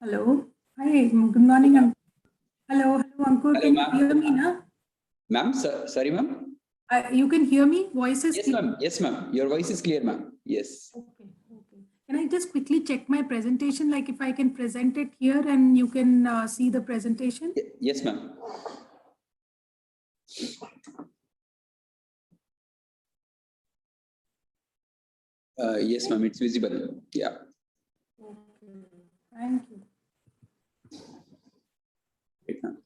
Hello. Hi. Good morning. Hello, Ankur. Hello, Can you hear me now? Ma'am, sorry, ma'am. You can hear me? Voice is Yes, clear? ma'am. Yes, ma'am. Your voice is clear, ma'am. Yes. Okay. Can I just quickly check my presentation? Like if I can present it here and you can see the presentation? Yes, ma'am. Yes, ma'am. It's visible. Yeah. Okay. Thank you. Right, ma'am.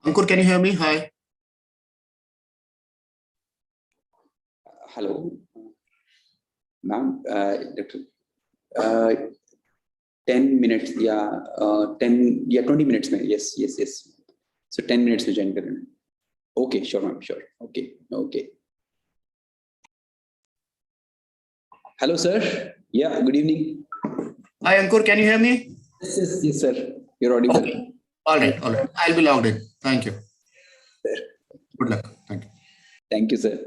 Ankur, can you hear me? Hi. Hello, ma'am. 10 minutes. Yeah. 20 minutes. Ma'am. Yes. So 10 minutes to join. Okay, sure, ma'am. Sure. Okay. Hello, sir. Yeah. Good evening. Hi, Ankur, can you hear me? Yes, sir. You're audible. Okay. All right. I'll be logged in. Thank you. Sir. Good luck. Thank you. Thank you, sir.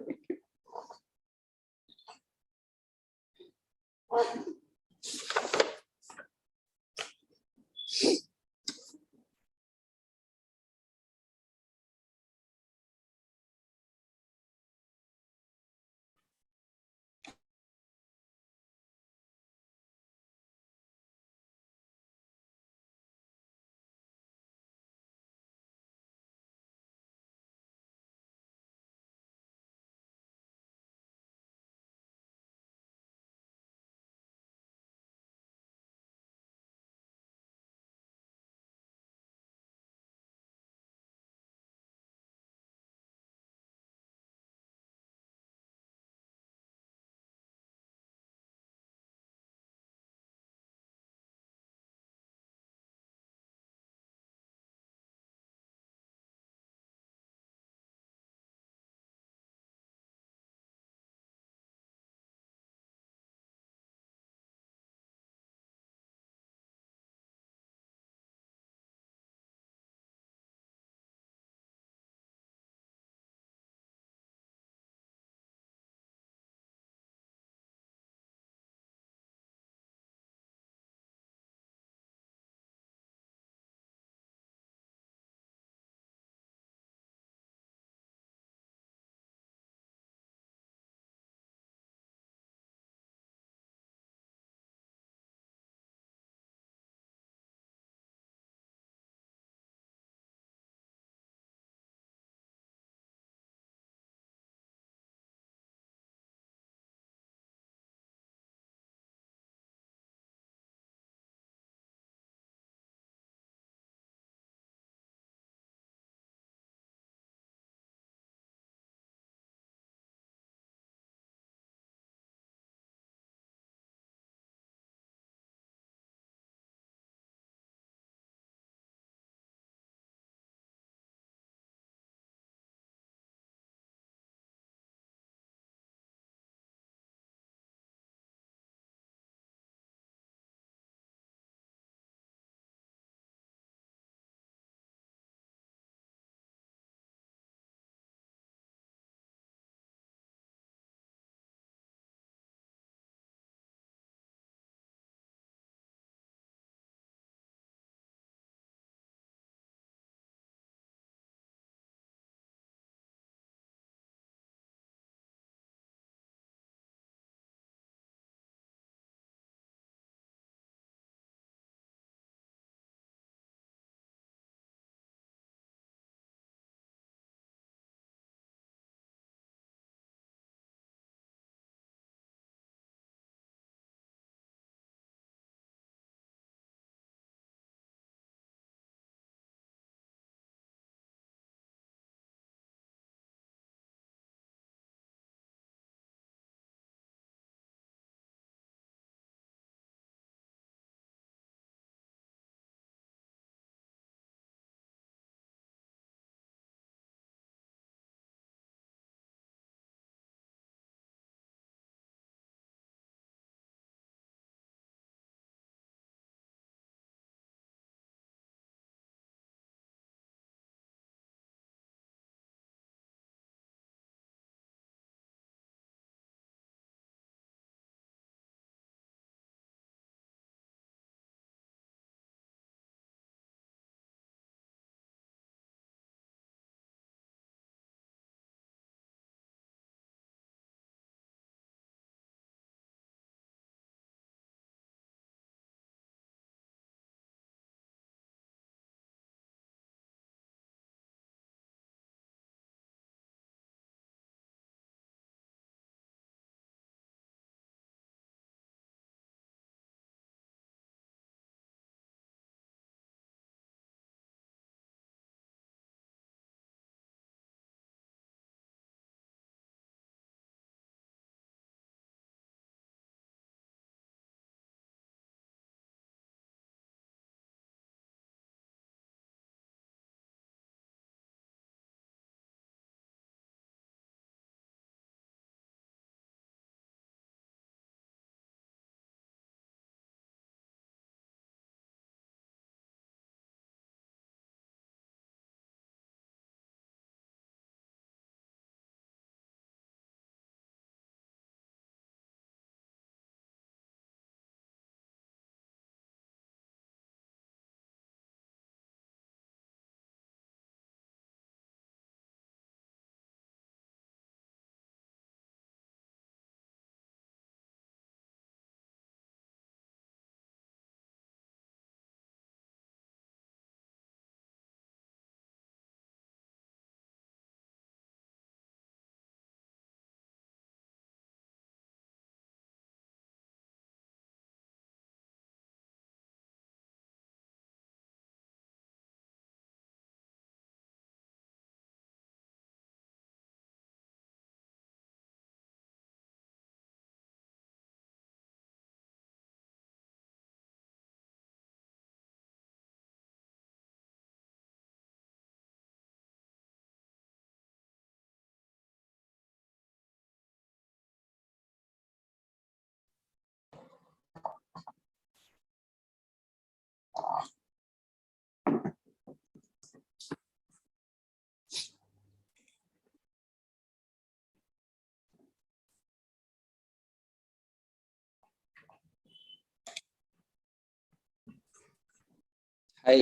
Hi,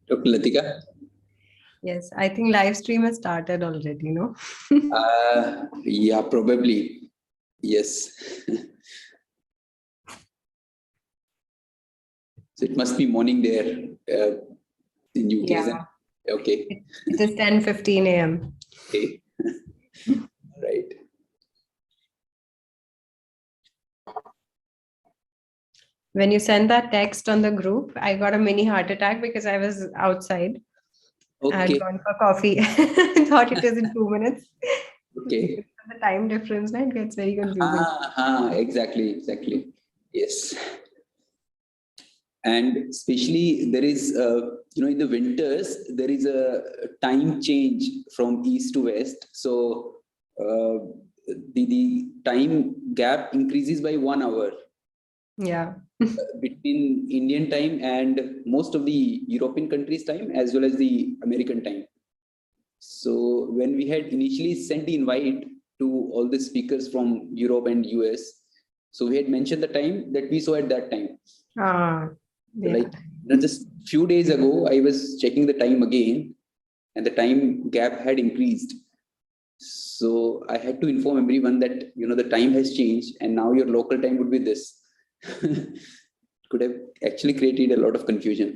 Dr. Latika. Yes, I think live stream has started already, no? Yeah, probably. Yes. So it must be morning there in UK, isn't Yeah, it? Okay. it is 10:15 a.m. Okay. Right. When you send that text on the group, I got a mini heart attack because I was outside. I had Okay. gone for coffee. I thought it was in 2 minutes. Okay. The time difference, right? It gets very confusing. Exactly. Yes. And especially there is, in the winters, there is a time change from east to west. So the time gap increases by 1 hour Yeah. between Indian time and most of the European countries' time as well as the American time. So when we had initially sent the invite to all the speakers from Europe and US, so we had mentioned the time that we saw at that time. Yeah. Like just few days ago, I was checking the time again, and the time gap had increased. So I had to inform everyone that the time has changed, and now your local time would be this. Could have actually created a lot of confusion.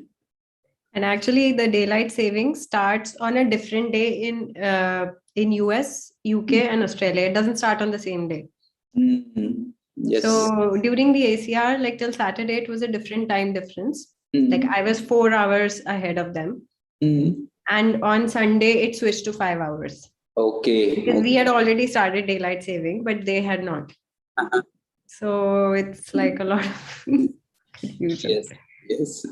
And actually, the daylight saving starts on a different day in US, UK, and Australia. It doesn't start on the same day. Mhm. Yes. So during the ACR, like till Saturday, it was a different time difference. Mhm. Like I was 4 hours ahead of them. Mhm. And on Sunday, it switched to 5 hours Okay. because we had already started daylight saving, but they had not. Uh-huh. So it's like a lot of confusion. Yes. Yes.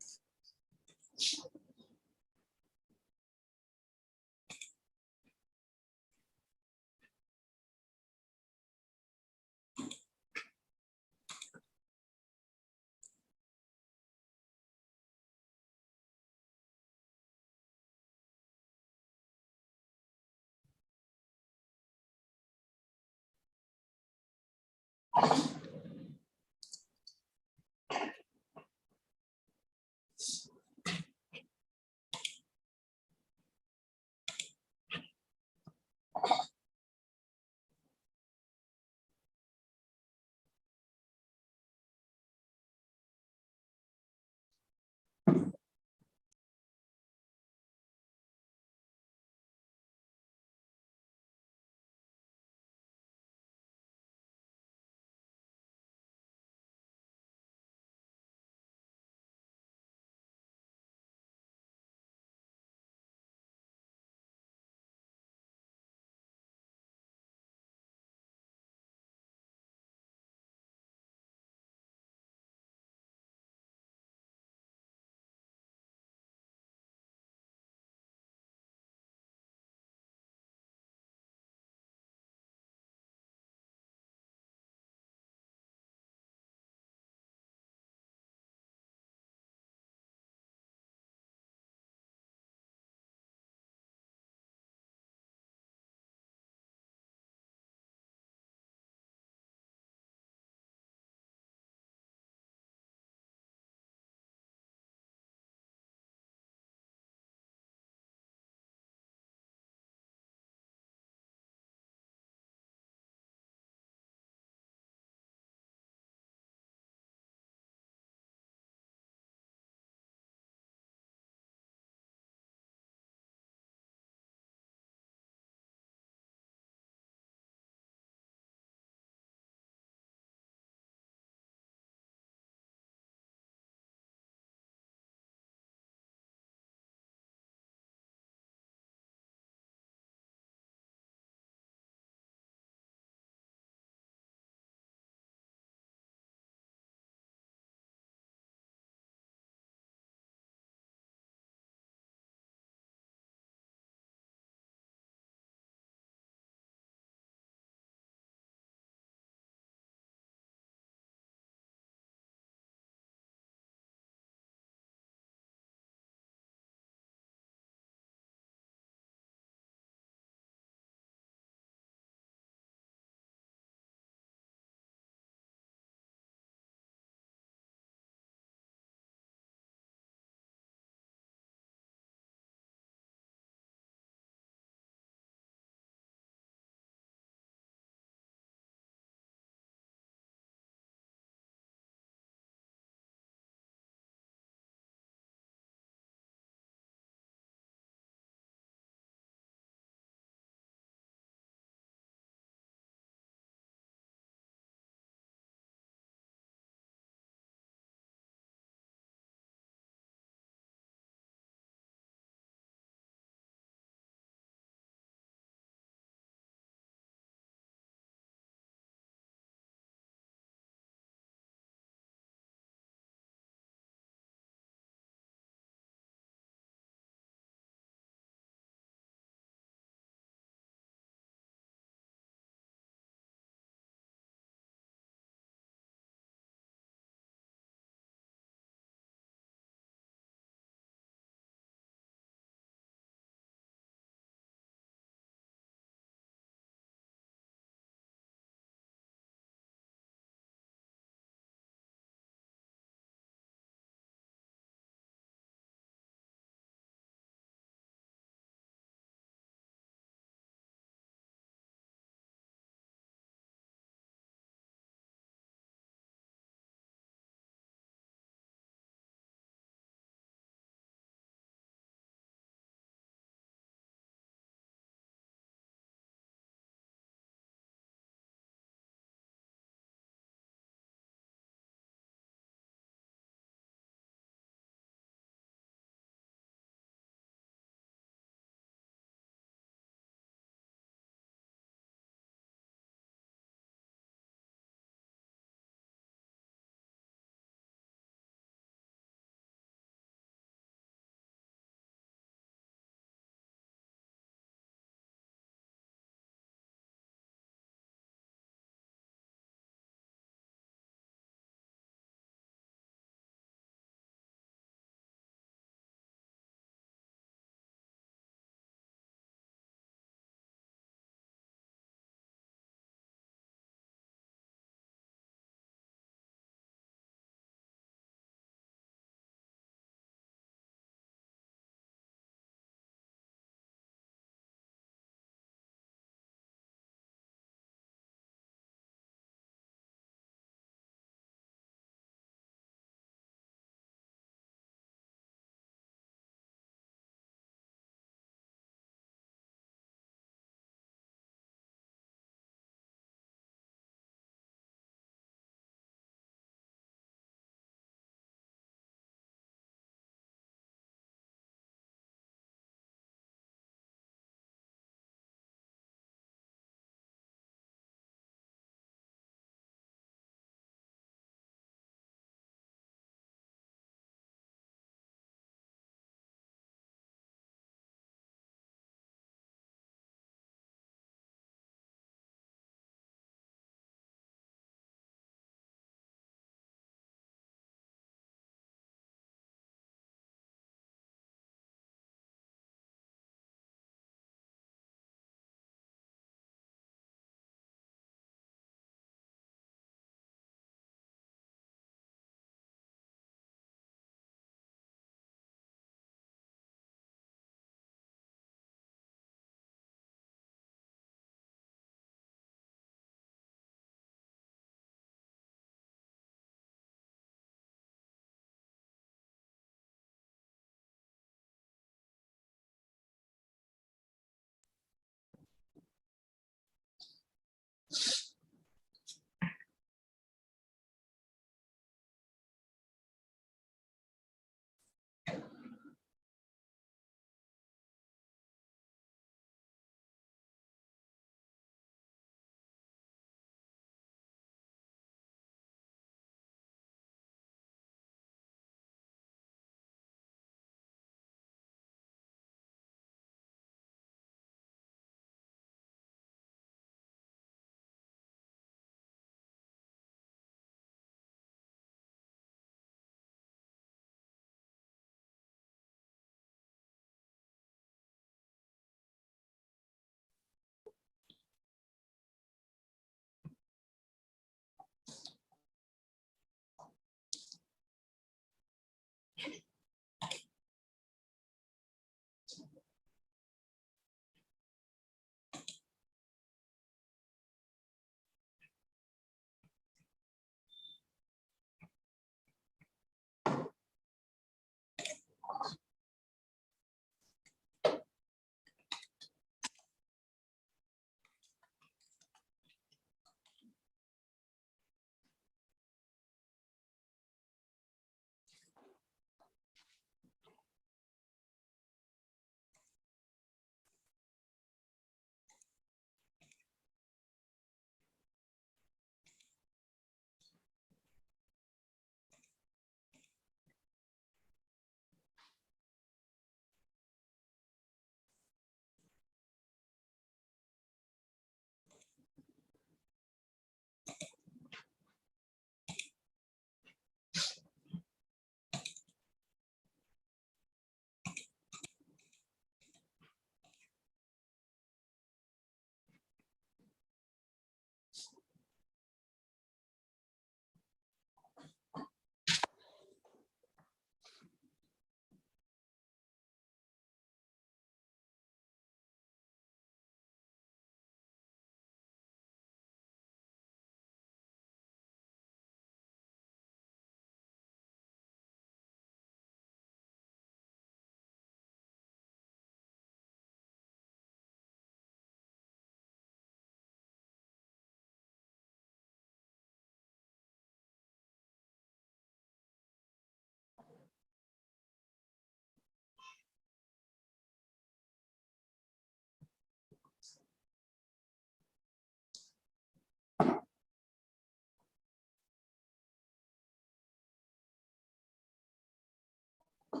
Hi,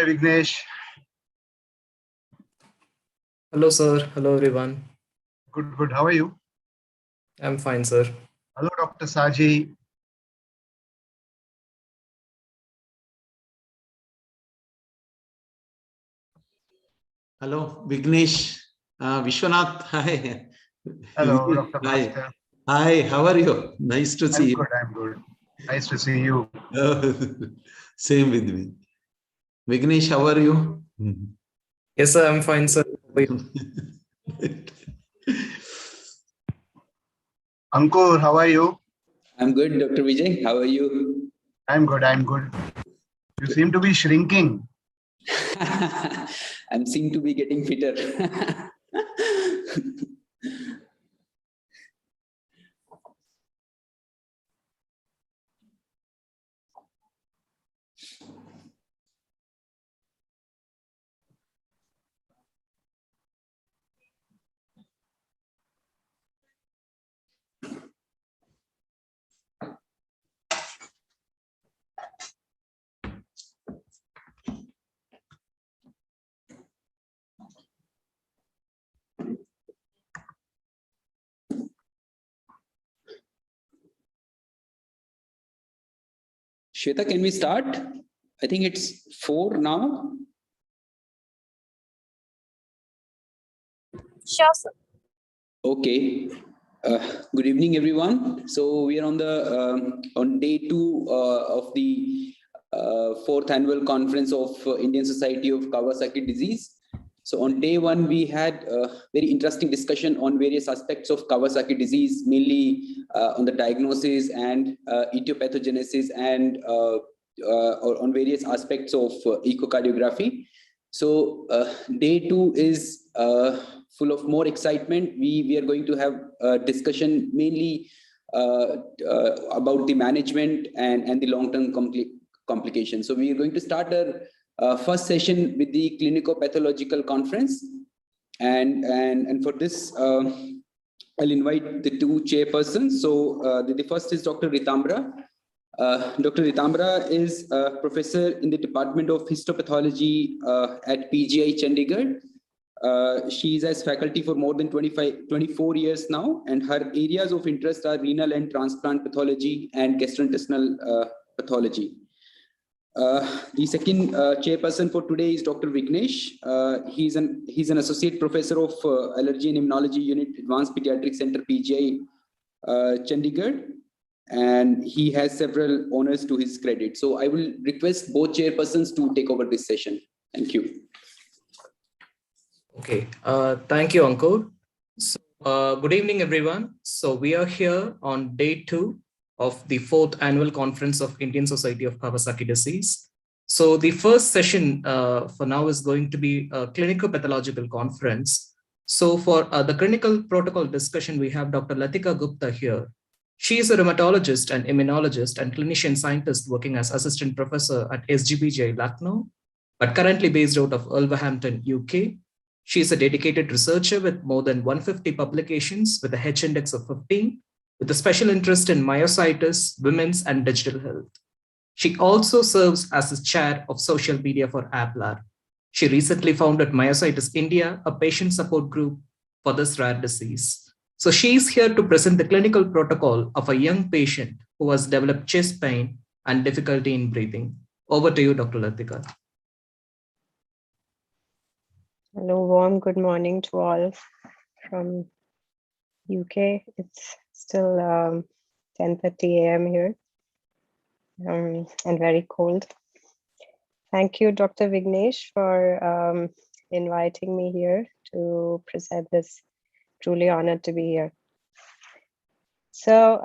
Vignesh. Hello, sir. Hello, everyone. Good, good. How are you? I'm fine, sir. Hello, Dr. Saji. Hello, Vignesh. Vishwanath, hi. Hello, Dr. Hi. Bhaskar. Hi, how are you? Nice to see I'm you. good. I'm good. Nice to see you. Same with me. Vignesh, how are you? Yes, sir. I'm fine, sir. How are you? Ankur, how are you? I'm good, Dr. Vijay. How are you? I'm good. I'm good. You seem to be shrinking. I'm seem to be getting fitter. Shweta, can we start? I think it's 4 now. Sure, sir. Okay. Good evening, everyone. So we are on day 2 of the 4th annual conference of Indian Society of Kawasaki Disease. So on day 1, we had a very interesting discussion on various aspects of Kawasaki disease, mainly on the diagnosis and etiopathogenesis and on various aspects of echocardiography. So day 2 is full of more excitement. We are going to have a discussion mainly about the management and the long-term complications. So we are going to start our first session with the clinico-pathological conference. And for this, I'll invite the 2 chairpersons. So the first is Dr. Ritambra. Dr. Ritambra is a professor in the Department of Histopathology at PGI Chandigarh. She is as faculty for more than 24 years now, and her areas of interest are renal and transplant pathology and gastrointestinal pathology. The second chairperson for today is Dr. Vignesh. He's an associate professor of Allergy and Immunology Unit, Advanced Pediatric Center, PGI Chandigarh, and he has several honors to his credit. So I will request both chairpersons to take over this session. Thank you. Okay. Thank you, Ankur. So, good evening, everyone. So we are here on day 2 of the 4th annual conference of Indian Society of Kawasaki Disease. So the first session for now is going to be a clinical pathological conference. So for the clinical protocol discussion, we have Dr. Latika Gupta here. She is a rheumatologist and immunologist and clinician scientist working as assistant professor at SGBJ Lucknow, but currently based out of Wolverhampton, UK. She is a dedicated researcher with more than 150 publications with a H-index of 15, with a special interest in myositis, women's, and digital health. She also serves as the chair of social media for AppLab. She recently founded Myositis India, a patient support group for this rare disease. So she is here to present the clinical protocol of a young patient who has developed chest pain and difficulty in breathing. Over to you, Dr. Latika. Hello, warm good morning to all from UK. It's still 10:30 a.m. here and very cold. Thank you, Dr. Vignesh, for inviting me here to present this. Truly honored to be here. So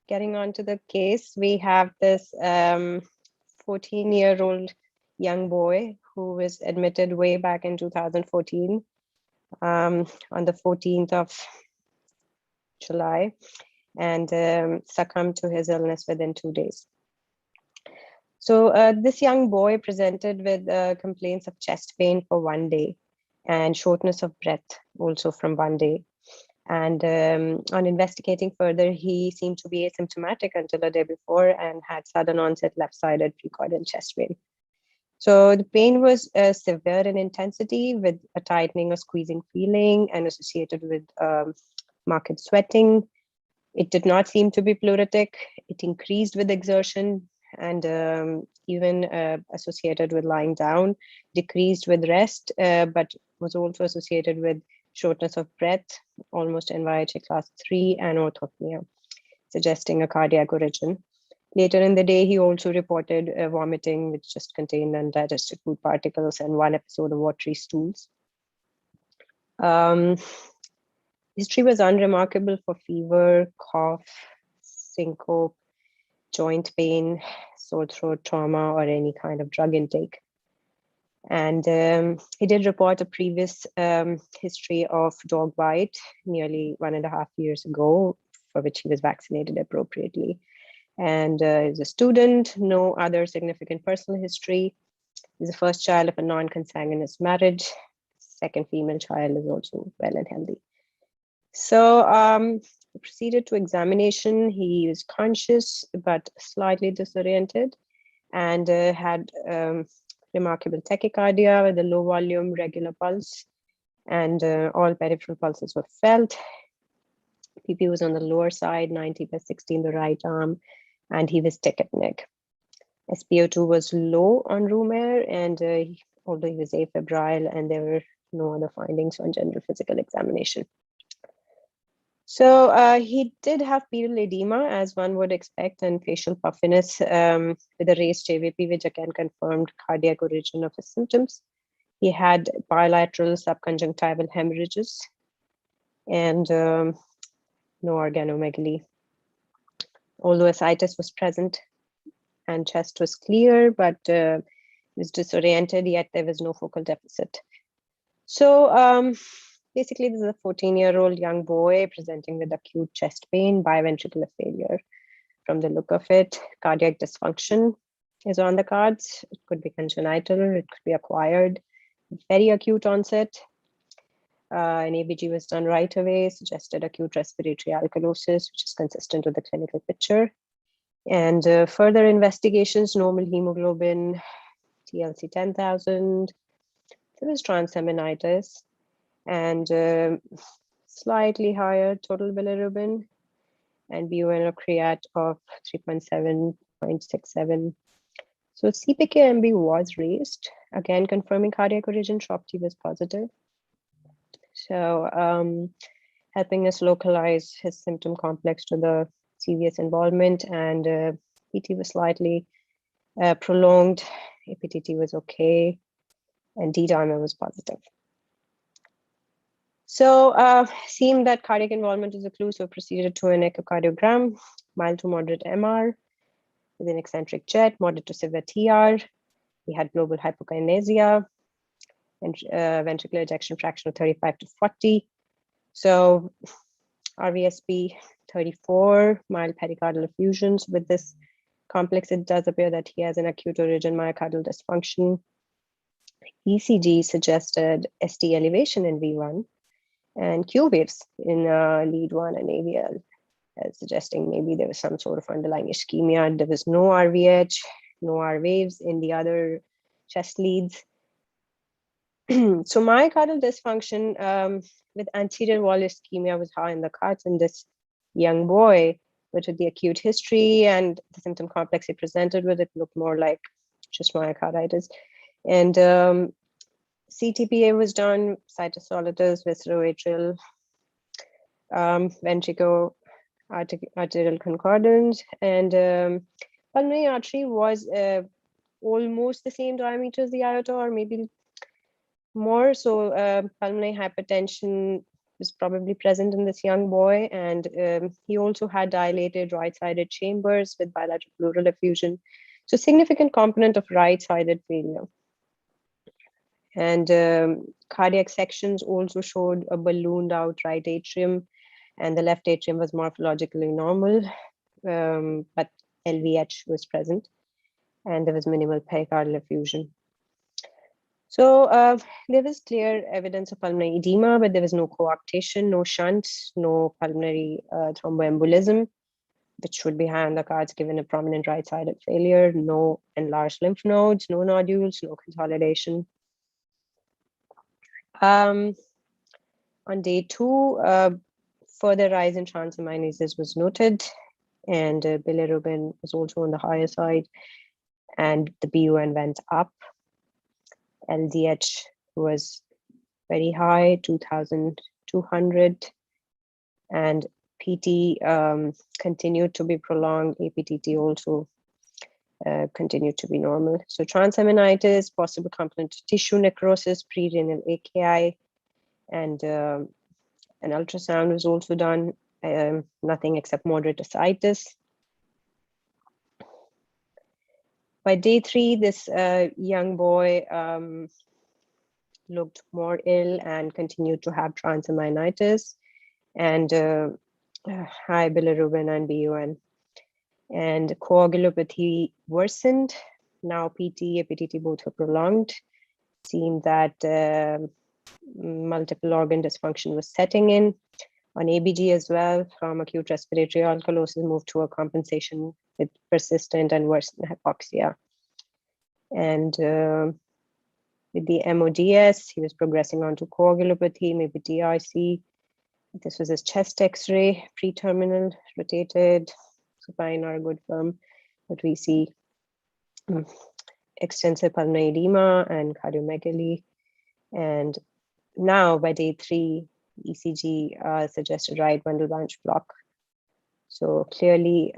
getting on to the case, we have this 14-year-old young boy who was admitted way back in 2014 on the 14th of July and succumbed to his illness within 2 days. So this young boy presented with complaints of chest pain for 1 day and shortness of breath also from 1 day. And on investigating further, he seemed to be asymptomatic until a day before and had sudden onset left-sided precoidal chest pain. So the pain was severe in intensity with a tightening or squeezing feeling and associated with marked sweating. It did not seem to be pleuritic. It increased with exertion and even associated with lying down, decreased with rest, but was also associated with shortness of breath, almost NYHA class 3, and orthopnea, suggesting a cardiac origin. Later in the day, he also reported vomiting, which just contained undigested food particles and 1 episode of watery stools. History was unremarkable for fever, cough, syncope, joint pain, sore throat, trauma, or any kind of drug intake. And he did report a previous history of dog bite nearly 1.5 years ago, for which he was vaccinated appropriately. And he's a student, no other significant personal history. He's the first child of a non-consanguineous marriage. Second female child is also well and healthy. So he proceeded to examination. He was conscious but slightly disoriented and had remarkable tachycardia with a low volume, regular pulse, and all peripheral pulses were felt. PP was on the lower side, 90/60 in the right arm, and he was tachypneic. SpO2 was low on room air, and although he was afebrile, and there were no other findings on general physical examination. So he did have pedal edema, as one would expect, and facial puffiness with a raised JVP, which again confirmed cardiac origin of his symptoms. He had bilateral subconjunctival hemorrhages and no organomegaly. Although ascites was present and chest was clear, but was disoriented, yet there was no focal deficit. So basically, this is a 14-year-old young boy presenting with acute chest pain, biventricular failure. From the look of it, cardiac dysfunction is on the cards. It could be congenital, it could be acquired, very acute onset. An ABG was done right away, suggested acute respiratory alkalosis, which is consistent with the clinical picture. And further investigations, normal hemoglobin, TLC 10,000, there was transaminitis, and slightly higher total bilirubin, and BUN creat of 3.7.67. So CPK-MB was raised, again confirming cardiac origin. TROP-T was positive. So helping us localize his symptom complex to the CVS involvement, and PT was slightly prolonged. APTT was okay, and D-dimer was positive. So seeing that cardiac involvement is a clue, so proceeded to an echocardiogram, mild to moderate MR with an eccentric jet, moderate to severe TR. He had global hypokinesia and ventricular ejection fraction of 35 to 40. So RVSP 34, mild pericardial effusions. With this complex, it does appear that he has an acute origin myocardial dysfunction. ECG suggested ST elevation in V1 and Q waves in lead 1 and AVL, suggesting maybe there was some sort of underlying ischemia. There was no RVH, no R waves in the other chest leads. So myocardial dysfunction with anterior wall ischemia was high in the cards in this young boy, but with the acute history and the symptom complex he presented with, it looked more like just myocarditis. And CTPA was done, cytosolitis, visceroatrial, ventrico arterial concordance, and pulmonary artery was almost the same diameter as the aorta, or maybe more. So pulmonary hypertension was probably present in this young boy, and he also had dilated right-sided chambers with bilateral pleural effusion. So significant component of right-sided failure. And cardiac sections also showed a ballooned out right atrium, and the left atrium was morphologically normal, but LVH was present. and there was minimal pericardial effusion. So there was clear evidence of pulmonary edema, but there was no coarctation, no shunt, no pulmonary thromboembolism, which would be high on the cards given a prominent right-sided failure, no enlarged lymph nodes, no nodules, no consolidation. On day 2, further rise in transaminases was noted, and bilirubin was also on the higher side, and the BUN went up. LDH was very high, 2,200, and PT continued to be prolonged. APTT also continued to be normal. So transaminitis, possible component of tissue necrosis, pre-renal AKI, and an ultrasound was also done. Nothing except moderate ascites. By day 3, this young boy looked more ill and continued to have transaminitis and high bilirubin and BUN. And coagulopathy worsened. Now PT, APTT both were prolonged. Seemed that multiple organ dysfunction was setting in. On ABG as well, from acute respiratory alkalosis moved to a compensation with persistent and worsened hypoxia. And with the MODS, he was progressing on to coagulopathy, maybe DIC. This was his chest X-ray, pre-terminal, rotated, supine or good firm, but we see extensive pulmonary edema and cardiomegaly. And now by day 3, ECG suggested right bundle branch block. So clearly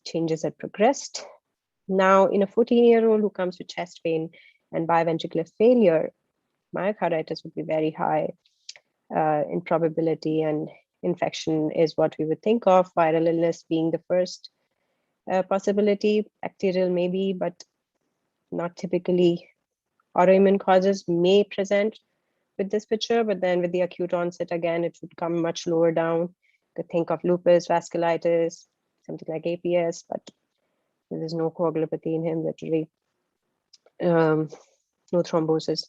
changes had progressed. Now in a 14-year-old who comes with chest pain and biventricular failure, myocarditis would be very high in probability, and infection is what we would think of, viral illness being the first possibility, bacterial maybe, but not typically. Autoimmune causes may present with this picture, but then with the acute onset, again, it would come much lower down. You could think of lupus, vasculitis, something like APS, but there's no coagulopathy in him, literally. No thrombosis.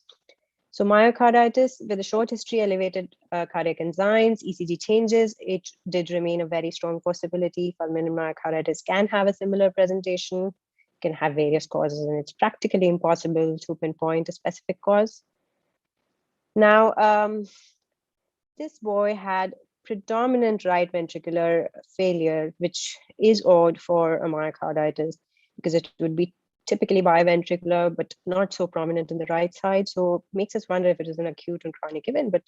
So myocarditis with a short history, elevated cardiac enzymes, ECG changes, it did remain a very strong possibility. Pulmonary myocarditis can have a similar presentation, can have various causes, and it's practically impossible to pinpoint a specific cause. Now, this boy had predominant right ventricular failure, which is odd for a myocarditis because it would be typically biventricular, but not so prominent in the right side. So it makes us wonder if it is an acute and chronic event. But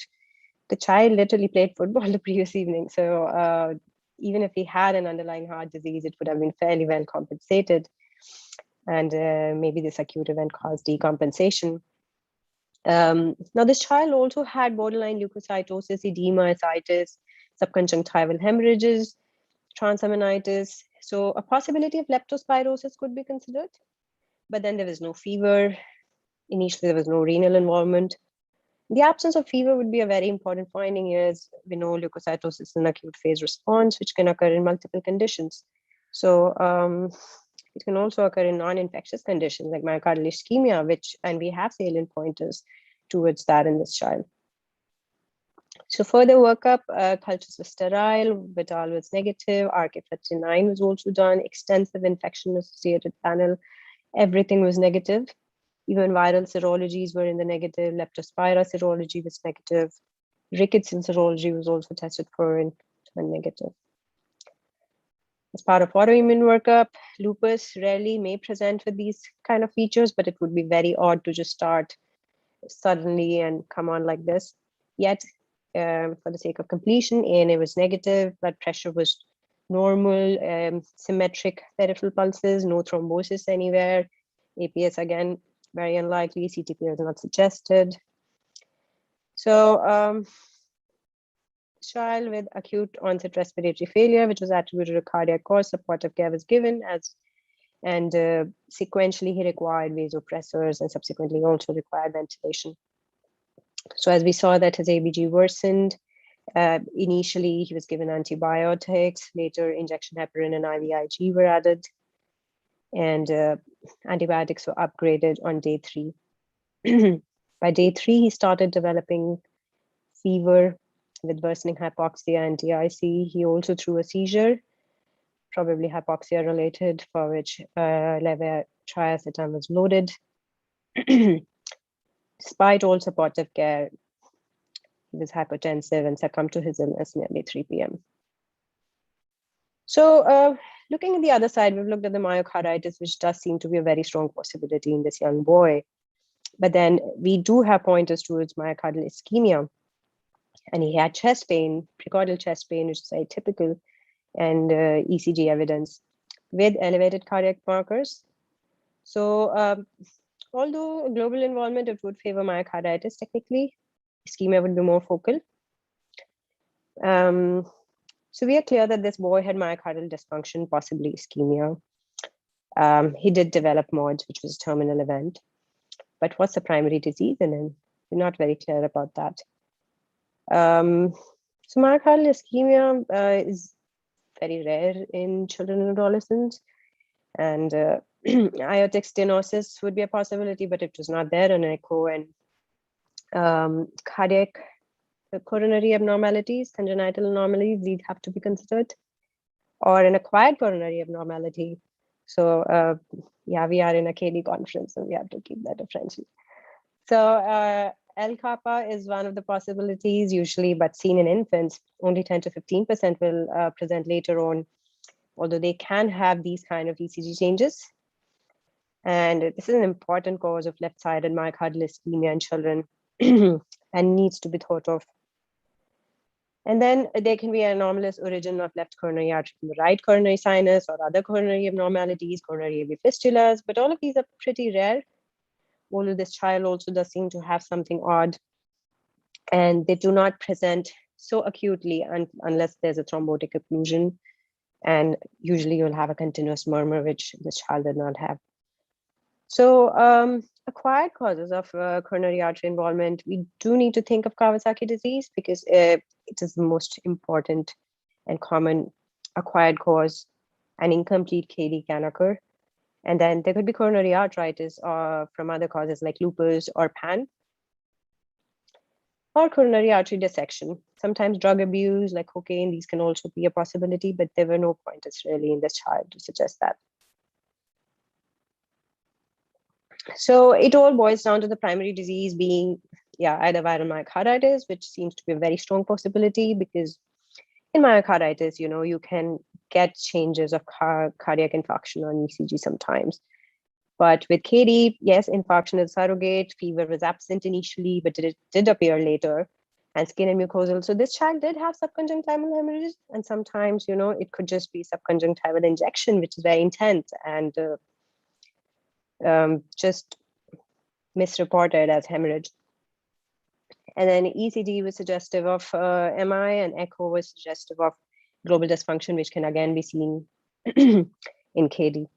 the child literally played football the previous evening. So even if he had an underlying heart disease, it would have been fairly well compensated. And maybe this acute event caused decompensation. Now, this child also had borderline leukocytosis, edema, ascites, subconjunctival hemorrhages, transaminitis. So a possibility of leptospirosis could be considered, but then there was no fever. Initially, there was no renal involvement. The absence of fever would be a very important finding here, as we know leukocytosis is an acute phase response, which can occur in multiple conditions. So it can also occur in non-infectious conditions like myocardial ischemia, and we have salient pointers towards that in this child. So further workup, cultures were sterile, Vital was negative, RK39 was also done, extensive infection-associated panel, everything was negative. Even viral serologies were in the negative, leptospira serology was negative, rickettsial serology was also tested for and negative. As part of autoimmune workup, lupus rarely may present with these kind of features, but it would be very odd to just start suddenly and come on like this. Yet, for the sake of completion, ANA was negative, blood pressure was normal, symmetric peripheral pulses, no thrombosis anywhere. APS, again, very unlikely, CTP was not suggested. So, child with acute onset respiratory failure, which was attributed to cardiac cause, supportive care was given and sequentially he required vasopressors and subsequently also required ventilation. So as we saw that his ABG worsened, initially he was given antibiotics, later injection heparin and IVIG were added. and antibiotics were upgraded on day 3. By day 3, he started developing fever with worsening hypoxia and DIC. He also threw a seizure, probably hypoxia related, for which levetiracetam was loaded. Despite all supportive care, he was hypertensive and succumbed to his illness nearly 3 p.m. So looking at the other side, we've looked at the myocarditis, which does seem to be a very strong possibility in this young boy. But then we do have pointers towards myocardial ischemia. And he had chest pain, precordial chest pain, which is very typical, and ECG evidence with elevated cardiac markers. So although global involvement, it would favor myocarditis technically, ischemia would be more focal. So we are clear that this boy had myocardial dysfunction, possibly ischemia. He did develop MODS, which was a terminal event. But what's the primary disease in him? We're not very clear about that. So myocardial ischemia is very rare in children and adolescents. And aortic stenosis would be a possibility, but it was not there on echo. And cardiac coronary abnormalities, congenital anomalies, these have to be considered, or an acquired coronary abnormality. So yeah, we are in a KD conference, so we have to keep that differential. So L-kappa is one of the possibilities usually, but seen in infants, only 10 to 15% will present later on, although they can have these kind of ECG changes. And this is an important cause of left-sided myocardial ischemia in children and needs to be thought of. And then there can be an anomalous origin of left coronary artery from the right coronary sinus or other coronary abnormalities, coronary AV fistulas, but all of these are pretty rare. Although this child also does seem to have something odd, and they do not present so acutely unless there's a thrombotic occlusion, and usually you'll have a continuous murmur, which this child did not have. So acquired causes of coronary artery involvement, we do need to think of Kawasaki disease because it is the most important and common acquired cause. An incomplete KD can occur. And then there could be coronary arteritis from other causes like lupus or PAN, or coronary artery dissection. Sometimes drug abuse like cocaine, these can also be a possibility, but there were no pointers really in this child to suggest that. So it all boils down to the primary disease being, either viral myocarditis, which seems to be a very strong possibility because in myocarditis, you can get changes of cardiac infarction on ECG sometimes. But with KD, yes, infarction is surrogate. Fever was absent initially, but it did appear later. And skin and mucosal. So this child did have subconjunctival hemorrhages. And sometimes, it could just be subconjunctival injection, which is very intense and just misreported as hemorrhage. And then ECG was suggestive of MI, and echo was suggestive of global dysfunction, which can again be seen in KD.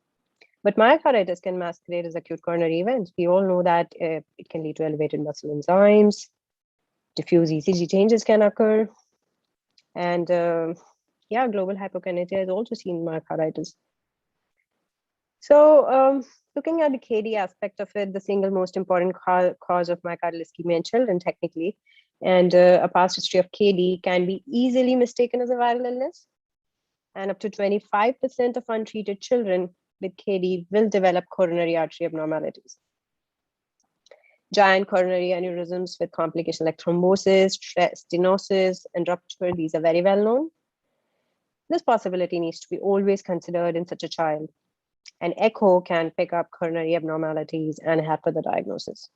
But myocarditis can masquerade as acute coronary events. We all know that it can lead to elevated muscle enzymes, diffuse ECG changes can occur, and global hypokinesia is also seen in myocarditis. So looking at the KD aspect of it, the single most important cause of myocardial ischemia in children technically, and a past history of KD can be easily mistaken as a viral illness. And up to 25% of untreated children with KD will develop coronary artery abnormalities. Giant coronary aneurysms with complications like thrombosis, stenosis, and rupture, these are very well known. This possibility needs to be always considered in such a child. And echo can pick up coronary abnormalities and help with the diagnosis.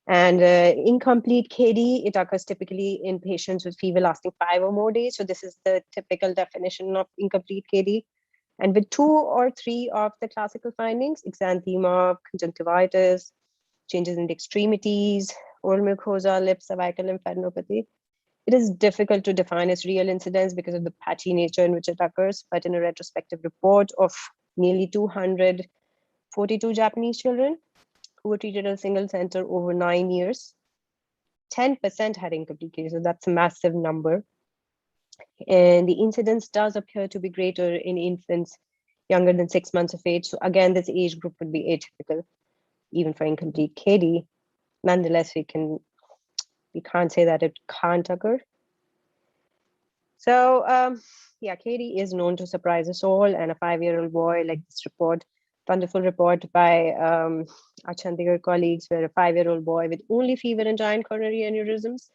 And incomplete KD, it occurs typically in patients with fever lasting 5 or more days. So this is the typical definition of incomplete KD. And with 2 or 3 of the classical findings, exanthema, conjunctivitis, changes in the extremities, oral mucosa, lips, cervical lymphadenopathy, it is difficult to define its real incidence because of the patchy nature in which it occurs. But in a retrospective report of nearly 242 Japanese children who were treated at a single center over 9 years, 10% had incomplete KD. So that's a massive number. And the incidence does appear to be greater in infants younger than 6 months of age. So again, this age group would be atypical, even for incomplete KD. Nonetheless, we can't say that it can't occur. So yeah, KD is known to surprise us all, and a 5-year-old boy, like this wonderful report by our Chandigarh colleagues, where a 5-year-old boy with only fever and giant coronary aneurysms.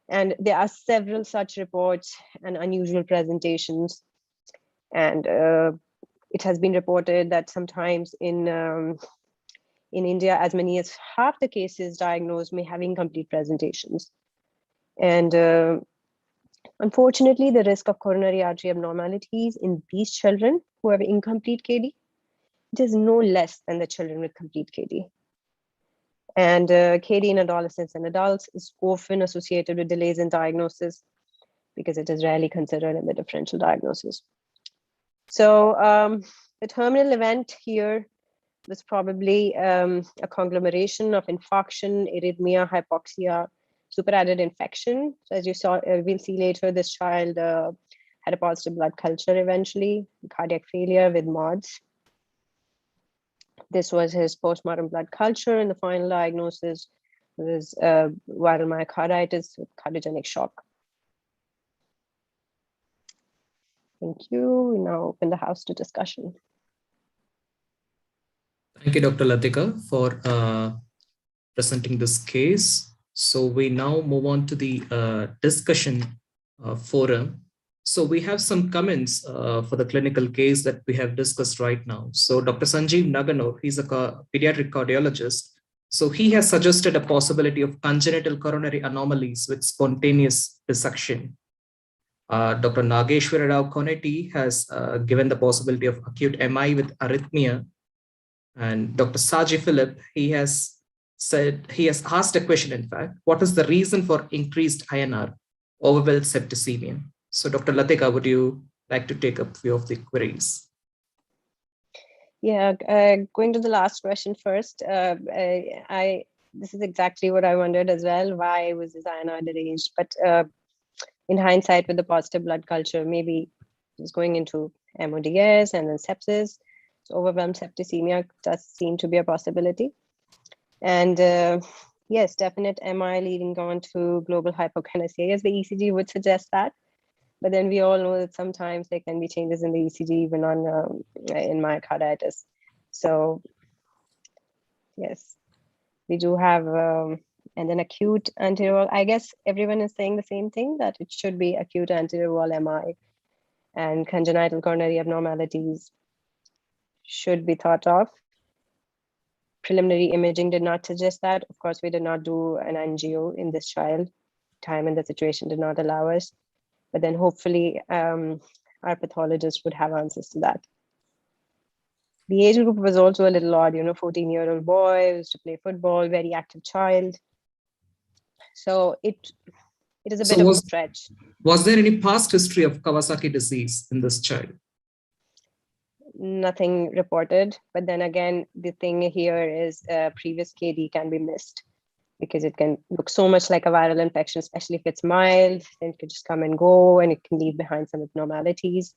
And there are several such reports and unusual presentations. And it has been reported that sometimes in India, as many as half the cases diagnosed may have incomplete presentations. And unfortunately, the risk of coronary artery abnormalities in these children who have incomplete KD, it is no less than the children with complete KD. And KD in adolescents and adults is often associated with delays in diagnosis because it is rarely considered in the differential diagnosis. So the terminal event here was probably a conglomeration of infarction, arrhythmia, hypoxia, superadded infection. So as you saw, we'll see later, this child had a positive blood culture eventually, cardiac failure with MODS. This was his postmortem blood culture, and the final diagnosis was viral myocarditis with cardiogenic shock. Thank you. We now open the house to discussion. Thank you, Dr. Latika, for presenting this case. So we now move on to the discussion forum. So we have some comments for the clinical case that we have discussed right now. So Dr. Sanjeev Naganor, he's a pediatric cardiologist. So he has suggested a possibility of congenital coronary anomalies with spontaneous dissection. Dr. Nageshwara Rao Koneti has given the possibility of acute MI with arrhythmia. And Dr. Saji Philip, he has asked a question, in fact, what is the reason for increased INR, overwhelmed septicemia? So Dr. Latika, would you like to take up a few of the queries? Yeah, going to the last question first. This is exactly what I wondered as well. Why was this INR deranged? But in hindsight, with the positive blood culture, maybe it's going into MODS and then sepsis. So overwhelmed septicemia does seem to be a possibility. And yes, definite MI leading on to global hypokinesia. Yes, the ECG would suggest that. But then we all know that sometimes there can be changes in the ECG even on in myocarditis. So yes, we do have, and then acute anterior wall. I guess everyone is saying the same thing, that it should be acute anterior wall MI, and congenital coronary abnormalities should be thought of. Preliminary imaging did not suggest that. Of course, we did not do an angio in this child. Time and the situation did not allow us. But then hopefully our pathologist would have answers to that. The age group was also a little odd, 14-year-old boy, used to play football, very active child. So it is a bit of a stretch. Was there any past history of Kawasaki disease in this child? Nothing reported. But then again, the thing here is previous KD can be missed, because it can look so much like a viral infection, especially if it's mild, then it can just come and go and it can leave behind some abnormalities.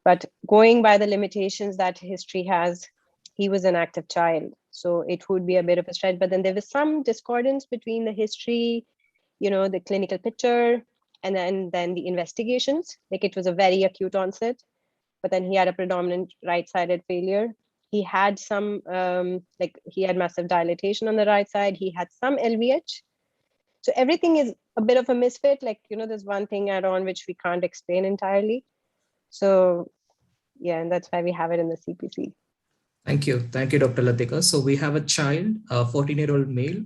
But going by the limitations that history has, he was an active child. So it would be a bit of a stretch, but then there was some discordance between the history, the clinical picture, and then the investigations. Like it was a very acute onset, but then he had a predominant right-sided failure. He had some, he had massive dilatation on the right side. He had some LVH. So everything is a bit of a misfit. There's one thing add-on which we can't explain entirely. So yeah, and that's why we have it in the CPC. Thank you. Thank you, Dr. Latika. So we have a child, a 14-year-old male,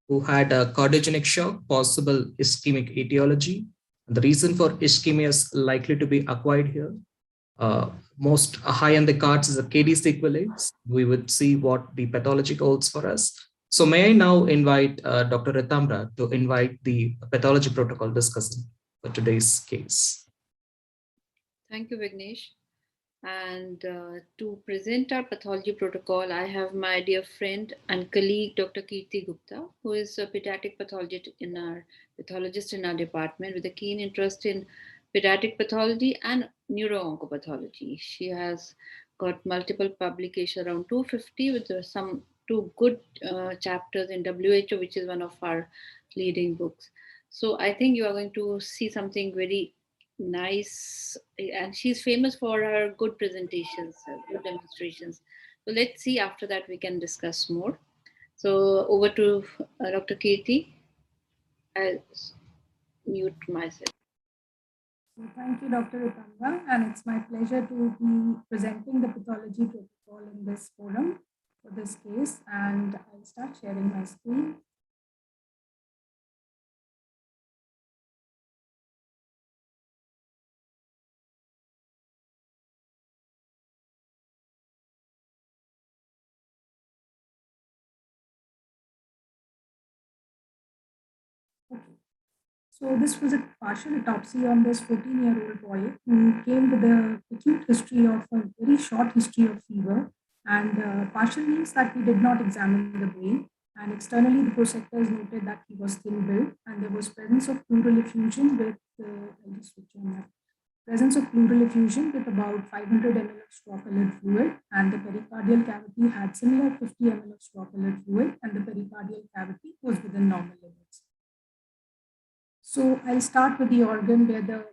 who had a cardiogenic shock, possible ischemic etiology. The reason for ischemia is likely to be acquired here. Most high on the cards is a KD sequelae. We would see what the pathology holds for us. So may I now invite Dr. Ritamra to invite the pathology protocol discussion for today's case. Thank you, Vignesh. And to present our pathology protocol, I have my dear friend and colleague, Dr. Kirti Gupta, who is a pediatric pathologist in our department with a keen interest in pediatric pathology and neuro-oncopathology. She has got multiple publications, around 250, with some two good chapters in WHO, which is one of our leading books. So I think you are going to see something very nice, and she's famous for her good presentations, good demonstrations. So let's see, after that we can discuss more. So over to Dr. Kirti. I'll mute myself. So thank you, Dr. Utanga, and it's my pleasure to be presenting the pathology protocol in this forum for this case, and I'll start sharing my screen. Okay. So this was a partial autopsy on this 14-year-old boy who came with a acute history of a very short history of fever. And partial means that we did not examine the brain. And externally, the prosectors noted that he was thin built, and there was presence of pleural effusion with, I'll just switch on that. Presence of pleural effusion with about 500 ml of straw-colored fluid, and the pericardial cavity had similar 50 ml of straw-colored fluid, and the pericardial cavity was within normal limits. So I'll start with the organ where the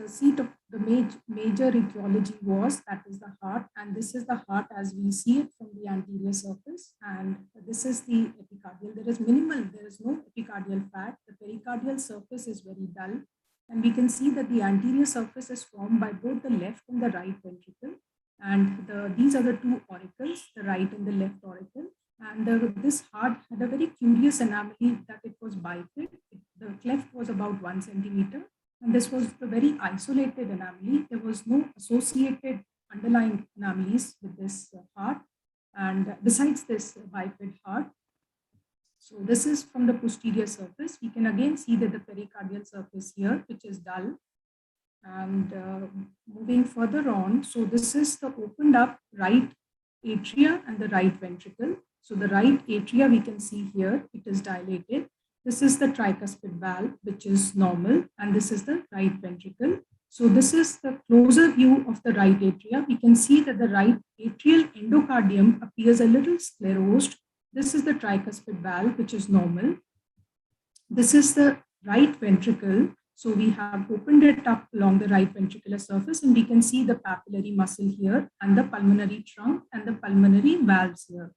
seat of the major etiology was, that is the heart, and this is the heart as we see it from the anterior surface, and this is the epicardial. There is no epicardial fat. The pericardial surface is very dull, and we can see that the anterior surface is formed by both the left and the right ventricle, and these are the two auricles, the right and the left auricle. And this heart had a very curious anomaly that it was bifid. The cleft was about 1 centimeter, and this was a very isolated anomaly. There was no associated underlying anomalies with this heart. And besides this bifid heart, so this is from the posterior surface. We can again see that the pericardial surface here, which is dull. And moving further on, so this is the opened up right atria and the right ventricle. So the right atria we can see here, it is dilated. This is the tricuspid valve, which is normal, and this is the right ventricle. So this is the closer view of the right atria. We can see that the right atrial endocardium appears a little sclerosed. This is the tricuspid valve, which is normal. This is the right ventricle. So we have opened it up along the right ventricular surface, and we can see the papillary muscle here and the pulmonary trunk and the pulmonary valves here.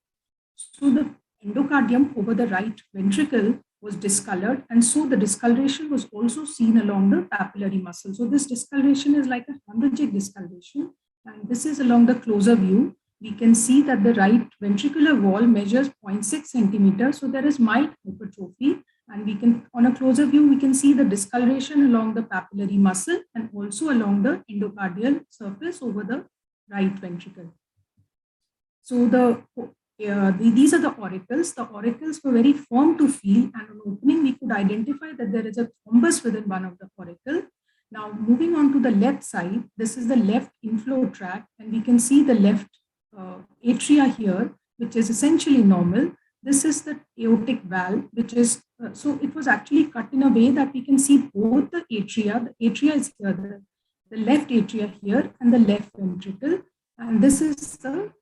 So the endocardium over the right ventricle was discolored, and so the discoloration was also seen along the papillary muscle. So this discoloration is like a hemorrhagic discoloration, and this is along the closer view. We can see that the right ventricular wall measures 0.6 centimeters, so there is mild hypertrophy. And we can, on a closer view, we can see the discoloration along the papillary muscle and also along the endocardial surface over the right ventricle. So these are the auricles. The auricles were very firm to feel, and on opening, we could identify that there is a thrombus within one of the auricle. Now, moving on to the left side, this is the left inflow tract, and we can see the left atria here, which is essentially normal. This is the aortic valve, which is, so it was actually cut in a way that we can see both the atria. The atria is here, the left atria here, and the left ventricle. And this is the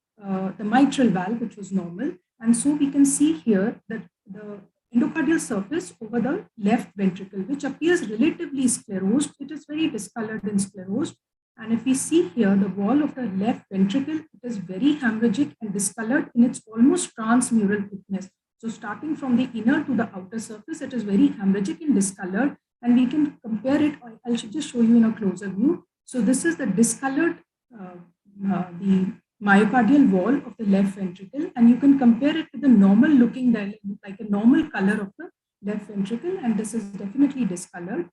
mitral valve, which was normal. And so we can see here that the endocardial surface over the left ventricle, which appears relatively sclerosed. It is very discolored and sclerosed. And if we see here, the wall of the left ventricle, it is very hemorrhagic and discolored in its almost transmural thickness. So starting from the inner to the outer surface, it is very hemorrhagic and discolored. And we can compare it, I should just show you in a closer view. So this is the discolored, the myocardial wall of the left ventricle. And you can compare it with the normal looking, like a normal color of the left ventricle. And this is definitely discolored.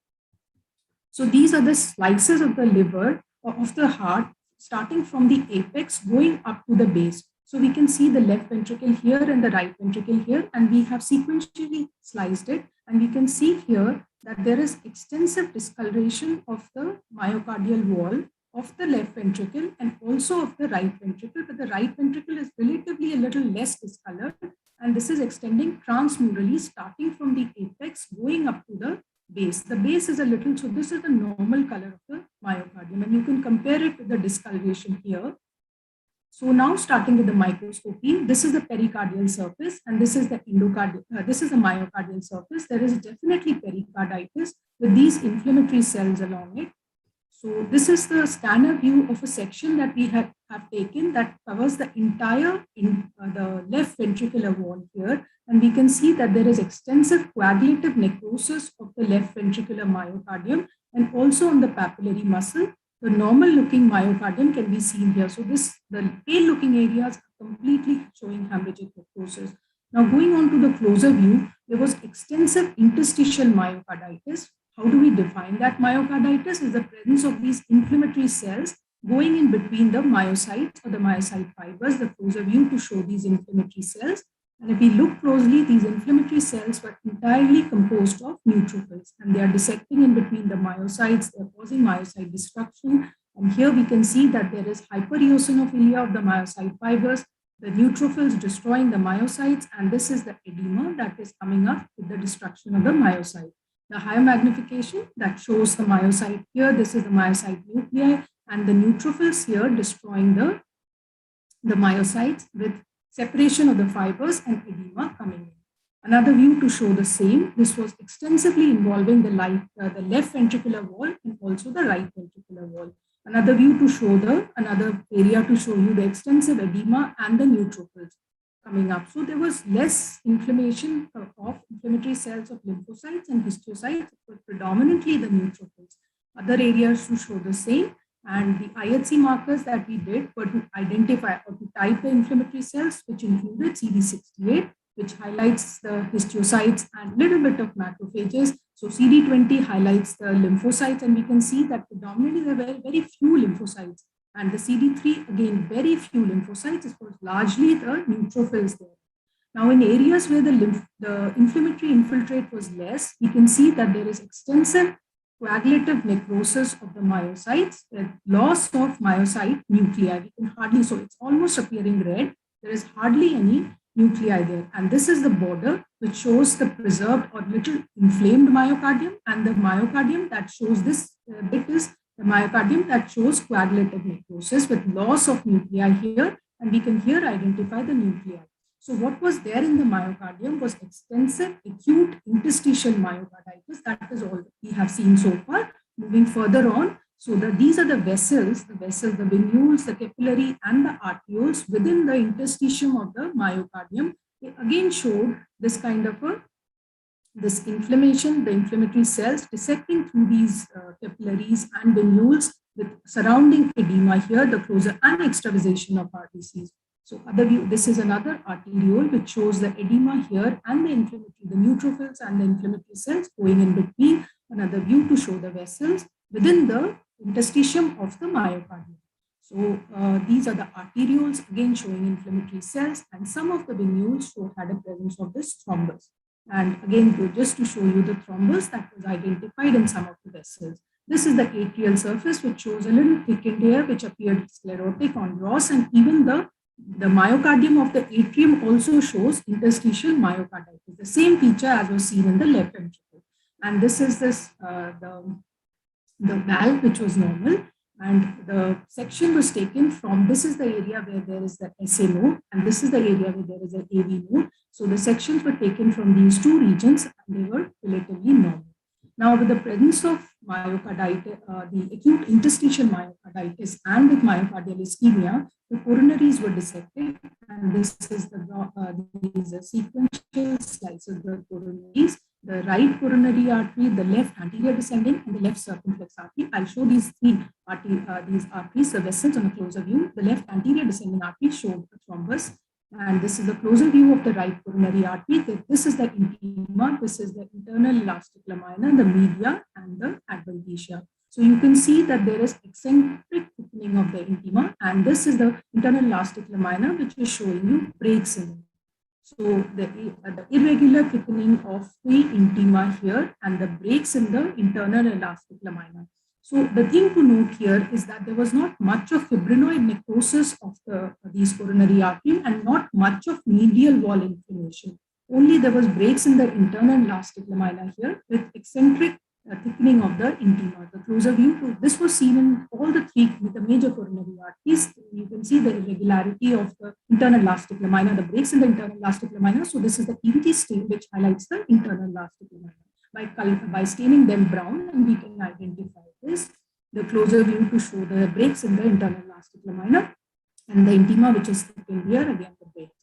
So these are the slices of the liver, of the heart, starting from the apex going up to the base. So we can see the left ventricle here and the right ventricle here, and we have sequentially sliced it. And we can see here that there is extensive discoloration of the myocardial wall of the left ventricle and also of the right ventricle, but the right ventricle is relatively a little less discolored. And this is extending transmurally, starting from the apex, going up to the base. The base is a little, so this is the normal color of the myocardium, and you can compare it with the discoloration here. So now starting with the microscopy, this is the pericardial surface and this is the endocardial, this is the myocardial surface. There is definitely pericarditis with these inflammatory cells along it. So this is the scanner view of a section that we have taken that covers the entire the left ventricular wall here. And we can see that there is extensive coagulative necrosis of the left ventricular myocardium and also on the papillary muscle. The normal looking myocardium can be seen here. So the pale looking areas are completely showing hemorrhagic necrosis. Now going on to the closer view, there was extensive interstitial myocarditis. How do we define that? Myocarditis is the presence of these inflammatory cells going in between the myocytes or the myocyte fibers, the closer view to show these inflammatory cells. And if we look closely, these inflammatory cells were entirely composed of neutrophils, and they are dissecting in between the myocytes, they're causing myocyte destruction. And here we can see that there is hypereosinophilia of the myocyte fibers, the neutrophils destroying the myocytes, and this is the edema that is coming up with the destruction of the myocyte. The higher magnification that shows the myocyte here, this is the myocyte nuclei, and the neutrophils here destroying the myocytes with separation of the fibers and edema coming in. Another view to show the same. This was extensively involving the left ventricular wall and also the right ventricular wall. Another view to show another area to show you the extensive edema and the neutrophils coming up. So there was less inflammation of inflammatory cells of lymphocytes and histiocytes, but predominantly the neutrophils. Other areas to show the same. And the IHC markers that we did were to identify or to type the inflammatory cells, which included CD68, which highlights the histiocytes and a little bit of macrophages. So CD20 highlights the lymphocytes, and we can see that predominantly there were very few lymphocytes. And the CD3, again, very few lymphocytes, it was largely the neutrophils there. Now, in areas where the inflammatory infiltrate was less, we can see that there is extensive coagulative necrosis of the myocytes, the loss of myocyte nuclei. We can hardly, so it's almost appearing red. There is hardly any nuclei there. And this is the border which shows the preserved or little inflamed myocardium, and the myocardium that shows this bit is the myocardium that shows coagulative necrosis with loss of nuclei here, and we can here identify the nuclei. So what was there in the myocardium was extensive acute interstitial myocarditis. That is all we have seen so far. Moving further on, so these are the vessels, the venules, the capillary and the arterioles within the interstitium of the myocardium. They again showed this kind of this inflammation, the inflammatory cells dissecting through these capillaries and venules with surrounding edema here, the closer and extravasation of RBCs. So other view, this is another arteriole which shows the edema here and the inflammatory, the neutrophils and the inflammatory cells going in between. Another view to show the vessels within the interstitium of the myocardium. So these are the arterioles again showing inflammatory cells, and some of the venules had a presence of this thrombus. And again, just to show you the thrombus that was identified in some of the vessels. This is the atrial surface which shows a little thickened here, which appeared sclerotic on Ross, and even the myocardium of the atrium also shows interstitial myocarditis, the same feature as was seen in the left ventricle. And this is the valve which was normal, and the section was taken from, this is the area where there is the SA node, and this is the area where there is an AV node. So the sections were taken from these two regions, and they were relatively normal. Now, with the presence of myocarditis, the acute interstitial myocarditis and with myocardial ischemia, the coronaries were dissected, and this is these are sequential slices of the coronaries, the right coronary artery, the left anterior descending, and the left circumflex artery. I'll show these three these arteries, the vessels on a closer view. The left anterior descending artery showed the thrombus, and this is the closer view of the right coronary artery. This is the intima, this is the internal elastic lamina, the media, and the adventitia. So you can see that there is eccentric thickening of the intima, and this is the internal elastic lamina, which is showing you breaks in. So the irregular thickening of the intima here and the breaks in the internal elastic lamina. So the thing to note here is that there was not much of fibrinoid necrosis of these coronary artery and not much of medial wall inflammation. Only there was breaks in the internal elastic lamina here with eccentric thickening of the intima. The closer view to this was seen in all the three with the major coronary arteries. You can see the irregularity of the internal elastic lamina, the breaks in the internal elastic lamina. So this is the PVT stain which highlights the internal elastic lamina. By staining them brown, and we can identify this. The closer view to show the breaks in the internal elastic lamina and the intima, which is thickened here, again the breaks.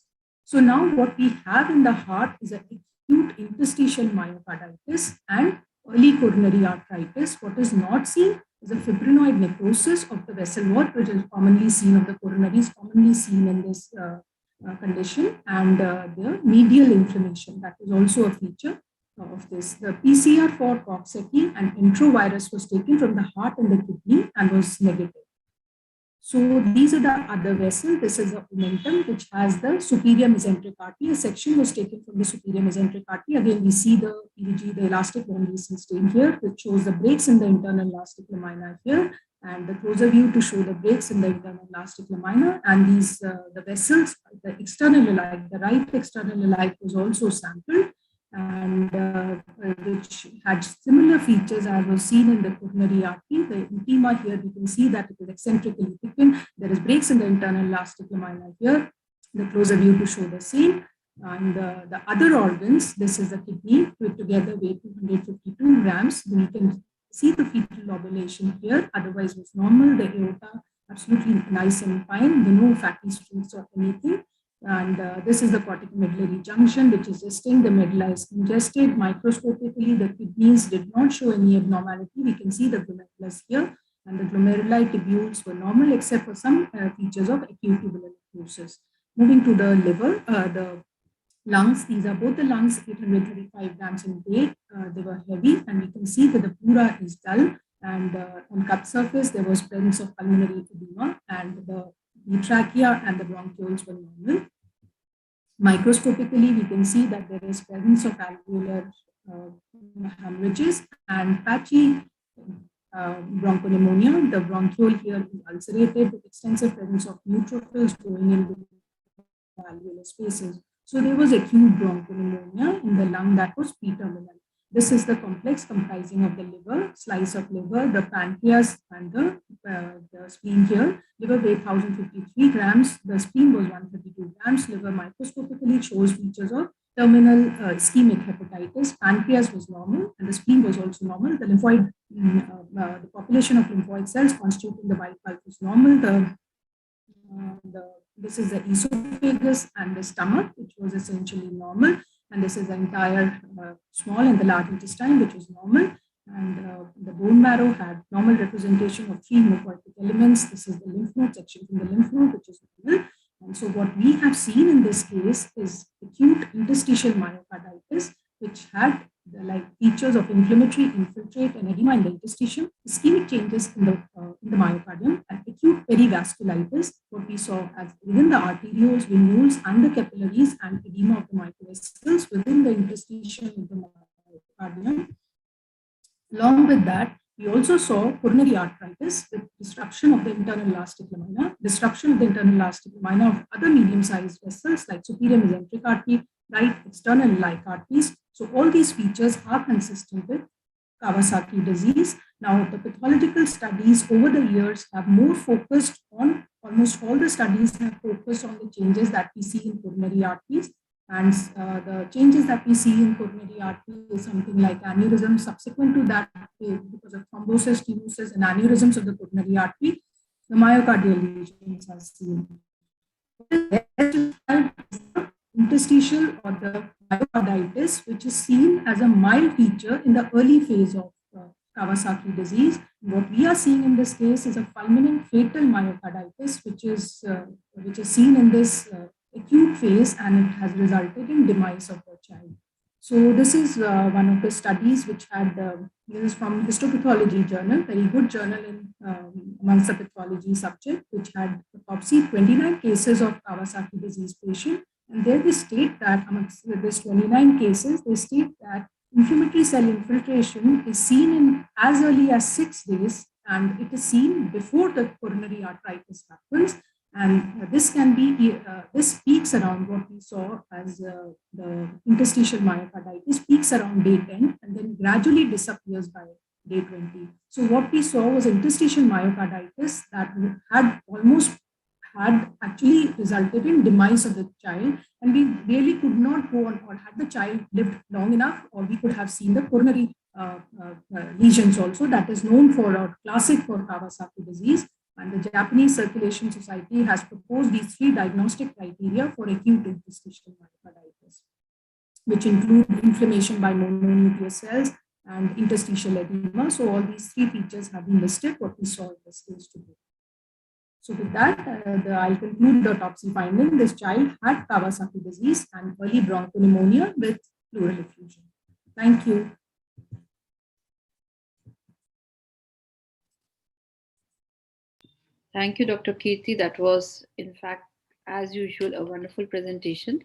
So now what we have in the heart is an acute interstitial myocarditis and early coronary arteritis. What is not seen is a fibrinoid necrosis of the vessel wall, which is commonly seen of the coronaries, commonly seen in this condition, and the medial inflammation. That is also a feature of this. The PCR for Kawasaki and enterovirus was taken from the heart and the kidney and was negative. So these are the other vessels. This is a omentum which has the superior mesenteric artery. A section was taken from the superior mesenteric artery. Again, we see the PVG, the elastic bone stain here, which shows the breaks in the internal elastic lamina here, and the closer view to show the breaks in the internal elastic lamina. And these the vessels, the external iliac, the right external iliac was also sampled, and which had similar features as was seen in the coronary artery. The intima here, you can see that it is eccentrically thickened. There is breaks in the internal elastic lamina here. The closer view to show the same. And the other organs, this is the kidney, which together weigh 252 grams. We can see the fetal lobulation here, otherwise was normal. The aorta absolutely nice and fine. There are no fatty streaks or anything. And this is the corticomedullary junction, which is resting. The medulla is congested. Microscopically, the kidneys did not show any abnormality. We can see the glomerulus here, and the glomeruli tubules were normal, except for some features of acute tubular necrosis. Moving to the liver, the lungs, these are both the lungs, 835 grams in weight. They were heavy, and we can see that the pleura is dull. And on cut surface, there was presence of pulmonary edema, and the trachea and the bronchioles were normal. Microscopically, we can see that there is presence of alveolar hemorrhages and patchy bronchopneumonia. The bronchiole here is ulcerated with extensive presence of neutrophils going into the alveolar spaces. So there was acute bronchopneumonia in the lung that was pre-terminal. This is the complex comprising of the liver, slice of liver, the pancreas, and the spleen here. Liver weighed 1053 grams. The spleen was 132 grams. Liver microscopically shows features of terminal ischemic hepatitis. Pancreas was normal, and the spleen was also normal. The lymphoid, the population of lymphoid cells constituting the white bulb was normal. This is the esophagus and the stomach, which was essentially normal. And this is the entire small and the large intestine, which was normal. And the bone marrow had normal representation of 3 hemopoietic elements. This is the lymph node section from the lymph node, which is normal. And so what we have seen in this case is acute interstitial myocarditis, which had the features of inflammatory infiltrate and edema in the interstitium, ischemic changes in the myocardium, and acute perivasculitis, what we saw as within the arterioles, venules, and the capillaries, and edema of the microvessels within the interstitium of the myocardium. Along with that, we also saw coronary arteritis with disruption of the internal elastic lamina, disruption of the internal elastic lamina of other medium-sized vessels like superior mesenteric artery, right external iliac arteries. So all these features are consistent with Kawasaki disease. Now, the pathological studies over the years have more focused on, almost all the studies have focused on the changes that we see in coronary arteries. And the changes that we see in coronary artery is something like aneurysm. Subsequent to that, because of thrombosis, stenosis, and aneurysms of the coronary artery, the myocardial lesions are seen. Interstitial or the myocarditis, which is seen as a mild feature in the early phase of Kawasaki disease. What we are seeing in this case is a fulminant fatal myocarditis, which is seen in this acute phase, and it has resulted in demise of the child. So this is one of the studies which had, this is from Histopathology Journal, very good journal in amongst the pathology subject, which had autopsied 29 cases of Kawasaki disease patient. And there they state that amongst these 29 cases, they state that inflammatory cell infiltration is seen in as early as 6 days, and it is seen before the coronary arteritis happens. And this peaks around what we saw as the interstitial myocarditis peaks around day 10 and then gradually disappears by day 20. So what we saw was interstitial myocarditis that had almost had actually resulted in demise of the child, and we really could not go on, or had the child lived long enough, or we could have seen the coronary lesions also, that is known for a classic for Kawasaki disease. And the Japanese Circulation Society has proposed these 3 diagnostic criteria for acute interstitial myocarditis, which include inflammation by mononuclear cells and interstitial edema. So all these 3 features have been listed, what we saw in this case today. So with that, I'll conclude the autopsy finding. This child had Kawasaki disease and early bronchopneumonia with pleural effusion. Thank you. Thank you, Dr. Kirti. That was, in fact, as usual, a wonderful presentation.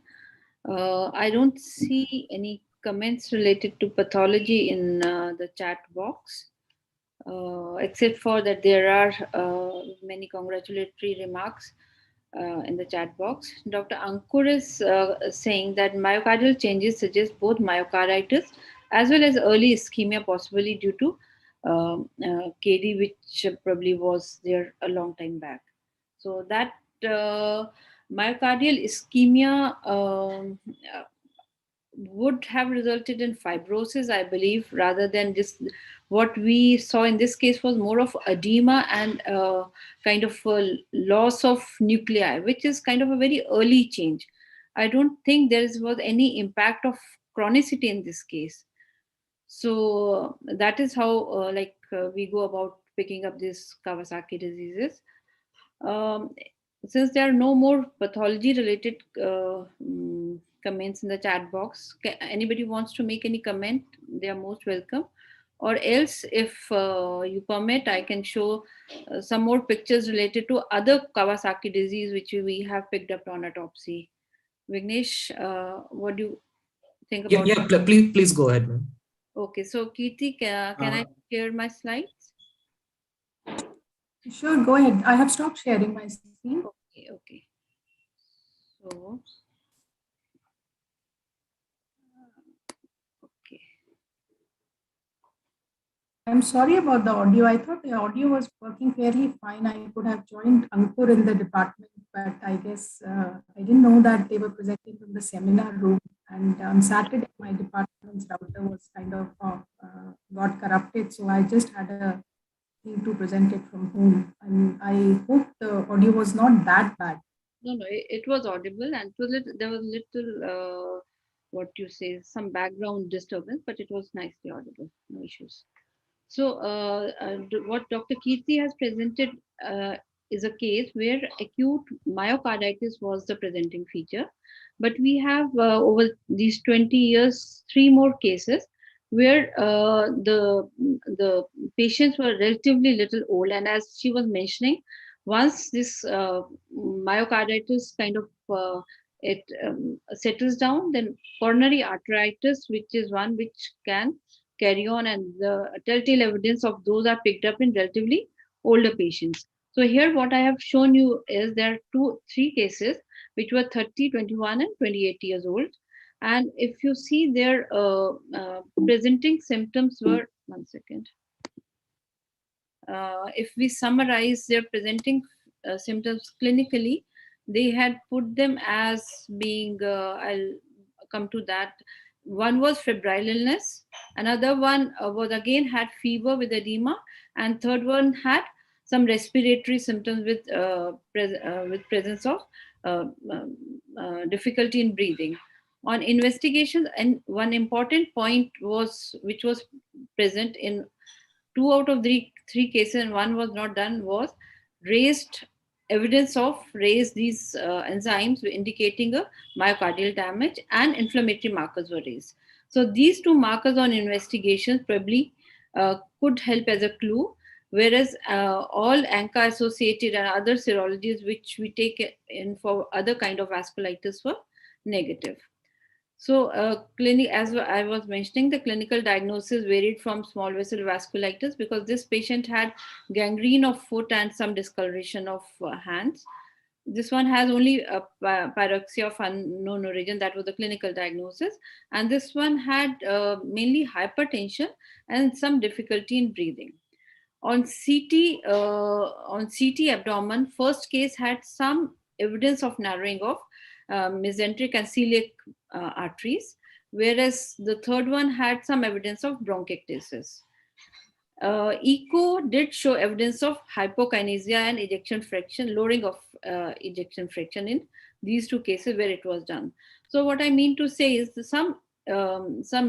I don't see any comments related to pathology in the chat box, except for that there are many congratulatory remarks in the chat box. Dr. Ankur is saying that myocardial changes suggest both myocarditis as well as early ischemia, possibly due to KD, which probably was there a long time back. So that myocardial ischemia would have resulted in fibrosis, I believe, rather than just what we saw in this case was more of edema and kind of a loss of nuclei, which is kind of a very early change. I don't think there was any impact of chronicity in this case. So that is how we go about picking up these Kawasaki diseases. Since there are no more pathology related comments in the chat box, anybody wants to make any comment, they are most welcome. Or else, if you permit, I can show some more pictures related to other Kawasaki disease which we have picked up on autopsy. Vignesh, what do you think about? Yeah, please go ahead, ma'am. Okay, so Kirti, can I share my slides? Sure, go ahead. I have stopped sharing my screen. Okay. So, okay. I'm sorry about the audio. I thought the audio was working fairly fine. I could have joined Ankur in the department, but I guess I didn't know that they were presenting from the seminar room. And on Saturday, my department's router was kind of got corrupted. So I just had a thing to present it from home. And I hope the audio was not that bad. No, it was audible, and there was little, what you say, some background disturbance, but it was nicely audible, no issues. So what Dr. Kirti has presented is a case where acute myocarditis was the presenting feature. But we have over these 20 years, 3 more cases where the patients were relatively little old. And as she was mentioning, once this myocarditis kind of it settles down, then coronary arteritis, which is one which can carry on, and the telltale evidence of those are picked up in relatively older patients. So here what I have shown you is there are 3 cases which were 30, 21 and 28 years old. And if you see their presenting symptoms were, one second. If we summarize their presenting symptoms clinically, they had put them as being, I'll come to that. One was febrile illness, another one was again had fever with edema, and third one had some respiratory symptoms with presence of difficulty in breathing. On investigation, and one important point was which was present in 2 out of 3 cases, and one was not done, was raised evidence of these enzymes indicating a myocardial damage, and inflammatory markers were raised. So these 2 markers on investigations probably could help as a clue, whereas all ANCA associated and other serologies which we take in for other kind of vasculitis were negative. So, as I was mentioning, the clinical diagnosis varied from small vessel vasculitis because this patient had gangrene of foot and some discoloration of hands. This one has only a pyrexia of unknown origin. That was the clinical diagnosis. And this one had mainly hypertension and some difficulty in breathing. On CT abdomen, first case had some evidence of narrowing of mesenteric and celiac arteries, whereas the third one had some evidence of bronchiectasis. Echo did show evidence of hypokinesia and ejection fraction, lowering of ejection fraction in these two cases where it was done. So what I mean to say is some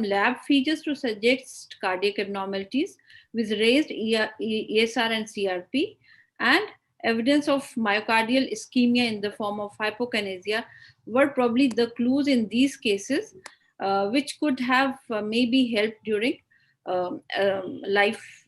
lab features to suggest cardiac abnormalities with raised ESR and CRP, and evidence of myocardial ischemia in the form of hypokinesia were probably the clues in these cases, which could have maybe helped during life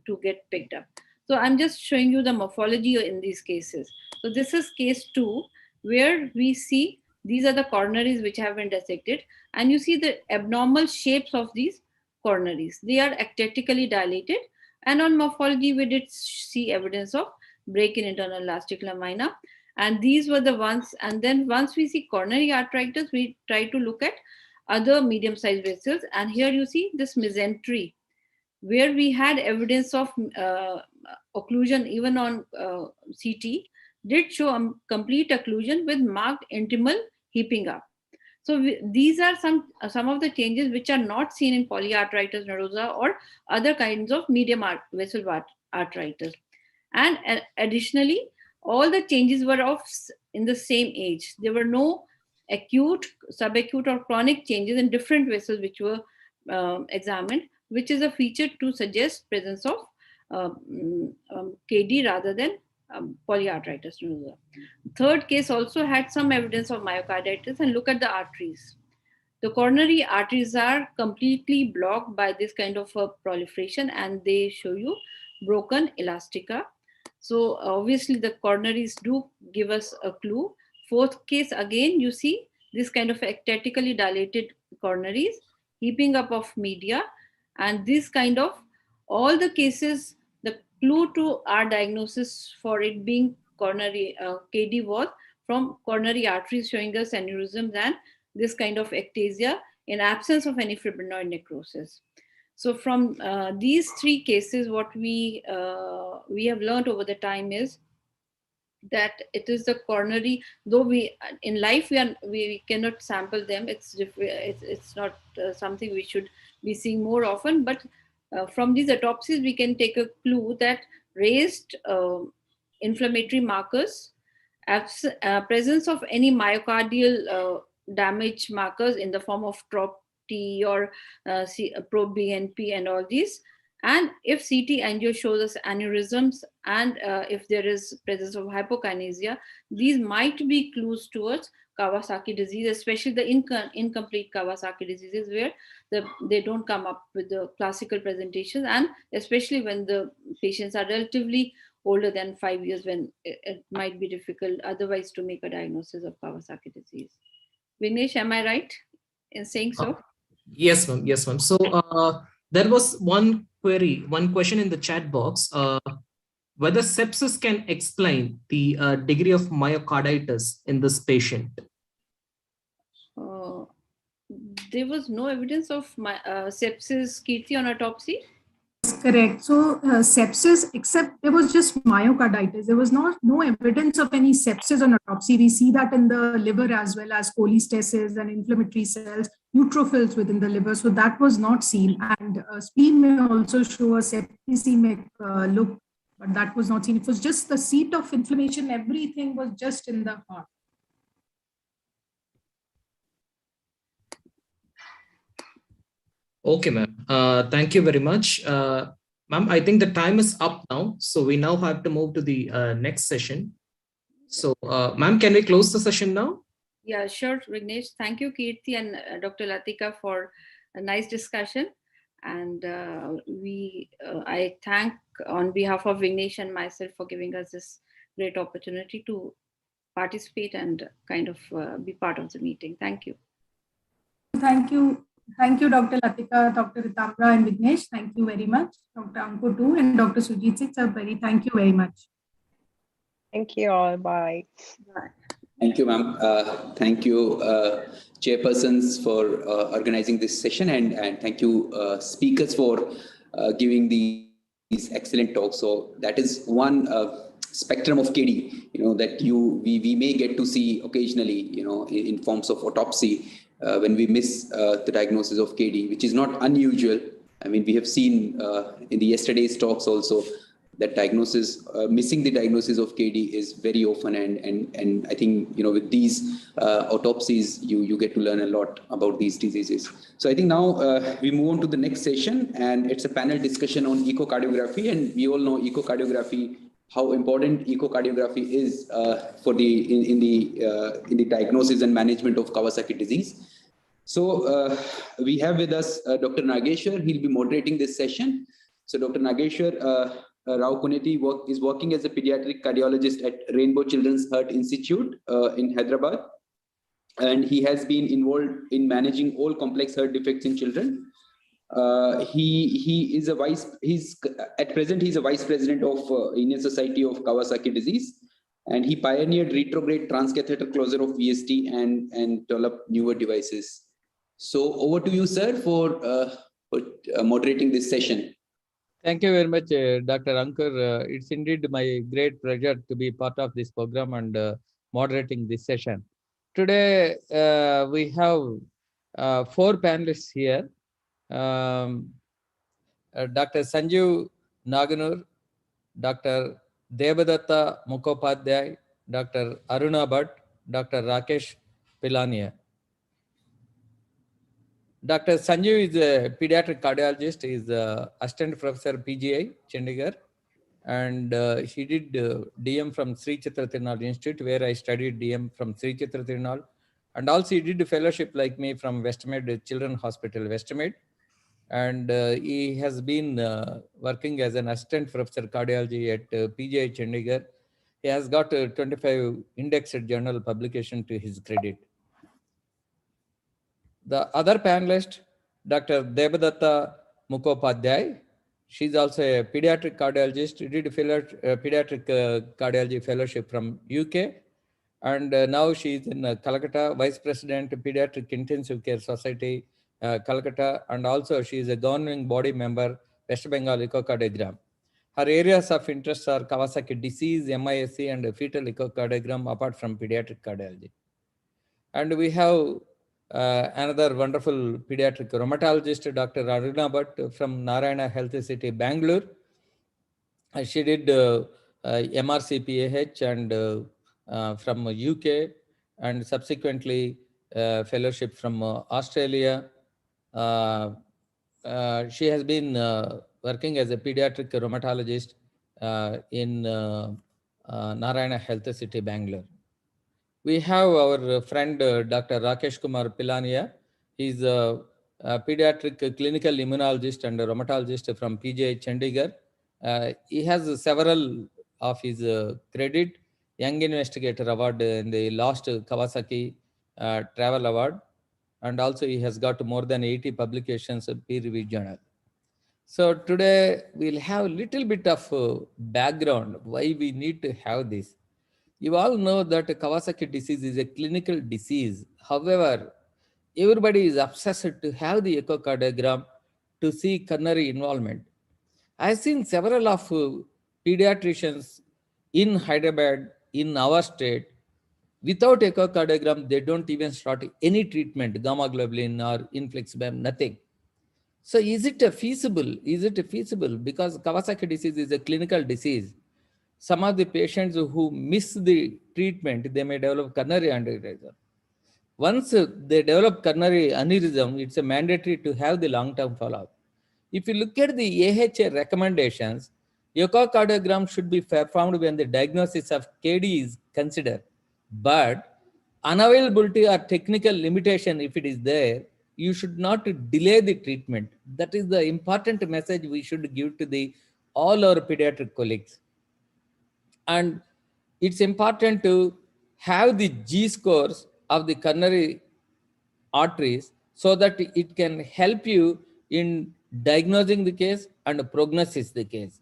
to get picked up. So I'm just showing you the morphology in these cases. So this is case 2, where we see these are the coronaries which have been dissected, and you see the abnormal shapes of these coronaries. They are ectatically dilated, and on morphology we did see evidence of break in internal elastic lamina, and these were the ones. And then once we see coronary arteritis, we try to look at other medium-sized vessels, and here you see this mesentery, where we had evidence of occlusion even on CT, did show a complete occlusion with marked intimal heaping up. So these are some of the changes which are not seen in polyarteritis nodosa or other kinds of medium vessel arteritis. And additionally, all the changes were of in the same age. There were no acute, subacute, or chronic changes in different vessels which were examined, which is a feature to suggest presence of KD rather than polyarteritis nodosa. Third case also had some evidence of myocarditis, and look at the arteries. The coronary arteries are completely blocked by this kind of a proliferation, and they show you broken elastica. So obviously the coronaries do give us a clue. Fourth case, again, you see this kind of ectatically dilated coronaries, heaping up of media, and this kind of all the cases, the clue to our diagnosis for it being coronary KD was from coronary arteries showing us aneurysms and this kind of ectasia in absence of any fibrinoid necrosis. So from these three cases, what we have learned over the time is that it is the coronary, though we in life we cannot sample them, it's not something we should be seeing more often, but from these autopsies we can take a clue that raised inflammatory markers, presence of any myocardial damage markers in the form of TROP-T or pro-BNP and all these. And if CT angio shows us aneurysms, and if there is presence of hypokinesia, these might be clues towards Kawasaki disease, especially the incomplete Kawasaki diseases where they don't come up with the classical presentation, and especially when the patients are relatively older than 5 years, when it might be difficult otherwise to make a diagnosis of Kawasaki disease. Vignesh, am I right in saying so? Yes, ma'am. Yes, ma'am. So there was one question in the chat box, whether sepsis can explain the degree of myocarditis in this patient. There was no evidence of sepsis, Kirti, on autopsy. Correct. So sepsis, except there was just myocarditis. There was no evidence of any sepsis on autopsy. We see that in the liver as well as cholestasis and inflammatory cells, neutrophils within the liver. So that was not seen. And spleen may also show a septicemic look, but that was not seen. It was just the seat of inflammation. Everything was just in the heart. Okay, ma'am. Thank you very much. Ma'am, I think the time is up now. So we now have to move to the next session. So ma'am, can we close the session now? Yeah, sure, Vignesh. Thank you, Kirti and Dr. Latika, for a nice discussion. And I thank on behalf of Vignesh and myself for giving us this great opportunity to participate and kind of be part of the meeting. Thank you. Thank you. Thank you, Dr. Latika, Dr. Ritamra, and Vignesh. Thank you very much. Dr. Ankur too, and Dr. Sujit Singh, sir, thank you very much. Thank you all. Bye. Bye. Thank you, ma'am. Thank you, chairpersons, for organizing this session, and thank you, speakers, for giving these excellent talks. So that is one spectrum of KD, that we may get to see occasionally, in forms of autopsy when we miss the diagnosis of KD, which is not unusual. I mean, we have seen in the yesterday's talks also that diagnosis, missing the diagnosis of KD is very often, and I think with these autopsies, you get to learn a lot about these diseases. So I think now we move on to the next session, and it's a panel discussion on echocardiography, and we all know echocardiography, how important echocardiography is for in the diagnosis and management of Kawasaki disease. So we have with us Dr. Nageshwar. He'll be moderating this session. So Dr. Nageshwar Rao Kuneti is working as a pediatric cardiologist at Rainbow Children's Heart Institute in Hyderabad. And he has been involved in managing all complex heart defects in children. He is at present he's a vice president of Indian Society of Kawasaki disease, and he pioneered retrograde transcatheter closure of VST and developed newer devices. So over to you, sir, for moderating this session. Thank you very much, Dr. Ankur. It's indeed my great pleasure to be part of this program and moderating this session. Today, we have 4 panelists here. Dr. Sanjeev Naganur, Dr. Devadatta Mukhopadhyay, Dr. Aruna Bhatt, Dr. Rakesh Pilania. Dr. Sanjeev is a pediatric cardiologist. He is assistant professor PGI, Chandigarh. And he did DM from Sri Chitra Tirunal Institute, where I studied DM from Sri Chitra Tirunal. And also he did a fellowship like me from Westmead Children's Hospital, Westmead. And he has been working as an assistant professor cardiology at PGI Chandigarh. He has got 25 indexed journal publication to his credit. The other panelist, Dr. Devadatta Mukhopadhyay, she's also a pediatric cardiologist. She did a pediatric cardiology fellowship from UK. And now she's in Calcutta, Vice President, Pediatric Intensive Care Society, Calcutta. And also she is a governing body member, West Bengal Echocardiogram. Her areas of interest are Kawasaki disease, MISC, and fetal echocardiogram, apart from pediatric cardiology. And we have another wonderful pediatric rheumatologist, Dr. Aruna Bhatt from Narayana Health City, Bangalore. She did MRCPAH and from UK, and subsequently fellowship from Australia. She has been working as a pediatric rheumatologist in Narayana Health City, Bangalore. We have our friend Dr. Rakesh Kumar Pilania. He's a pediatric clinical immunologist and a rheumatologist from PGI Chandigarh. He has several of his credit, Young Investigator Award in the last Kawasaki Travel Award. And also he has got more than 80 publications of peer-reviewed journal. So today we'll have a little bit of background why we need to have this. You all know that Kawasaki disease is a clinical disease. However, everybody is obsessed to have the echocardiogram to see coronary involvement. I've seen several of pediatricians in Hyderabad, in our state, without echocardiogram, they don't even start any treatment, gamma globulin or infliximab, nothing. So is it feasible? Is it feasible? Because Kawasaki disease is a clinical disease. Some of the patients who miss the treatment, they may develop coronary aneurysm. Once they develop coronary aneurysm, it's a mandatory to have the long-term follow-up. If you look at the AHA recommendations, echocardiogram should be performed when the diagnosis of KD is considered. But unavailability or technical limitation, if it is there, you should not delay the treatment. That is the important message we should give to all our pediatric colleagues. And it's important to have the G scores of the coronary arteries so that it can help you in diagnosing the case and prognosis the case.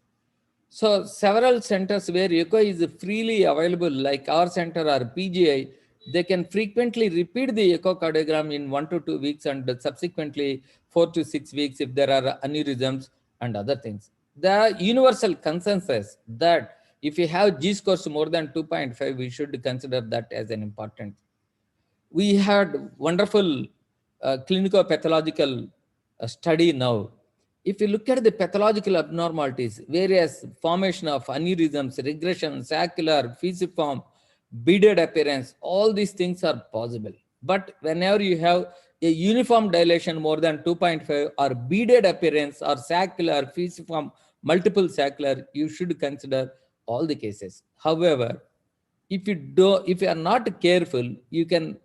So several centers where echo is freely available, like our center or PGI, they can frequently repeat the echocardiogram in 1 to 2 weeks and subsequently 4 to 6 weeks if there are aneurysms and other things. The universal consensus that if you have G scores more than 2.5, we should consider that as an important. We had wonderful clinico-pathological study now. If you look at the pathological abnormalities, various formation of aneurysms, regression, saccular, fusiform, beaded appearance, all these things are possible. But whenever you have a uniform dilation more than 2.5 or beaded appearance or saccular, fusiform, multiple saccular, you should consider all the cases. However, if you are not careful, you can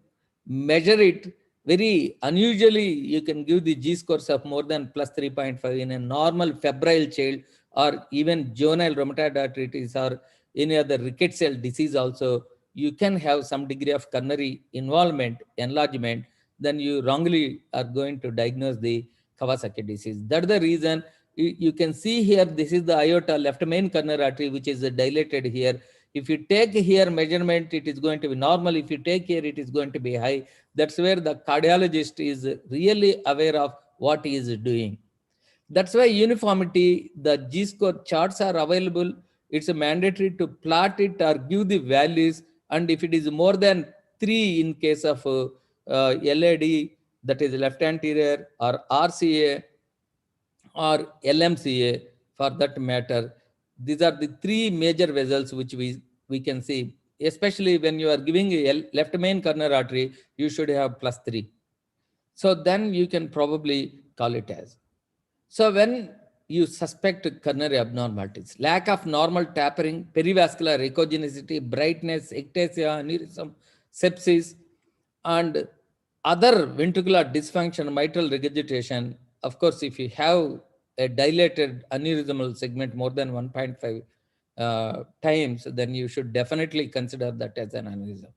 measure it very unusually. You can give the G scores of more than plus 3.5 in a normal febrile child or even juvenile rheumatoid arthritis or any other rickets cell disease also. You can have some degree of coronary involvement, enlargement, then you wrongly are going to diagnose the Kawasaki disease. That's the reason you can see here, this is the aorta, left main coronary artery, which is dilated here. If you take here measurement, it is going to be normal. If you take here, it is going to be high. That's where the cardiologist is really aware of what he is doing. That's why uniformity, the G-score charts are available. It's a mandatory to plot it or give the values. And if it is more than 3 in case of LAD, that is left anterior, or RCA, or LMCA for that matter. These are the 3 major vessels which we can see, especially when you are giving a left main coronary artery, you should have plus 3. So then you can probably call it as. So when you suspect coronary abnormalities, lack of normal tapering, perivascular echogenicity, brightness, ectasia, aneurysm, sepsis, and other ventricular dysfunction, mitral regurgitation. Of course, if you have a dilated aneurysmal segment more than 1.5 times, then you should definitely consider that as an aneurysm.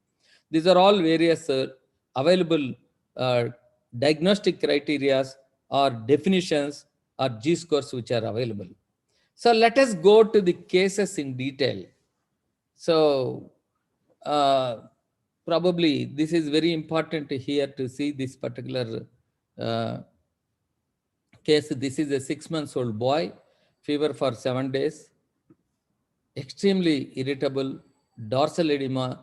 These are all various available diagnostic criteria or definitions or G-scores which are available. So let us go to the cases in detail. So probably this is very important here to see this particular case. This is a 6-month-old boy, fever for 7 days, extremely irritable, dorsal edema,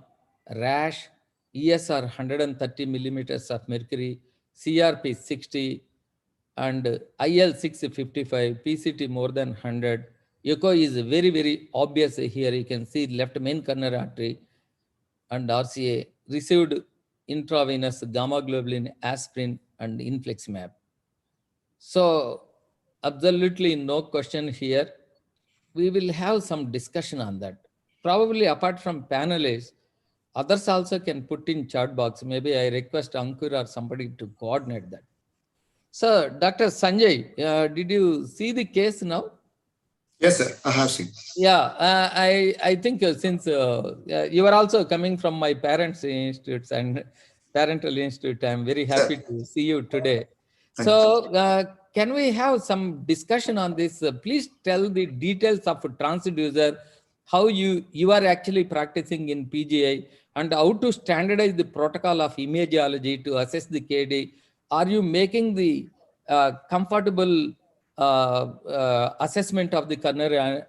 rash, ESR 130 millimeters of mercury, CRP 60, and IL 655, PCT more than 100. Echo is very, very obvious here. You can see left main coronary artery and RCA, received intravenous gamma globulin, aspirin, and infliximab. So absolutely no question here. We will have some discussion on that. Probably apart from panelists, others also can put in chat box. Maybe I request Ankur or somebody to coordinate that. So Dr. Sanjay, did you see the case now? Yes, sir. I have seen. Yeah, I think since you are also coming from my parents' institutes and parental institute, I'm very happy to see you today. So can we have some discussion on this? Please tell the details of transducer, how you are actually practicing in PGI, and how to standardize the protocol of imageology to assess the KD. Are you making the comfortable assessment of the coronary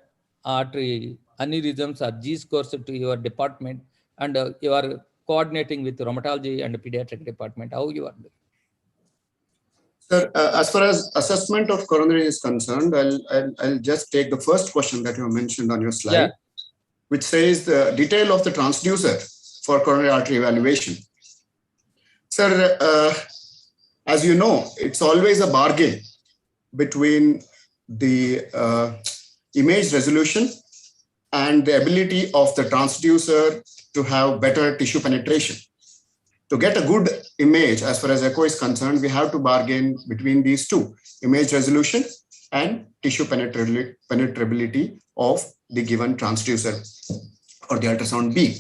artery aneurysms or G scores to your department, and you are coordinating with rheumatology and pediatric department? How you are doing? Sir, as far as assessment of coronary is concerned, I'll just take the first question that you mentioned on your slide, which says the detail of the transducer for coronary artery evaluation. Sir, as you know, it's always a bargain between the image resolution and the ability of the transducer to have better tissue penetration. To get a good image, as far as echo is concerned, we have to bargain between these two, image resolution and tissue penetrability of the given transducer or the ultrasound beam.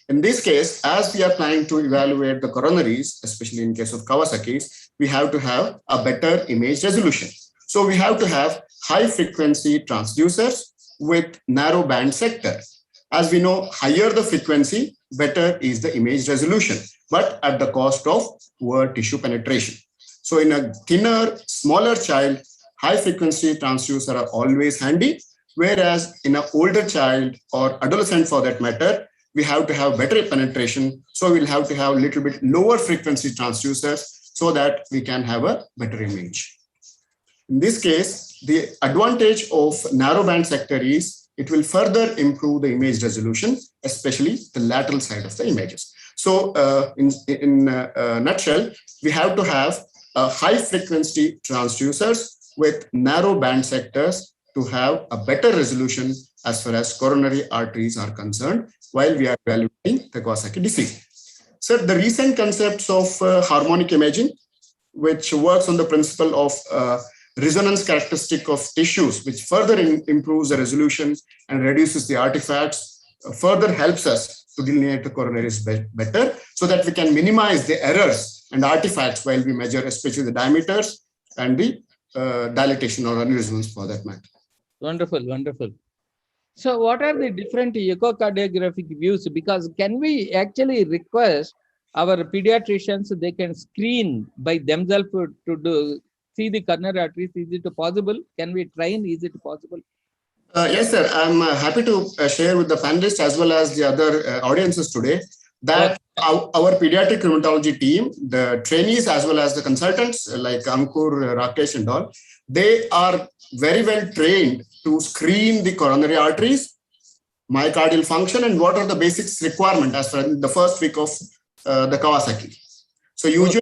In this case, as we are planning to evaluate the coronaries, especially in case of Kawasaki's, we have to have a better image resolution. So we have to have high frequency transducers with narrow band sector. As we know, higher the frequency, better is the image resolution, but at the cost of poor tissue penetration. So in a thinner, smaller child, high frequency transducer are always handy, whereas in an older child or adolescent for that matter, we have to have better penetration. So we'll have to have a little bit lower frequency transducers so that we can have a better image. In this case, the advantage of narrowband sector is it will further improve the image resolution, especially the lateral side of the images. So in a nutshell, we have to have a high frequency transducers with narrow band sectors to have a better resolution as far as coronary arteries are concerned while we are evaluating the Kawasaki disease. So the recent concepts of harmonic imaging, which works on the principle of resonance characteristic of tissues, which further improves the resolution and reduces the artifacts, further helps us to delineate the coronaries better so that we can minimize the errors and artifacts while we measure, especially the diameters and the dilatation or aneurysms for that matter. Wonderful, wonderful. So what are the different echocardiographic views? Because can we actually request our pediatricians, they can screen by themselves to see the coronary arteries? Is it possible? Can we train? Is it possible? Yes, sir. I'm happy to share with the panelists as well as the other audiences today that our pediatric rheumatology team, the trainees as well as the consultants like Ankur, Rakesh and all, they are very well trained to screen the coronary arteries, myocardial function, and what are the basics requirement as for the first week of the Kawasaki. So usually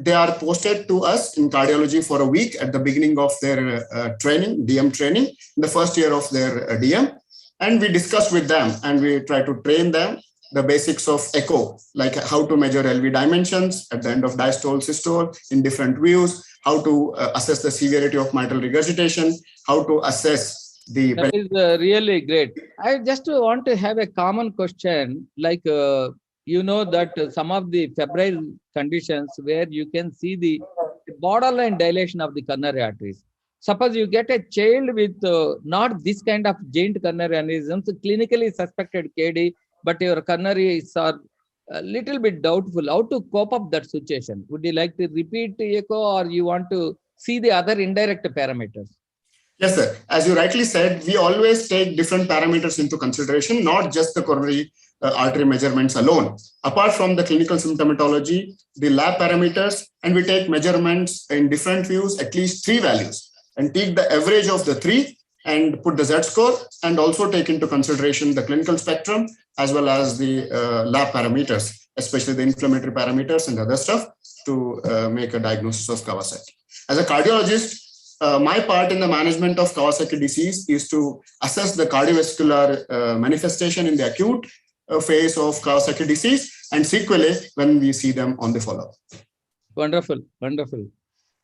they are posted to us in cardiology for a week at the beginning of their training, DM training, in the first year of their DM. And we discuss with them and we try to train them the basics of echo, like how to measure LV dimensions at the end of diastole, systole in different views, how to assess the severity of mitral regurgitation, how to assess the... That is really great. I just want to have a common question, like, you know that some of the febrile conditions where you can see the borderline dilation of the coronary arteries. Suppose you get a child with not this kind of giant coronary aneurysms, clinically suspected KD, but your coronaries are a little bit doubtful. How to cope up that situation? Would you like to repeat echo or you want to see the other indirect parameters? Yes, sir. As you rightly said, we always take different parameters into consideration, not just the coronary artery measurements alone. Apart from the clinical symptomatology, the lab parameters, and we take measurements in different views, at least 3 values, and take the average of the 3 and put the Z-score, and also take into consideration the clinical spectrum as well as the lab parameters, especially the inflammatory parameters and other stuff to make a diagnosis of Kawasaki. As a cardiologist, my part in the management of Kawasaki disease is to assess the cardiovascular manifestation in the acute phase of Kawasaki disease and sequelae when we see them on the follow-up. Wonderful, wonderful.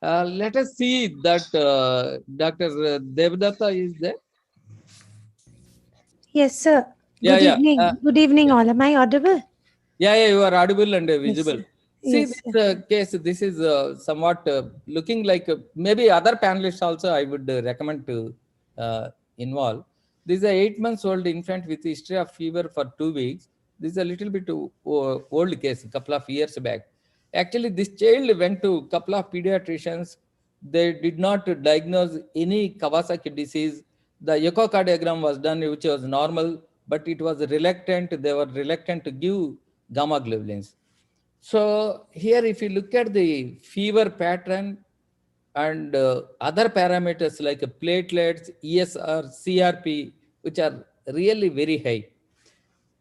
Let us see that Dr. Devdatta is there. Yes, sir. Yeah, Good yeah. evening. Good evening, all. Am I audible? Yeah, you are audible and visible. Yes, See, yes, this case, this is somewhat looking like maybe other panelists also I would recommend to involve. This is a 8-month-old infant with history of fever for 2 weeks. This is a little bit old case, a couple of years back. Actually, this child went to a couple of pediatricians. They did not diagnose any Kawasaki disease. The echocardiogram was done, which was normal, but it was reluctant. They were reluctant to give gamma globulins. So here, if you look at the fever pattern and other parameters like platelets, ESR, CRP, which are really very high.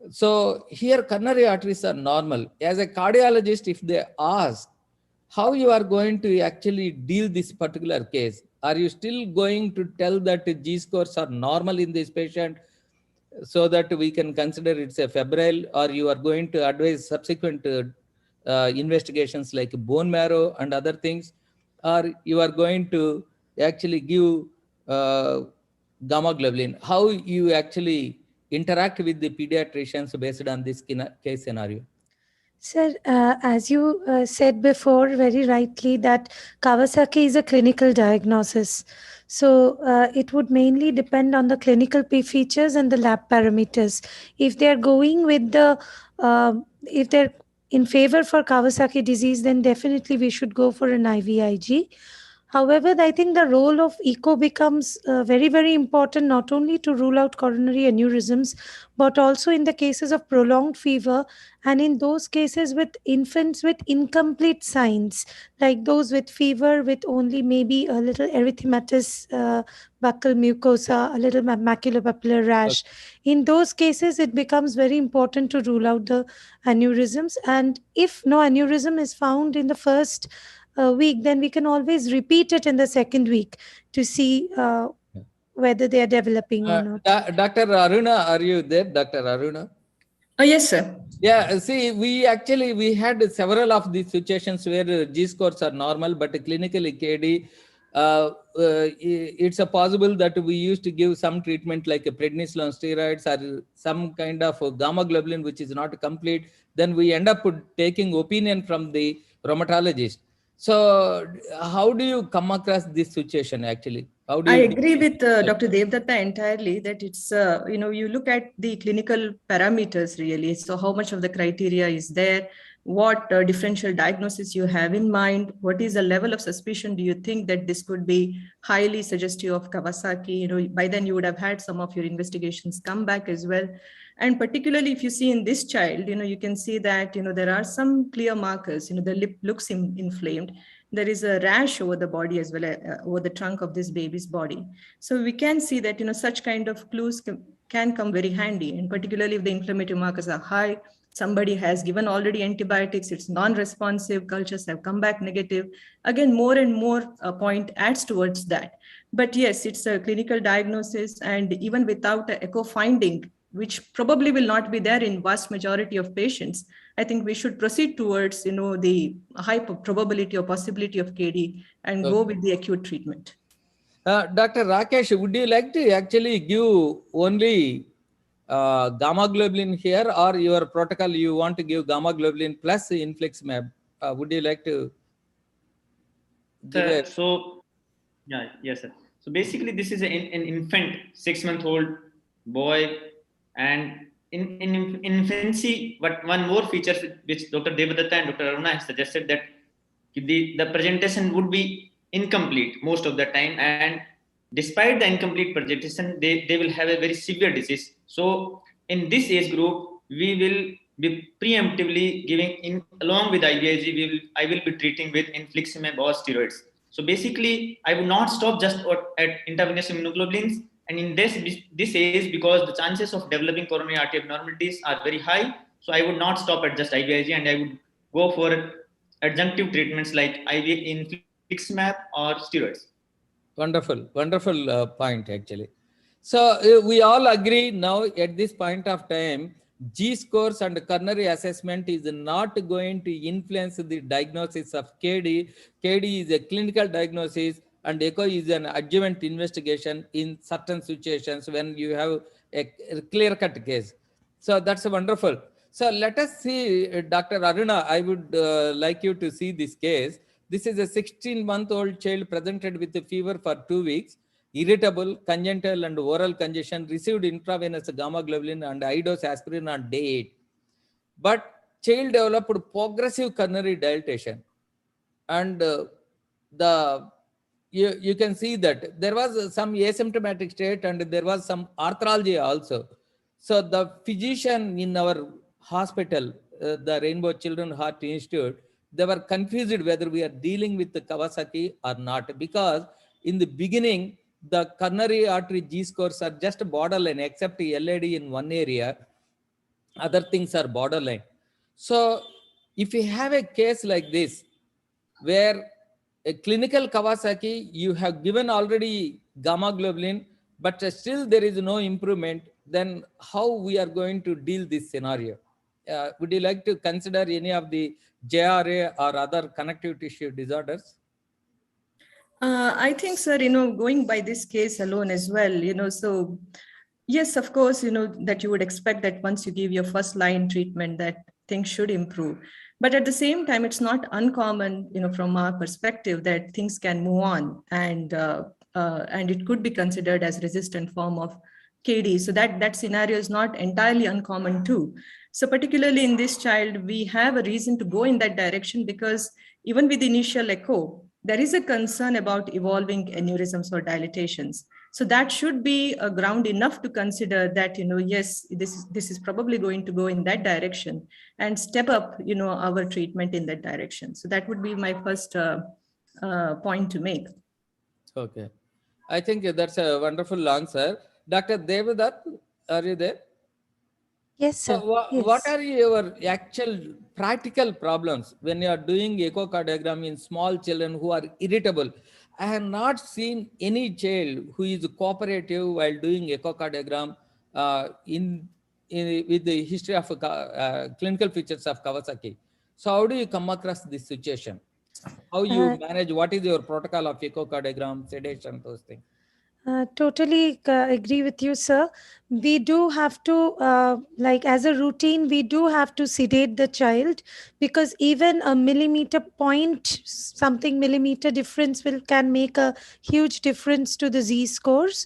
So here coronary arteries are normal. As a cardiologist, if they ask how you are going to actually deal this particular case, are you still going to tell that G scores are normal in this patient so that we can consider it's a febrile, or you are going to advise subsequent investigations like bone marrow and other things, or you are going to actually give gamma globulin? How you actually interact with the pediatricians based on this case scenario? Sir, as you said before very rightly that Kawasaki is a clinical diagnosis. So it would mainly depend on the clinical features and the lab parameters. If they are going with if they're in favor for Kawasaki disease, then definitely we should go for an IVIG. However, I think the role of echo becomes very, very important not only to rule out coronary aneurysms, but also in the cases of prolonged fever and in those cases with infants with incomplete signs, like those with fever with only maybe a little erythematous buccal mucosa, a little maculopapular rash. In those cases, it becomes very important to rule out the aneurysms. And if no aneurysm is found in the first week, then we can always repeat it in the second week to see whether they are developing or not. Dr. Aruna, are you there, Dr. Aruna? Oh, yes, sir. Yeah, see, we had several of these situations where G scores are normal, but clinically KD, it's a possible that we used to give some treatment like a prednisolone steroids or some kind of gamma globulin, which is not complete. Then we end up taking opinion from the rheumatologist. So how do you come across this situation actually? How do I you agree with Dr. Devdatta entirely that it's, you look at the clinical parameters really. So how much of the criteria is there? What differential diagnosis you have in mind? What is the level of suspicion? Do you think that this could be highly suggestive of Kawasaki? By then you would have had some of your investigations come back as well. And particularly if you see in this child, you can see that, there are some clear markers, the lip looks inflamed. There is a rash over the body as well, over the trunk of this baby's body. So we can see that, such kind of clues can come very handy. And particularly if the inflammatory markers are high, somebody has given already antibiotics, it's non-responsive, cultures have come back negative. Again, more and more point adds towards that. But yes, it's a clinical diagnosis, and even without an echo finding, which probably will not be there in vast majority of patients, I think we should proceed towards, the high probability or possibility of KD and go with the acute treatment. Dr. Rakesh, would you like to actually give only gamma globulin here, or your protocol you want to give gamma globulin plus infliximab? Would you like to give Sir, a... so yeah, yes, sir. So basically, this is an infant, 6-month-old boy, and in infancy. But one more feature which Dr. Devadatta and Dr. Aruna has suggested, that the presentation would be incomplete most of the time, and despite the incomplete presentation, they will have a very severe disease. So in this age group, we will be preemptively giving, in along with IVIG, I will be treating with infliximab or steroids. So basically, I would not stop just at intravenous immunoglobulins. And in this age, because the chances of developing coronary artery abnormalities are very high, so I would not stop at just IVIG, and I would go for adjunctive treatments like IV infliximab or steroids. Wonderful, wonderful point actually. So we all agree now at this point of time, G scores and coronary assessment is not going to influence the diagnosis of KD. KD is a clinical diagnosis and echo is an adjuvant investigation in certain situations when you have a clear-cut case. So that's wonderful. So let us see, Dr. Aruna, I would like you to see this case. This is a 16-month-old child presented with a fever for 2 weeks, irritable, congenital and oral congestion, received intravenous gamma globulin and high-dose aspirin on day 8. But child developed progressive coronary dilatation. And you can see that there was some asymptomatic state and there was some arthralgia also. So the physician in our hospital, the Rainbow Children Heart Institute, they were confused whether we are dealing with the Kawasaki or not, because in the beginning, the coronary artery G scores are just borderline, except LAD in one area, other things are borderline. So if you have a case like this, where a clinical Kawasaki, you have given already gamma globulin, but still there is no improvement, then how we are going to deal this scenario? Would you like to consider any of the JRA or other connective tissue disorders? I think, sir, going by this case alone as well, so yes, of course, that you would expect that once you give your first line treatment, that things should improve. But at the same time, it's not uncommon, from our perspective, that things can move on, and it could be considered as resistant form of KD. So that scenario is not entirely uncommon too. So particularly in this child, we have a reason to go in that direction, because even with initial echo, there is a concern about evolving aneurysms or dilatations. So that should be a ground enough to consider that, yes, this is probably going to go in that direction, and step up, our treatment in that direction. So that would be my first point to make. Okay. I think that's a wonderful answer. Dr. Devadatt, are you there? Yes, So sir. what Yes. are your actual practical problems when you are doing echocardiogram in small children who are irritable? I have not seen any child who is cooperative while doing echocardiogram with the history of clinical features of Kawasaki. So how do you come across this situation? How you manage? What is your protocol of echocardiogram, sedation, those things? Totally agree with you, sir. We do have to, like as a routine, we do have to sedate the child, because even a millimeter point, something millimeter difference can make a huge difference to the Z scores,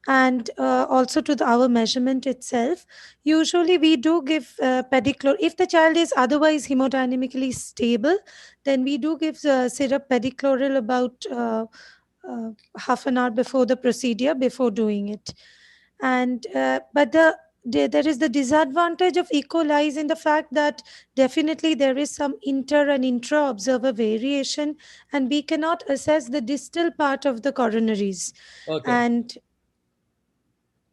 and also to our measurement itself. Usually, we do give pedichlor. If the child is otherwise hemodynamically stable, then we do give syrup pedicloral about half an hour before the procedure, before doing it. And but there is the disadvantage of echo lies in the fact that definitely there is some inter and intra observer variation, and we cannot assess the distal part of the coronaries. Okay. And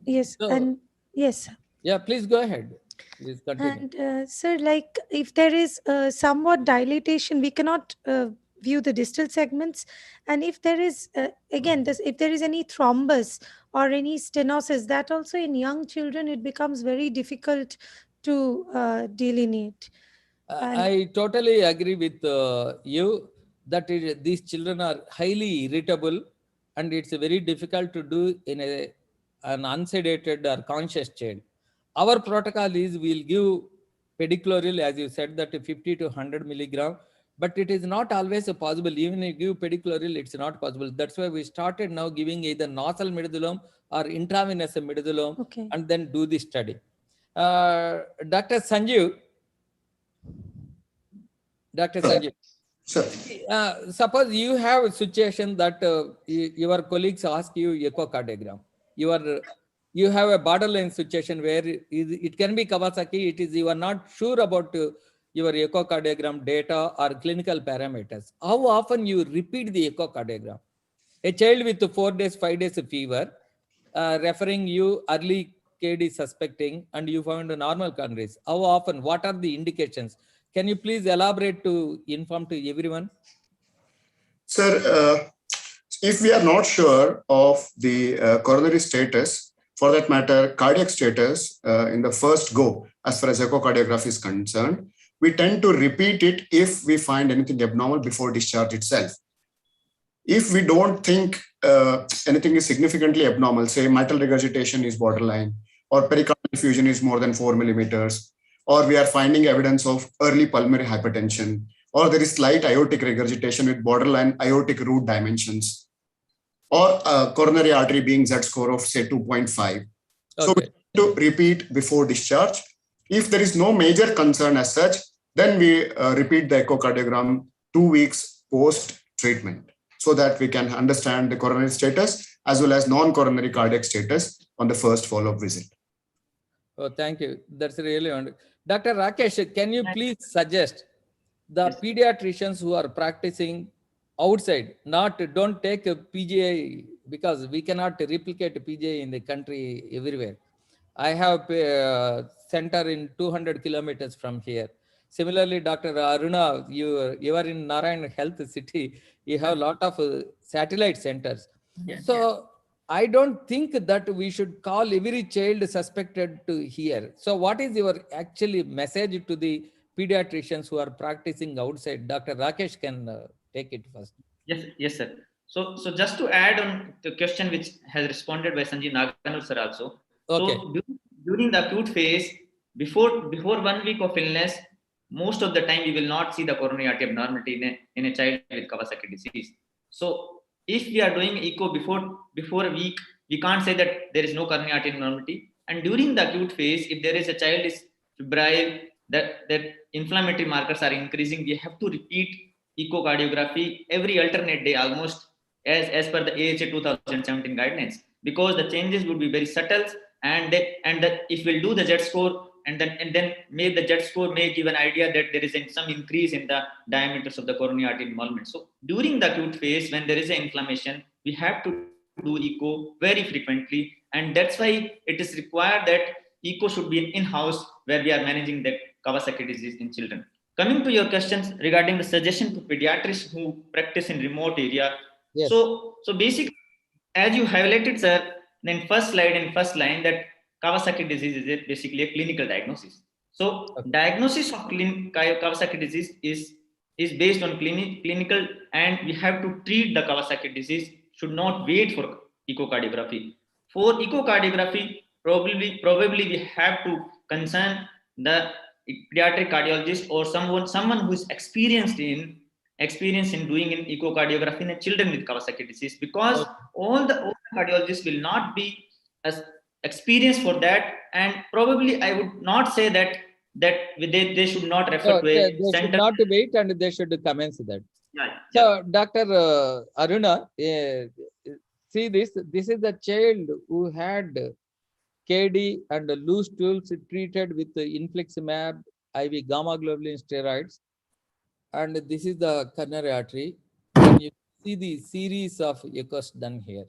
yes, So, and yes. yeah, please go ahead. Please continue. And sir, like if there is somewhat dilatation, we cannot view the distal segments. And if there is, again, if there is any thrombus or any stenosis, that also in young children, it becomes very difficult to delineate. And I totally agree with you that these children are highly irritable, and it's very difficult to do in an unsedated or conscious child. Our protocol is we'll give pedicloral, as you said, that 50 to 100 milligram, but it is not always possible. Even if you give pedicloral, it's not possible. That's why we started now giving either nasal midazolam or intravenous midazolam, okay. and then do the study. Dr. Sanjeev, Dr. Sanjeev, Sir. suppose you have a situation that your colleagues ask you echocardiogram. You have a borderline situation where it can be Kawasaki. It is you are not sure about your echocardiogram data or clinical parameters. How often you repeat the echocardiogram? A child with 4 days, 5 days of fever, referring you early KD suspecting, and you found a normal coronaries. How often? What are the indications? Can you please elaborate to inform to everyone? Sir, if we are not sure of the coronary status, for that matter, cardiac status in the first go, as far as echocardiography is concerned, we tend to repeat it if we find anything abnormal before discharge itself. If we don't think anything is significantly abnormal, say mitral regurgitation is borderline, or pericardial effusion is more than 4 millimeters, or we are finding evidence of early pulmonary hypertension, or there is slight aortic regurgitation with borderline aortic root dimensions, or coronary artery being Z score of say 2.5. Okay. So we need to repeat before discharge. If there is no major concern as such, then we repeat the echocardiogram 2 weeks post treatment, so that we can understand the coronary status as well as non-coronary cardiac status on the first follow-up visit. Oh, thank you. That's really wonderful. Dr. Rakesh, can you please suggest the pediatricians who are practicing outside, don't take a PGI, because we cannot replicate PGI in the country everywhere. I have a center in 200 kilometers from here. Similarly, Dr. Aruna, you are in Narayan Health City. You have a lot of satellite centers. So I don't think that we should call every child suspected to here. So what is your actually message to the pediatricians who are practicing outside? Dr. Rakesh can take it first. Yes, sir. So just to add on the question which has responded by Sanjeev Naganur sir also. Okay. So during the acute phase, before 1 week of illness, most of the time we will not see the coronary artery abnormality in a child with Kawasaki disease. So if we are doing echo before a week, we can't say that there is no coronary artery abnormality. And during the acute phase, if there is a child is febrile, that inflammatory markers are increasing, we have to repeat echocardiography every alternate day almost, as per the AHA 2017 guidelines, because the changes would be very subtle, and that if we'll do the Z score, and then maybe the Z score may give an idea that there is some increase in the diameters of the coronary artery involvement. So during the acute phase, when there is an inflammation, we have to do echo very frequently, and that's why it is required that echo should be in-house where we are managing the Kawasaki disease in children. Coming to your questions regarding the suggestion to pediatrics who practice in remote area. Yes. So basically, as you highlighted, sir, in first line that Kawasaki disease is basically a clinical diagnosis. So diagnosis of Kawasaki disease is based on clinical, and we have to treat the Kawasaki disease, should not wait for echocardiography. For echocardiography, probably we have to concern the pediatric cardiologist or someone who is experienced in doing an echocardiography in children with Kawasaki disease, because all the cardiologists will not be as experienced for that, and probably I would not say that they should not refer to a they center. should not wait and they should commence that. Yeah. So, Dr. Aruna, see this. This is the child who had KD and loose stools treated with infliximab, IV gamma globulin steroids, and this is the coronary artery. And you see the series of echoes done here.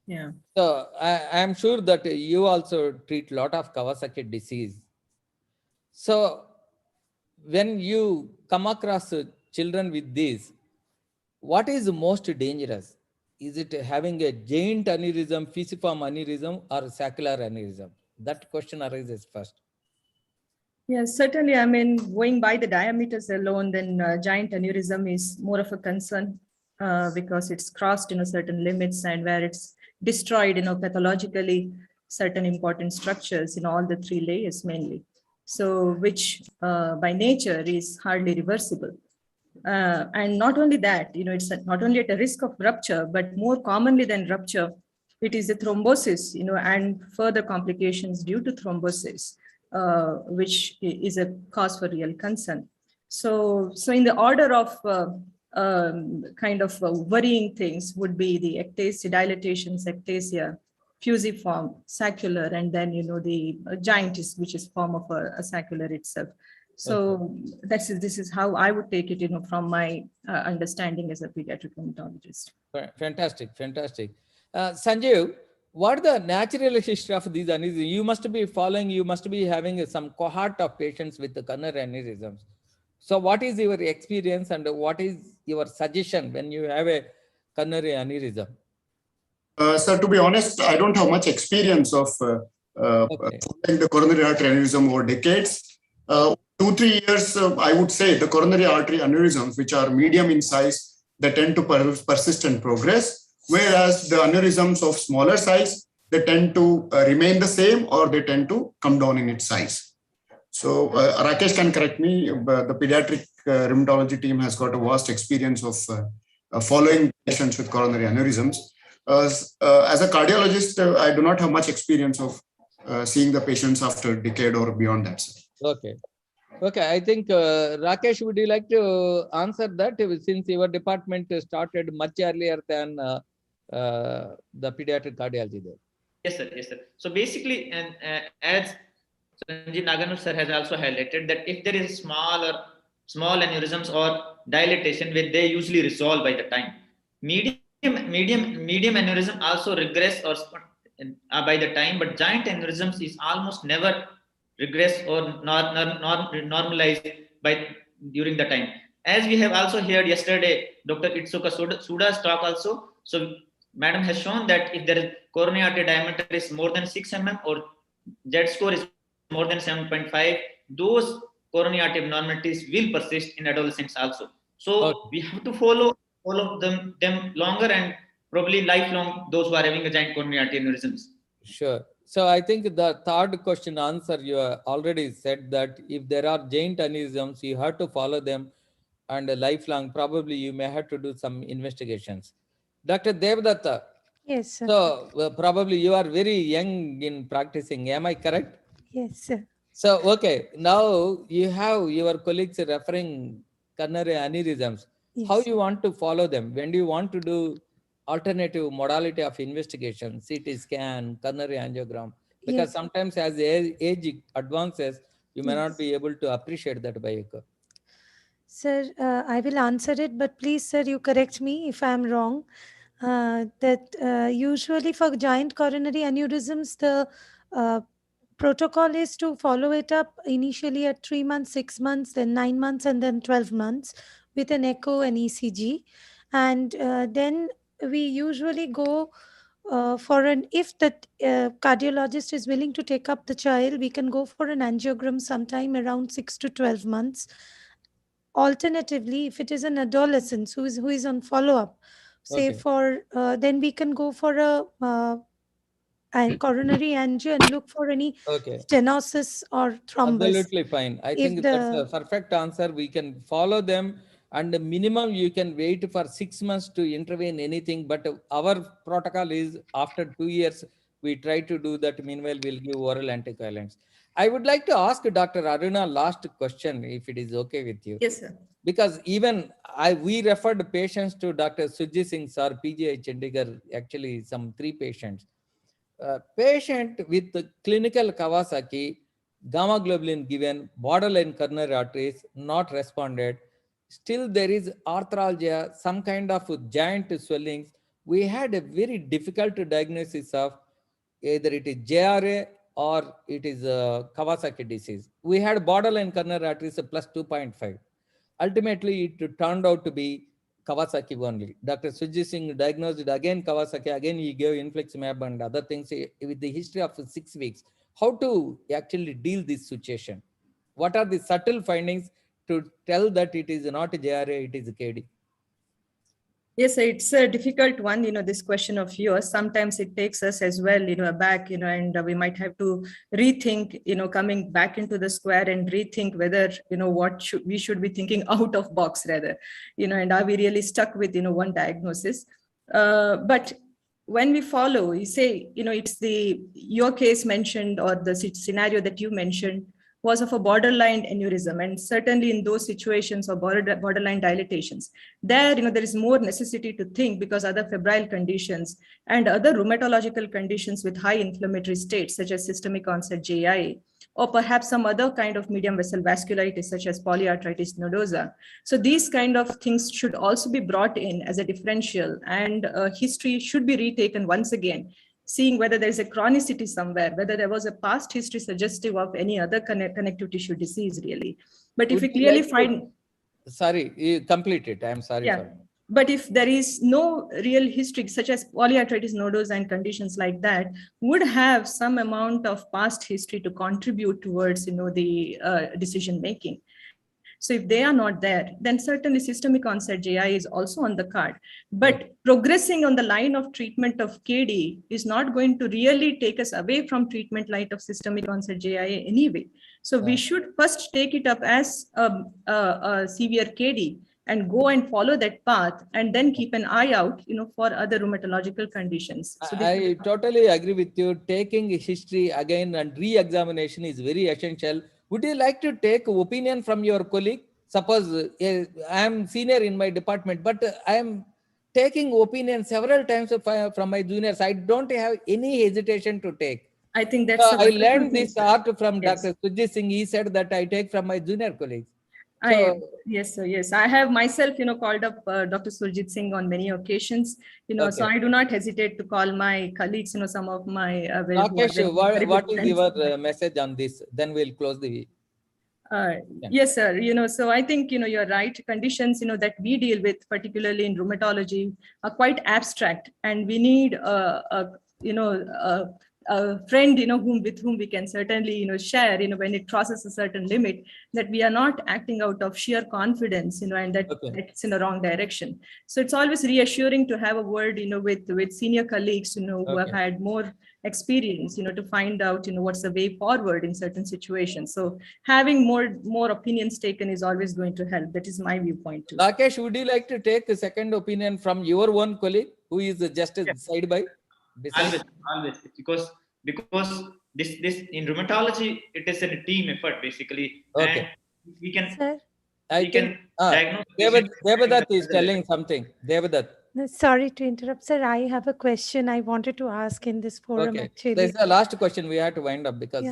Yeah. So I am sure that you also treat a lot of Kawasaki disease. So when you come across children with this, what is most dangerous? Is it having a giant aneurysm, fusiform aneurysm, or saccular aneurysm? That question arises first. Yes, certainly. I mean, going by the diameters alone, then giant aneurysm is more of a concern because it's crossed, certain limits, and where it's destroyed, pathologically certain important structures in all the three layers mainly. So, which by nature is hardly reversible. And not only that, it's not only at a risk of rupture, but more commonly than rupture, it is a thrombosis, and further complications due to thrombosis, which is a cause for real concern. So in the order of worrying things would be the ectasia, dilatations, ectasia, fusiform, saccular, and then, the giant which is form of a saccular itself. So this is how I would take it, from my understanding as a pediatric rheumatologist. Fantastic. Sanjeev, what the natural history of these aneurysms? You must be following, you must be having some cohort of patients with the coronary aneurysms. So what is your experience and what is your suggestion when you have a coronary aneurysm? Sir, to be honest, I don't have much experience of following the coronary artery aneurysm over decades. 2-3 years, I would say the coronary artery aneurysms, which are medium in size, they tend to persist and progress, whereas the aneurysms of smaller size, they tend to remain the same or they tend to come down in its size. So Rakesh can correct me, the pediatric rheumatology team has got a vast experience of following patients with coronary aneurysms. As a cardiologist, I do not have much experience of seeing the patients after a decade or beyond that. Okay, I think Rakesh, would you like to answer that, since your department started much earlier than the pediatric cardiology there? Yes, sir. So basically, and as Sanjeev Naganur sir has also highlighted, that if there is small aneurysms or dilatation, where they usually resolve by the time. Medium aneurysm also regress or by the time, but giant aneurysms is almost never regress or not normalized by during the time. As we have also heard yesterday, Dr. Itsuka Suda's talk also. So madam has shown that if there is coronary artery diameter is more than 6 mm or Z score is more than 7.5, those coronary artery abnormalities will persist in adolescents also. So we have to follow them longer and probably lifelong, those who are having a giant coronary artery aneurysms. Sure. So I think the third question answer, you already said that if there are giant aneurysms, you have to follow them and lifelong, probably you may have to do some investigations. Dr. Devdatta, Yes, sir. so probably you are very young in practicing. Am I correct? Yes, sir. So, okay, now you have your colleagues referring coronary aneurysms. How Yes. you want to follow them? When do you want to do alternative modality of investigation, CT scan, coronary angiogram? Because Yes. sometimes as age advances, you may not Yes. be able to appreciate that bioecho. Sir, I will answer it, but please, sir, you correct me if I'm wrong. That usually for giant coronary aneurysms, the protocol is to follow it up initially at 3 months, 6 months, then 9 months, and then 12 months with an echo and ECG. And then we usually go for an, if the cardiologist is willing to take up the child, we can go for an angiogram sometime around 6 to 12 months. Alternatively, if it is an adolescent who is on follow up, say Okay. for then we can go for a coronary angio and look for any Okay. stenosis or thrombus. Absolutely fine. I If think that's a the perfect answer. We can follow them, and the minimum you can wait for 6 months to intervene anything. But our protocol is after 2 years, we try to do that. Meanwhile, we'll give oral anticoagulants. I would like to ask Dr. Aruna last question, if it is okay with you. Yes, sir. Because even we referred patients to Dr. Sujit Singh sir, PGI Chandigarh, actually some 3 patients. Patient with clinical Kawasaki, gamma globulin given, borderline coronary arteries not responded. Still there is arthralgia, some kind of giant swellings. We had a very difficult diagnosis of either it is JRA or it is Kawasaki disease. We had borderline coronary arteries plus 2.5. Ultimately, it turned out to be Kawasaki only. Dr. Sujit Singh diagnosed it again Kawasaki. Again, he gave infliximab and other things with the history of 6 weeks. How to actually deal this situation? What are the subtle findings to tell that it is not JRA, it is KD? Yes, it's a difficult one, this question of yours. Sometimes it takes us as well, aback, and we might have to rethink, coming back into the square and rethink whether, what we should be thinking out of box rather, and are we really stuck with, one diagnosis? But when we follow, you say, it's your case mentioned or the scenario that you mentioned was of a borderline aneurysm, and certainly in those situations of borderline dilatations, there there is more necessity to think, because other febrile conditions and other rheumatological conditions with high inflammatory states such as systemic onset JIA, or perhaps some other kind of medium vessel vasculitis such as polyarthritis nodosa. So these kind of things should also be brought in as a differential, and history should be retaken once again, seeing whether there is a chronicity somewhere, whether there was a past history suggestive of any other connective tissue disease really. But if Would we you clearly like find... Sorry, you complete it. I'm sorry Yeah. for... But if there is no real history, such as polyarthritis nodosa and conditions like that, would have some amount of past history to contribute towards, the decision making. So if they are not there, then certainly systemic onset JI is also on the card. But progressing on the line of treatment of KD is not going to really take us away from treatment line of systemic onset JI anyway. So we should first take it up as a severe KD and go and follow that path, and then keep an eye out, for other rheumatological conditions. So I totally agree with you. Taking history again and re-examination is very essential. Would you like to take opinion from your colleague? Suppose I am senior in my department, but I am taking opinion several times from my juniors. I don't have any hesitation to take. I think that's a I wonderful learned thing, this sir. art from Yes. Dr. Sujit Singh. He said that I take from my junior colleagues. Yes, sir. Yes, I have myself, called up Dr. Surjit Singh on many occasions, so I do not hesitate to call my colleagues, some of my Rakesh, what is friends. your message on this? Then we'll close the... Yes, sir. So I think, you're right. Conditions, that we deal with, particularly in rheumatology, are quite abstract, and we need, a friend, with whom we can certainly, share, when it crosses a certain limit, that we are not acting out of sheer confidence, and that it's in the wrong direction. So it's always reassuring to have a word, with senior colleagues, who have had more experience, to find out, what's the way forward in certain situations. So having more opinions taken is always going to help. That is my viewpoint too. Rakesh, would you like to take a second opinion from your own colleague who is just side by? Always, because this in rheumatology it is a team effort basically, and we can diagnose. Devadatt is telling something. Devadatt. Sorry to interrupt, sir. I have a question I wanted to ask in this forum. Actually, this is the last question. We have to wind up because.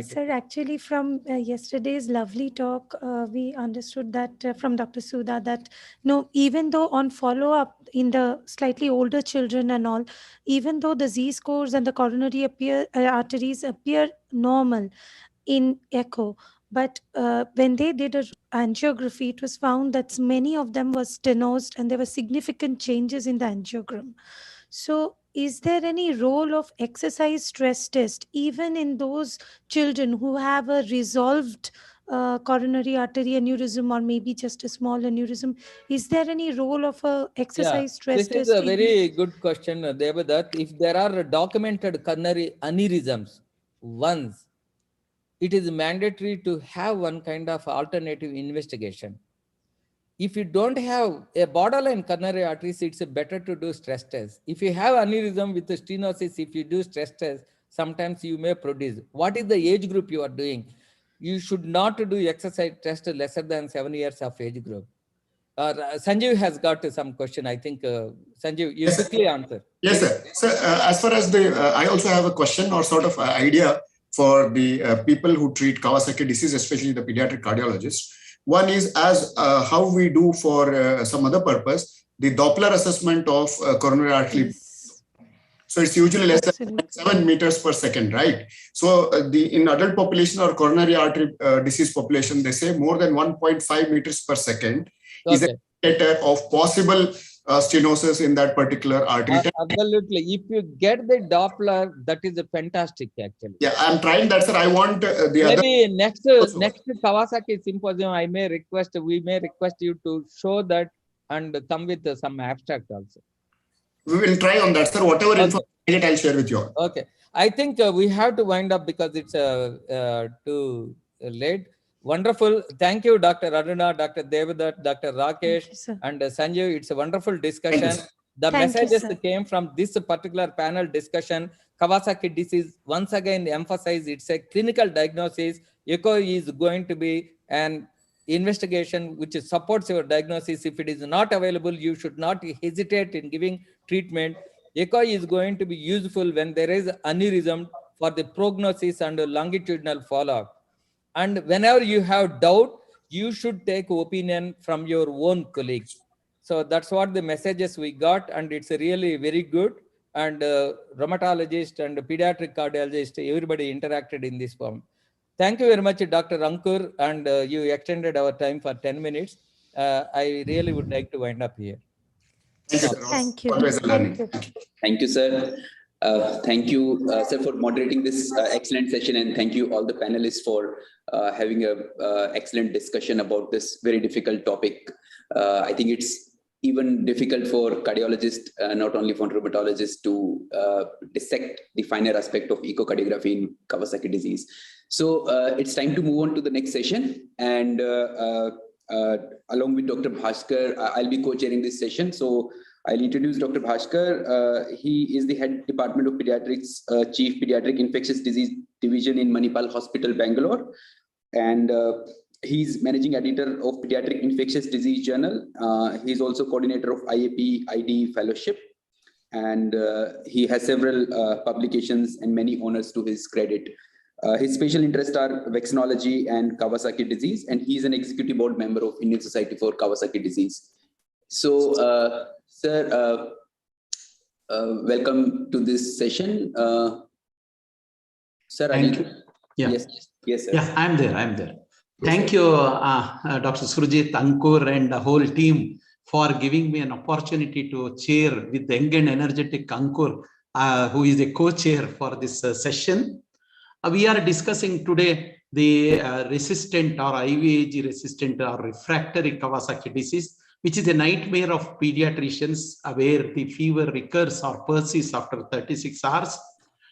Sir, actually, from yesterday's lovely talk, we understood that from Dr. Sudha that no, even though on follow-up in the slightly older children and all, even though the Z scores and the coronary arteries appear normal in echo, but when they did a angiography, it was found that many of them were stenosed and there were significant changes in the angiogram. So is there any role of exercise stress test even in those children who have a resolved coronary artery aneurysm or maybe just a small aneurysm? Is there any role of a exercise stress test? This is a very good question, Devadatt. If there are documented coronary aneurysms, once it is mandatory to have one kind of alternative investigation. If you don't have a borderline coronary arteries, it's better to do stress test. If you have aneurysm with stenosis, if you do stress test, sometimes you may produce. What is the age group you are doing? You should not do exercise test lesser than 7 years of age group. Sanjeev has got some question. I think Sanjeev, you quickly answer. Yes, sir. So as far as I also have a question or sort of idea for the people who treat Kawasaki disease, especially the pediatric cardiologists. One is as how we do for some other purpose, the Doppler assessment of coronary artery. Yes. So it's usually less than 7 meters per second, right? So in adult population or coronary artery disease population, they say more than 1.5 meters per second is an indicator of possible stenosis in that particular artery. Absolutely. If you get the Doppler, that is a fantastic actually. Yeah, I'm trying that, sir. I want maybe next Kawasaki symposium, we may request you to show that and come with some abstract also. We will try on that, sir. Whatever information I'll share with you all. Okay. I think we have to wind up because it's too late. Wonderful. Thank you, Dr. Aruna, Dr. Devadatt, Dr. Rakesh, and Sanjeev. It's a wonderful discussion. The messages came from this particular panel discussion. Kawasaki disease, once again, emphasize it's a clinical diagnosis. Echo is going to be an investigation which supports your diagnosis. If it is not available, you should not hesitate in giving treatment. Echo is going to be useful when there is aneurysm for the prognosis and longitudinal follow-up. And whenever you have doubt, you should take opinion from your own colleagues. So that's what the messages we got, and it's really very good. And rheumatologist and pediatric cardiologist, everybody interacted in this form. Thank you very much, Dr. Ankur, and you extended our time for 10 minutes. I really would like to wind up here. Thank you, sir. Thank you. Thank you, sir. Thank you, sir, for moderating this excellent session, and thank you all the panelists for having a excellent discussion about this very difficult topic. I think it's even difficult for cardiologists, not only for rheumatologists, to dissect the finer aspect of echocardiography in Kawasaki disease. So it's time to move on to the next session, and along with Dr. Bhaskar, I'll be co-chairing this session. So I'll introduce Dr. Bhaskar. He is the head department of pediatrics, chief pediatric infectious disease division in Manipal Hospital, Bangalore. And he's managing editor of Pediatric Infectious Disease Journal. He's also coordinator of IAP ID Fellowship. And he has several publications and many honors to his credit. His special interests are vaccinology and Kawasaki disease, and he's an executive board member of Indian Society for Kawasaki Disease. So, sir, welcome to this session. Sir, thank you. Yeah. Yes, sir. Yeah, I'm there. Thank you, Dr. Surjit, Ankur, and the whole team for giving me an opportunity to chair with the young and energetic Ankur who is a co-chair for this session. We are discussing today the resistant or IVIG resistant or refractory Kawasaki disease, which is a nightmare of pediatricians where the fever recurs or persists after 36 hours.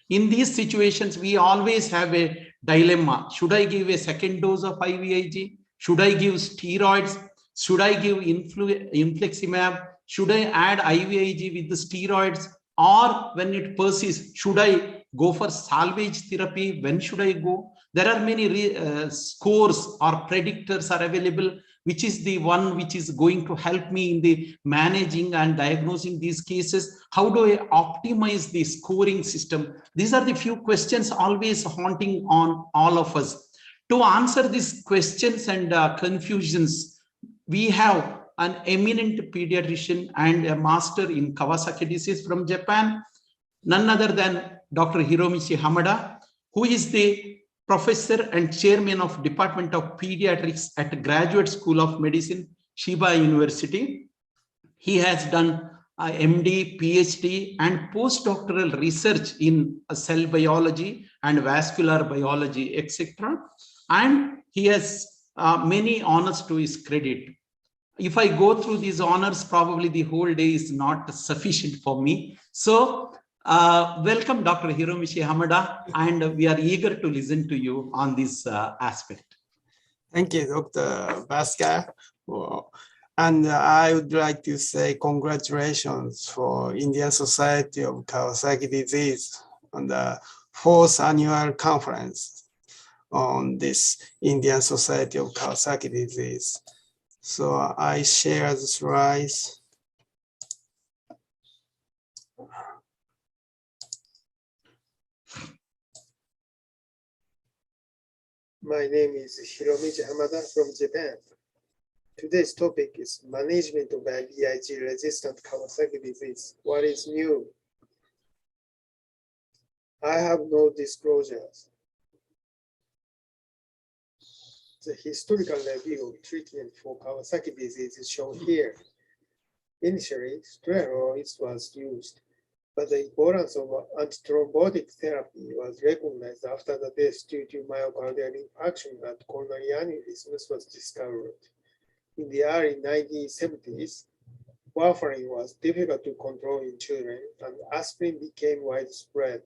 In these situations, we always have a dilemma. Should I give a second dose of IVIG? Should I give steroids? Should I give infliximab? Should I add IVIG with the steroids? Or when it persists, should I go for salvage therapy? When should I go? There are many scores or predictors are available, which is the one which is going to help me in the managing and diagnosing these cases. How do I optimize the scoring system? These are the few questions always haunting on all of us. To answer these questions and confusions, we have an eminent pediatrician and a master in Kawasaki disease from Japan, none other than Dr. Hiromichi Hamada, who is the professor and chairman of Department of Pediatrics at Graduate School of Medicine, Shiba University. He has done MD, PhD, and postdoctoral research in cell biology and vascular biology, etc. And he has many honors to his credit. If I go through these honors, probably the whole day is not sufficient for me. So welcome, Dr. Hiromichi Hamada, and we are eager to listen to you on this aspect. Thank you, Dr. Bhaskar. And I would like to say congratulations for Indian Society of Kawasaki Disease on the 4th annual conference on this Indian Society of Kawasaki Disease. So I share the slides. My name is Hiromichi Hamada from Japan. Today's topic is management of IVIG-resistant Kawasaki disease. What is new? I have no disclosures. The historical review of treatment for Kawasaki disease is shown here. Initially, steroids was used, but the importance of antithrombotic therapy was recognized after the death due to myocardial infarction and coronary aneurysms was discovered. In the early 1970s, warfarin was difficult to control in children, and aspirin became widespread.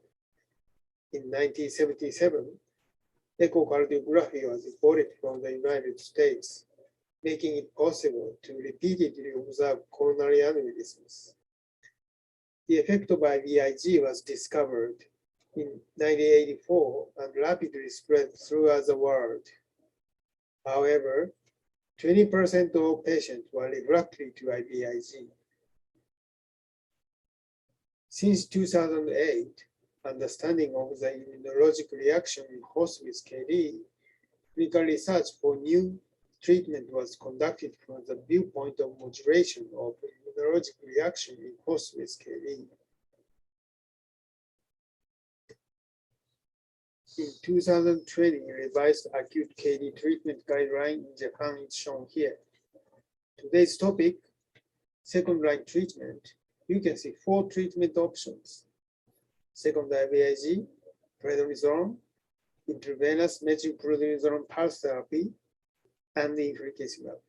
In 1977, echocardiography was imported from the United States, making it possible to repeatedly observe coronary aneurysms. The effect of IVIG was discovered in 1984 and rapidly spread throughout the world. However, 20% of all patients were refractory to IVIG. Since 2008, understanding of the immunologic reaction in host with KD, clinical research for new treatment was conducted from the viewpoint of modulation of immunologic reaction in host with KD. In 2020, revised acute KD treatment guideline in Japan is shown here. Today's topic, second-line treatment. You can see 4 treatment options. Second IVIG, prednisone, intravenous methylprednisolone pulse therapy, and infliximab.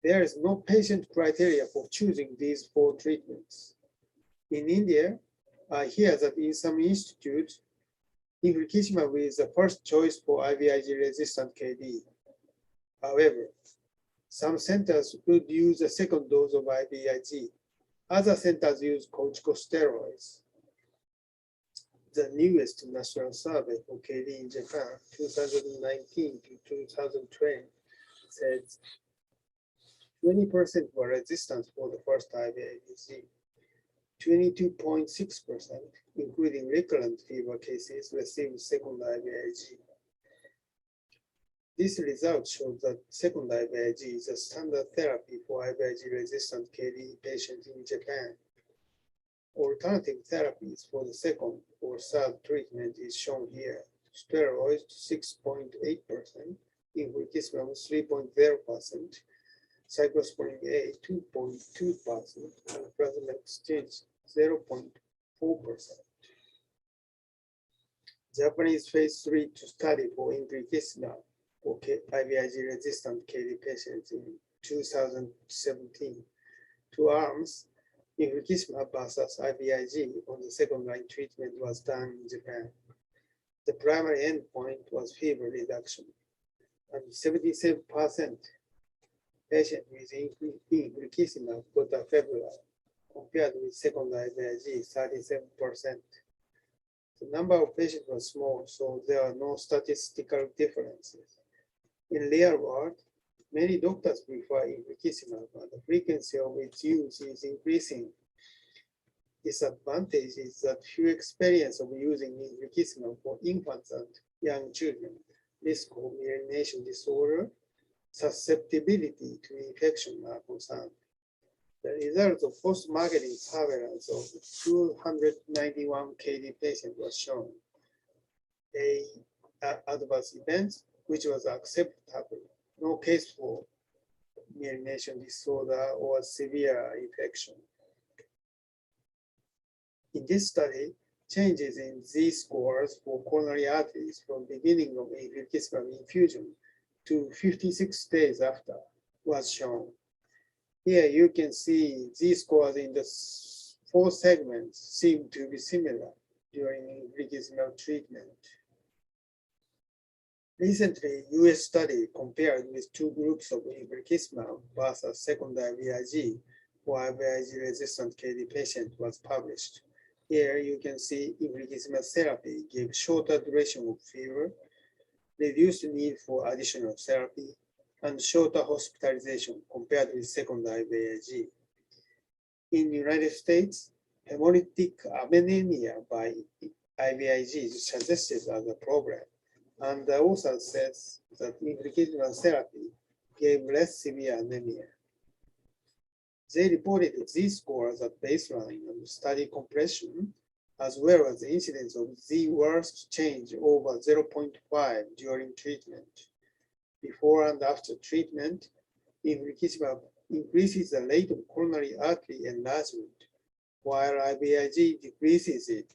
There is no patient criteria for choosing these 4 treatments. In India, I hear that in some institutes, infliximab is the first choice for IVIG-resistant KD. However, some centers would use a second dose of IVIG. Other centers use corticosteroids. The newest national survey for KD in Japan, 2019 to 2020, says 20% were resistant for the first IVIG. 22.6%, including recurrent fever cases, received second IVIG. This result shows that second IVIG is a standard therapy for IVIG-resistant KD patients in Japan. Alternative therapies for the second or third treatment is shown here. Steroids 6.8%, infliximab 3.0%, cyclosporin A 2.2%, and plasma exchange 0.1%. 4%. Japanese phase 3 study for infliximab for IVIG resistant KD patients in 2017. 2 arms, infliximab versus IVIG on the second-line treatment was done in Japan. The primary endpoint was fever reduction, and 77% patients with infliximab got a febrile, compared with second-line IVIG, 37%. The number of patients was small, so there are no statistical differences. In real world, many doctors prefer infliximab, and the frequency of its use is increasing. Disadvantage is that few experience of using infliximab for infants and young children, risk of urination disorder, susceptibility to infection are concerned. The results of post-marketing surveillance of 291 KD patients was shown. Adverse events, which was acceptable. No case for urination disorder or severe infection. In this study, changes in Z-scores for coronary arteries from beginning of infliximab infusion to 56 days after was shown. Here you can see Z-scores in the 4 segments seem to be similar during infliximab treatment. Recently, US study compared with 2 groups of infliximab versus secondary IVIG for IVIG resistant KD patient was published. Here you can see infliximab therapy gave shorter duration of fever, reduced need for additional therapy, and shorter hospitalization compared with secondary IVIG. In the United States, hemolytic anemia by IVIG is suggested as a problem, and the author says that infliximab therapy gave less severe anemia. They reported Z-scores at baseline and study compression, as well as the incidence of Z-worst change over 0.5 during treatment. Before and after treatment, infliximab increases the rate of coronary artery enlargement, while IVIG decreases it.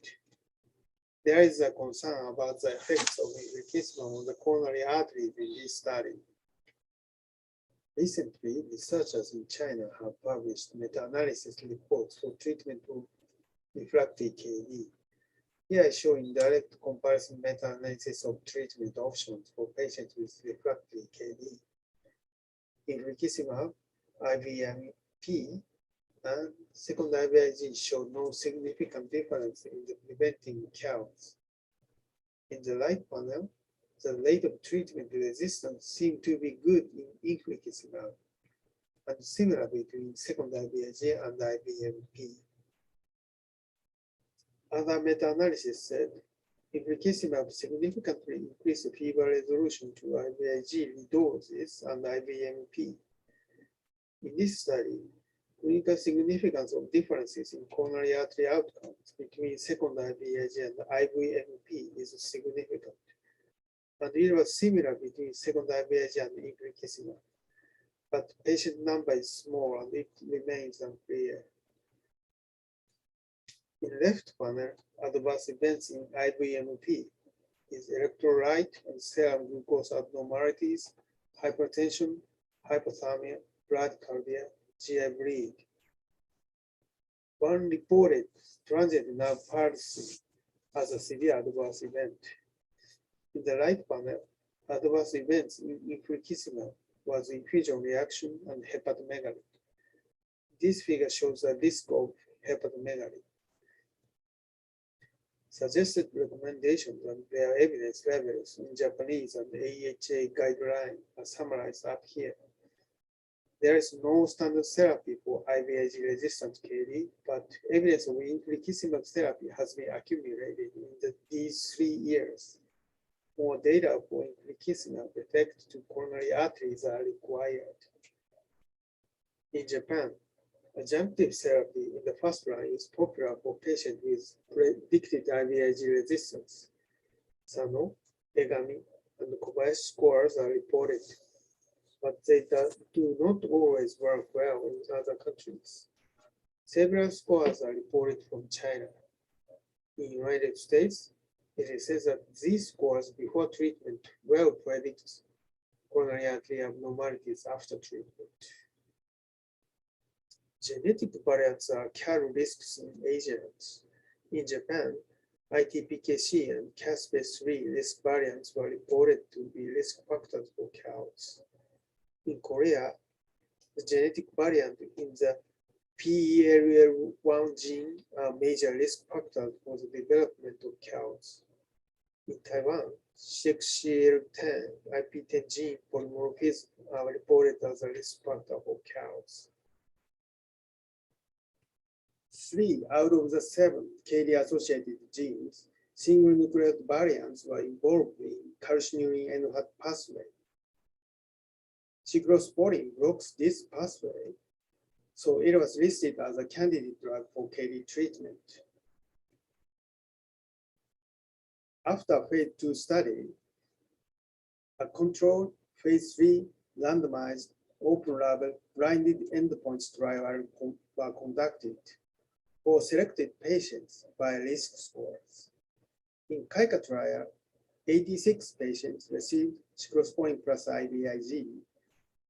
There is a concern about the effects of infliximab on the coronary arteries in this study. Recently, researchers in China have published meta-analysis reports for treatment of refractory KD. Here I show in direct comparison meta-analysis of treatment options for patients with refractory KD. Infliximab, IVMP, and second IVIG showed no significant difference in the preventing counts. In the right panel, the rate of treatment resistance seemed to be good in infliximab and similar between second IVIG and IVMP. Other meta-analysis said infliximab significantly increased fever resolution to IVIG doses and IVMP. In this study, clinical significance of differences in coronary artery outcomes between second IVIG and IVMP is significant, and it was similar between second IVIG and infliximab, but patient number is small and it remains unclear. In left panel, adverse events in IVMP is electrolyte and serum glucose abnormalities, hypertension, hypothermia, bradycardia, GI bleed. One reported transient nerve palsy as a severe adverse event. In the right panel, adverse events in infliximab was infusion reaction and hepatomegaly. This figure shows the risk of hepatomegaly. Suggested recommendations and their evidence levels in Japanese and AHA guideline are summarized up here. There is no standard therapy for IVIG resistant KD, but evidence of infliximab therapy has been accumulated in these 3 years. More data for infliximab effect to coronary arteries are required. In Japan, adjunctive therapy in the first line is popular for patients with predicted IVIG resistance. Sano, Egami, and Kobayashi scores are reported, but they do not always work well in other countries. Several scores are reported from China. In the United States, it is said that these scores before treatment will predict coronary artery abnormalities after treatment. Genetic variants are carry risks in Asians. In Japan, ITPKC and Cas3 risk variants were reported to be risk factors for cows. In Korea, the genetic variant in the PELL1 gene are major risk factors for the development of cows. In Taiwan, 6CL10 IP10 gene polymorphism are reported as a risk factor for cows. 3 out of the 7 KD-associated genes, single nucleotide variants were involved in calcineurin NHAT pathway. Cyclosporin blocks this pathway, so it was listed as a candidate drug for KD treatment. After phase 2 study, a controlled phase 3 randomized open-label blinded endpoints trial were conducted for selected patients by risk scores. In KAICA trial, 86 patients received cyclosporin plus IVIG.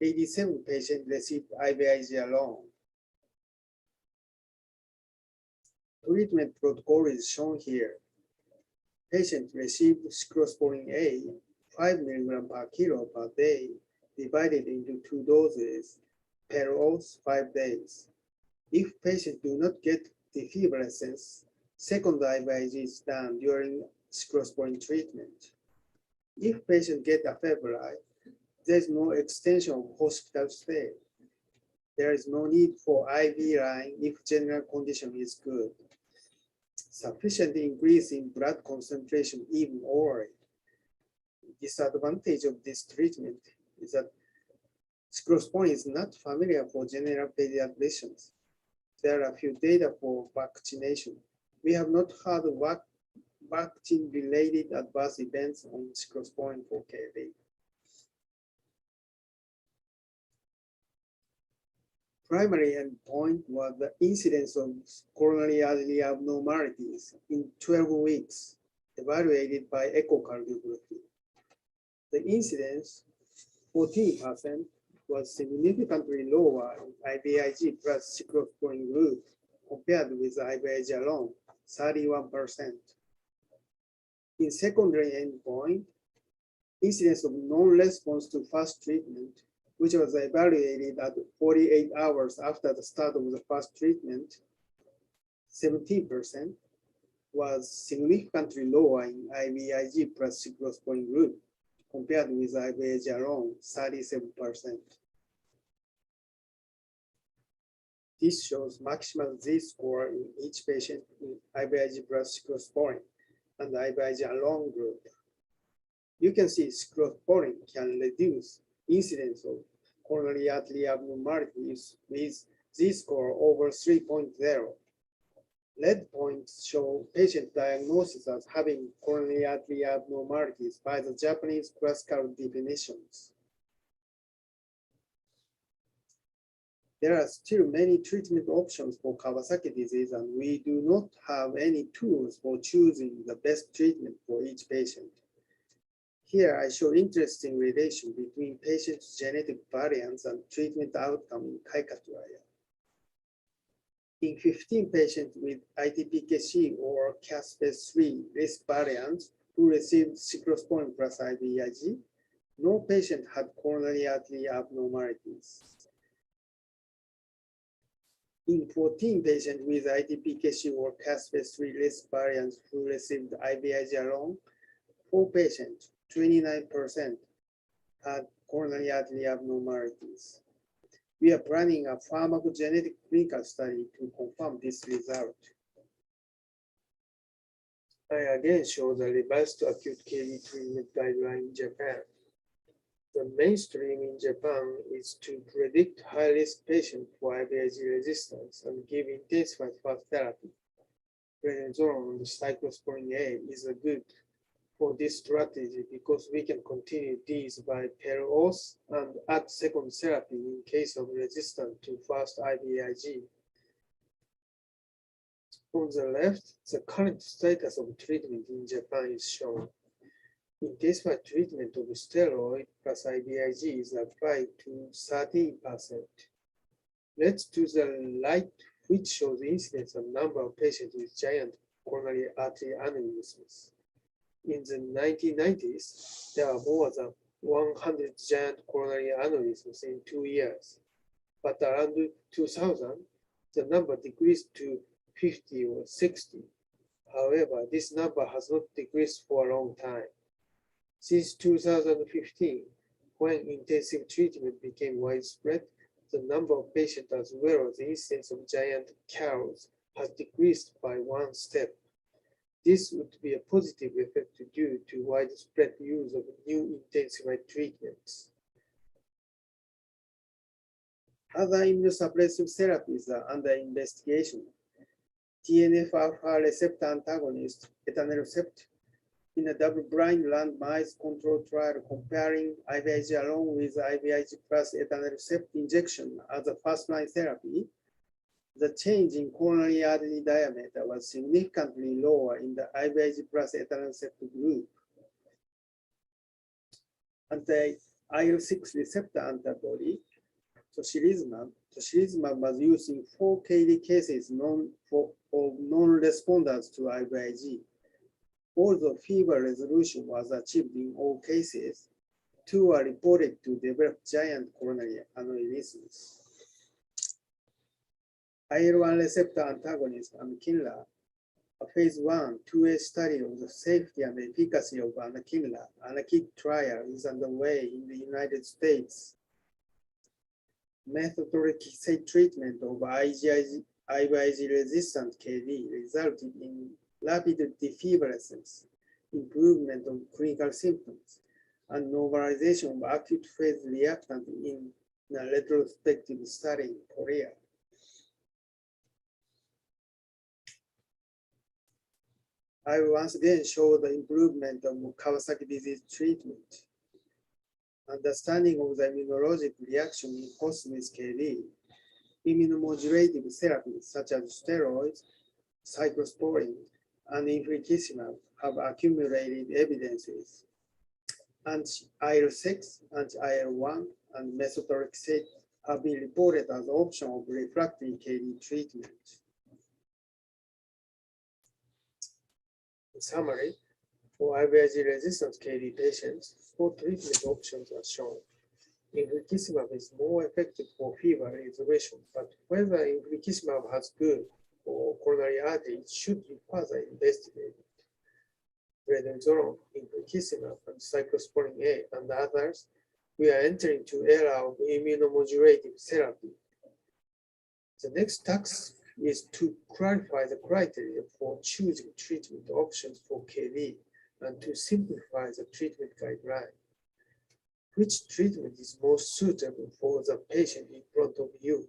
87 patients received IVIG alone. Treatment protocol is shown here. Patients received cyclosporin A 5 mg per kilo per day, divided into 2 doses per dose 5 days. If patients do not get defibrillescence, second IVIG is done during cyclosporin treatment. If patients get a febrile, there is no extension of hospital stay. There is no need for IV line if general condition is good. Sufficient increase in blood concentration even orally. Disadvantage of this treatment is that cyclosporin is not familiar for general pediatricians. There are few data for vaccination. We have not had vaccine-related adverse events on cyclosporin for KD. Primary endpoint was the incidence of coronary artery abnormalities in 12 weeks, evaluated by echocardiography. The incidence, 14%, was significantly lower in IVIG plus cyclosporin group compared with IVIG alone, 31%. In secondary endpoint, incidence of non-response to fast treatment, which was evaluated at 48 hours after the start of the fast treatment, 17%, was significantly lower in IVIG plus cyclosporin group compared with IVIG alone, 37%. This shows maximal Z-score in each patient in IVIG plus cyclosporin and IVIG alone group. You can see cyclosporin can reduce incidence of coronary artery abnormalities with Z-score over 3.0. Red points show patient diagnosis as having coronary artery abnormalities by the Japanese classical definitions. There are still many treatment options for Kawasaki disease, and we do not have any tools for choosing the best treatment for each patient. Here I show interesting relation between patients' genetic variants and treatment outcome in KAICA trial. In 15 patients with ITPKC or Cas3 risk variants who received cyclosporin plus IVIG, no patient had coronary artery abnormalities. In 14 patients with ITPKC or Cas3 risk variants who received IVIG alone, 4 patients, 29%, had coronary artery abnormalities. We are planning a pharmacogenetic clinical study to confirm this result. I again show the revised acute KD treatment guideline in Japan. The mainstream in Japan is to predict high-risk patients for IVIG resistance and give intensified fast therapy. Prednisone and cyclosporin A is a good for this strategy because we can continue these by per dose and add second therapy in case of resistance to first IVIG. On the left, the current status of treatment in Japan is shown. Intensified treatment of steroid plus IVIG is applied to 13%. Let's to the right, which shows the incidence of number of patients with giant coronary artery aneurysms. In the 1990s, there are more than 100 giant coronary aneurysms in 2 years. But around 2000, the number decreased to 50 or 60. However, this number has not decreased for a long time. Since 2015, when intensive treatment became widespread, the number of patients as well as the incidence of giant cows has decreased by 1 step. This would be a positive effect due to widespread use of new intensified treatments. Other immunosuppressive therapies are under investigation. TNF-alpha receptor antagonist, etanercept, in a double-blind randomized controlled trial comparing IVIG along with IVIG plus etanercept injection as a first-line therapy, the change in coronary artery diameter was significantly lower in the IVIG plus etanercept group. Anti-IL-6 receptor antibody, tocilizumab was used in 4 KD cases of non-responders to IVIG. Although fever resolution was achieved in all cases, 2 are reported to develop giant coronary aneurysms. IL-1 receptor antagonist anakinra, a phase 1/2A study of the safety and efficacy of anakinra, ANAKID trial is underway in the United States. Methotrexate treatment of IVIG-resistant KD resulted in rapid defibrilescence, improvement of clinical symptoms, and normalization of acute phase reactant in a retrospective study in Korea. I will once again show the improvement of Kawasaki disease treatment. Understanding of the immunologic reaction in host with KD, immunomodulative therapies such as steroids, cyclosporine, and infliximab have accumulated evidences. Anti-IL-6, anti-IL-1, and methotrexate have been reported as option of refractory KD treatment. In summary, for IVIG-resistant KD patients, 4 treatment options are shown. Infliximab is more effective for fever resolution, but whether infliximab has good for coronary arteries should be further investigated. Prednisolone, infliximab, and cyclosporine A, and others, we are entering to era of immunomodulative therapy. The next task is to clarify the criteria for choosing treatment options for KD and to simplify the treatment guideline. Which treatment is most suitable for the patient in front of you?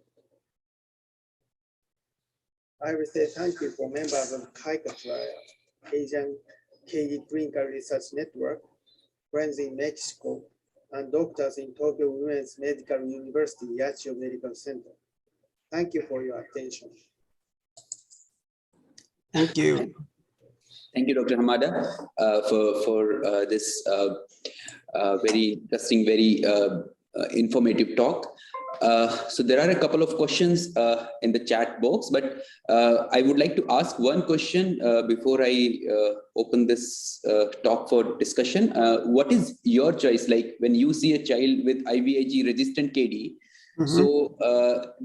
I will say thank you for members of KAICA trial, Asian KD Clinical Research Network, friends in Mexico, and doctors in Tokyo Women's Medical University Yachio Medical Center. Thank you for your attention. Thank you. Thank you, Dr. Hamada, for this very interesting, very informative talk. So there are a couple of questions in the chat box, but I would like to ask one question before I open this talk for discussion. What is your choice? Like when you see a child with IVIG resistant KD, so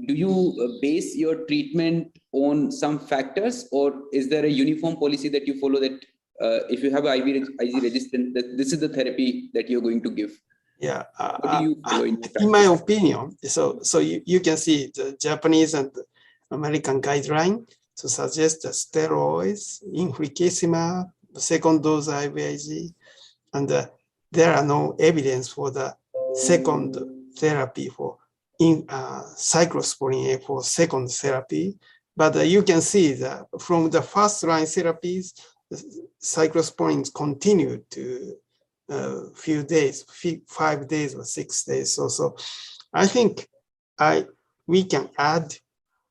do you base your treatment on some factors, or is there a uniform policy that you follow that if you have IVIG resistant, that this is the therapy that you're going to give? Yeah, what do you follow in my opinion, so you can see the Japanese and American guideline to suggest the steroids, infliximab, second dose IVIG, and there are no evidence for the second therapy for cyclosporine A for second therapy. But you can see that from the first line therapies, cyclosporines continue to few days, 5 days or 6 days. So I think we can add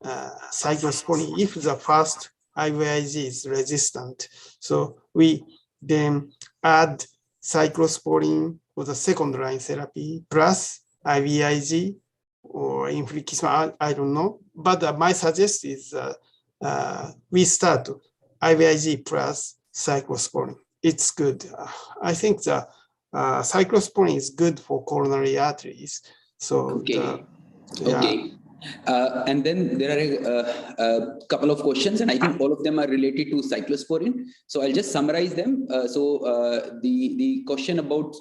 cyclosporine if the first IVIG is resistant. So we then add cyclosporine for the second line therapy plus IVIG or infliximab, I don't know. But my suggestion is we start IVIG plus cyclosporine. It's good. I think the cyclosporine is good for coronary arteries. So Okay. And then there are a couple of questions, and I think all of them are related to cyclosporine. So I'll just summarize them. The question about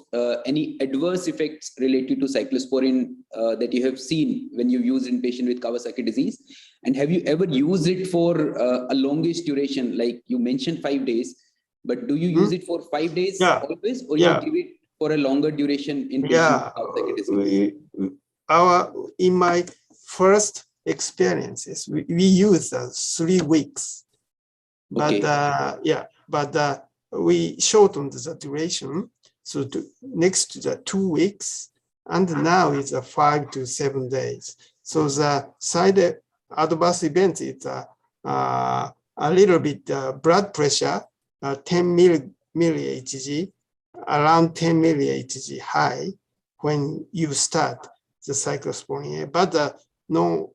any adverse effects related to cyclosporine that you have seen when you use in patient with Kawasaki disease, and have you ever used it for a longish duration? Like you mentioned 5 days, but do you use it for 5 days always, or you give it for a longer duration in patient with Kawasaki disease? In my first experiences, we use 3 weeks, but we shortened the duration. So next to the 2 weeks, and now it's 5 to 7 days. So the side adverse event is a little bit blood pressure, 10 millihg, around 10 millihg high when you start the cyclosporine, but no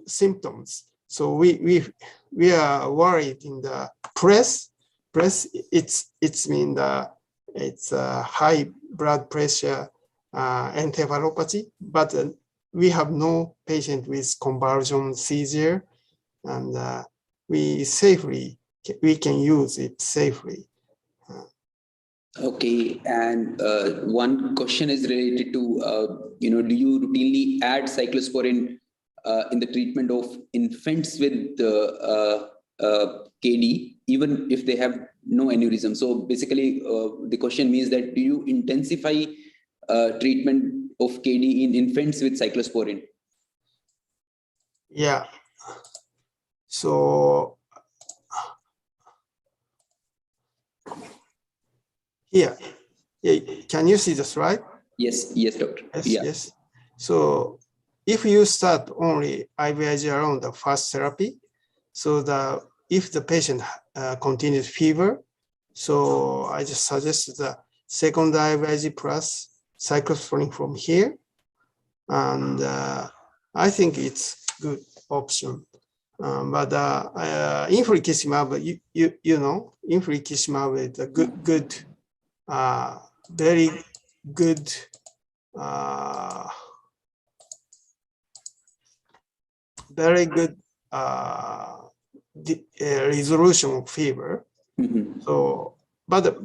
symptoms. So we are worried in the press. It's mean it's high blood pressure, encephalopathy, but we have no patient with convulsion seizure, and we can use it safely. Okay, and one question is related to, do you routinely add cyclosporine in the treatment of infants with KD, even if they have no aneurysm? So basically, the question means that do you intensify treatment of KD in infants with cyclosporine? Yeah. So here, can you see the slide? Yes, doctor. Yes. So if you start only IVIG around the first therapy, so if the patient continues fever, so I just suggest the second IVIG plus cyclosporine from here, and I think it's good option. But infliximab, you know, infliximab is a good, very good very good resolution of fever. Mm-hmm. So, but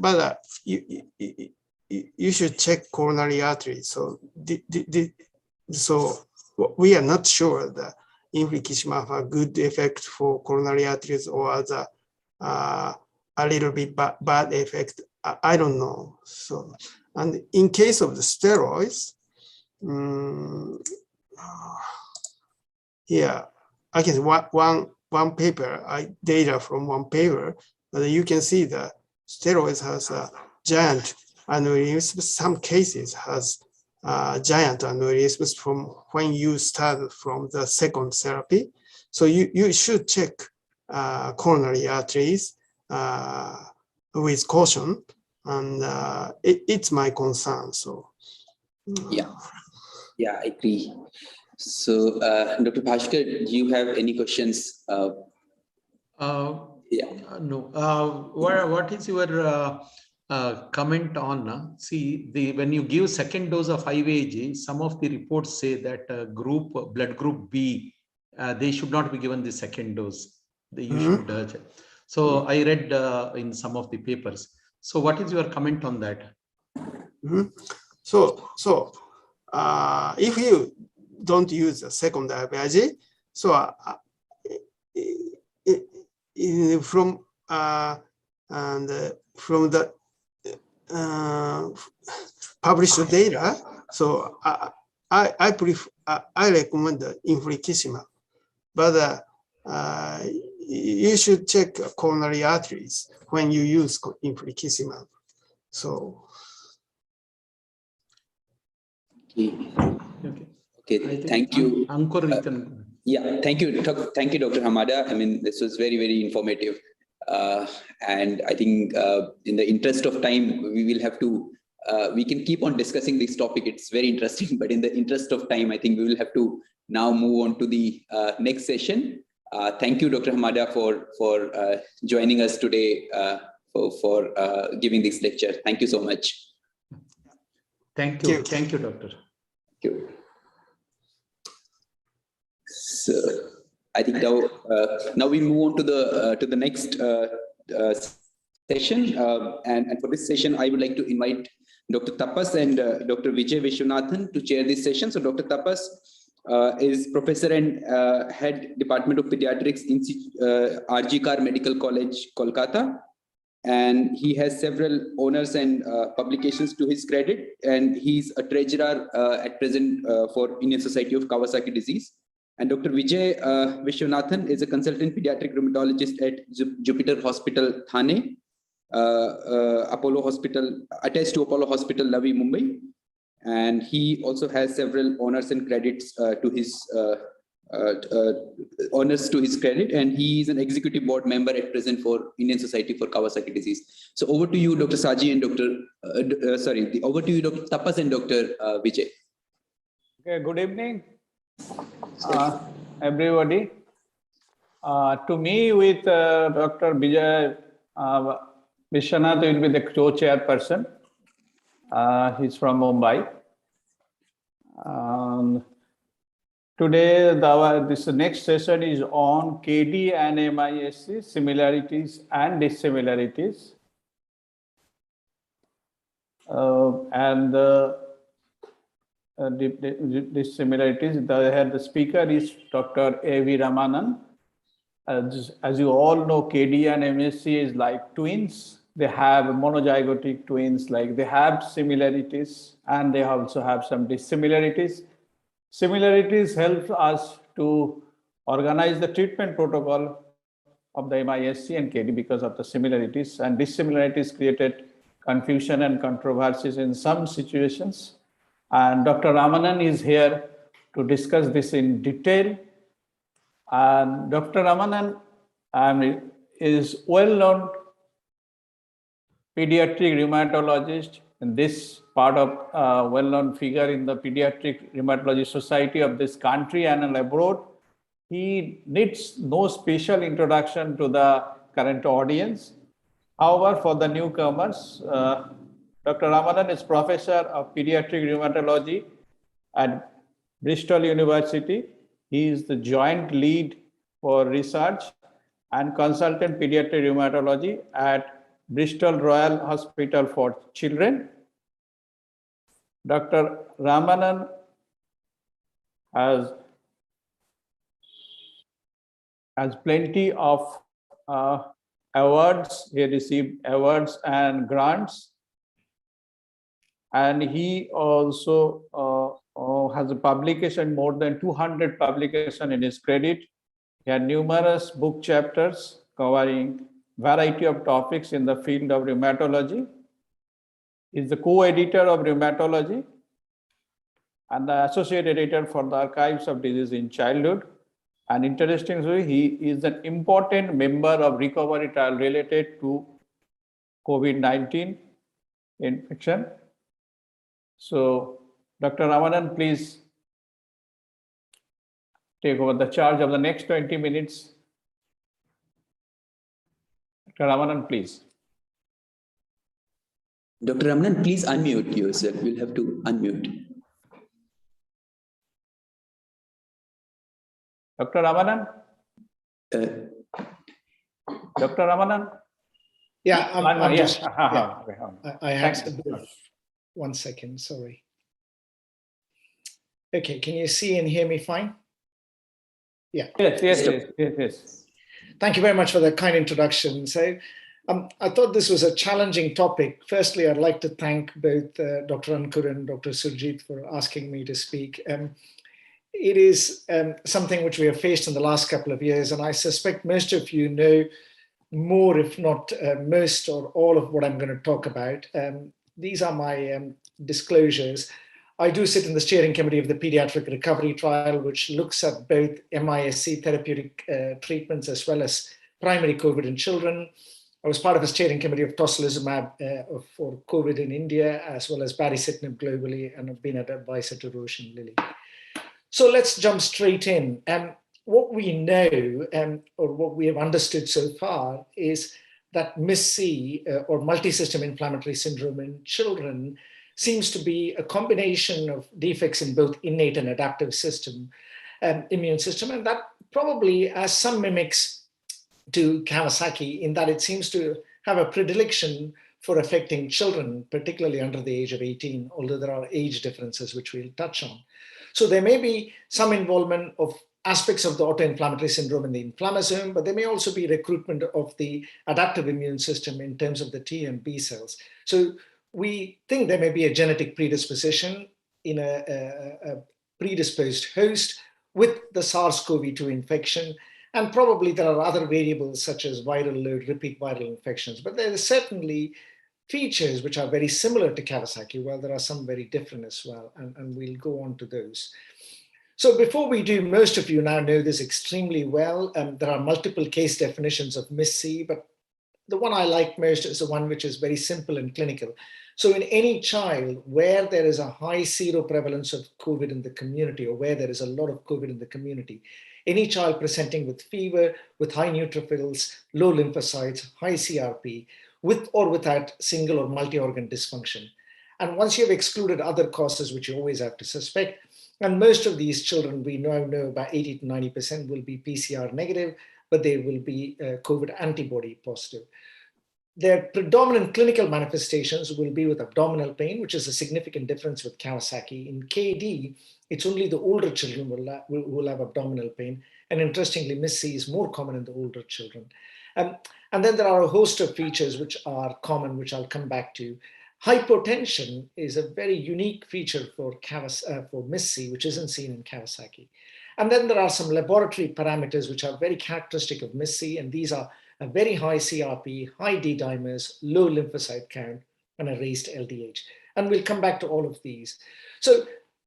you should check coronary artery. So, so we are not sure that infliximab have a good effect for coronary arteries or other a little bit bad effect. I don't know. So, and in case of the steroids, here I can one paper, data from one paper, but you can see that steroids has a giant aneurysm. Some cases has giant aneurysms from when you start from the second therapy. So you should check coronary arteries with caution, and it's my concern. So yeah, I agree. So, Dr. Bhaskar, do you have any questions? No. What is your comment on? See, when you give second dose of IVIG, some of the reports say that blood group B, they should not be given the second dose. You should. So I read in some of the papers. So what is your comment on that? So if you don't use the second IVIG, so from the published data, so I recommend the infliximab, but you should check coronary arteries when you use infliximab. So. Okay. Thank you. Ankur, Yeah, thank you. Thank you, Dr. Hamada. I mean, this was very, very informative. And I think in the interest of time, we will have to, we can keep on discussing this topic. It's very interesting, but in the interest of time, I think we will have to now move on to the next session. Thank you, Dr. Hamada, for joining us today, for giving this lecture. Thank you so much. Thank you. Thank you, Doctor. Thank you. So I think now we move on to the next session, and for this session, I would like to invite Dr. Tapas and Dr. Vijay Vishwanathan to chair this session. So Dr. Tapas is professor and head Department of Pediatrics in RG Kar Medical College, Kolkata. And he has several honors and publications to his credit. And he's a treasurer at present for Indian Society of Kawasaki Disease. And Dr. Vijay Vishwanathan is a consultant pediatric rheumatologist at Jupiter Hospital, Thane, Apollo Hospital, attached to Apollo Hospital, Navi, Mumbai. And he also has several honors and credits to his honors to his credit, and he is an executive board member at present for Indian Society for Kawasaki Disease. So over to you, Dr. Saji and over to you, Dr. Tapas and Dr. Vijay. Okay, good evening, everybody. To me, with Dr. Vijay Vishwanath will be the co-chairperson. He's from Mumbai. Today, this next session is on KD and MISC, similarities and dissimilarities. Dissimilarities, the speaker is Dr. A.V. Ramanan. As you all know, KD and MSC is like twins. They have monozygotic twins, like they have similarities and they also have some dissimilarities. Similarities help us to organize the treatment protocol of the MISC and KD because of the similarities, and dissimilarities created confusion and controversies in some situations. And Dr. Ramanan is here to discuss this in detail. And Dr. Ramanan is well-known pediatric rheumatologist, and this part of well-known figure in the Pediatric Rheumatology Society of this country and abroad. He needs no special introduction to the current audience. However, for the newcomers, Dr. Ramanan is professor of pediatric rheumatology at Bristol University. He is the joint lead for research and consultant pediatric rheumatology at Bristol Royal Hospital for Children. Dr. Ramanan has plenty of awards. He received awards and grants. And he also has a publication, more than 200 publications in his credit. He had numerous book chapters covering variety of topics in the field of rheumatology. Is the co-editor of Rheumatology and the associate editor for the Archives of Disease in Childhood. And interestingly, he is an important member of recovery trial related to COVID-19 infection. So, Dr. Ramanan, please take over the charge of the next 20 minutes. Dr. Ramanan, please. Dr. Ramanan, please unmute yourself. You'll have to unmute. Dr. Ramanan? Dr. Ramanan? Yeah, I'm yes. just, yeah. I had a bit of, 1 second, sorry. Okay, can you see and hear me fine? Yeah. Yes. Thank you very much for that kind introduction. So I thought this was a challenging topic. Firstly, I'd like to thank both Dr. Ankur and Dr. Surjit for asking me to speak. It is something which we have faced in the last couple of years, and I suspect most of you know more, if not most or all of what I'm going to talk about. These are my disclosures. I do sit in the steering committee of the pediatric recovery trial, which looks at both MISC therapeutic treatments as well as primary COVID in children. I was part of a steering committee of tocilizumab for COVID in India, as well as baricitinib globally, and I've been an advisor to Roche and Lilly. So let's jump straight in. What we know, or what we have understood so far, is that MIS-C, or multisystem inflammatory syndrome in children, seems to be a combination of defects in both innate and adaptive system, immune system, and that probably has some mimics to Kawasaki in that it seems to have a predilection for affecting children, particularly under the age of 18, although there are age differences which we'll touch on. So there may be some involvement of aspects of the autoinflammatory syndrome in the inflammasome, but there may also be recruitment of the adaptive immune system in terms of the T and B cells. So we think there may be a genetic predisposition in a predisposed host with the SARS-CoV-2 infection, and probably there are other variables such as viral load, repeat viral infections, but there are certainly features which are very similar to Kawasaki, while there are some very different as well, and we'll go on to those. So before we do, most of you now know this extremely well. There are multiple case definitions of MIS-C, but the one I like most is the one which is very simple and clinical. So in any child where there is a high seroprevalence of COVID in the community, or where there is a lot of COVID in the community, any child presenting with fever, with high neutrophils, low lymphocytes, high CRP, with or without single or multi-organ dysfunction. And once you have excluded other causes, which you always have to suspect, and most of these children, we now know about 80 to 90% will be PCR negative, but they will be COVID antibody positive. Their predominant clinical manifestations will be with abdominal pain, which is a significant difference with Kawasaki. In KD, it's only the older children who will have abdominal pain. And interestingly, MIS-C is more common in the older children. And then there are a host of features which are common, which I'll come back to. Hypotension is a very unique feature for MIS-C, which isn't seen in Kawasaki. And then there are some laboratory parameters which are very characteristic of MIS-C, and these are a very high CRP, high D-dimers, low lymphocyte count, and a raised LDH. And we'll come back to all of these. So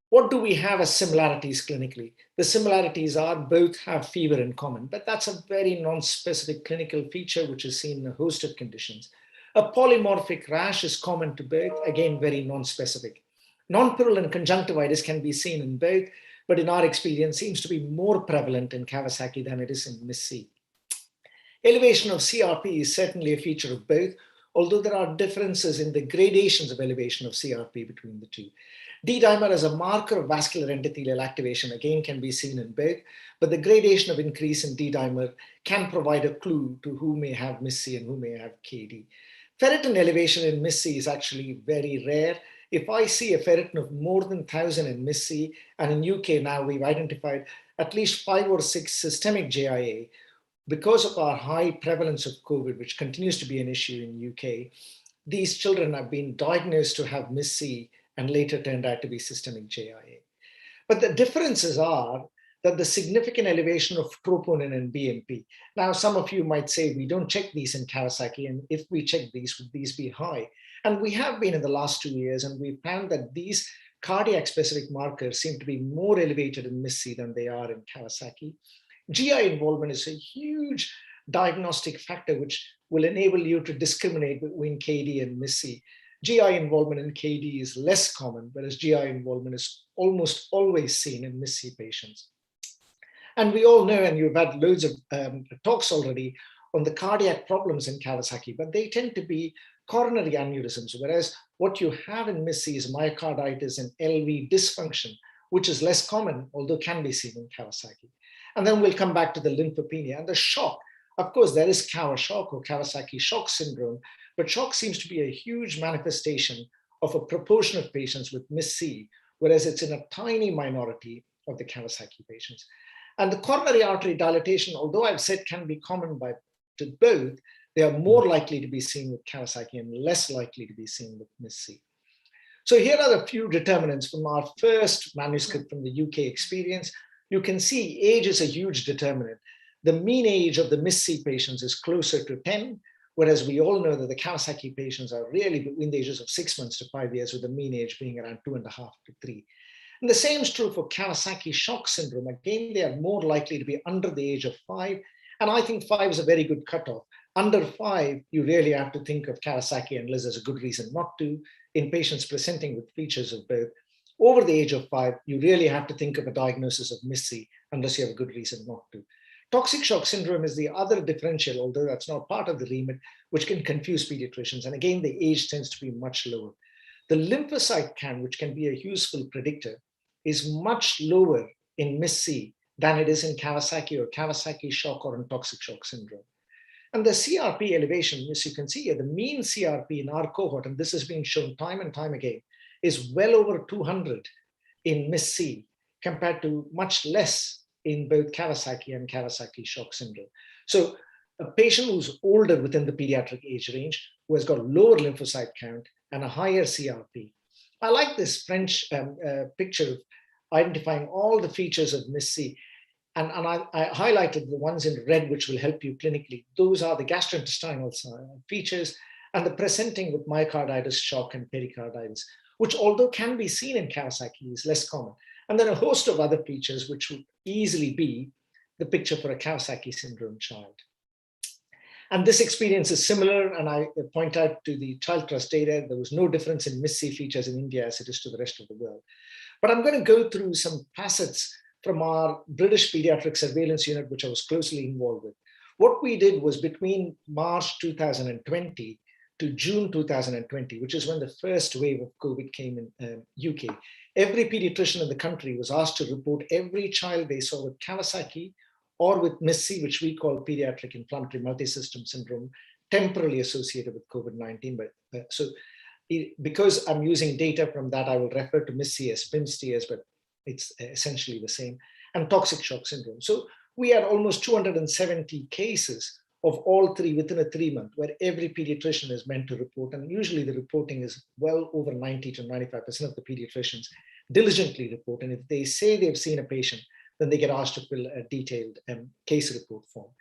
what do we have as similarities clinically? The similarities are both have fever in common, but that's a very non-specific clinical feature which is seen in a host of conditions. A polymorphic rash is common to both, again, very non-specific. Non-purulent conjunctivitis can be seen in both, but in our experience seems to be more prevalent in Kawasaki than it is in MIS-C. Elevation of CRP is certainly a feature of both, although there are differences in the gradations of elevation of CRP between the two. D-dimer as a marker of vascular endothelial activation again can be seen in both, but the gradation of increase in D-dimer can provide a clue to who may have MIS-C and who may have KD. Ferritin elevation in MIS-C is actually very rare. If I see a ferritin of more than 1,000 in MIS-C, and in UK now we've identified at least 5 or 6 systemic JIA, because of our high prevalence of COVID, which continues to be an issue in UK, these children have been diagnosed to have MIS-C and later turned out to be systemic JIA. But the differences are that the significant elevation of troponin and BMP. Now, some of you might say, we don't check these in Kawasaki, and if we check these, would these be high? And we have been in the last 2 years, and we found that these cardiac-specific markers seem to be more elevated in MIS-C than they are in Kawasaki. GI involvement is a huge diagnostic factor which will enable you to discriminate between KD and MIS-C. GI involvement in KD is less common, whereas GI involvement is almost always seen in MIS-C patients. And we all know, and you've had loads of talks already on the cardiac problems in Kawasaki, but they tend to be coronary aneurysms, whereas what you have in MIS-C is myocarditis and LV dysfunction, which is less common, although can be seen in Kawasaki. And then we'll come back to the lymphopenia and the shock. Of course, there is Kawa shock or Kawasaki shock syndrome, but shock seems to be a huge manifestation of a proportion of patients with MIS-C, whereas it's in a tiny minority of the Kawasaki patients. And the coronary artery dilatation, although I've said can be common to both, they are more likely to be seen with Kawasaki and less likely to be seen with MIS-C. So here are a few determinants from our first manuscript from the UK experience. You can see age is a huge determinant. The mean age of the MIS-C patients is closer to 10, Whereas we all know that the Kawasaki patients are really between the ages of 6 months to 5 years, with the mean age being around 2.5 to 3. And the same is true for Kawasaki shock syndrome. Again, they are more likely to be under the age of 5. And I think 5 is a very good cutoff. Under 5, you really have to think of Kawasaki unless there's a good reason not to. In patients presenting with features of both, over the age of 5, you really have to think of a diagnosis of MIS-C unless you have a good reason not to. Toxic shock syndrome is the other differential, although that's not part of the remit, which can confuse pediatricians. And again, the age tends to be much lower. The lymphocyte count, which can be a useful predictor, is much lower in MIS-C than it is in Kawasaki or Kawasaki shock or in toxic shock syndrome. And the CRP elevation, as you can see here, the mean CRP in our cohort, and this has been shown time and time again, is well over 200 in MIS-C compared to much less in both Kawasaki and Kawasaki shock syndrome. So a patient who's older within the pediatric age range, who has got lower lymphocyte count and a higher CRP. I like this French picture of identifying all the features of MIS-C. And I highlighted the ones in red, which will help you clinically. Those are the gastrointestinal features and the presenting with myocarditis, shock, and pericarditis, which although can be seen in Kawasaki is less common. And then a host of other features, which would easily be the picture for a Kawasaki syndrome child. And this experience is similar, and I point out to the child trust data, there was no difference in MIS-C features in India as it is to the rest of the world. But I'm going to go through some facets from our British Pediatric Surveillance Unit, which I was closely involved with. What we did was between March 2020 to June 2020, which is when the first wave of COVID came in UK, every pediatrician in the country was asked to report every child they saw with Kawasaki or with MIS-C, which we call pediatric inflammatory multisystem syndrome, temporarily associated with COVID-19. But because I'm using data from that, I will refer to MIS-C as PIMS-TS, but it's essentially the same, and toxic shock syndrome. So we had almost 270 cases of all three within a 3-month, where every pediatrician is meant to report. And usually the reporting is well over 90 to 95% of the pediatricians diligently report. And if they say they've seen a patient, then they get asked to fill a detailed case report form.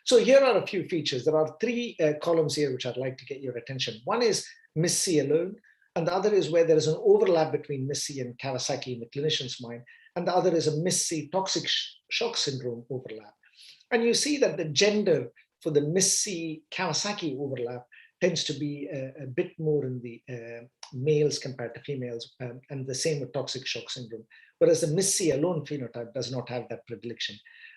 So here are a few features. There are 3 columns here which I'd like to get your attention. One is MIS-C alone, and the other is where there is an overlap between MIS-C and Kawasaki in the clinician's mind, and the other is a MIS-C toxic shock syndrome overlap. And you see that the gender for the MIS-C Kawasaki overlap tends to be a bit more in the males compared to females, and the same with toxic shock syndrome, whereas the MIS-C alone phenotype does not have that predilection.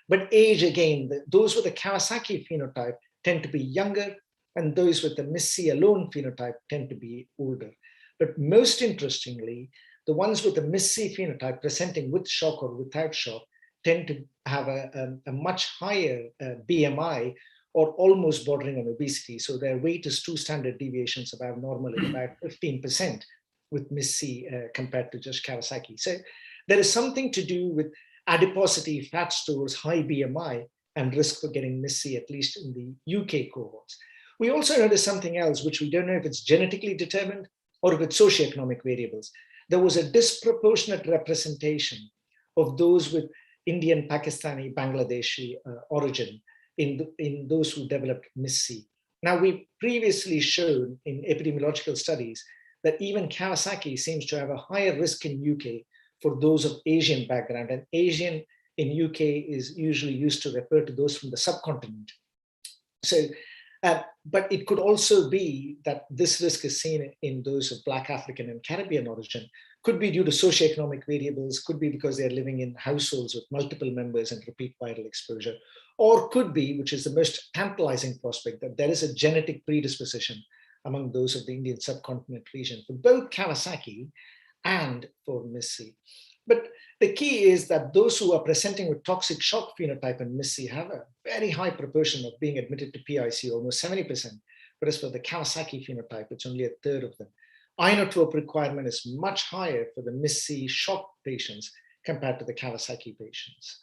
But age, again, those with the Kawasaki phenotype tend to be younger, and those with the MIS-C alone phenotype tend to be older. But most interestingly, the ones with the MIS-C phenotype presenting with shock or without shock tend to have a much higher BMI, or almost bordering on obesity. So their weight is 2 standard deviations above normal at about 15% with MIS-C compared to just Kawasaki. So there is something to do with adiposity, fat stores, high BMI, and risk for getting MIS-C, at least in the UK cohorts. We also noticed something else, which we don't know if it's genetically determined or if it's socioeconomic variables. There was a disproportionate representation of those with Indian, Pakistani, Bangladeshi origin in those who developed MIS-C. Now, we previously shown in epidemiological studies that even Kawasaki seems to have a higher risk in UK for those of Asian background, and Asian in UK is usually used to refer to those from the subcontinent. So, but it could also be that this risk is seen in those of Black African and Caribbean origin, could be due to socioeconomic variables, could be because they're living in households with multiple members and repeat viral exposure, or could be, which is the most tantalizing prospect, that there is a genetic predisposition among those of the Indian subcontinent region for both Kawasaki and for MIS-C. But the key is that those who are presenting with toxic shock phenotype and MIS-C have a very high proportion of being admitted to PICU, almost 70%, whereas for the Kawasaki phenotype, it's only a third of them. Inotrope requirement is much higher for the MIS-C shock patients compared to the Kawasaki patients.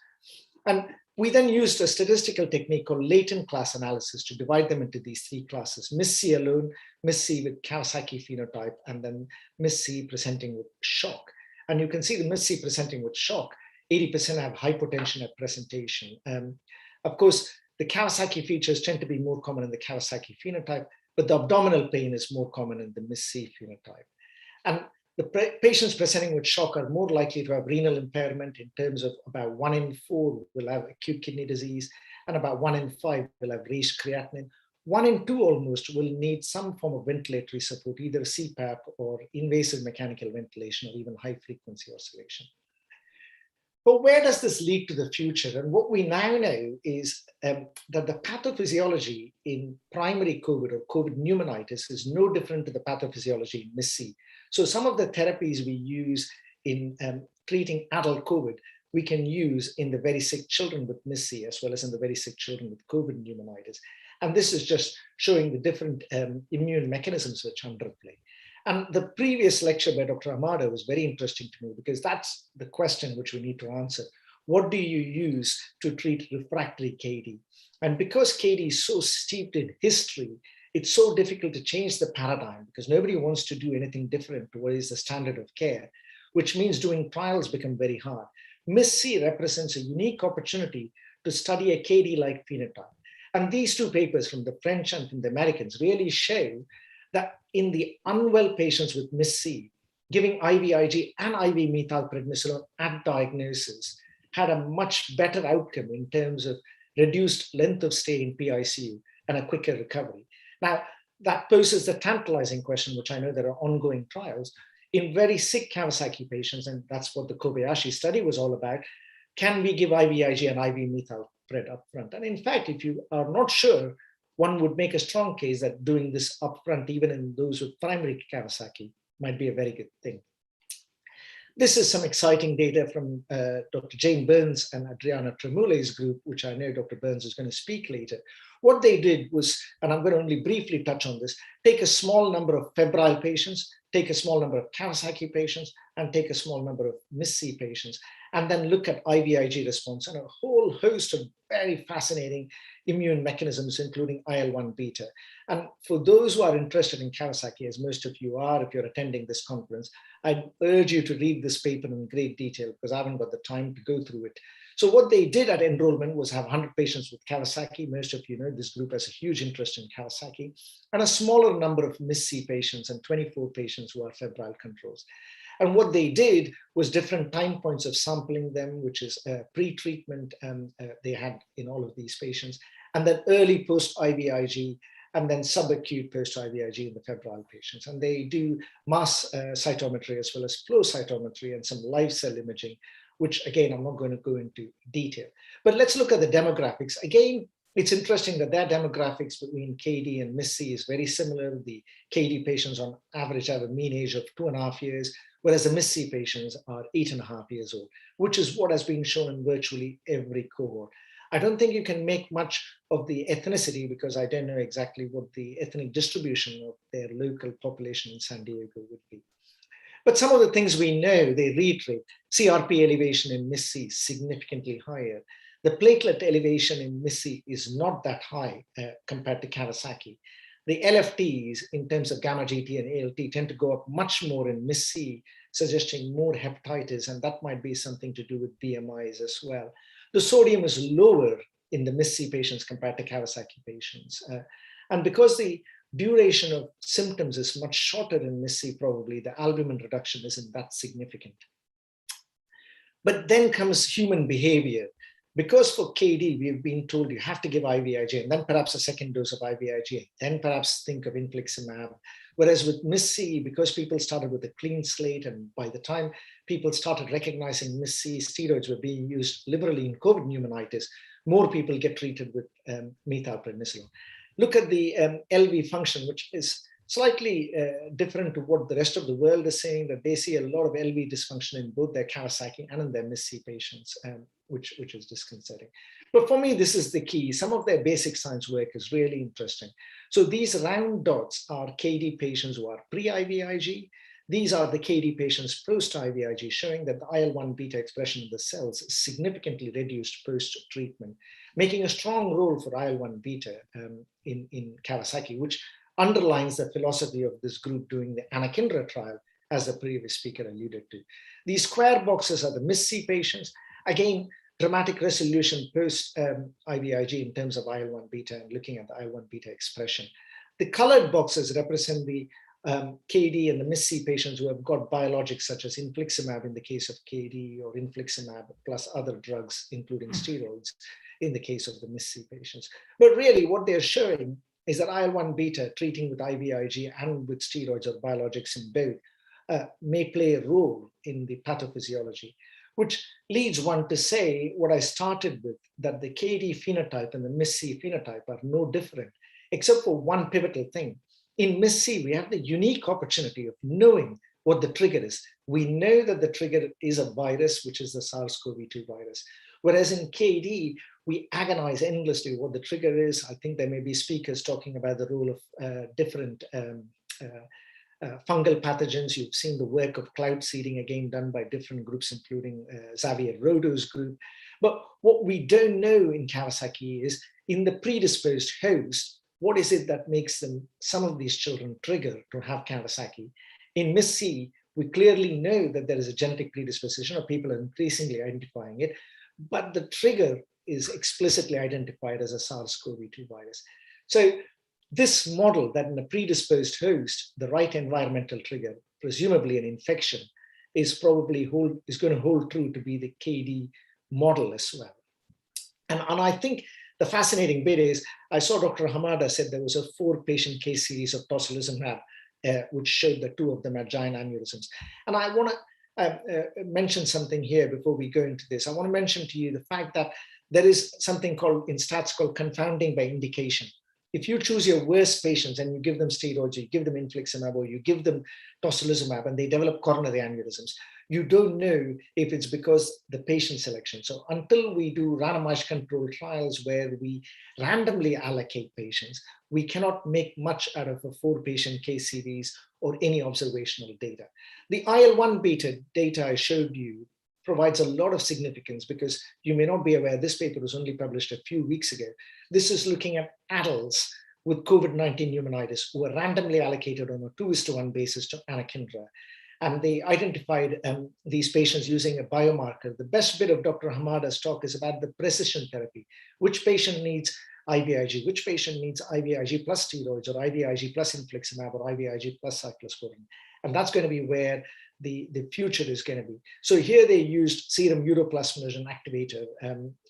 And we then used a statistical technique called latent class analysis to divide them into these 3 classes: MIS-C alone, MIS-C with Kawasaki phenotype, and then MIS-C presenting with shock. And you can see the MIS-C presenting with shock, 80% have hypotension at presentation. Of course, the Kawasaki features tend to be more common in the Kawasaki phenotype, but the abdominal pain is more common in the MIS-C phenotype. And the patients presenting with shock are more likely to have renal impairment in terms of about 1 in 4 will have acute kidney disease, and about 1 in 5 will have raised creatinine. 1 in 2 almost will need some form of ventilatory support, either CPAP or invasive mechanical ventilation or even high frequency oscillation. But where does this lead to the future? And what we now know is that the pathophysiology in primary COVID or COVID pneumonitis is no different to the pathophysiology in MIS-C. So some of the therapies we use in treating adult COVID, we can use in the very sick children with MIS-C as well as in the very sick children with COVID pneumonitis. And this is just showing the different immune mechanisms which underplay. And the previous lecture by Dr. Amado was very interesting to me because that's the question which we need to answer. What do you use to treat refractory KD? And because KD is so steeped in history, it's so difficult to change the paradigm because nobody wants to do anything different to what is the standard of care, which means doing trials become very hard. MIS-C represents a unique opportunity to study a KD-like phenotype. And these two papers from the French and from the Americans really show that in the unwell patients with MIS-C, giving IVIG and IV methylprednisolone at diagnosis had a much better outcome in terms of reduced length of stay in PICU and a quicker recovery. Now, that poses the tantalizing question, which I know there are ongoing trials, in very sick Kawasaki patients, and that's what the Kobayashi study was all about. Can we give IVIG and IV methylpred upfront? And in fact, if you are not sure, one would make a strong case that doing this upfront, even in those with primary Kawasaki, might be a very good thing. This is some exciting data from Dr. Jane Burns and Adriana Tremule's group, which I know Dr. Burns is going to speak later. What they did was, and I'm going to only briefly touch on this, take a small number of febrile patients, take a small number of Kawasaki patients, and take a small number of MIS-C patients, and then look at IVIG response and a whole host of very fascinating immune mechanisms, including IL-1 beta. And for those who are interested in Kawasaki, as most of you are, if you're attending this conference, I urge you to read this paper in great detail because I haven't got the time to go through it. So what they did at enrollment was have 100 patients with Kawasaki. Most of you know this group has a huge interest in Kawasaki, and a smaller number of MIS-C patients and 24 patients who are febrile controls. And what they did was different time points of sampling them, which is pre-treatment they had in all of these patients, and then early post-IVIG, and then subacute post-IVIG in the febrile patients. And they do mass cytometry as well as flow cytometry and some live cell imaging, which again, I'm not going to go into detail. But let's look at the demographics. Again, it's interesting that their demographics between KD and MIS-C is very similar. The KD patients on average have a mean age of 2.5 years, whereas the MIS-C patients are 8.5 years old, which is what has been shown in virtually every cohort. I don't think you can make much of the ethnicity because I don't know exactly what the ethnic distribution of their local population in San Diego would be. But some of the things we know, they reiterate. CRP elevation in MIS-C is significantly higher. The platelet elevation in MIS-C is not that high compared to Kawasaki. The LFTs in terms of gamma GT and ALT tend to go up much more in MIS-C, suggesting more hepatitis, and that might be something to do with BMIs as well. The sodium is lower in the MIS-C patients compared to Kawasaki patients. And because the duration of symptoms is much shorter in MIS-C, probably the albumin reduction isn't that significant. But then comes human behavior. Because for KD, we've been told you have to give IVIG and then perhaps a second dose of IVIG, then perhaps think of infliximab. Whereas with MIS-C, because people started with a clean slate, and by the time people started recognizing MIS-C, steroids were being used liberally in COVID pneumonitis, more people get treated with methylprednisolone. Look at the LV function, which is slightly different to what the rest of the world is saying, that they see a lot of LV dysfunction in both their Kawasaki and in their MIS-C patients, which is disconcerting. But for me, this is the key. Some of their basic science work is really interesting. So these round dots are KD patients who are pre-IVIG. These are the KD patients post-IVIG, showing that the IL-1 beta expression in the cells is significantly reduced post-treatment, making a strong role for IL-1 beta in Kawasaki, which underlines the philosophy of this group doing the Anakinra trial, as the previous speaker alluded to. These square boxes are the MIS-C patients. Again, dramatic resolution post IVIG in terms of IL-1 beta and looking at the IL-1 beta expression. The colored boxes represent the KD and the MIS-C patients who have got biologics such as infliximab in the case of KD, or infliximab plus other drugs, including steroids, in the case of the MIS-C patients. But really what they're showing is that IL-1 beta treating with IVIG and with steroids or biologics in both may play a role in the pathophysiology, which leads one to say what I started with, that the KD phenotype and the MIS-C phenotype are no different, except for one pivotal thing. In MIS-C, we have the unique opportunity of knowing what the trigger is. We know that the trigger is a virus, which is the SARS-CoV-2 virus. Whereas in KD, we agonize endlessly what the trigger is. I think there may be speakers talking about the role of different fungal pathogens. You've seen the work of cloud seeding, again done by different groups, including Xavier Rodo's group. But what we don't know in Kawasaki is, in the predisposed host, what is it that makes some of these children trigger to have Kawasaki? In MIS-C, we clearly know that there is a genetic predisposition, or people are increasingly identifying it, but the trigger is explicitly identified as a SARS-CoV-2 virus. So this model that in a predisposed host, the right environmental trigger, presumably an infection, is probably going to hold true to be the KD model as well. And I think the fascinating bit is, I saw Dr. Hamada said there was a 4-patient case series of tocilizumab, which showed that 2 of them had giant aneurysms. And I want to mention something here before we go into this. I want to mention to you the fact that there is something called, in stats, called confounding by indication. If you choose your worst patients and you give them steroids, or you give them infliximab, or you give them tocilizumab, and they develop coronary aneurysms, you don't know if it's because the patient selection. So until we do randomized controlled trials where we randomly allocate patients, we cannot make much out of a 4-patient case series or any observational data. The IL-1 beta data I showed you provides a lot of significance, because you may not be aware, this paper was only published a few weeks ago. This is looking at adults with COVID-19 pneumonitis who were randomly allocated on a 2:1 basis to anakinra. And they identified these patients using a biomarker. The best bit of Dr. Hamada's talk is about the precision therapy. Which patient needs IVIG? Which patient needs IVIG plus steroids, or IVIG plus infliximab, or IVIG plus cyclosporine? And that's going to be where the future is going to be. So here they used serum uroplasminogen activator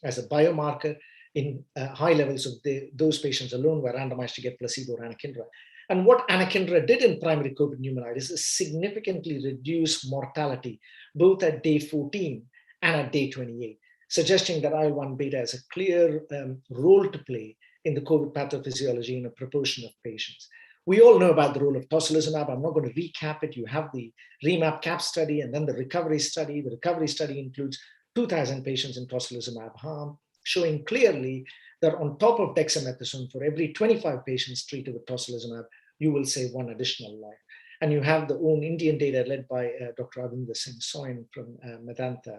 as a biomarker. In high levels of those patients alone were randomized to get placebo or anakinra. And what anakinra did in primary COVID pneumonitis is significantly reduce mortality, both at day 14 and at day 28, suggesting that IL-1 beta has a clear role to play in the COVID pathophysiology in a proportion of patients. We all know about the role of tocilizumab. I'm not going to recap it. You have the REMAP-CAP study and then the recovery study. The recovery study includes 2,000 patients in tocilizumab arm, showing clearly that on top of dexamethasone, for every 25 patients treated with tocilizumab, you will save 1 additional life. And you have the own Indian data led by Dr. Avinder Singh Soin from Medanta,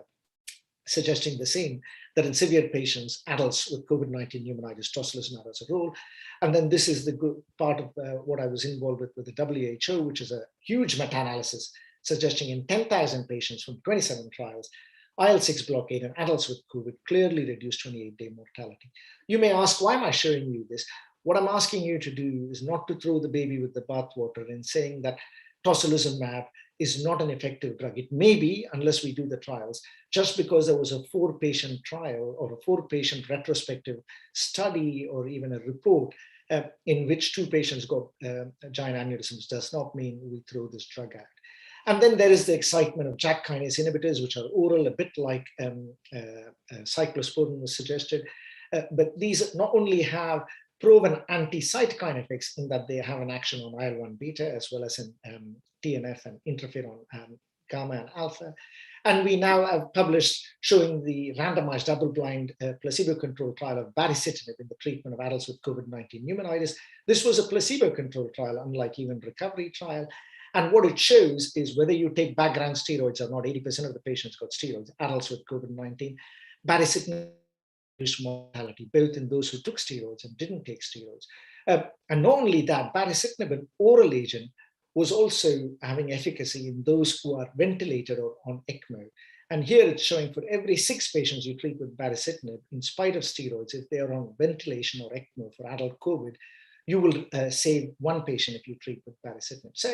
suggesting the same, that in severe patients, adults with COVID-19 pneumonitis, tocilizumab has a role. And then this is the good part of what I was involved with the WHO, which is a huge meta-analysis suggesting in 10,000 patients from 27 trials, IL-6 blockade in adults with COVID clearly reduced 28-day mortality. You may ask, why am I showing you this? What I'm asking you to do is not to throw the baby with the bathwater in saying that tocilizumab is not an effective drug. It may be, unless we do the trials. Just because there was a 4-patient trial or a 4-patient retrospective study or even a report in which 2 patients got giant aneurysms does not mean we throw this drug out. And then there is the excitement of JAK kinase inhibitors, which are oral, a bit like cyclosporine was suggested. But these not only have proven anti-cytokine effects in that they have an action on IL-1 beta, as well as in TNF and interferon gamma and alpha. And we now have published showing the randomized double-blind placebo-controlled trial of baricitinib in the treatment of adults with COVID-19 pneumonitis. This was a placebo-controlled trial, unlike even recovery trial. And what it shows is whether you take background steroids or not, 80% of the patients got steroids, adults with COVID-19, baricitinib reduced mortality, both in those who took steroids and didn't take steroids. And not only that, baricitinib, an oral agent, was also having efficacy in those who are ventilated or on ECMO. And here it's showing for every 6 patients you treat with baricitinib, in spite of steroids, if they are on ventilation or ECMO for adult COVID, you will save 1 patient if you treat with baricitinib. So,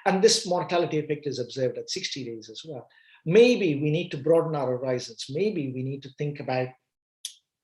and this mortality effect is observed at 60 days as well. Maybe we need to broaden our horizons. Maybe we need to think about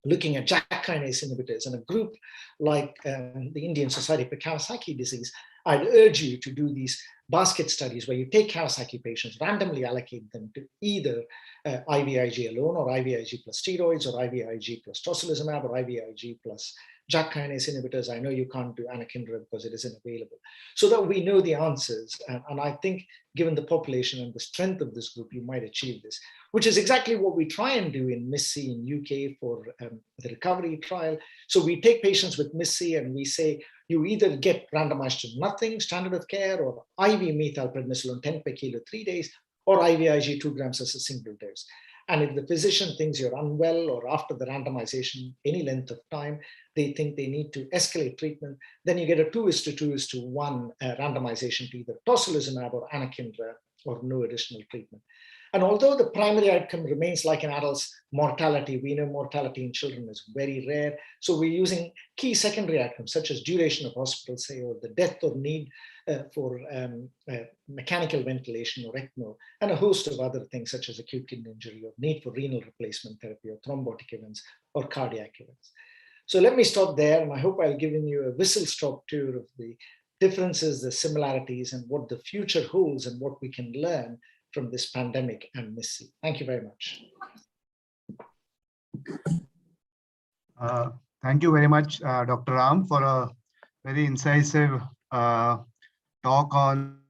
looking at JAK kinase inhibitors, and a group like the Indian Society for Kawasaki Disease. I'd urge you to do these basket studies where you take Kawasaki patients, randomly allocate them to either IVIG alone or IVIG plus steroids or IVIG plus tocilizumab or IVIG plus JAK kinase inhibitors. I know you can't do anakinra because it isn't available. So that we know the answers. And I think given the population and the strength of this group, you might achieve this, which is exactly what we try and do in MIS-C in UK for the recovery trial. So we take patients with MIS-C and we say, you either get randomized to nothing, standard of care, or IV methylprednisolone 10 per kilo 3 days, or IVIG 2 grams as a single dose. And if the physician thinks you're unwell, or after the randomization, any length of time, they think they need to escalate treatment, then you get a 2:2:1 randomization to either tocilizumab or anakinra, or no additional treatment. And although the primary outcome remains like in adults, mortality, we know mortality in children is very rare. So we're using key secondary outcomes such as duration of hospital stay, or the death or need for mechanical ventilation or ECMO, and a host of other things such as acute kidney injury or need for renal replacement therapy or thrombotic events or cardiac events. So let me stop there, and I hope I've given you a whistle-stop tour of the differences, the similarities, and what the future holds and what we can learn from this pandemic and MIS-C. Thank you very much. Thank you very much, Dr. Ram, for a very incisive talk on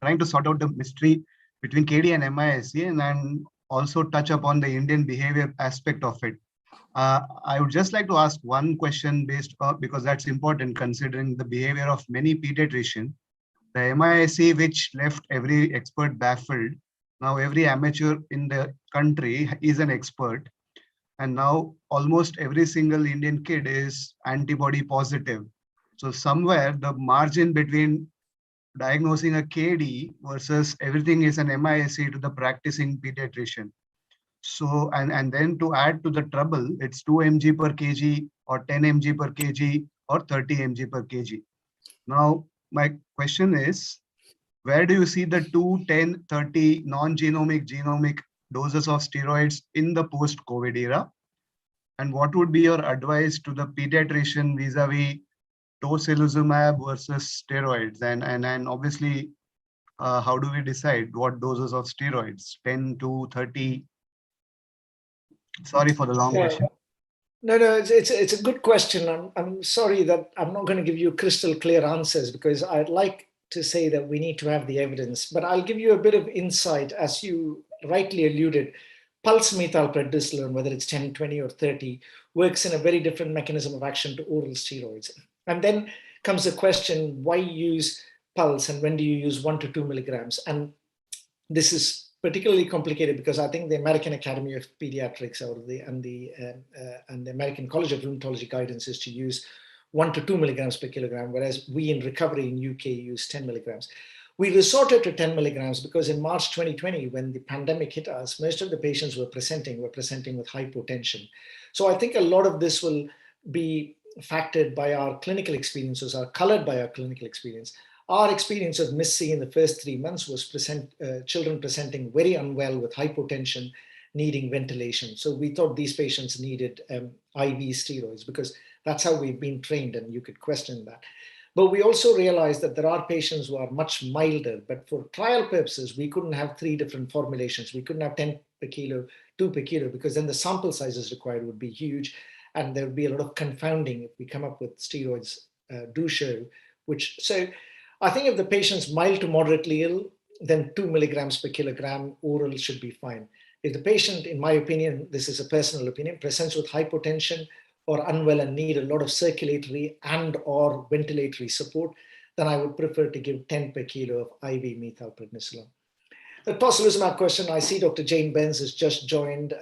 trying to sort out the mystery between KD and MISC, and then also touch upon the Indian behavior aspect of it. I would just like to ask one question because that's important considering the behavior of many pediatricians. The MISC, which left every expert baffled, now every amateur in the country is an expert. And now almost every single Indian kid is antibody positive. So somewhere the margin between diagnosing a KD versus everything is an MISC to the practicing pediatrician. So, and then to add to the trouble, it's 2 mg per kg or 10 mg per kg or 30 mg per kg. Now, my question is, where do you see the 2, 10, 30 non-genomic, genomic doses of steroids in the post-COVID era? And what would be your advice to the pediatrician vis-a-vis tocilizumab versus steroids? And obviously, how do we decide what doses of steroids, 10 to 30? Sorry for the long question. No, it's a good question. I'm sorry that I'm not going to give you crystal clear answers, because I'd like to say that we need to have the evidence, but I'll give you a bit of insight. As you rightly alluded, pulse methylprednisolone, whether it's 10, 20 or 30, works in a very different mechanism of action to oral steroids. And then comes the question, why use pulse and when do you use 1 to 2 milligrams? And this is particularly complicated because I think the American Academy of Pediatrics and the American College of Rheumatology guidance is to use 1 to 2 milligrams per kilogram, whereas we in recovery in UK use 10 milligrams. We resorted to 10 milligrams because in March 2020, when the pandemic hit us, most of the patients were presenting with hypotension. So I think a lot of this will be factored by our clinical experiences, or colored by our clinical experience. Our experience of MIS-C in the first 3 months was children presenting very unwell with hypotension, needing ventilation. So we thought these patients needed IV steroids because that's how we've been trained, and you could question that. But we also realized that there are patients who are much milder, but for trial purposes, we couldn't have 3 different formulations. We couldn't have 10 per kilo, 2 per kilo, because then the sample sizes required would be huge, and there would be a lot of confounding if we come up with steroids do show, so I think if the patient's mild to moderately ill, then 2 milligrams per kilogram oral should be fine. If the patient, in my opinion, this is a personal opinion, presents with hypotension or unwell and need a lot of circulatory and or ventilatory support, then I would prefer to give 10 per kilo of IV methylprednisolone. The tocilizumab question, I see Dr. Jane Benz has just joined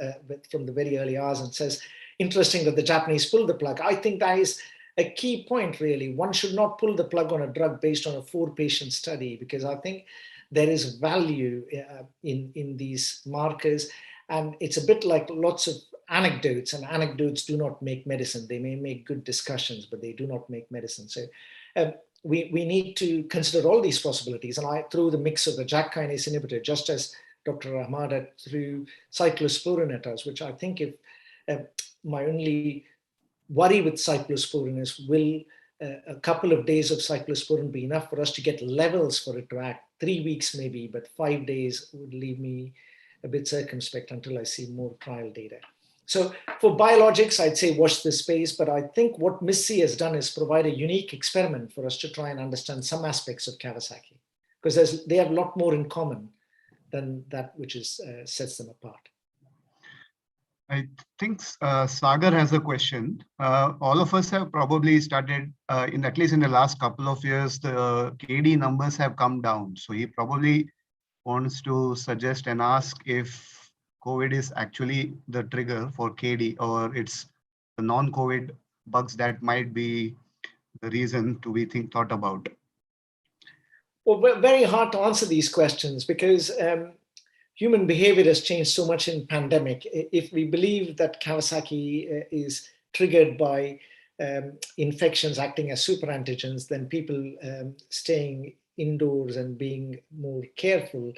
from the very early hours and says, interesting that the Japanese pulled the plug. I think that is a key point, really. One should not pull the plug on a drug based on a 4-patient study, because I think there is value in these markers. And it's a bit like lots of anecdotes, and anecdotes do not make medicine. They may make good discussions, but they do not make medicine. So we need to consider all these possibilities. And I threw the mix of the JAK kinase inhibitor, just as Dr. Ahmad threw cyclosporin at us, which I think if my only worry with cyclosporin is, will a couple of days of cyclosporin be enough for us to get levels for it to act? 3 weeks maybe, but 5 days would leave me a bit circumspect until I see more trial data. So for biologics, I'd say watch this space, but I think what MIS-C has done is provide a unique experiment for us to try and understand some aspects of Kawasaki, because they have a lot more in common than that which sets them apart. I think Sagar has a question. All of us have probably started, at least in the last couple of years, the KD numbers have come down. So he probably wants to suggest and ask if COVID is actually the trigger for KD, or it's the non-COVID bugs that might be the reason to be thought about. Well, very hard to answer these questions because human behavior has changed so much in pandemic. If we believe that Kawasaki is triggered by infections acting as superantigens, then people staying indoors and being more careful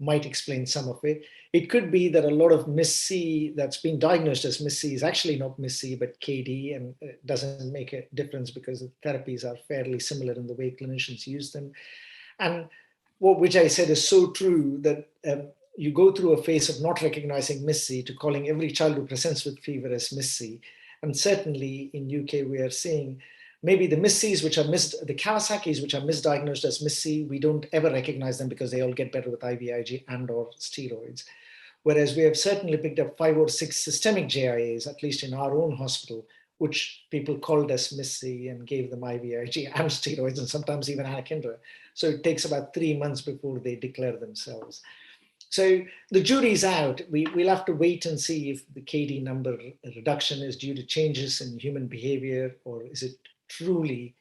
might explain some of it. It could be that a lot of MIS-C that's been diagnosed as MIS-C is actually not MIS-C, but KD, and it doesn't make a difference because the therapies are fairly similar in the way clinicians use them. And which I said is so true, that you go through a phase of not recognizing MIS-C to calling every child who presents with fever as MIS-C. And certainly in UK, we are seeing maybe the MIS-Cs, the Kawasaki's, which are misdiagnosed as MIS-C, we don't ever recognize them because they all get better with IVIG and or steroids. Whereas we have certainly picked up 5 or 6 systemic JIAs, at least in our own hospital, which people called as MIS-C and gave them IVIG and steroids and sometimes even anakinra. So it takes about 3 months before they declare themselves. So the jury's out. We'll have to wait and see if the KD number reduction is due to changes in human behavior, or is it truly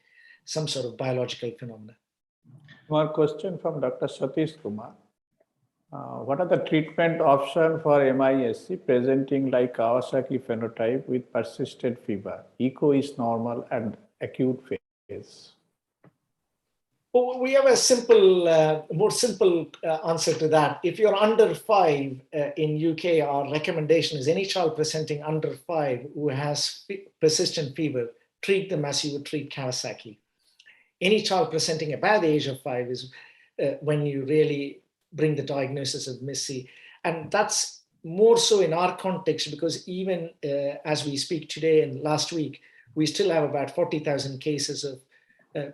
some sort of biological phenomena. One question from Dr. Satish Kumar. What are the treatment options for MIS-C presenting like Kawasaki phenotype with persistent fever? Echo is normal and acute phase. Well, we have a simple, more simple answer to that. If you're under 5 in UK, our recommendation is any child presenting under 5 who has persistent fever, treat them as you would treat Kawasaki. Any child presenting above the age of 5 is when you really bring the diagnosis of MIS-C. And that's more so in our context because even as we speak today and last week, we still have about 40,000 cases of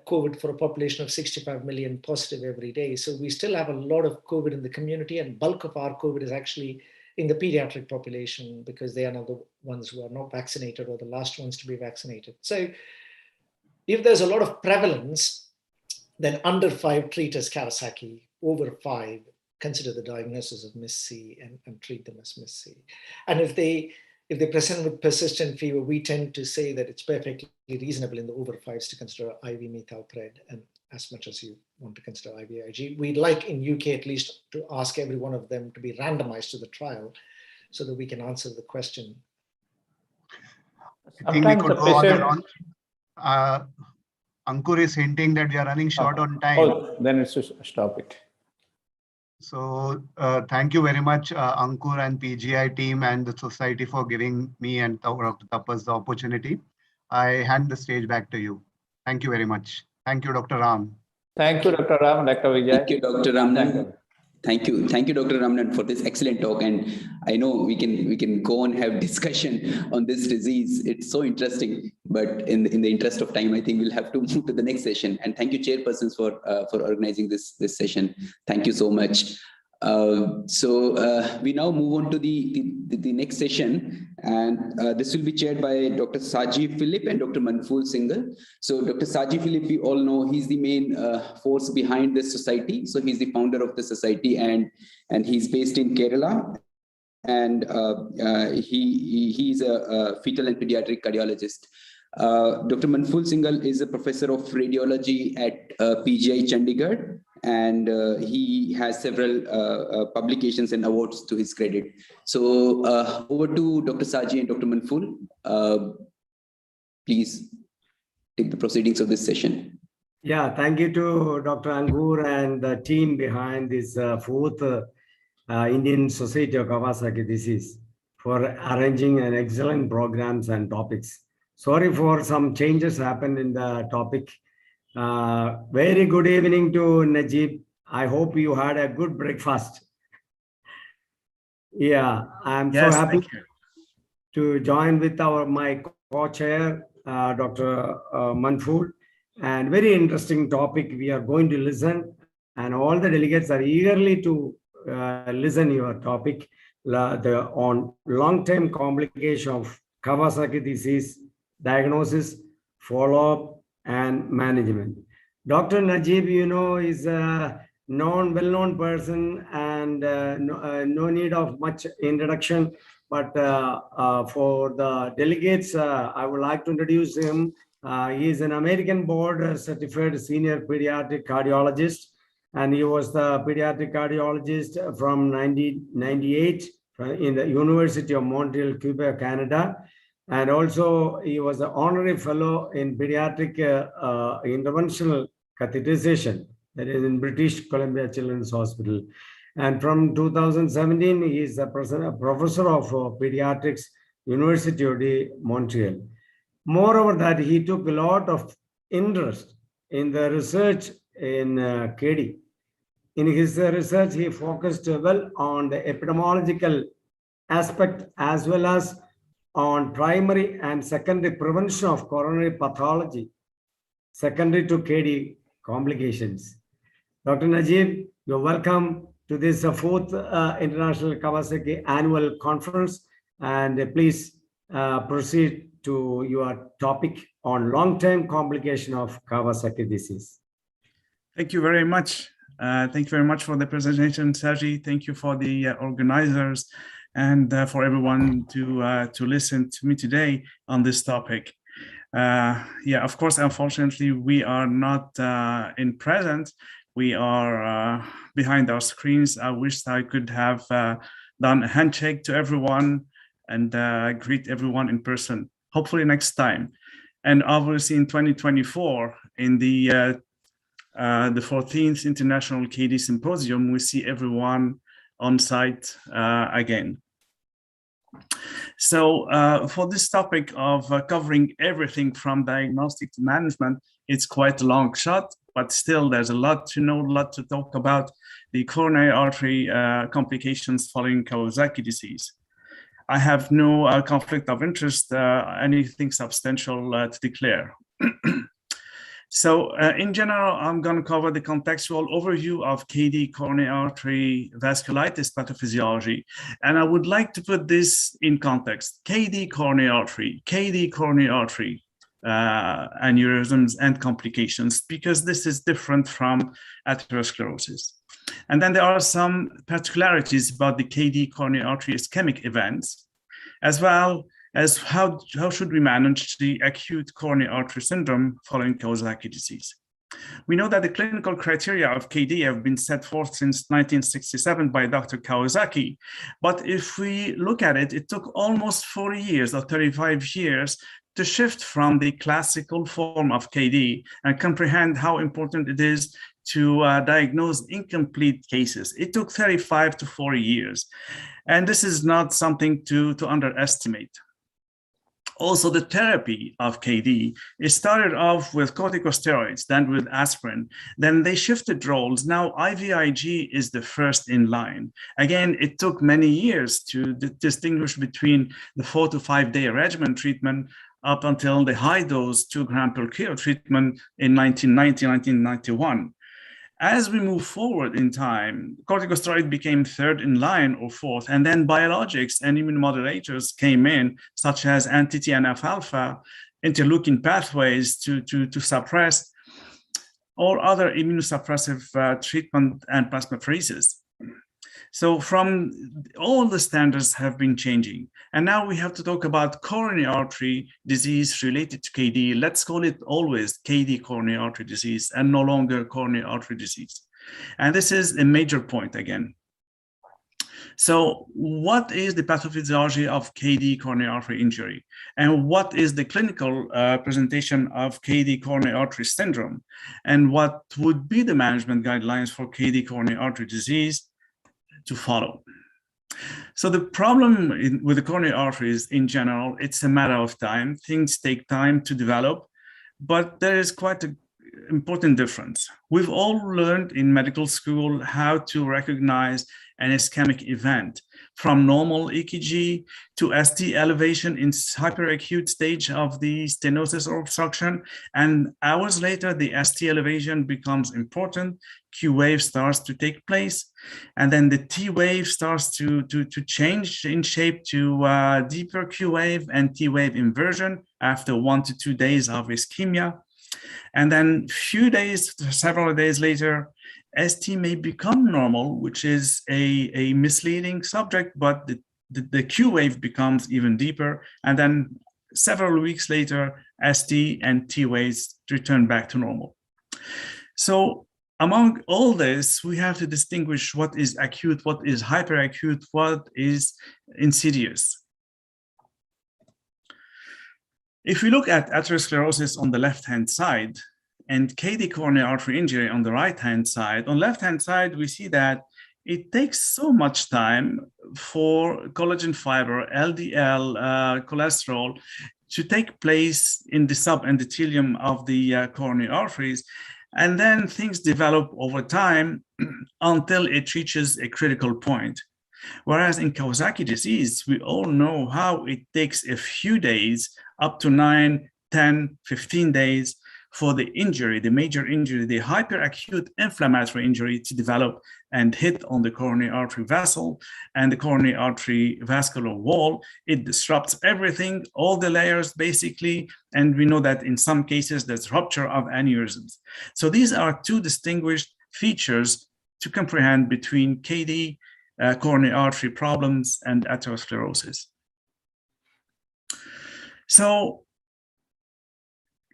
COVID for a population of 65 million positive every day. So we still have a lot of COVID in the community, and bulk of our COVID is actually in the pediatric population because they are not the ones who are not vaccinated or the last ones to be vaccinated. So if there's a lot of prevalence, then under 5 treat as Kawasaki, over 5 consider the diagnosis of MIS-C and treat them as MIS-C. And if they present with persistent fever, we tend to say that it's perfectly reasonable in the over 5s to consider IV methylpred, and as much as you want to consider IVIG. We'd like in UK at least to ask every one of them to be randomized to the trial so that we can answer the question. I think we could go on and on. Ankur is hinting that we are running short on time. Oh, then it's just stop it. So thank you very much, Ankur and PGI team and the society for giving me and Dr. Tapas the opportunity. I hand the stage back to you. Thank you very much. Thank you, Dr. Ram. Thank you, Dr. Ram, Dr. Vijay. Thank you, Dr. Ramnan. Thank you, Dr. Ramnan, for this excellent talk. And I know we can go and have discussion on this disease. It's so interesting, but in the interest of time, I think we'll have to move to the next session. And thank you, chairpersons, for organizing this session. Thank you so much. So we now move on to the next session, and this will be chaired by Dr. Saji Philip and Dr. Manful Singhal. So Dr. Saji Philip, we all know he's the main force behind this society. So he's the founder of the society, and he's based in Kerala, and he's a fetal and pediatric cardiologist. Dr. Manful Singhal is a professor of radiology at PGI Chandigarh, and he has several publications and awards to his credit. So over to Dr. Saji and Dr. Manful. Please take the proceedings of this session. Yeah, thank you to Dr. Ankur and the team behind this fourth Indian Society of Kawasaki Disease for arranging an excellent programs and topics. Sorry for some changes happened in the topic. Very good evening to Najib. I hope you had a good breakfast. Yeah, I'm so happy to join with my co-chair, Dr. Manful, and very interesting topic we are going to listen, and all the delegates are eagerly to listen your topic on long-term complication of Kawasaki disease, diagnosis, follow-up, and management. Dr. Najib, you know, is a well-known person, and no need of much introduction. But for the delegates, I would like to introduce him. He is an American board certified senior pediatric cardiologist, and he was the pediatric cardiologist from 1998 in the University of Montreal, Quebec, Canada. And also he was an honorary fellow in pediatric interventional catheterization, that is in British Columbia Children's Hospital. And from 2017, he is a professor of pediatrics, University of Montreal. Moreover, that he took a lot of interest in the research in KD. In his research, he focused well on the epidemiological aspect as well as on primary and secondary prevention of coronary pathology, secondary to KD complications. Dr. Najib, you're welcome to this fourth International Kawasaki Annual Conference, and please proceed to your topic on long-term complication of Kawasaki disease. Thank you very much. Thank you very much for the presentation, Sergi. Thank you for the organizers and for everyone to listen to me today on this topic. Yeah, of course, unfortunately, we are not in present. We are behind our screens. I wish I could have done a handshake to everyone and greet everyone in person, hopefully next time. And obviously in 2024, in the 14th International KD Symposium, we see everyone on site again. So for this topic of covering everything from diagnostic to management, it's quite a long shot, but still there's a lot to know, a lot to talk about the coronary artery complications following Kawasaki disease. I have no conflict of interest, anything substantial to declare. So in general, I'm going to cover the contextual overview of KD, coronary artery vasculitis pathophysiology. And I would like to put this in context. KD, coronary artery, aneurysms and complications, because this is different from atherosclerosis. And then there are some particularities about the KD, coronary artery ischemic events, as well as how should we manage the acute coronary artery syndrome following Kawasaki disease. We know that the clinical criteria of KD have been set forth since 1967 by Dr. Kawasaki, but if we look at it, it took almost 40 years or 35 years to shift from the classical form of KD and comprehend how important it is to diagnose incomplete cases. It took 35 to 40 years, and this is not something to underestimate. Also, the therapy of KD, it started off with corticosteroids, then with aspirin. Then they shifted roles. Now IVIG is the first in line. Again, it took many years to distinguish between the 4 to 5 day regimen treatment up until the high dose 2 gram per kilo treatment in 1990, 1991. As we move forward in time, corticosteroid became third in line or fourth, and then biologics and immunomodulators came in, such as anti-TNF-alpha, interleukin pathways to suppress, or other immunosuppressive treatment and plasmapheresis. So from all the standards have been changing. And now we have to talk about coronary artery disease related to KD. Let's call it always KD coronary artery disease and no longer coronary artery disease. And this is a major point again. So what is the pathophysiology of KD coronary artery injury? And what is the clinical presentation of KD coronary artery syndrome? And what would be the management guidelines for KD coronary artery disease to follow? So the problem with the coronary arteries in general, it's a matter of time. Things take time to develop, but there is quite an important difference. We've all learned in medical school how to recognize an ischemic event, from normal EKG to ST elevation in hyperacute stage of the stenosis or obstruction. And hours later, the ST elevation becomes important. Q wave starts to take place. And then the T wave starts to change in shape to deeper Q wave and T wave inversion after 1 to 2 days of ischemia. And then several days later, ST may become normal, which is a misleading subject, but the Q wave becomes even deeper. And then several weeks later, ST and T waves return back to normal. So among all this, we have to distinguish what is acute, what is hyperacute, what is insidious. If we look at atherosclerosis on the left-hand side and KD coronary artery injury on the right-hand side, on the left-hand side, we see that it takes so much time for collagen fiber, LDL, cholesterol to take place in the subendothelium of the coronary arteries. And then things develop over time until it reaches a critical point. Whereas in Kawasaki disease, we all know how it takes a few days, up to 9, 10, 15 days for the injury, the major injury, the hyperacute inflammatory injury to develop and hit on the coronary artery vessel and the coronary artery vascular wall. It disrupts everything, all the layers basically. And we know that in some cases, there's rupture of aneurysms. So these are two distinguished features to comprehend between KD, coronary artery problems, and atherosclerosis. So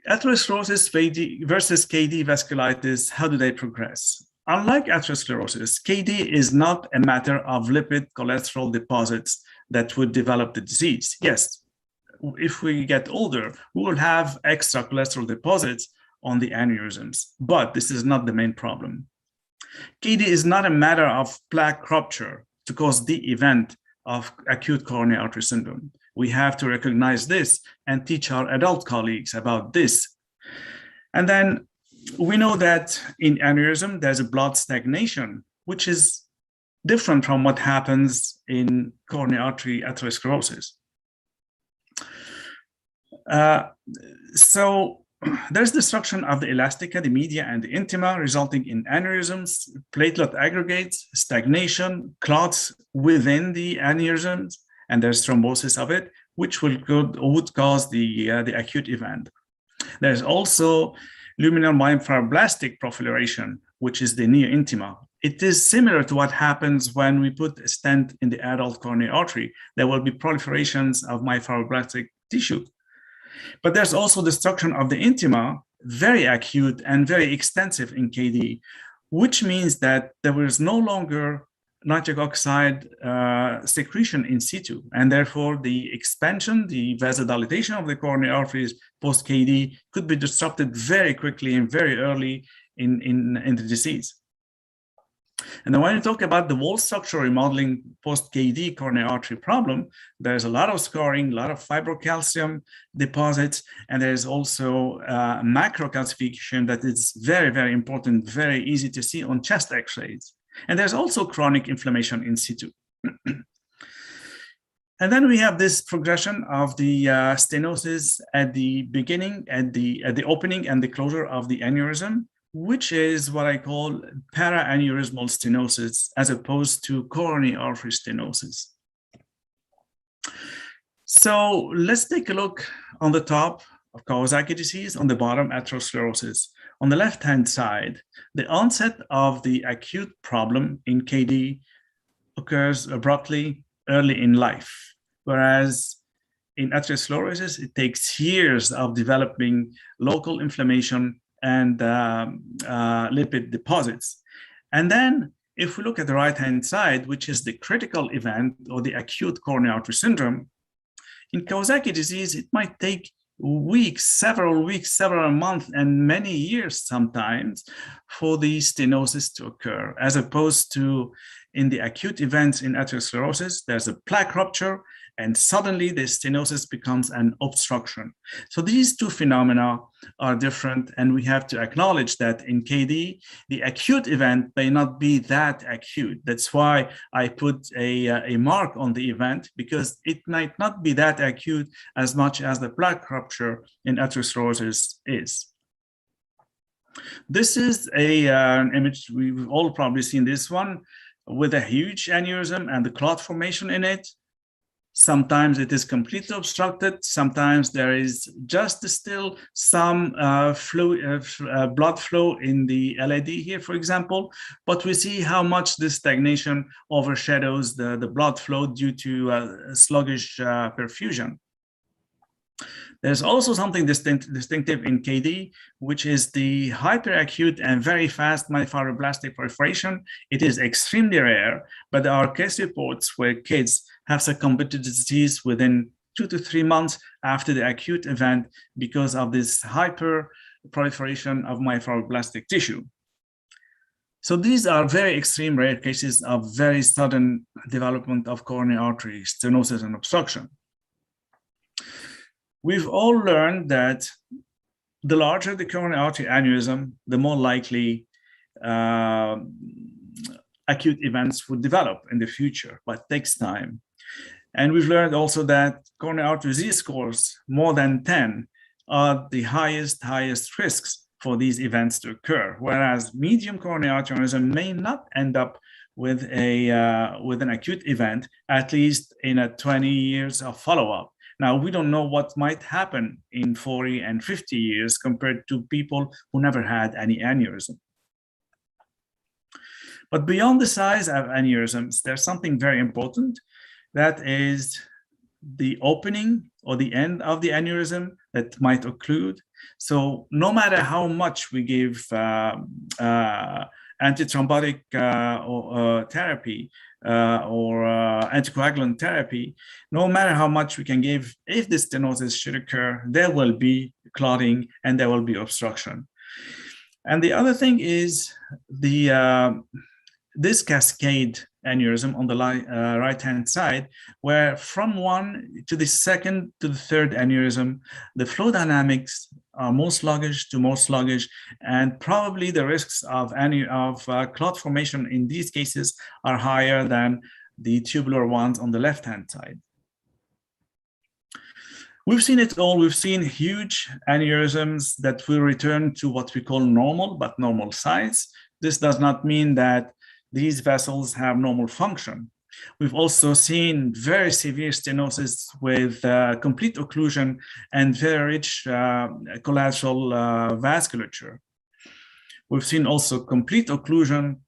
atherosclerosis versus KD vasculitis, how do they progress? Unlike atherosclerosis, KD is not a matter of lipid cholesterol deposits that would develop the disease. Yes, if we get older, we will have extra cholesterol deposits on the aneurysms, but this is not the main problem. KD is not a matter of plaque rupture to cause the event of acute coronary artery syndrome. We have to recognize this and teach our adult colleagues about this. And then we know that in aneurysm, there's a blood stagnation, which is different from what happens in coronary artery atherosclerosis. So there's destruction of the elastica, the media, and the intima, resulting in aneurysms, platelet aggregates, stagnation, clots within the aneurysms, and there's thrombosis of it, which would cause the acute event. There's also luminal myofibroblastic proliferation, which is the near intima. It is similar to what happens when we put a stent in the adult coronary artery. There will be proliferations of myofibroblastic tissue. But there's also destruction of the intima, very acute and very extensive in KD, which means that there is no longer nitric oxide secretion in situ, and therefore the expansion, the vasodilatation of the coronary arteries post-KD could be disrupted very quickly and very early in the disease. And then when you talk about the wall structure remodeling post-KD coronary artery problem, there's a lot of scarring, a lot of fibrocalcium deposits, and there's also macrocalcification that is very, very important, very easy to see on chest x-rays. And there's also chronic inflammation in situ. And then we have this progression of the stenosis at the beginning, at the opening and the closure of the aneurysm, which is what I call para-aneurysmal stenosis, as opposed to coronary artery stenosis. So let's take a look on the top of Kawasaki disease, on the bottom atherosclerosis. On the left-hand side, the onset of the acute problem in KD occurs abruptly early in life, whereas in atherosclerosis, it takes years of developing local inflammation and lipid deposits. And then if we look at the right-hand side, which is the critical event or the acute coronary artery syndrome, in Kawasaki disease, it might take weeks, several months, and many years sometimes for the stenosis to occur, as opposed to in the acute events in atherosclerosis, there's a plaque rupture, and suddenly the stenosis becomes an obstruction. So these two phenomena are different, and we have to acknowledge that in KD, the acute event may not be that acute. That's why I put a mark on the event, because it might not be that acute as much as the plaque rupture in atherosclerosis is. This is an image, we've all probably seen this one, with a huge aneurysm and the clot formation in it. Sometimes it is completely obstructed. Sometimes there is just still some blood flow in the LAD here, for example. But we see how much this stagnation overshadows the blood flow due to sluggish perfusion. There's also something distinctive in KD, which is the hyperacute and very fast myofibroblastic proliferation. It is extremely rare, but there are case reports where kids have succumbed to the disease within 2 to 3 months after the acute event because of this hyper proliferation of myofibroblastic tissue. So these are very extreme rare cases of very sudden development of coronary artery stenosis and obstruction. We've all learned that the larger the coronary artery aneurysm, the more likely acute events would develop in the future, but it takes time. And we've learned also that coronary artery disease scores more than 10 are the highest risks for these events to occur, whereas medium coronary artery aneurysm may not end up with an acute event, at least in a 20 years of follow-up. Now, we don't know what might happen in 40 and 50 years compared to people who never had any aneurysm. But beyond the size of aneurysms, there's something very important, that is the opening or the end of the aneurysm that might occlude. So no matter how much we give antithrombotic therapy or anticoagulant therapy, no matter how much we can give, if the stenosis should occur, there will be clotting and there will be obstruction. And the other thing is this cascade aneurysm on the right-hand side, where from one to the second to the third aneurysm, the flow dynamics are more sluggish to more sluggish, and probably the risks of clot formation in these cases are higher than the tubular ones on the left-hand side. We've seen it all. We've seen huge aneurysms that will return to what we call normal, but normal size. This does not mean that these vessels have normal function. We've also seen very severe stenosis with complete occlusion and very rich collateral vasculature. We've seen also complete occlusion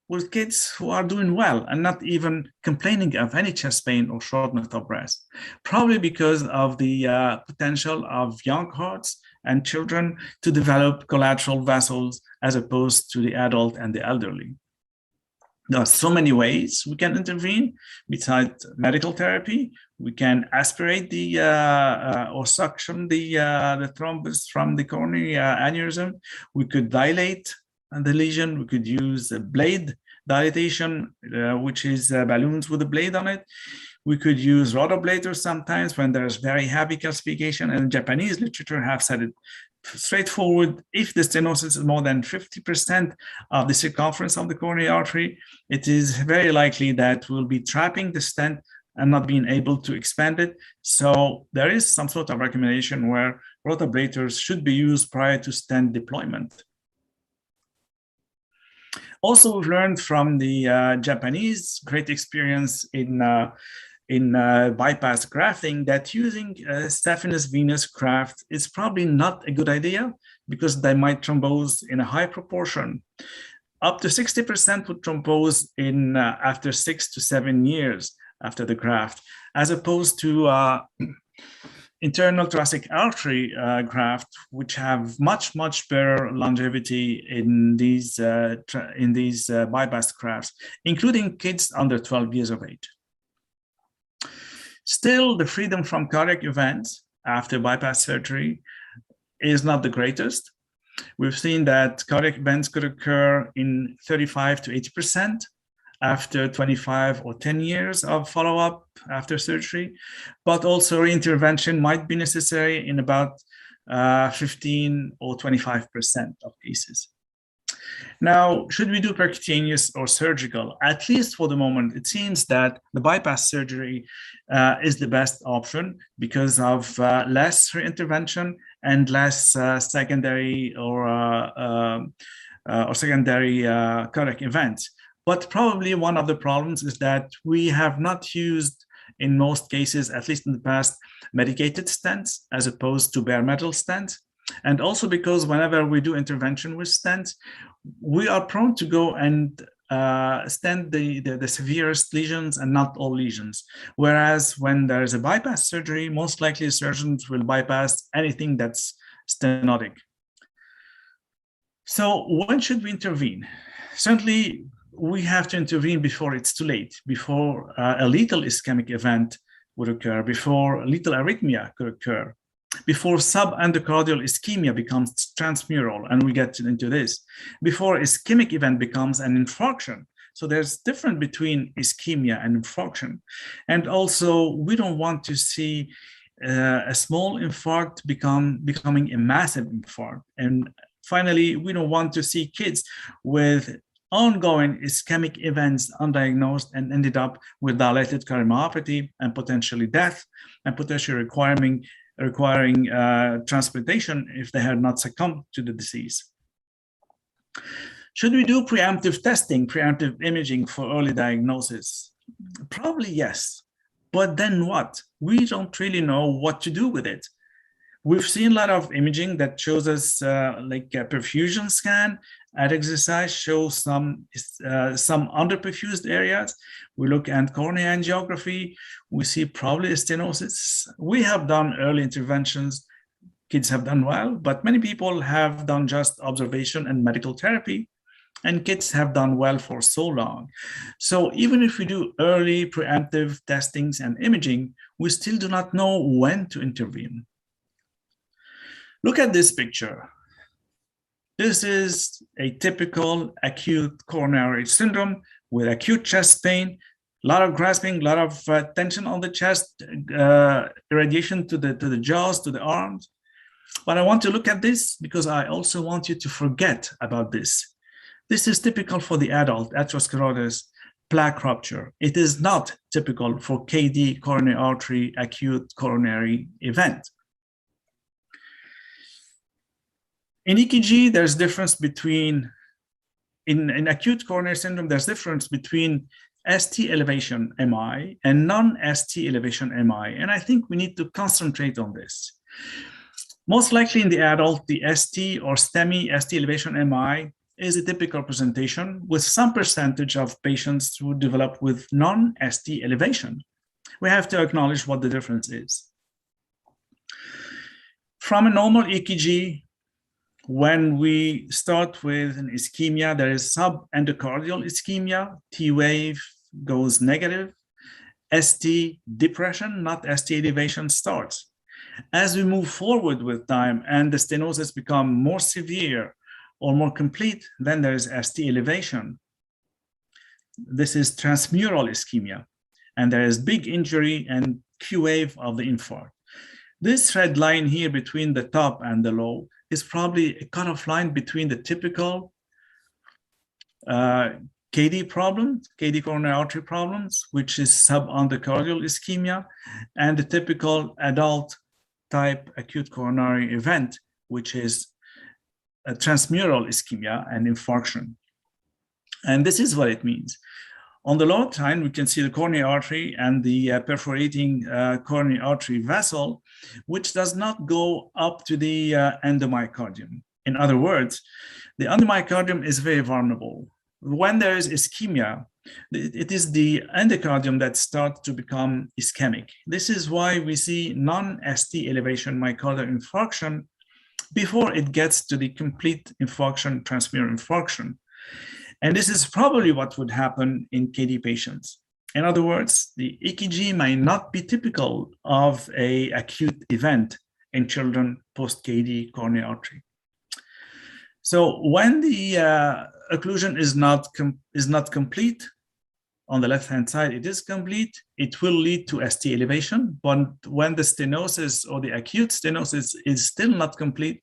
with kids who are doing well and not even complaining of any chest pain or shortness of breath, probably because of the potential of young hearts and children to develop collateral vessels as opposed to the adult and the elderly. There are so many ways we can intervene besides medical therapy. We can aspirate or suction the thrombus from the coronary aneurysm. We could dilate the lesion. We could use a blade dilatation, which is balloons with a blade on it. We could use rhodoblators sometimes when there's very heavy calcification, and Japanese literature have said it straightforward. If the stenosis is more than 50% of the circumference of the coronary artery, it is very likely that we'll be trapping the stent and not being able to expand it. So there is some sort of recommendation where rhodoblators should be used prior to stent deployment. Also, we've learned from the Japanese great experience in bypass grafting that using staphylos venous graft is probably not a good idea because they might thrombose in a high proportion. Up to 60% would thrombose in after 6 to 7 years after the graft, as opposed to internal thoracic artery graft, which have much better longevity in these bypass grafts, including kids under 12 years of age. Still, the freedom from cardiac events after bypass surgery is not the greatest. We've seen that cardiac events could occur in 35 to 80% after 25 or 10 years of follow-up after surgery, but also reintervention might be necessary in about 15 or 25% of cases. Now, should we do percutaneous or surgical? At least for the moment, it seems that the bypass surgery is the best option because of less reintervention and less secondary or secondary cardiac events. But probably one of the problems is that we have not used, in most cases, at least in the past, medicated stents as opposed to bare metal stents. And also because whenever we do intervention with stents, we are prone to go and stent the severest lesions and not all lesions. Whereas when there is a bypass surgery, most likely surgeons will bypass anything that's stenotic. So when should we intervene? Certainly, we have to intervene before it's too late, before a lethal ischemic event would occur, before lethal arrhythmia could occur, before subendocardial ischemia becomes transmural, and we get into this, before ischemic event becomes an infarction. So there's difference between ischemia and infarction. And also, we don't want to see a small infarct becoming a massive infarct. And finally, we don't want to see kids with ongoing ischemic events undiagnosed and ended up with dilated cardiomyopathy and potentially death, and potentially requiring transplantation if they had not succumbed to the disease. Should we do preemptive testing, preemptive imaging for early diagnosis? Probably yes, but then what? We don't really know what to do with it. We've seen a lot of imaging that shows us like a perfusion scan at exercise shows some underperfused areas. We look at coronary angiography. We see probably a stenosis. We have done early interventions. Kids have done well, but many people have done just observation and medical therapy, and kids have done well for so long. So even if we do early preemptive testings and imaging, we still do not know when to intervene. Look at this picture. This is a typical acute coronary syndrome with acute chest pain, a lot of grasping, a lot of tension on the chest, irradiation to the jaws, to the arms. But I want to look at this because I also want you to forget about this. This is typical for the adult atherosclerosis plaque rupture. It is not typical for KD, coronary artery acute coronary event. In EKG, there's difference between, in acute coronary syndrome, there's difference between ST elevation MI and non-ST elevation MI. And I think we need to concentrate on this. Most likely in the adult, the ST or STEMI, ST elevation MI, is a typical presentation with some percentage of patients who develop with non-ST elevation. We have to acknowledge what the difference is. From a normal EKG, when we start with an ischemia, there is subendocardial ischemia, T wave goes negative, ST depression, not ST elevation, starts. As we move forward with time and the stenosis become more severe or more complete, then there is ST elevation. This is transmural ischemia, and there is big injury and Q wave of the infarct. This red line here between the top and the low is probably a cutoff line between the typical KD problem, KD coronary artery problems, which is subendocardial ischemia, and the typical adult type acute coronary event, which is a transmural ischemia and infarction. And this is what it means. On the lower line, we can see the coronary artery and the perforating coronary artery vessel, which does not go up to the endomyocardium. In other words, the endomyocardium is very vulnerable. When there is ischemia, It is the endocardium that starts to become ischemic. This is why we see non-ST elevation myocardial infarction before it gets to the complete infarction, transmural infarction. And this is probably what would happen in KD patients. In other words, the EKG might not be typical of an acute event in children post-KD coronary artery. So when the occlusion is not complete, on the left-hand side, it is complete, it will lead to ST elevation. But when the stenosis or the acute stenosis is still not complete,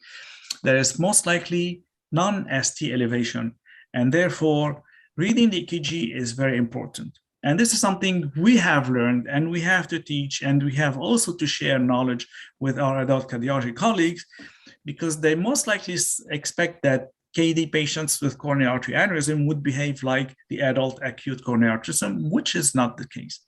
there is most likely non-ST elevation. And therefore, reading the EKG is very important. And this is something we have learned and we have to teach, and we have also to share knowledge with our adult cardiology colleagues, because they most likely expect that KD patients with coronary artery aneurysm would behave like the adult acute coronary arterism, which is not the case.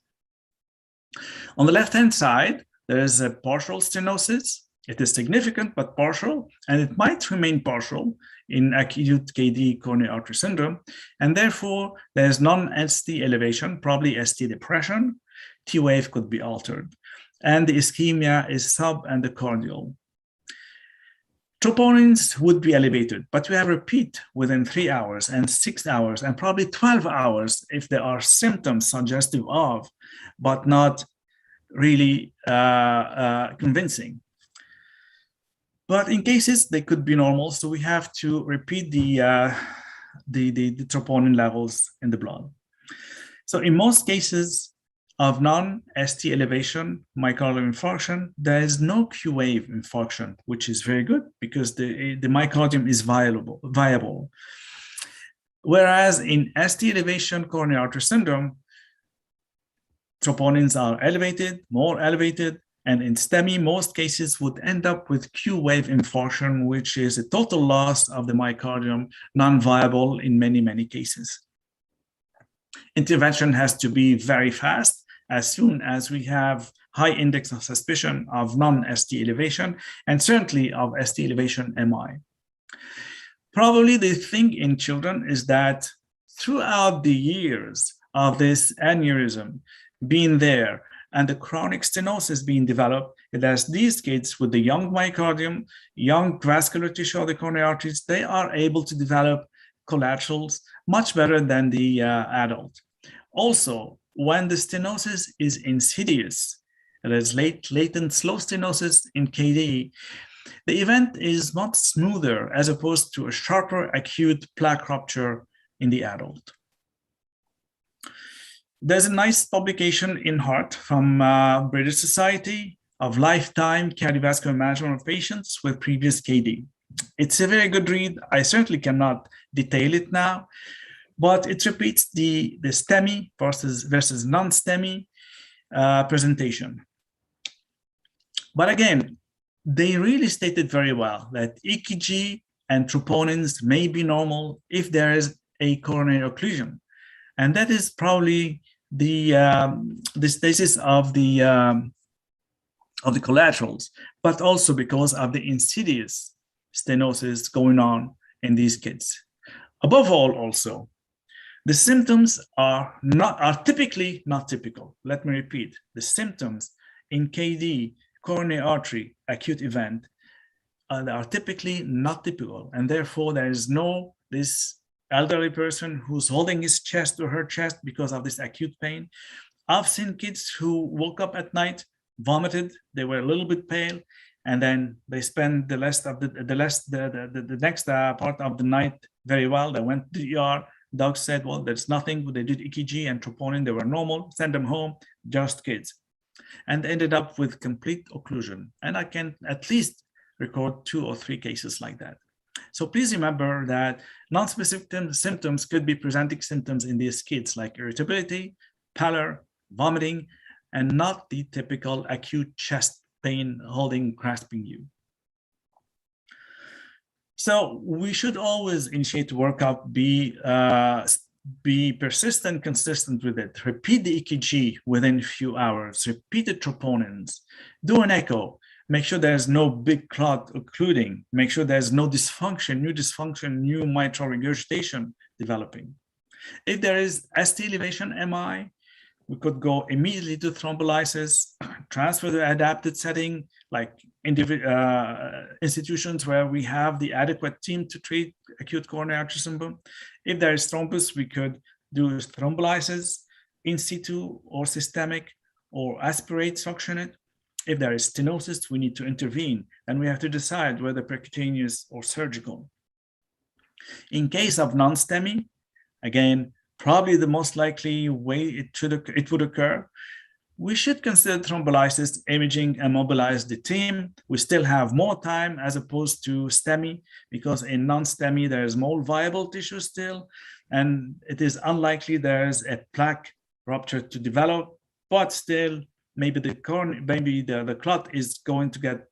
On the left-hand side, there is a partial stenosis. It is significant but partial, and it might remain partial in acute KD coronary artery syndrome. And therefore, there is non-ST elevation, probably ST depression. T-wave could be altered. And the ischemia is subendocardial. Troponins would be elevated, but we have repeat within 3 hours and 6 hours and probably 12 hours if there are symptoms suggestive of, but not really convincing. But in cases, they could be normal, so we have to repeat the troponin levels in the blood. So in most cases of non-ST elevation myocardial infarction, there is no Q-wave infarction, which is very good because the myocardium is viable. Whereas in ST elevation coronary artery syndrome, troponins are elevated, more elevated, and in STEMI, most cases would end up with Q-wave infarction, which is a total loss of the myocardium, non-viable in many, many cases. Intervention has to be very fast as soon as we have high index of suspicion of non-ST elevation and certainly of ST elevation MI. Probably the thing in children is that throughout the years of this aneurysm being there and the chronic stenosis being developed, as these kids with the young myocardium, young vascular tissue of the coronary arteries, they are able to develop collaterals much better than the adult. Also, when the stenosis is insidious, there is latent slow stenosis in KD, the event is much smoother as opposed to a sharper acute plaque rupture in the adult. There's a nice publication in Heart from British Society of Lifetime Cardiovascular Management of Patients with Previous KD. It's a very good read. I certainly cannot detail it now, but it repeats the STEMI versus non-STEMI presentation. But again, they really stated very well that EKG and troponins may be normal if there is a coronary occlusion. And that is probably the stasis of the collaterals, but also because of the insidious stenosis going on in these kids. Above all, also, the symptoms are typically not typical. Let me repeat, the symptoms in KD, coronary artery acute event, are typically not typical. And therefore there is this elderly person who's holding his chest or her chest because of this acute pain. I've seen kids who woke up at night, vomited, they were a little bit pale, and then they spend the next part of the night very well. They went to the ER. Doc said, well, there's nothing. They did EKG and troponin. They were normal. Send them home, just kids. And ended up with complete occlusion. And I can at least record 2 or 3 cases like that. So please remember that non-specific symptoms could be presenting symptoms in these kids like irritability, pallor, vomiting, and not the typical acute chest pain holding, grasping you. So we should always initiate workup, be persistent, consistent with it. Repeat the EKG within a few hours. Repeat the troponins. Do an echo. Make sure there's no big clot occluding. Make sure there's no dysfunction, new mitral regurgitation developing. If there is ST elevation MI, we could go immediately to thrombolysis, transfer the adapted setting, like institutions where we have the adequate team to treat acute coronary artery syndrome. If there is thrombus, we could do thrombolysis in situ or systemic, or aspirate, suction it. If there is stenosis, we need to intervene, and we have to decide whether percutaneous or surgical. In case of non-STEMI, again, probably the most likely way it would occur, we should consider thrombolysis, imaging, and mobilize the team. We still have more time as opposed to STEMI, because in non-STEMI, there is more viable tissue still, and it is unlikely there's a plaque rupture to develop, but still, maybe the clot is going to get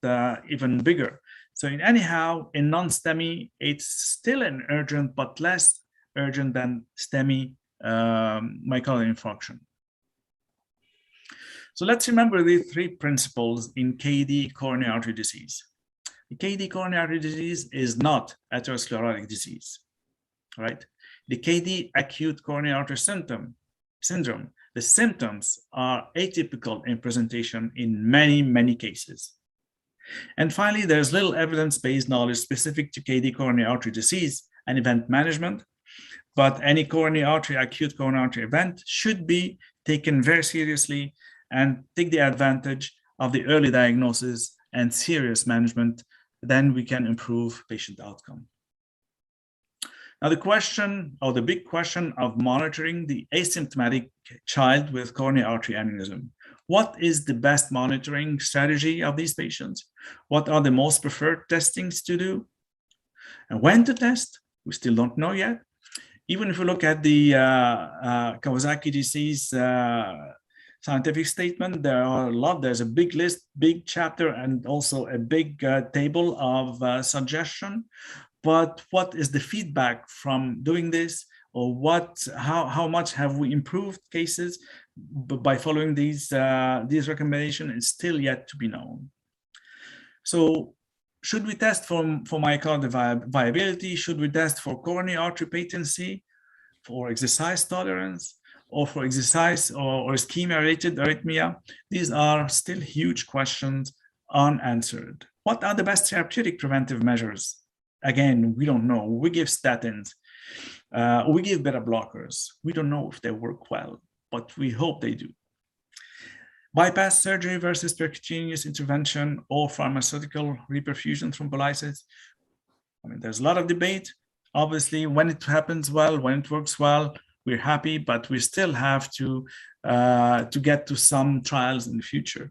even bigger. So anyhow, in non-STEMI, it's still an urgent, but less urgent than STEMI myocardial infarction. So let's remember the three principles in KD coronary artery disease. The KD coronary artery disease is not atherosclerotic disease, right? The KD acute coronary artery syndrome, the symptoms are atypical in presentation in many, many cases. And finally, there's little evidence-based knowledge specific to KD coronary artery disease and event management, but any coronary artery, acute coronary artery event should be taken very seriously and take the advantage of the early diagnosis and serious management. Then we can improve patient outcome. Now the question, or the big question of monitoring the asymptomatic child with coronary artery aneurysm. What is the best monitoring strategy of these patients? What are the most preferred testings to do? And when to test? We still don't know yet. Even if we look at the Kawasaki disease scientific statement, there are a lot. There's a big list, big chapter, and also a big table of suggestion. But what is the feedback from doing this, or how much have we improved cases by following these recommendations is still yet to be known. So should we test for myocardial viability? Should we test for coronary artery patency, for exercise tolerance, or for exercise or ischemia-related arrhythmia? These are still huge questions unanswered. What are the best therapeutic preventive measures? Again, we don't know. We give statins, we give beta blockers. We don't know if they work well, but we hope they do. Bypass surgery versus percutaneous intervention or pharmaceutical reperfusion thrombolysis. I mean, there's a lot of debate. Obviously, when it happens well, when it works well, we're happy, but we still have to get to some trials in the future.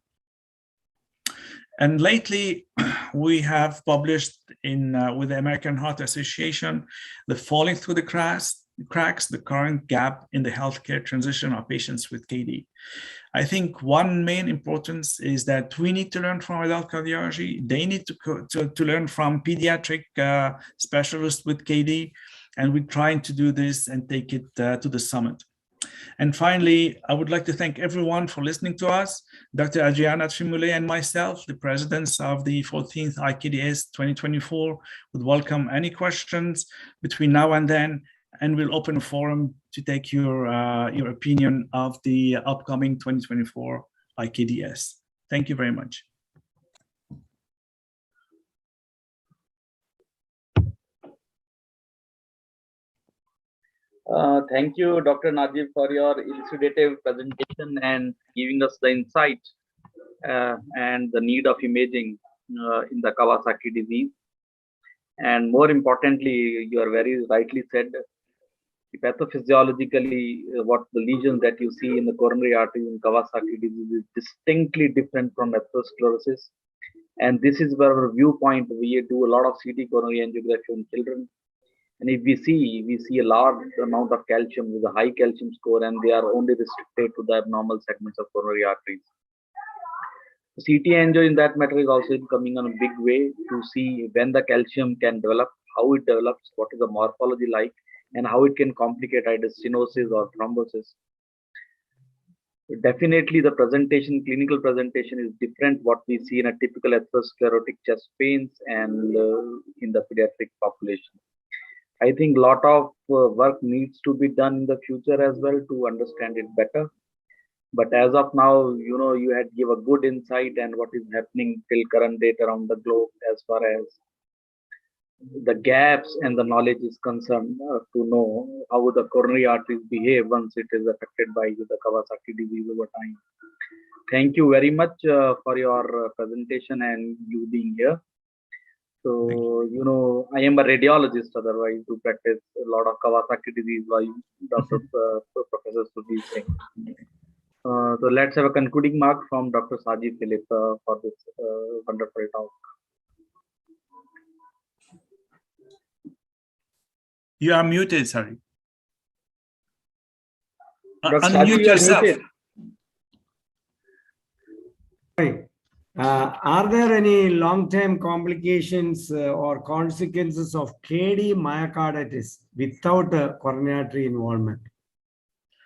And lately, we have published with the American Heart Association, the falling through the cracks, the current gap in the healthcare transition of patients with KD. I think one main importance is that we need to learn from adult cardiology. They need to learn from pediatric specialists with KD, and we're trying to do this and take it to the summit. And finally, I would like to thank everyone for listening to us. Dr. Adriana Tremoulet and myself, the presidents of the 14th IKDS 2024, would welcome any questions between now and then, and we'll open a forum to take your opinion of the upcoming 2024 IKDS. Thank you very much. Thank you, Dr. Najib, for your elucidative presentation and giving us the insight and the need of imaging in the Kawasaki disease. And more importantly, you are very rightly said, pathophysiologically, what the lesions that you see in the coronary artery in Kawasaki disease is distinctly different from atherosclerosis. And this is where our viewpoint, we do a lot of CT coronary angiography in children. And if we see a large amount of calcium with a high calcium score, and they are only restricted to the abnormal segments of coronary arteries. CT angio in that matter is also coming on a big way to see when the calcium can develop, how it develops, what is the morphology like, and how it can complicate either stenosis or thrombosis. Definitely the presentation, clinical presentation is different what we see in a typical atherosclerotic chest pains and in the pediatric population. I think a lot of work needs to be done in the future as well to understand it better. But as of now, you had give a good insight and what is happening till current date around the globe as far as the gaps and the knowledge is concerned, to know how the coronary arteries behave once it is affected by the Kawasaki disease over time. Thank you very much for your presentation and you being here. So, I am a radiologist, otherwise to practice a lot of Kawasaki disease while Dr. Professor Sudhir Singh. So let's have a concluding mark from Dr. Saji Philip for this wonderful talk. You are muted, sorry. Dr. Unmute Saji, you are yourself. muted. Are there any long-term complications or consequences of KD myocarditis without coronary artery involvement?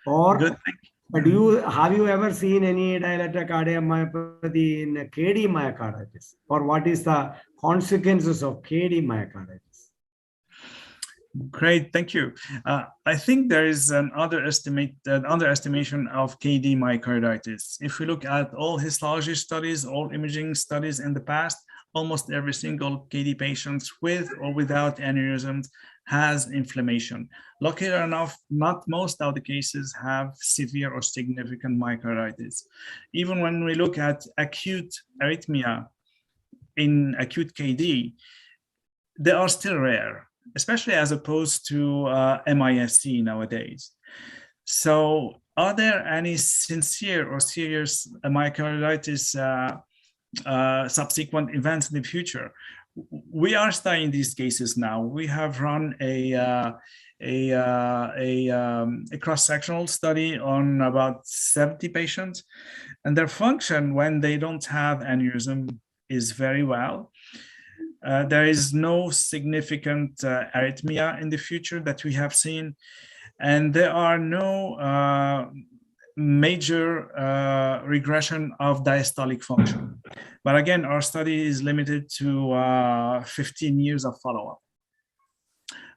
Or have you ever seen any dilated cardiomyopathy in KD myocarditis? Or what is the consequences of KD myocarditis? Great, thank you. I think there is an underestimation of KD myocarditis. If we look at all histology studies, all imaging studies in the past, almost every single KD patient with or without aneurysms has inflammation. Luckily enough, not most of the cases have severe or significant myocarditis. Even when we look at acute arrhythmia in acute KD, they are still rare, especially as opposed to MISC nowadays. So are there any sincere or serious myocarditis subsequent events in the future? We are studying these cases now. We have run a cross-sectional study on about 70 patients, and their function when they don't have aneurysm is very well. There is no significant arrhythmia in the future that we have seen, and there are no major regression of diastolic function. But again, our study is limited to 15 years of follow-up.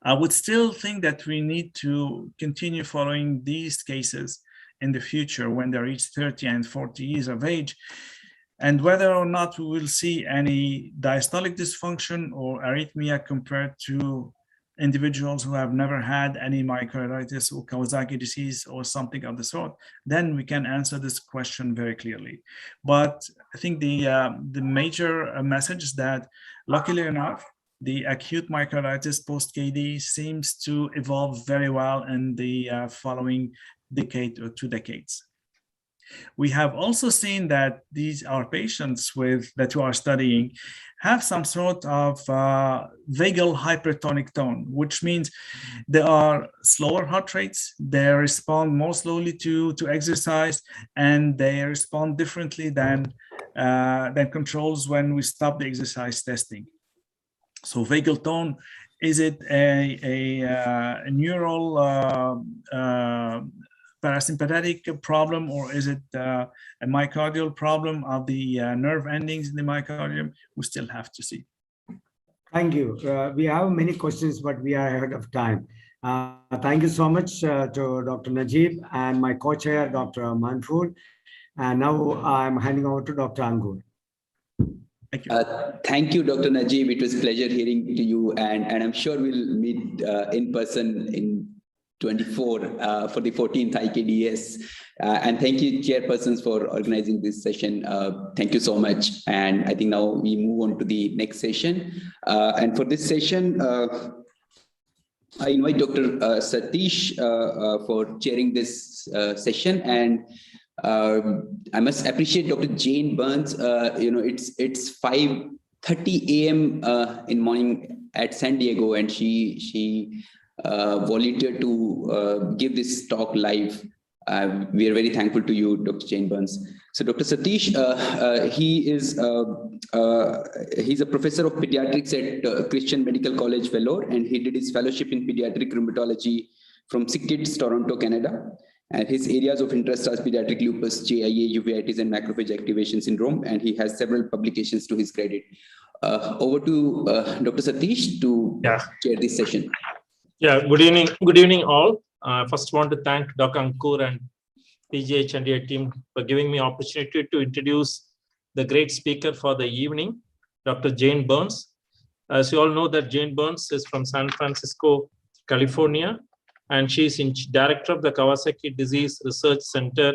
I would still think that we need to continue following these cases in the future when they reach 30 and 40 years of age, and whether or not we will see any diastolic dysfunction or arrhythmia compared to individuals who have never had any myocarditis or Kawasaki disease or something of the sort, then we can answer this question very clearly. But I think the major message is that, luckily enough, the acute myocarditis post-KD seems to evolve very well in the following decade or 2 decades. We have also seen that these are patients that we are studying have some sort of vagal hypertonic tone, which means they are slower heart rates, they respond more slowly to exercise, and they respond differently than controls when we stop the exercise testing. So vagal tone, is it a neural parasympathetic problem, or is it a myocardial problem of the nerve endings in the myocardium? We still have to see. Thank you. We have many questions, but we are ahead of time. Thank you so much to Dr. Najib and my co-chair, Dr. Manfur. And now I'm handing over to Dr. Ankur. Thank you. Thank you, Dr. Najib. It was a pleasure hearing to you, and I'm sure we'll meet in person in 24 for the 14th IKDS. And thank you, chairpersons, for organizing this session. Thank you so much. And I think now we move on to the next session. And for this session, I invite Dr. Satish for chairing this session. And I must appreciate Dr. Jane Burns. It's 5:30 a.m. In morning at San Diego, and she volunteered to give this talk live. We are very thankful to you, Dr. Jane Burns. So Dr. Satish, he's a professor of pediatrics at Christian Medical College, Vellore, and he did his fellowship in pediatric rheumatology from SickKids, Toronto, Canada. And his areas of interest are pediatric lupus, JIA, uveitis, and macrophage activation syndrome. And he has several publications to his credit. Over to Dr. Satish to chair this session. Yeah, good evening. Good evening, all. First, want to thank Dr. Ankur and PGH and your team for giving me opportunity to introduce the great speaker for the evening, Dr. Jane Burns. As you all know, that Jane Burns is from San Francisco, California, and she is director of the Kawasaki Disease Research Center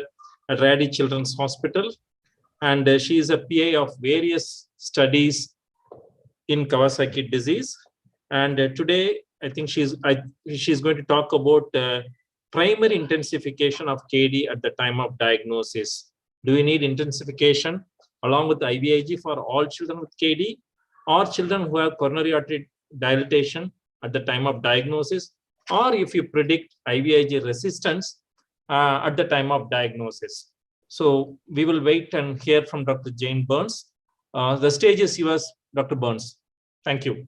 at Rady Children's Hospital, and she is a PA of various studies in Kawasaki disease. And today, I think she's going to talk about primary intensification of KD at the time of diagnosis. Do we need intensification along with IVIG for all children with KD or children who have coronary artery dilatation at the time of diagnosis, or if you predict IVIG resistance at the time of diagnosis? So we will wait and hear from Dr. Jane Burns. The stage is yours, Dr. Burns. Thank you.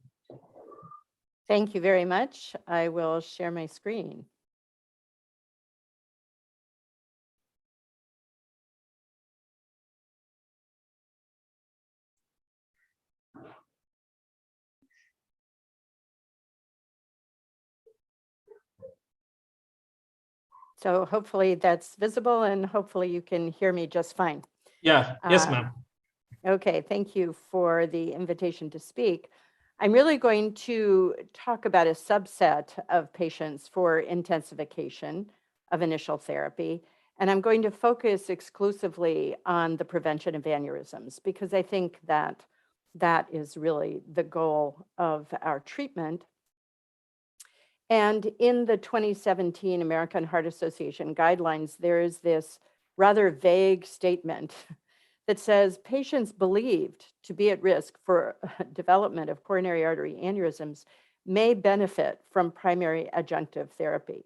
Thank you very much. I will share my screen. So hopefully that's visible and hopefully you can hear me just fine. Yeah, yes, ma'am. Okay, thank you for the invitation to speak. I'm really going to talk about a subset of patients for intensification of initial therapy, and I'm going to focus exclusively on the prevention of aneurysms because I think that that is really the goal of our treatment. And in the 2017 American Heart Association guidelines, there is this rather vague statement that says patients believed to be at risk for development of coronary artery aneurysms may benefit from primary adjunctive therapy.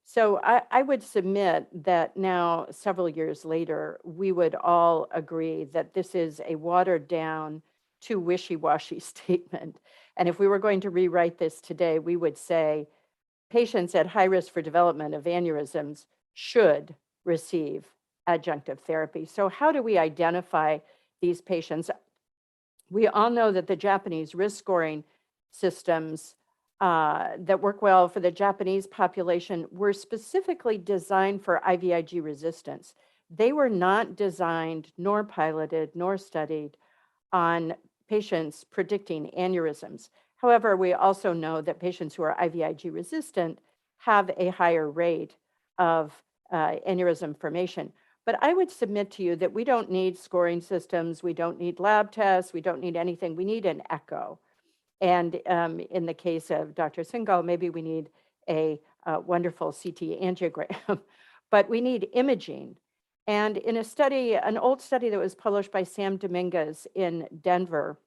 So I would submit that now, several years later, we would all agree that this is a watered down, too wishy-washy statement. And if we were going to rewrite this today, we would say patients at high risk for development of aneurysms should receive adjunctive therapy. So how do we identify these patients? We all know that the Japanese risk scoring systems that work well for the Japanese population were specifically designed for IVIG resistance. They were not designed nor piloted nor studied on patients predicting aneurysms. However, we also know that patients who are IVIG resistant have a higher rate of aneurysm formation. But I would submit to you that we don't need scoring systems, we don't need lab tests, we don't need anything, we need an echo. And in the case of Dr. Singhal, maybe we need a wonderful CT angiogram, but we need imaging. And in a study, an old study that was published by Sam Dominguez in Denver,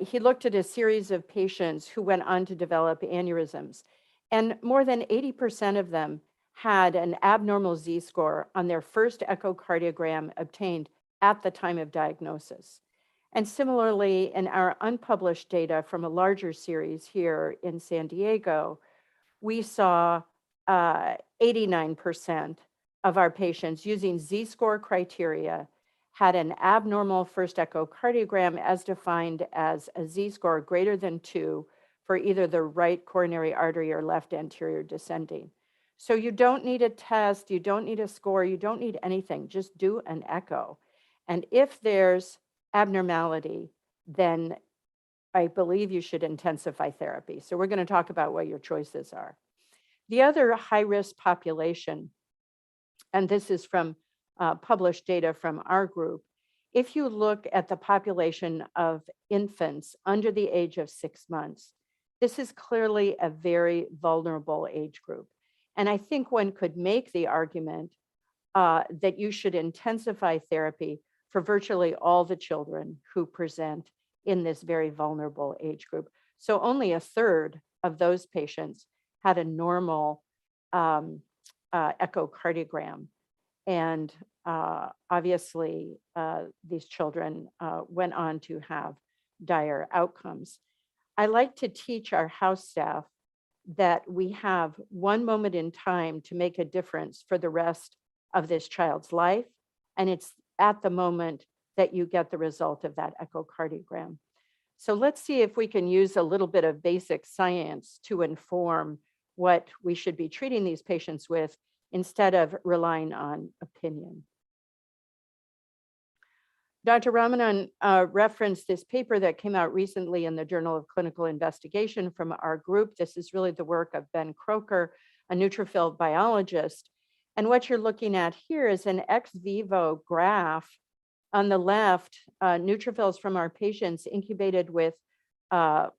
he looked at a series of patients who went on to develop aneurysms, and more than 80% of them had an abnormal Z-score on their first echocardiogram obtained at the time of diagnosis. And similarly, in our unpublished data from a larger series here in San Diego, we saw 89% of our patients using Z-score criteria had an abnormal first echocardiogram as defined as a Z-score greater than 2 for either the right coronary artery or left anterior descending. So you don't need a test, you don't need a score, you don't need anything, just do an echo. And if there's abnormality, then I believe you should intensify therapy. So we're going to talk about what your choices are. The other high-risk population, and this is from published data from our group, if you look at the population of infants under the age of 6 months, this is clearly a very vulnerable age group. And I think one could make the argument that you should intensify therapy for virtually all the children who present in this very vulnerable age group. So only a third of those patients had a normal echocardiogram. And obviously, these children went on to have dire outcomes. I like to teach our house staff that we have one moment in time to make a difference for the rest of this child's life. And it's at the moment that you get the result of that echocardiogram. So let's see if we can use a little bit of basic science to inform what we should be treating these patients with instead of relying on opinion. Dr. Ramanan referenced this paper that came out recently in the Journal of Clinical Investigation from our group. This is really the work of Ben Croker, a neutrophil biologist. And what you're looking at here is an ex vivo graph. On the left, neutrophils from our patients incubated with buffer,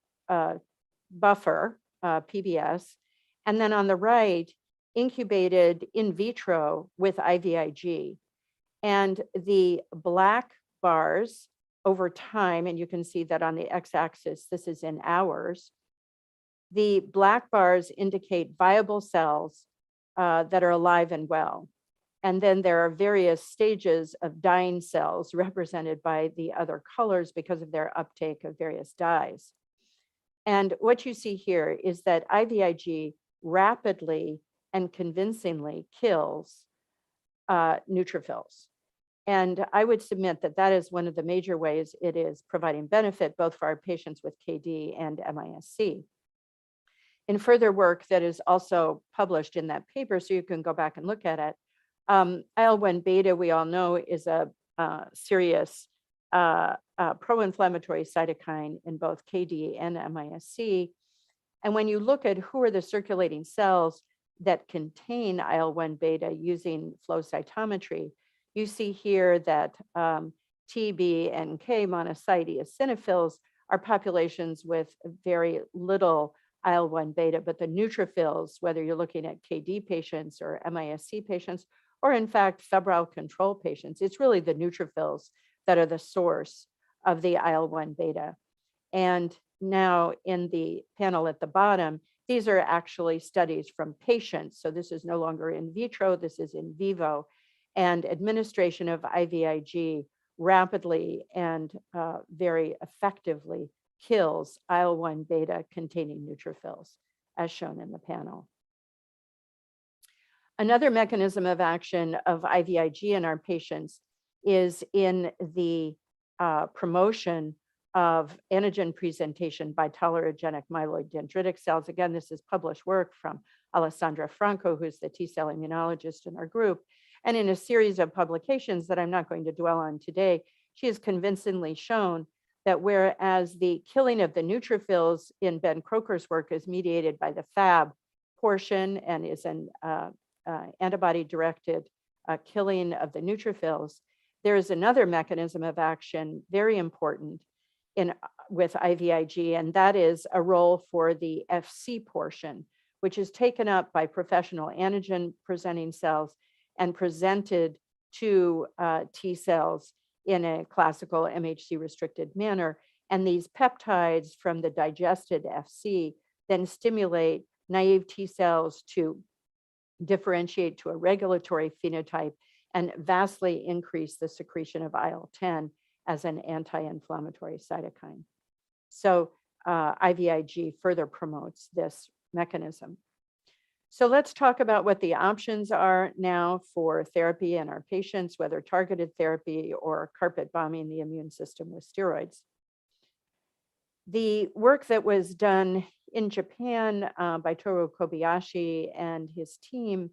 PBS. And then on the right, incubated in vitro with IVIG. And the black bars over time, and you can see that on the x-axis, this is in hours. The black bars indicate viable cells that are alive and well. And then there are various stages of dying cells represented by the other colors because of their uptake of various dyes. And what you see here is that IVIG rapidly and convincingly kills neutrophils. And I would submit that that is one of the major ways it is providing benefit both for our patients with KD and MISC. In further work that is also published in that paper, so you can go back and look at it, IL-1 beta, we all know, is a serious pro-inflammatory cytokine in both KD and MISC. And when you look at who are the circulating cells that contain IL-1 beta using flow cytometry, you see here that T, B, and K monocyte eosinophils are populations with very little IL-1 beta, but the neutrophils, whether you're looking at KD patients or MISC patients, or in fact, febrile control patients, it's really the neutrophils that are the source of the IL-1 beta. And now in the panel at the bottom, these are actually studies from patients. So this is no longer in vitro, this is in vivo. And administration of IVIG rapidly and very effectively kills IL-1 beta containing neutrophils, as shown in the panel. Another mechanism of action of IVIG in our patients is in the promotion of antigen presentation by tolerogenic myeloid dendritic cells. Again, this is published work from Alessandra Franco, who's the T-cell immunologist in our group. And in a series of publications that I'm not going to dwell on today, she has convincingly shown that whereas the killing of the neutrophils in Ben Croker's work is mediated by the Fab portion and is an antibody-directed killing of the neutrophils, there is another mechanism of action very important with IVIG, and that is a role for the FC portion, which is taken up by professional antigen-presenting cells and presented to T cells in a classical MHC-restricted manner. And these peptides from the digested FC then stimulate naive T cells to differentiate to a regulatory phenotype and vastly increase the secretion of IL-10 as an anti-inflammatory cytokine. So IVIG further promotes this mechanism. So let's talk about what the options are now for therapy in our patients, whether targeted therapy or carpet bombing the immune system with steroids. The work that was done in Japan by Toru Kobayashi and his team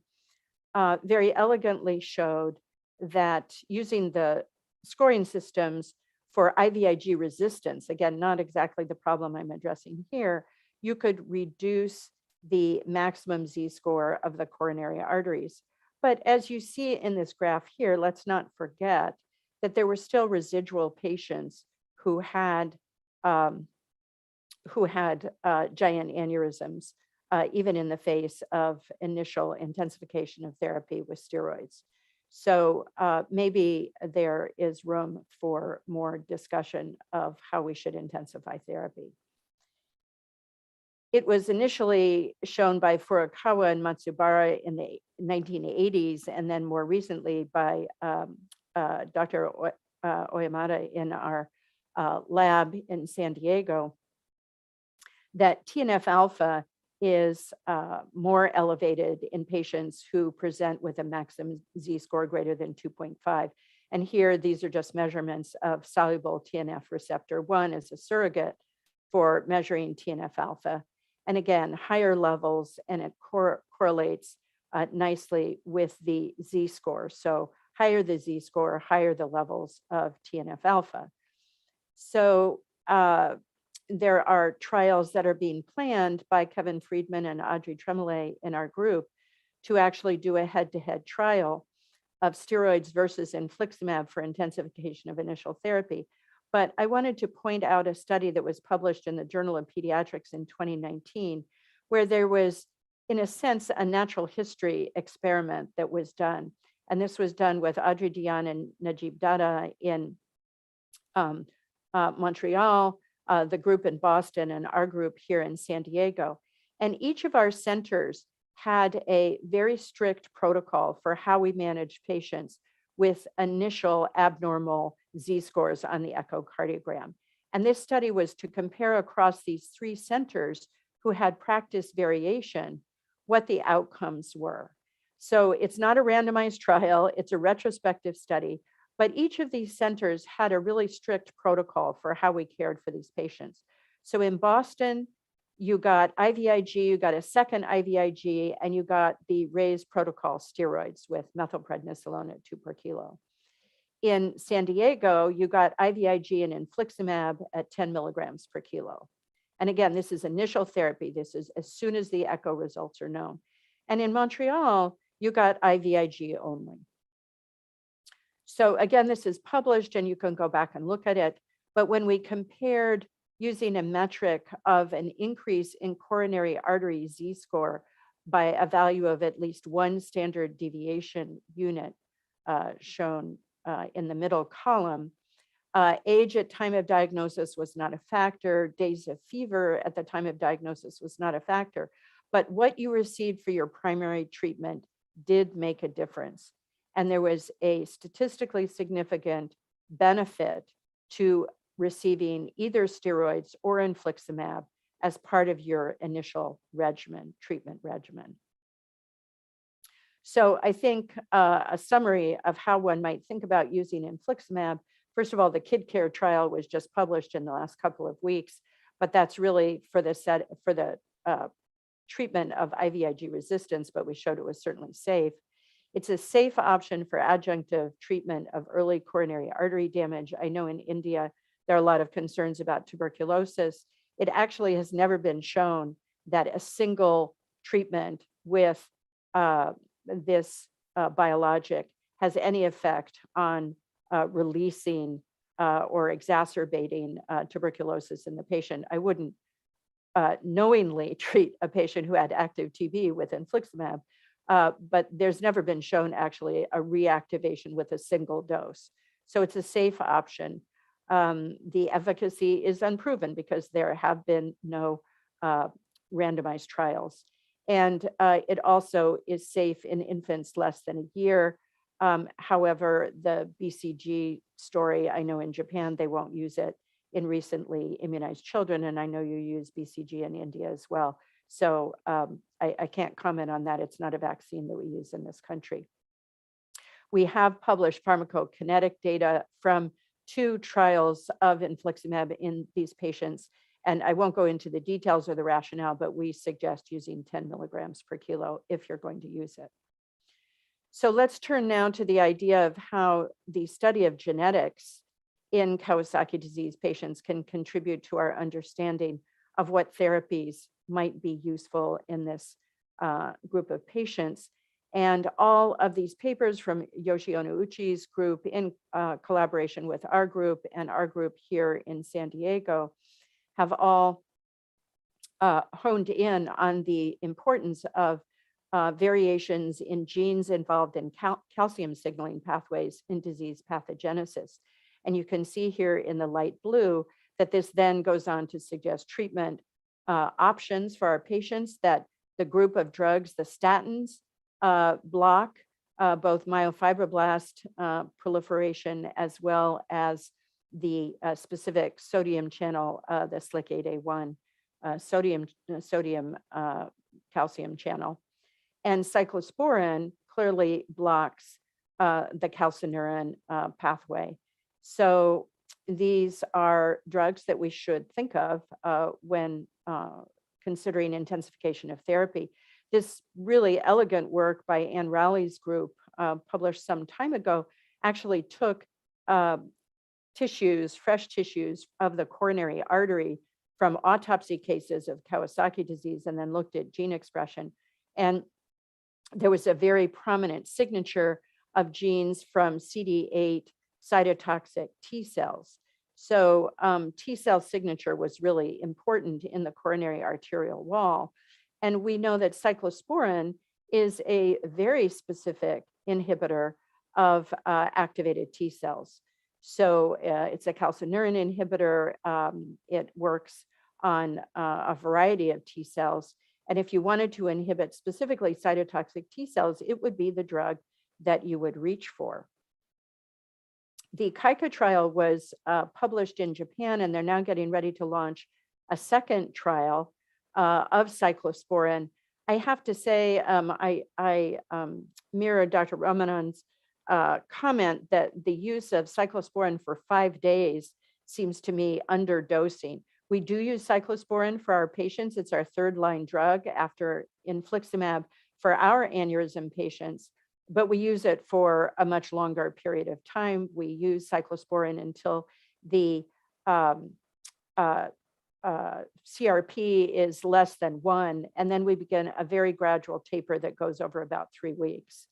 very elegantly showed that using the scoring systems for IVIG resistance, again, not exactly the problem I'm addressing here, you could reduce the maximum Z-score of the coronary arteries. But as you see in this graph here, let's not forget that there were still residual patients who had giant aneurysms, even in the face of initial intensification of therapy with steroids. So maybe there is room for more discussion of how we should intensify therapy. It was initially shown by Furukawa and Matsubara in the 1980s, and then more recently by Dr. Oyamada in our lab in San Diego, that TNF-alpha is more elevated in patients who present with a maximum Z-score greater than 2.5. And here, these are just measurements of soluble TNF receptor 1 as a surrogate for measuring TNF alpha. And again, higher levels, and it correlates nicely with the Z-score. So higher the Z-score, higher the levels of TNF alpha. So there are trials that are being planned by Kevin Friedman and Audrey Tremblay in our group to actually do a head-to-head trial of steroids versus infliximab for intensification of initial therapy. But I wanted to point out a study that was published in the Journal of Pediatrics in 2019, where there was, in a sense, a natural history experiment that was done. And this was done with Audrey Dion and Najib Dada in Montreal, the group in Boston, and our group here in San Diego. And each of our centers had a very strict protocol for how we manage patients with initial abnormal Z-scores on the echocardiogram. And this study was to compare across these 3 centers who had practice variation, what the outcomes were. So it's not a randomized trial, it's a retrospective study, but each of these centers had a really strict protocol for how we cared for these patients. So in Boston, you got IVIG, you got a second IVIG, and you got the RAISE protocol steroids with methylprednisolone at 2 per kilo. In San Diego, you got IVIG and infliximab at 10 milligrams per kilo. And again, this is initial therapy. This is as soon as the echo results are known. And in Montreal, you got IVIG only. So again, this is published and you can go back and look at it. But when we compared using a metric of an increase in coronary artery Z-score by a value of at least 1 standard deviation unit shown in the middle column, age at time of diagnosis was not a factor. Days of fever at the time of diagnosis was not a factor. But what you received for your primary treatment did make a difference. And there was a statistically significant benefit to receiving either steroids or infliximab as part of your initial treatment regimen. So I think a summary of how one might think about using infliximab. First of all, the KidCare trial was just published in the last couple of weeks, but that's really for the treatment of IVIG resistance, but we showed it was certainly safe. It's a safe option for adjunctive treatment of early coronary artery damage. I know in India, there are a lot of concerns about tuberculosis. It actually has never been shown that a single treatment with this biologic has any effect on releasing or exacerbating tuberculosis in the patient. I wouldn't knowingly treat a patient who had active TB with infliximab, but there's never been shown actually a reactivation with a single dose. So it's a safe option. The efficacy is unproven because there have been no randomized trials. And it also is safe in infants less than a year. However, the BCG story, I know in Japan, they won't use it in recently immunized children. And I know you use BCG in India as well. So I can't comment on that. It's not a vaccine that we use in this country. We have published pharmacokinetic data from 2 trials of infliximab in these patients. And I won't go into the details or the rationale, but we suggest using 10 milligrams per kilo if you're going to use it. So let's turn now to the idea of how the study of genetics in Kawasaki disease patients can contribute to our understanding of what therapies might be useful in this group of patients. And all of these papers from Yoshi Onouchi's group in collaboration with our group and our group here in San Diego have all honed in on the importance of variations in genes involved in calcium signaling pathways in disease pathogenesis. And you can see here in the light blue that this then goes on to suggest treatment options for our patients, that the group of drugs, the statins, block both myofibroblast proliferation as well as the specific sodium channel, the SLIC8A1 sodium calcium channel. And cyclosporin clearly blocks the calcineurin pathway. So these are drugs that we should think of when considering intensification of therapy. This really elegant work by Anne Rowley's group, published some time ago, actually took tissues, fresh tissues of the coronary artery from autopsy cases of Kawasaki disease and then looked at gene expression. And there was a very prominent signature of genes from CD8 cytotoxic T cells. So T cell signature was really important in the coronary arterial wall. And we know that cyclosporin is a very specific inhibitor of activated T cells. So it's a calcineurin inhibitor. It works on a variety of T cells. And if you wanted to inhibit specifically cytotoxic T cells, it would be the drug that you would reach for. The KAIKA trial was published in Japan, and they're now getting ready to launch a second trial of cyclosporin. I have to say, I mirror Dr. Ramanan's comment that the use of cyclosporin for 5 days seems to me underdosing. We do use cyclosporin for our patients. It's our third line drug after infliximab for our aneurysm patients, but we use it for a much longer period of time. We use cyclosporin until the CRP is less than 1, and then we begin a very gradual taper that goes over about 3 weeks.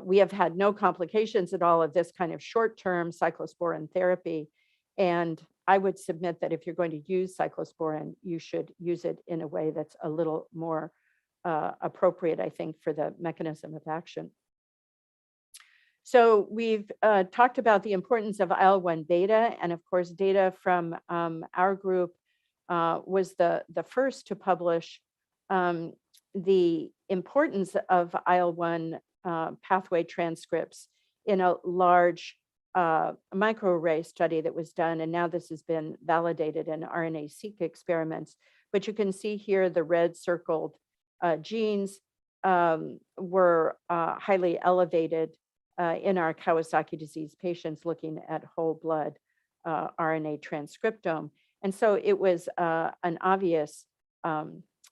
We have had no complications at all of this kind of short-term cyclosporin therapy. And I would submit that if you're going to use cyclosporin, you should use it in a way that's a little more appropriate, I think, for the mechanism of action. So we've talked about the importance of IL-1 beta, and of course, data from our group was the first to publish the importance of IL-1 pathway transcripts in a large microarray study that was done, and now this has been validated in RNA-seq experiments. But you can see here the red circled genes were highly elevated in our Kawasaki disease patients looking at whole blood RNA transcriptome. And so it was an obvious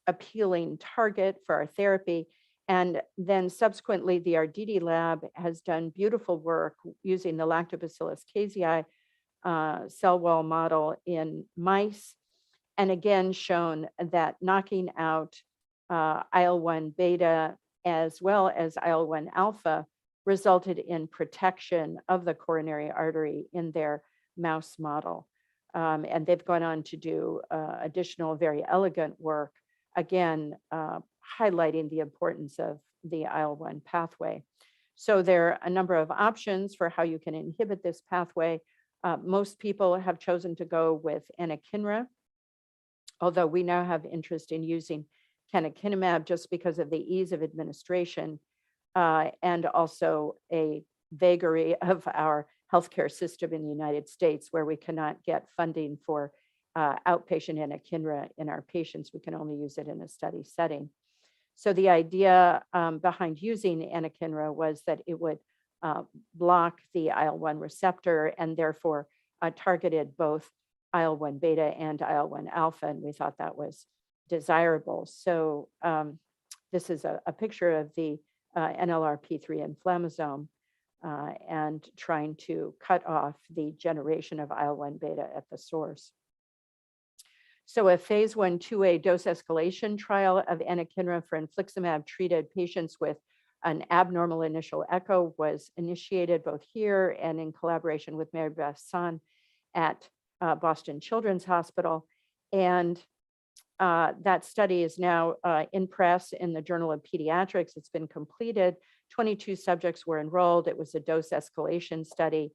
appealing target for our therapy. And then subsequently, the Arditi lab has done beautiful work using the Lactobacillus casei cell wall model in mice, and again shown that knocking out IL-1 beta as well as IL-1 alpha resulted in protection of the coronary artery in their mouse model. And they've gone on to do additional very elegant work, again, highlighting the importance of the IL-1 pathway. So there are a number of options for how you can inhibit this pathway. Most people have chosen to go with anakinra, although we now have interest in using canakinumab just because of the ease of administration and also a vagary of our healthcare system in the United States, where we cannot get funding for outpatient anakinra in our patients. We can only use it in a study setting. So the idea behind using anakinra was that it would block the IL-1 receptor and therefore targeted both IL-1 beta and IL-1 alpha, and we thought that was desirable. So this is a picture of the NLRP3 inflammasome and trying to cut off the generation of IL-1 beta at the source. So a phase 1/2a dose escalation trial of anakinra for infliximab treated patients with an abnormal initial echo was initiated both here and in collaboration with Mary Beth San at Boston Children's Hospital. And that study is now in press in the Journal of Pediatrics. It's been completed. 22 subjects were enrolled. It was a dose escalation study.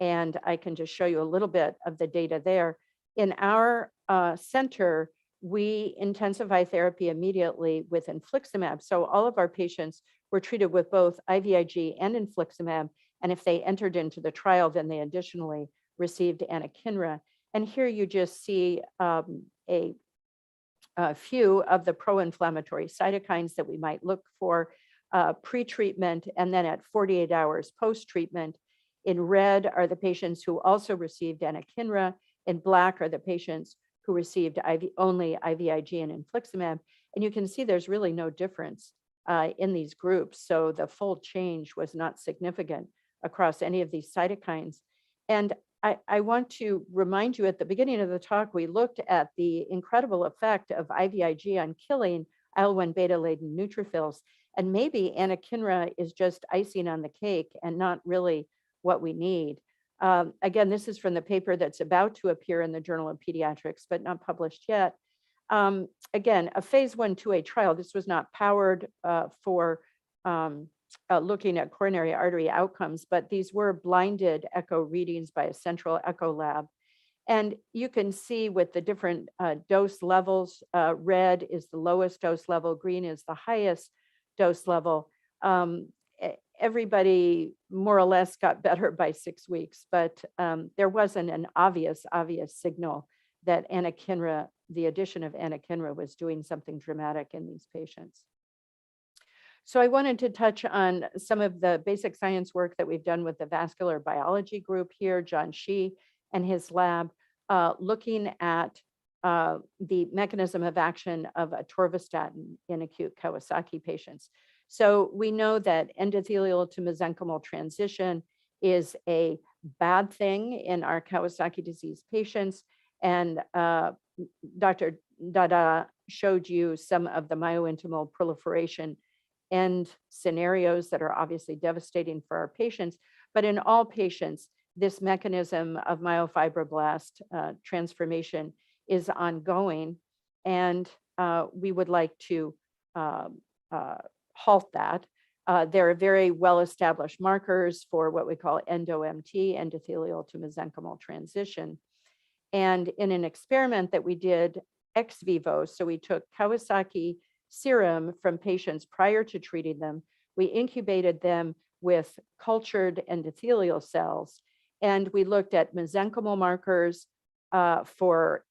And I can just show you a little bit of the data there. In our center, we intensify therapy immediately with infliximab. So all of our patients were treated with both IVIG and infliximab. And if they entered into the trial, then they additionally received anakinra. And here you just see a few of the pro-inflammatory cytokines that we might look for pre-treatment, and then at 48 hours post-treatment. In red are the patients who also received anakinra. In black are the patients who received only IVIG and infliximab. And you can see there's really no difference in these groups. So the full change was not significant across any of these cytokines. And I want to remind you, at the beginning of the talk, we looked at the incredible effect of IVIG on killing IL-1 beta-laden neutrophils. And maybe anakinra is just icing on the cake and not really what we need. Again, this is from the paper that's about to appear in the Journal of Pediatrics, but not published yet. Again, a phase 1/2a trial. This was not powered for looking at coronary artery outcomes, but these were blinded echo readings by a central echo lab. And you can see with the different dose levels, red is the lowest dose level, green is the highest dose level. Everybody more or less got better by 6 weeks, but there wasn't an obvious signal that anakinra, the addition of anakinra, was doing something dramatic in these patients. So I wanted to touch on some of the basic science work that we've done with the vascular biology group here, John Shi and his lab, looking at the mechanism of action of atorvastatin in acute Kawasaki patients. So we know that endothelial to mesenchymal transition is a bad thing in our Kawasaki disease patients. And Dr. Dada showed you some of the myointimal proliferation end scenarios that are obviously devastating for our patients. But in all patients, this mechanism of myofibroblast transformation is ongoing. And we would like to halt that. There are very well-established markers for what we call endo-MT, endothelial to mesenchymal transition. And in an experiment that we did ex vivo, so we took Kawasaki serum from patients prior to treating them, we incubated them with cultured endothelial cells, and we looked at mesenchymal markers for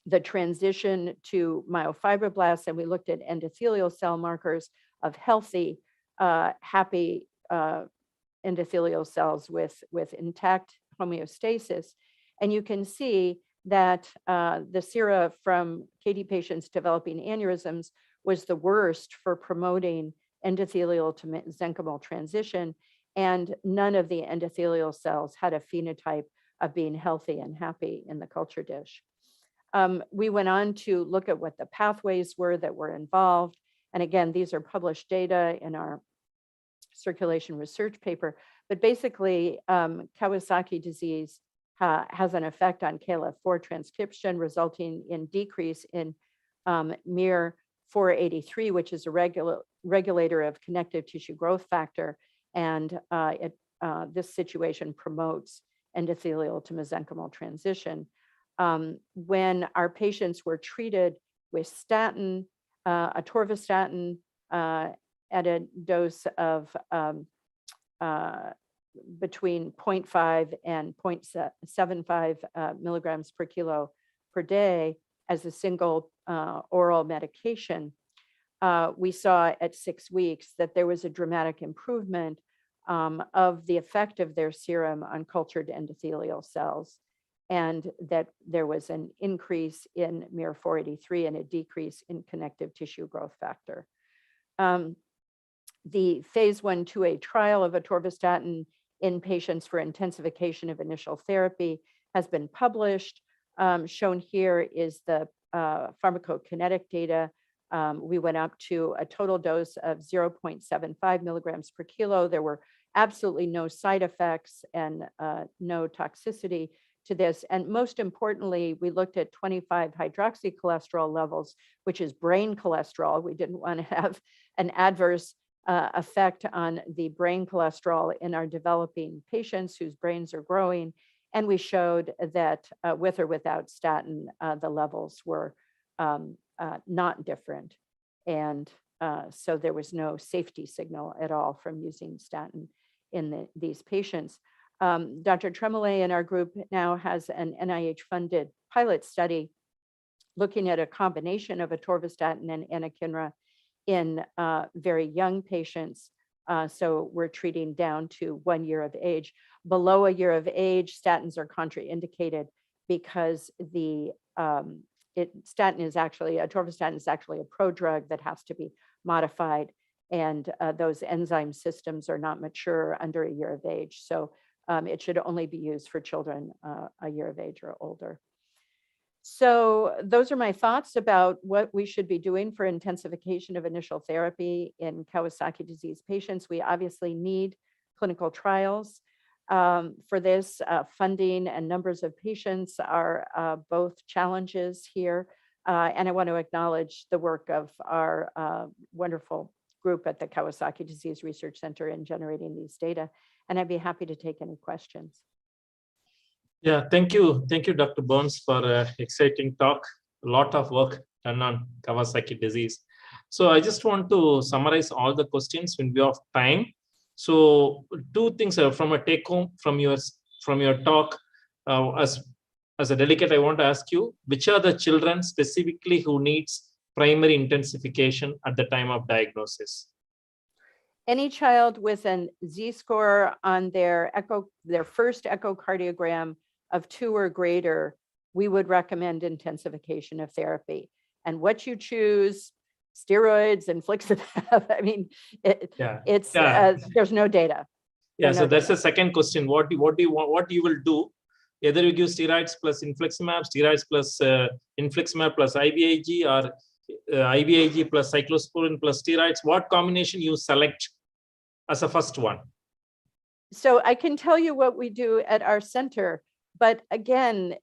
the transition to myofibroblasts, and we looked at endothelial cell markers of healthy, happy endothelial cells with intact homeostasis. And you can see that the sera from KD patients developing aneurysms was the worst for promoting endothelial to mesenchymal transition, and none of the endothelial cells had a phenotype of being healthy and happy in the culture dish. We went on to look at what the pathways were that were involved. And again, these are published data in our circulation research paper. But basically, Kawasaki disease has an effect on KLF4 transcription, resulting in decrease in miR-483, which is a regulator of connective tissue growth factor. And this situation promotes endothelial to mesenchymal transition. When our patients were treated with statin, atorvastatin, at a dose of between 0.5 and 0.75 milligrams per kilo per day as a single oral medication, we saw at 6 weeks that there was a dramatic improvement of the effect of their serum on cultured endothelial cells, and that there was an increase in miR-483 and a decrease in connective tissue growth factor. The phase 1/2a trial of atorvastatin in patients for intensification of initial therapy has been published. Shown here is the pharmacokinetic data. We went up to a total dose of 0.75 milligrams per kilo. There were absolutely no side effects and no toxicity to this. And most importantly, we looked at 25 hydroxycholesterol levels, which is brain cholesterol. We didn't want to have an adverse effect on the brain cholesterol in our developing patients whose brains are growing. And we showed that with or without statin, the levels were not different. And so there was no safety signal at all from using statin in these patients. Dr. Tremblay in our group now has an NIH-funded pilot study looking at a combination of atorvastatin and anakinra in very young patients. So we're treating down to 1 year of age. Below a year of age, statins are contraindicated because the atorvastatin is actually a prodrug that has to be modified, and those enzyme systems are not mature under a year of age. So it should only be used for children a year of age or older. So those are my thoughts about what we should be doing for intensification of initial therapy in Kawasaki disease patients. We obviously need clinical trials for this. Funding and numbers of patients are both challenges here. And I want to acknowledge the work of our wonderful group at the Kawasaki Disease Research Center in generating these data. And I'd be happy to take any questions. Yeah, thank you, Dr. Burns, for an exciting talk. A lot of work done on Kawasaki disease. So I just want to summarize all the questions in view of time. So two things from a take home from your talk. As a delegate, I want to ask you, which are the children specifically who needs primary intensification at the time of diagnosis? Any child with an Z-score on their first echocardiogram of 2 or greater, we would recommend intensification of therapy. And what you choose, steroids, infliximab, I mean, there's no data. Yeah, so that's the second question. What you will do? Either you give steroids plus infliximab, steroids plus infliximab plus IVIG, or IVIG plus cyclosporin plus steroids. What combination you select as a first one? So I can tell you what we do at our center, but again,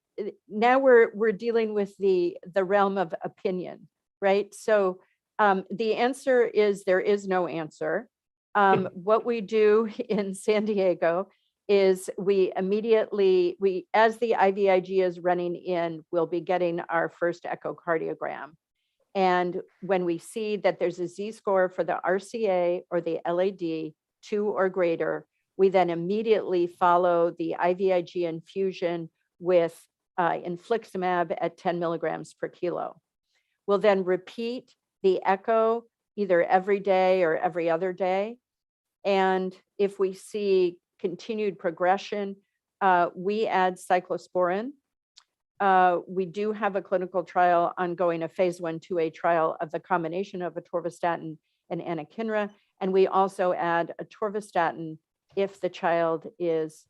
now we're dealing with the realm of opinion, right? So the answer is there is no answer. What we do in San Diego is we immediately, as the IVIG is running in, we'll be getting our first echocardiogram. And when we see that there's a Z-score for the RCA or the LAD 2 or greater, we then immediately follow the IVIG infusion with infliximab at 10 milligrams per kilo. We'll then repeat the echo either every day or every other day. And if we see continued progression, we add cyclosporin. We do have a clinical trial ongoing, a phase 1/2A trial of the combination of atorvastatin and anakinra. And we also add atorvastatin if the child is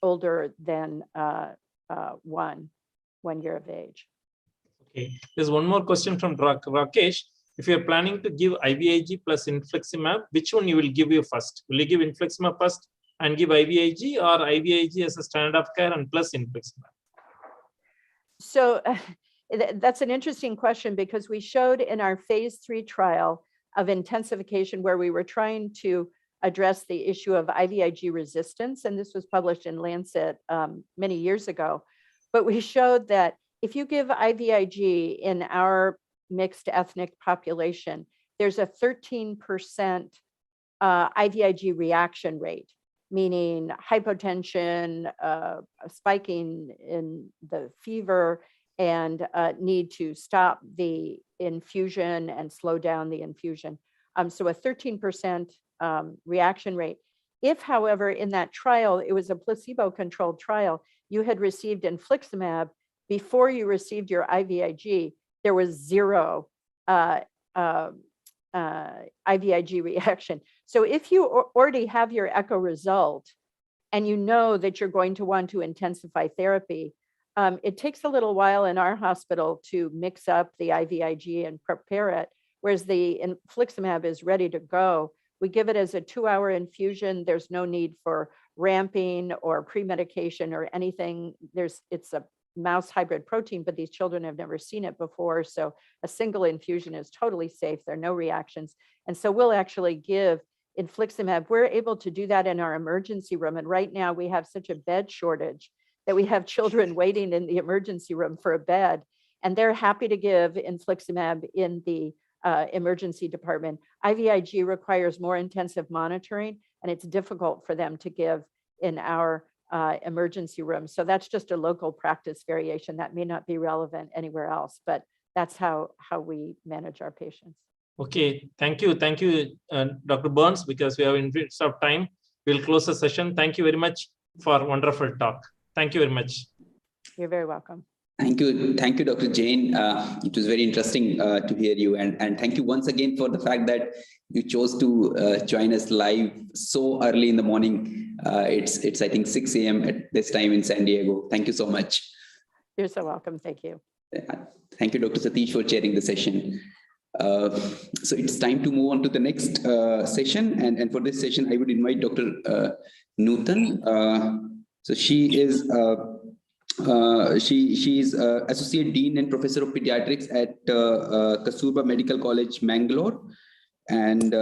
older than 1 year of age. Okay, there's one more question from Rakesh. If you're planning to give IVIG plus infliximab, which one you will give first? Will you give infliximab first and give IVIG, or IVIG as a standard of care and plus infliximab? So that's an interesting question, because we showed in our phase 3 trial of intensification where we were trying to address the issue of IVIG resistance, and this was published in Lancet many years ago. But we showed that if you give IVIG in our mixed ethnic population, there's a 13% IVIG reaction rate, meaning hypotension, spiking in the fever, and need to stop the infusion and slow down the infusion. So a 13% reaction rate. If, however, in that trial, it was a placebo-controlled trial, you had received infliximab before you received your IVIG, there was 0 IVIG reaction. So if you already have your echo result and you know that you're going to want to intensify therapy, it takes a little while in our hospital to mix up the IVIG and prepare it, whereas the infliximab is ready to go. We give it as a 2-hour infusion. There's no need for ramping or pre-medication or anything. It's a mouse hybrid protein, but these children have never seen it before. So a single infusion is totally safe. There are no reactions. And so we'll actually give infliximab. We're able to do that in our emergency room. And right now we have such a bed shortage that we have children waiting in the emergency room for a bed. And they're happy to give infliximab in the emergency department. IVIG requires more intensive monitoring, and it's difficult for them to give in our emergency room. So that's just a local practice variation that may not be relevant anywhere else, but that's how we manage our patients. Okay, thank you, Dr. Burns, because we have interest of time. We'll close the session. Thank you very much for wonderful talk. Thank you very much. You're very welcome. Thank you, Dr. Jain. It was very interesting to hear you, and thank you once again for the fact that you chose to join us live so early in the morning. It's I think 6 a.m. at this time in San Diego. Thank you so much. You're so welcome. Thank you. Thank you, Dr. Satish, for chairing the session. So it's time to move on to the next session, and for this session, I would invite Dr. Nutan. So she is. She is Associate Dean and Professor of Pediatrics at Kasturba Medical College, Mangalore, and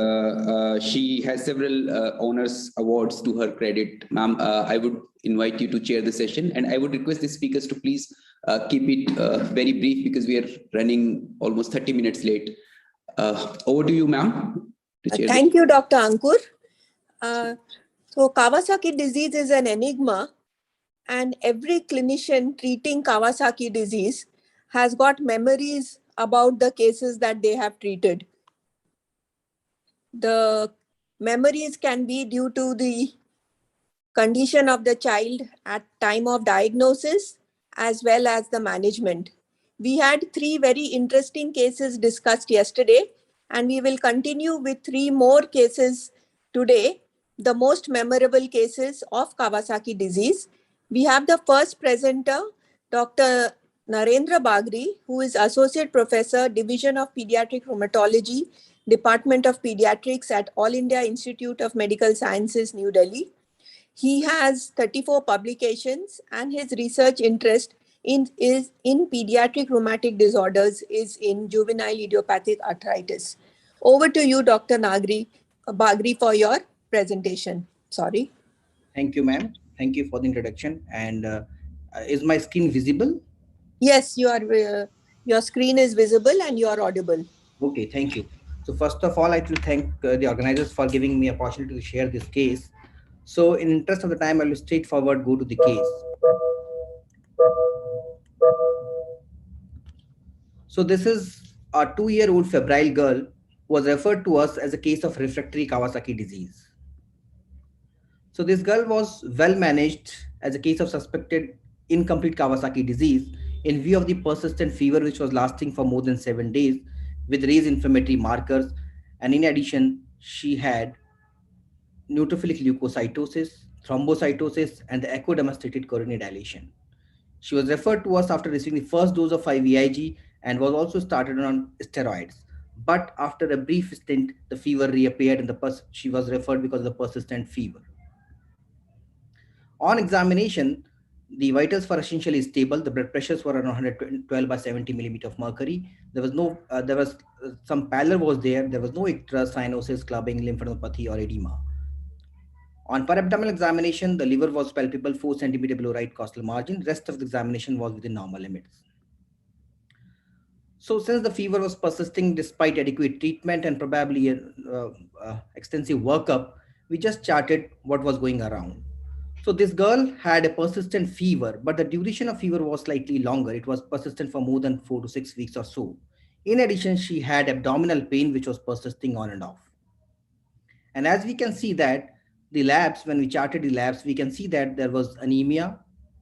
she has several honors awards to her credit. Ma'am, I would invite you to chair the session, and I would request the speakers to please keep it very brief because we are running almost 30 minutes late. Over to you, ma'am. Thank you, Dr. Ankur. So Kawasaki disease is an enigma, and every clinician treating Kawasaki disease has got memories about the cases that they have treated. The memories can be due to the condition of the child at time of diagnosis as well as the management. We had 3 very interesting cases discussed yesterday, and we will continue with 3 more cases today, the most memorable cases of Kawasaki disease. We have the first presenter, Dr. Narendra Bagri, who is Associate Professor, Division of Pediatric Rheumatology, Department of Pediatrics at All India Institute of Medical Sciences, New Delhi. He has 34 publications, and his research interest is in pediatric rheumatic disorders, is in juvenile idiopathic arthritis. Over to you, Dr. Bagri, for your presentation. Sorry. Thank you, ma'am. Thank you for the introduction. And is my screen visible? Yes, your screen is visible and you are audible. Okay, thank you. So first of all, I'd like to thank the organizers for giving me a opportunity to share this case. So in interest of the time, I will straightforward go to the case. So this is a 2-year-old febrile girl who was referred to us as a case of refractory Kawasaki disease. So this girl was well managed as a case of suspected incomplete Kawasaki disease in view of the persistent fever which was lasting for more than 7 days with raised inflammatory markers, and in addition she had neutrophilic leukocytosis, thrombocytosis, and the echo-demonstrated coronary dilation. She was referred to us after receiving the first dose of IVIG and was also started on steroids. But after a brief stint, the fever reappeared and she was referred because of the persistent fever. On examination, the vitals were essentially stable. The blood pressures were around 112 by 70 millimeter of mercury. There was some pallor was there. There was no icterus, cyanosis, clubbing, lymphadenopathy, or edema. On per-abdominal examination, the liver was palpable 4 centimeter below right costal margin. Rest of the examination was within normal limits. So since the fever was persisting despite adequate treatment and probably extensive workup, we just charted what was going around. So this girl had a persistent fever, but the duration of fever was slightly longer. It was persistent for more than 4 to 6 weeks or so. In addition, she had abdominal pain, which was persisting on and off. And as we can see that the labs, when we charted the labs, we can see that there was anemia,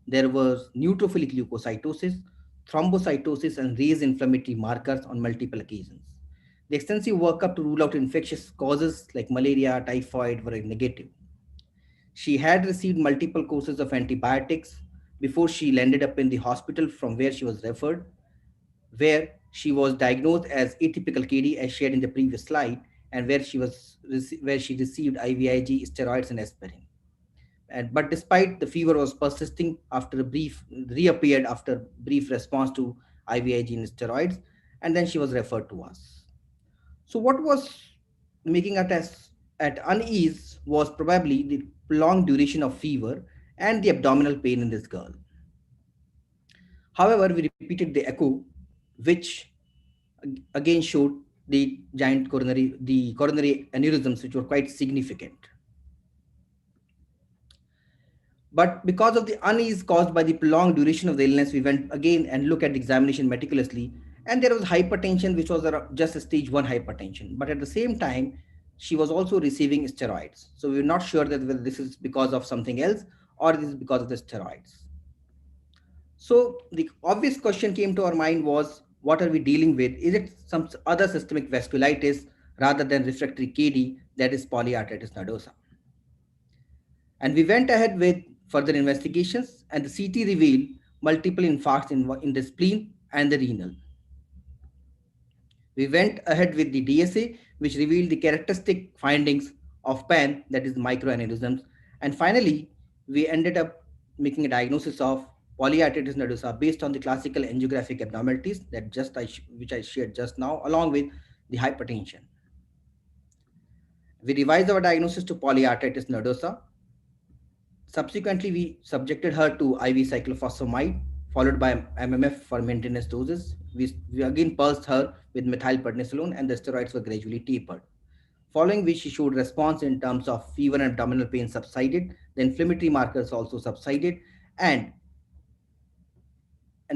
there was neutrophilic leukocytosis, thrombocytosis, and raised inflammatory markers on multiple occasions. The extensive workup to rule out infectious causes like malaria, typhoid were negative. She had received multiple courses of antibiotics before she landed up in the hospital from where she was referred, where she was diagnosed as atypical KD as shared in the previous slide, and where she received IVIG, steroids, and aspirin. But despite the fever was persisting reappeared after brief response to IVIG and steroids, and then she was referred to us. So what was making us at unease was probably the prolonged duration of fever and the abdominal pain in this girl. However, we repeated the echo, which again showed the coronary aneurysms, which were quite significant. But because of the unease caused by the prolonged duration of the illness, we went again and looked at the examination meticulously, And there was hypertension, which was just a stage 1 hypertension. But at the same time, she was also receiving steroids. So we were not sure that whether this is because of something else or this is because of the steroids. So the obvious question came to our mind was, what are we dealing with? Is it some other systemic vasculitis rather than refractory KD, that is polyarteritis nodosa? And we went ahead with further investigations, and the CT revealed multiple infarcts in the spleen and the renal. We went ahead with the DSA, which revealed the characteristic findings of PAN, that is microaneurysms. And finally, we ended up making a diagnosis of polyarteritis nodosa based on the classical angiographic abnormalities which I shared just now, along with the hypertension. We revised our diagnosis to polyarteritis nodosa. Subsequently, we subjected her to IV cyclophosphamide, followed by MMF for maintenance doses. We again pulsed her with methylprednisolone, and the steroids were gradually tapered. Following which, she showed response in terms of fever and abdominal pain subsided. The inflammatory markers also subsided, and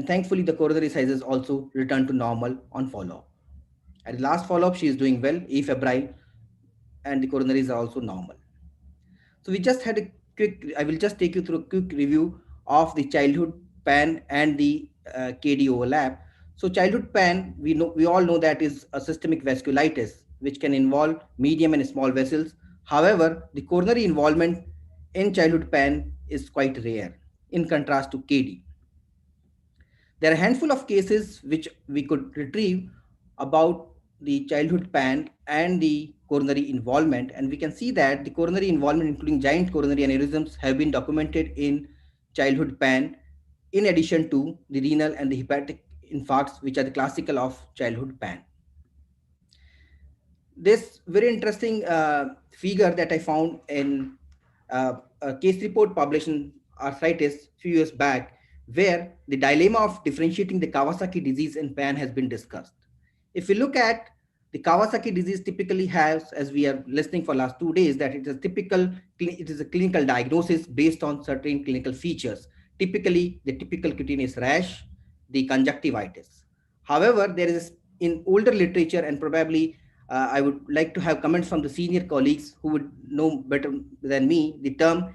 thankfully the coronary sizes also returned to normal on follow-up. At the last follow-up, she is doing well, afebrile, and the coronaries are also normal. So we just had a I will just take you through a quick review of the childhood PAN and the KD overlap. So childhood PAN, we all know that is a systemic vasculitis, which can involve medium and small vessels. However, the coronary involvement in childhood PAN is quite rare in contrast to KD. There are a handful of cases which we could retrieve about the childhood PAN and the coronary involvement, and we can see that the coronary involvement, including giant coronary aneurysms, have been documented in childhood PAN, in addition to the renal and the hepatic infarcts, which are the classical of childhood PAN. This very interesting figure that I found in a case report published in Arthritis few years back, where the dilemma of differentiating the Kawasaki disease and PAN has been discussed. If we look at the Kawasaki disease, typically has, as we are listening for last 2 days, that it is a clinical diagnosis based on certain clinical features. Typically, the typical cutaneous rash, the conjunctivitis. However, there is in older literature, and probably I would like to have comments from the senior colleagues who would know better than me, the term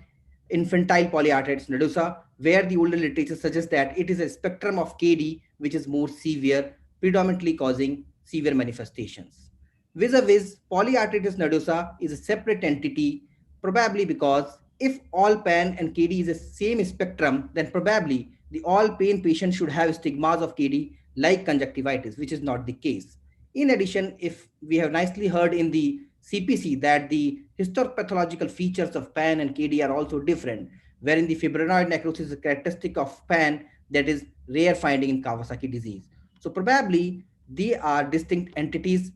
infantile polyarteritis nodosa, where the older literature suggests that it is a spectrum of KD which is more severe, predominantly causing severe manifestations. Vis-a-vis, polyarteritis nodosa is a separate entity, probably because if all PAN and KD is the same spectrum, then probably the all pain patients should have stigmas of KD like conjunctivitis, which is not the case. In addition, if we have nicely heard in the CPC that the histopathological features of PAN and KD are also different, wherein the fibrinoid necrosis is a characteristic of PAN that is rare finding in Kawasaki disease. So probably they are distinct entities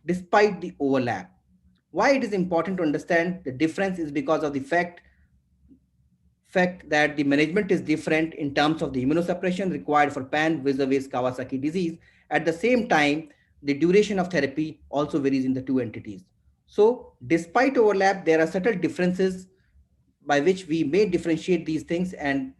despite the overlap. Why it is important to understand the difference is because of the fact that the management is different in terms of the immunosuppression required for PAN vis-a-vis Kawasaki disease. At the same time, the duration of therapy also varies in the two entities. So despite overlap, there are subtle differences by which we may differentiate these things, and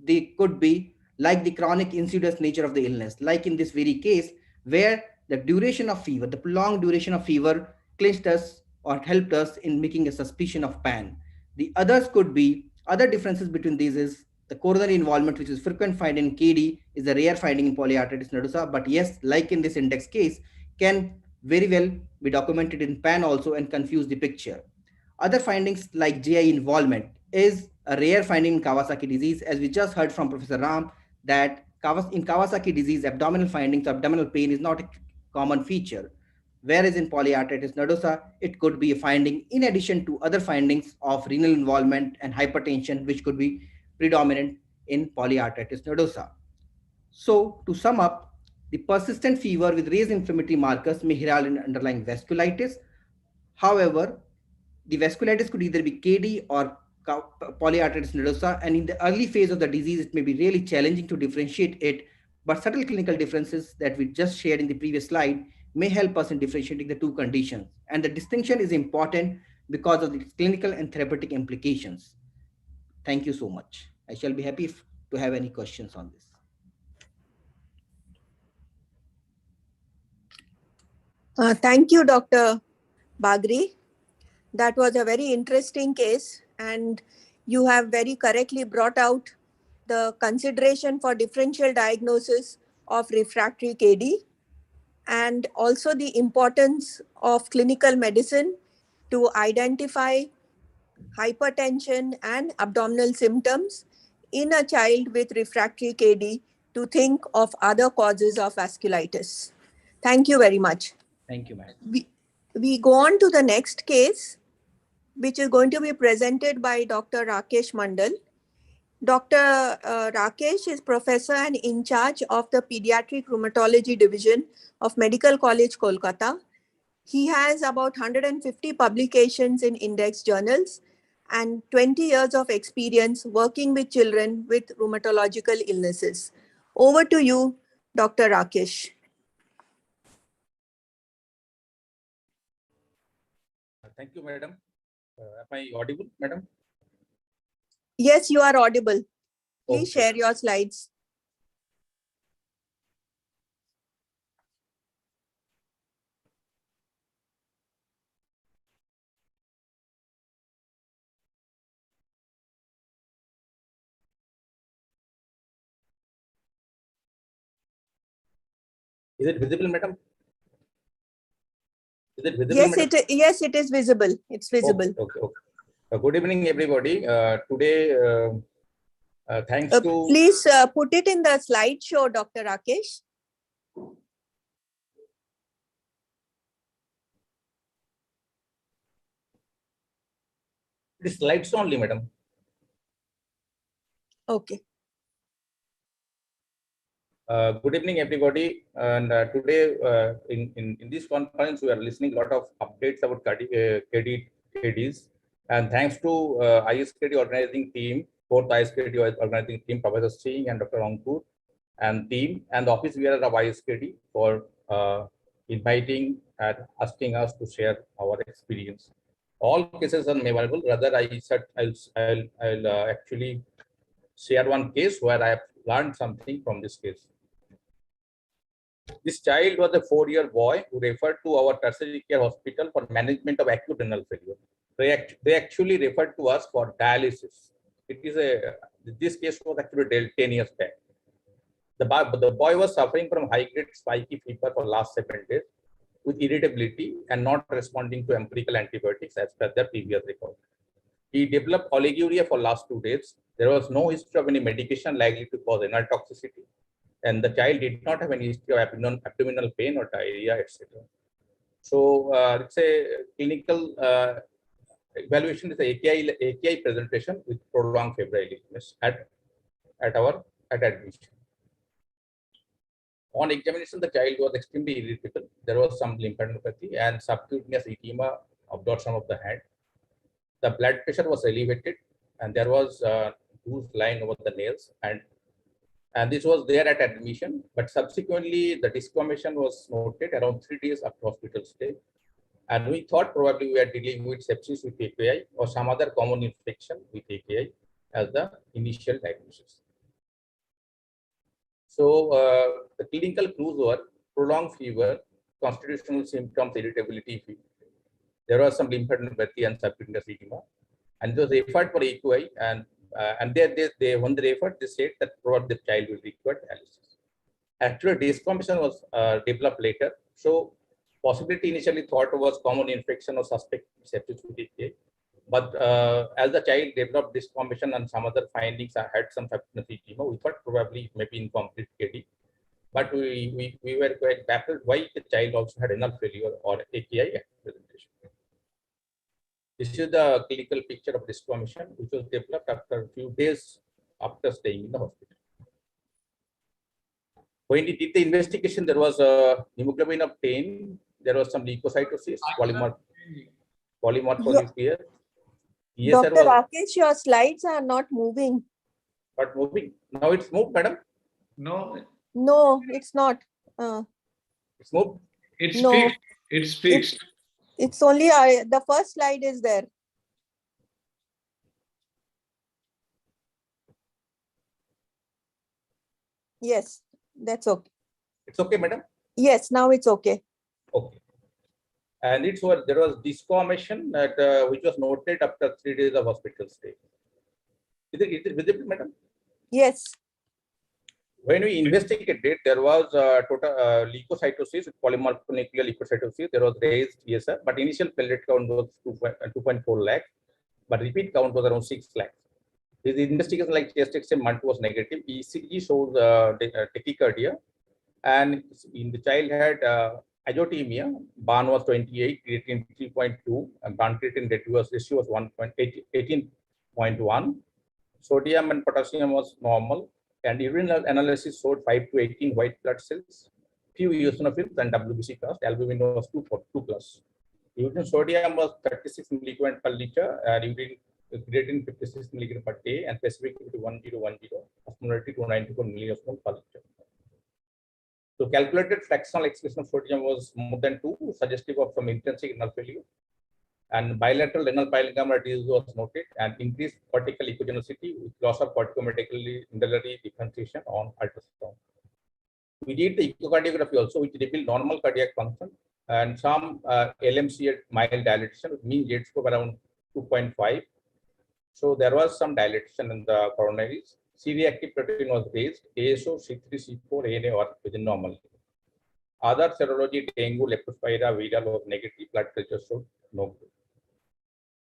they could be like the chronic insidious nature of the illness, like in this very case where the duration of fever, the prolonged duration of fever clinched us or helped us in making a suspicion of PAN. The others could be, other differences between these is the coronary involvement, which is frequent find in KD, is a rare finding in polyarteritis nodosa, but yes, like in this index case, can very well be documented in PAN also and confuse the picture. Other findings like GI involvement is a rare finding in Kawasaki disease, as we just heard from Professor Ram, that in Kawasaki disease, abdominal findings, abdominal pain is not a common feature. Whereas in polyarteritis nodosa, it could be a finding in addition to other findings of renal involvement and hypertension, which could be predominant in polyarteritis nodosa. So to sum up, the persistent fever with raised inflammatory markers may herald an underlying vasculitis. However, the vasculitis could either be KD or polyarteritis nodosa, and in the early phase of the disease, it may be really challenging to differentiate it, but subtle clinical differences that we just shared in the previous slide may help us in differentiating the two conditions. And the distinction is important because of the clinical and therapeutic implications. Thank you so much. I shall be happy to have any questions on this. Thank you, Dr. Bagri. That was a very interesting case, and you have very correctly brought out the consideration for differential diagnosis of refractory KD and also the importance of clinical medicine to identify hypertension and abdominal symptoms in a child with refractory KD to think of other causes of vasculitis. Thank you very much. Thank you, ma'am. We go on to the next case, which is going to be presented by Dr. Rakesh Mandal. Dr. Rakesh is professor and in charge of the Pediatric Rheumatology Division of Medical College, Kolkata. He has about 150 publications in index journals and 20 years of experience working with children with rheumatological illnesses. Over to you, Dr. Rakesh. Thank you, madam. Am I audible, madam? Yes, you are audible. Please Okay. share your slides. Is it visible, madam? Is it visible, Yes, madam? yes, it is visible. It's visible. Okay. Good evening, everybody. Today, thanks to... Please put it in the slideshow, Dr. Rakesh. The slides only, madam. Okay. Good evening, everybody. And today, in this conference, we are listening a lot of updates about KDs. And thanks to ISKD organizing team, fourth ISKD organizing team, Professor Singh and Dr. Ankur, and team, and the office bearer of ISKD for inviting and asking us to share our experience. All cases are memorable. Rather, I said I'll actually share one case where I have learned something from this case. This child was a 4-year boy who referred to our tertiary care hospital for management of acute renal failure. They actually referred to us for dialysis. This case was actually 10 years back. The boy was suffering from high-grade spiky fever for last 7 days with irritability and not responding to empirical antibiotics as per their previous record. He developed oliguria for last 2 days. There was no history of any medication likely to cause renal toxicity, and the child did not have any history of abdominal pain or diarrhea, etc. So it's a clinical evaluation is a AKI presentation with prolonged febrile illness at admission. On examination, the child was extremely irritable. There was some lymphadenopathy and subcutaneous edema absorption of the hand. The blood pressure was elevated, and there was loose line over the nails, and this was there at admission. But subsequently, the disconfirmation was noted around 3 days after hospital stay, and we thought probably we are dealing with sepsis with AKI or some other common infection with AKI as the initial diagnosis. So the clinical clues were prolonged fever, constitutional symptoms, irritability, there was some lymphadenopathy and subcutaneous edema, and those referred for AQI, and when they referred, they said that probably the child will require dialysis. Actually, disconfirmation was developed later. So possibility initially thought was common infection or suspect sepsis with AKI. But as the child developed disconfirmation and some other findings, I had some subcutaneous edema, we thought probably maybe incomplete KD. But we were quite baffled why the child also had renal failure or AKI presentation. This is the clinical picture of disconfirmation, which was developed after a few days after staying in the hospital. When we did the investigation, there was a hemoglobin of 10. There was some leukocytosis, polymorphosis here. Dr. Rakesh, your slides are not moving. Not moving. Now it's moved, madam? No, it's not. It's moved? It's no, fixed. It's fixed. It's only the first slide is there. Yes, that's okay. It's okay, madam? Yes, now it's okay. Okay. And there was disconformation that which was noted after 3 days of hospital stay. Is it visible, madam? Yes. When we investigated, there was total leukocytosis, polymorphonuclear leukocytosis. There was raised ESR, but initial platelet count was 2.4 lakhs, but repeat count was around 6 lakhs. This investigation like chest X-ray MUNT was negative. ECG shows tachycardia, and in the child had azotemia. BAN was 28, creatine 3.2, and BAN creatine ratio was 18.1. Sodium and potassium was normal, and urine analysis showed 5 to 18 white blood cells, few eosinophils, and WBC class. Albumin was 2 plus. Urine sodium was 36 milligram per liter, and urine creatine 56 milligram per day, and specific to 1010, osmolarity 294 milliosmol per liter. So calculated fractional expression of sodium was more than 2, suggestive of some intrinsic renal failure. And bilateral renal parenchyma disease was noted, and increased cortical echogenicity with loss of corticomedullary differentiation on ultrasound. We did the echocardiography also, which revealed normal cardiac function and some LMC at mild dilatation with mean jet score around 2.5. So there was some dilatation in the coronaries. C-reactive protein was raised, ASO, C3, C4, ANA or within normal. Other serology, dengue, leptospira, viral was negative, blood pressure showed no good.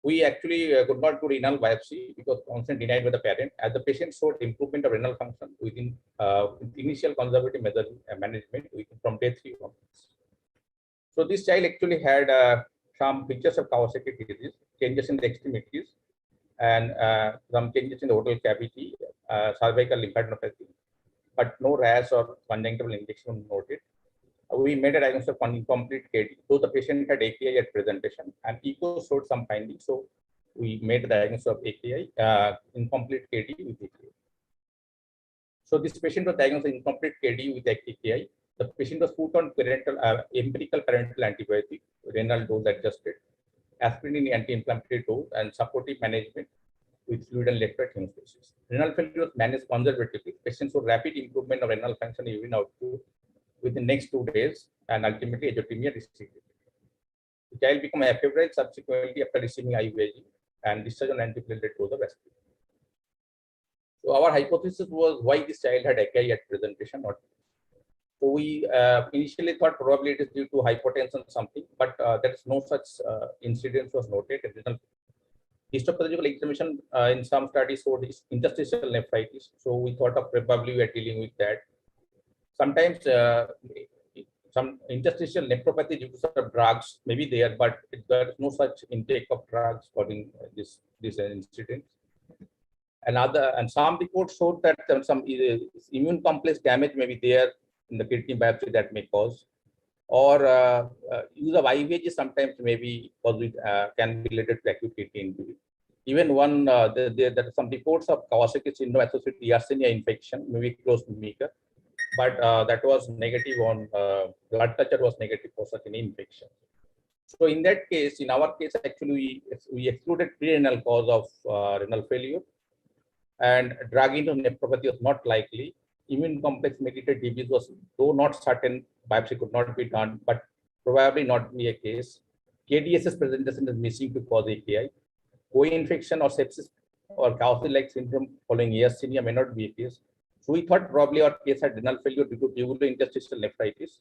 We actually could not do renal biopsy because consent denied by the parent, as the patient showed improvement of renal function within initial conservative management from day 3 onwards. So this child actually had some pictures of Kawasaki disease, changes in the extremities, and some changes in the oral cavity, cervical lymphadenopathy, but no rash or conjunctival infection noted. We made a diagnosis of incomplete KD. So the patient had AKI at presentation, and echo showed some findings. So we made the diagnosis of AKI, incomplete KD with AKI. So this patient was diagnosed with incomplete KD with AKI. The patient was put on empirical parenteral antibiotic, renal dose adjusted, aspirin anti-inflammatory dose, and supportive management with fluid and electrolyte hemostasis. Renal failure was managed conservatively. Patients showed rapid improvement of renal function and urine output within the next 2 days, and ultimately azotemia restricted. The child became afebrile subsequently after receiving IVIG and discharged on antiplatelet dose of aspirin. So our hypothesis was why this child had AKI at presentation. So we initially thought probably it is due to hypotension something, but there is no such incidence was noted. Histopathological examination in some studies showed interstitial nephritis. So we thought of probably we are dealing with that. Sometimes some interstitial nephropathy due to some drugs may be there, but there is no such intake of drugs causing this incident. And some reports showed that some immune complex damage may be there in the kidney biopsy that may cause, or use of IVIG sometimes may be can be related to acute kidney injury. Even there are some reports of Kawasaki syndrome associated with Yersinia infection, maybe close to Mika, but that was negative on blood culture was negative for such an infection. So in that case, in our case, actually we excluded pre-renal cause of renal failure, and drug into nephropathy was not likely. Immune complex mediated disease was, though not certain, biopsy could not be done, but probably not be a case. KDSS presentation is missing to cause AKI. Co-infection or sepsis or Kawasaki-like syndrome following Yersinia may not be a case. So we thought probably our case had renal failure due to tubulointerstitial nephritis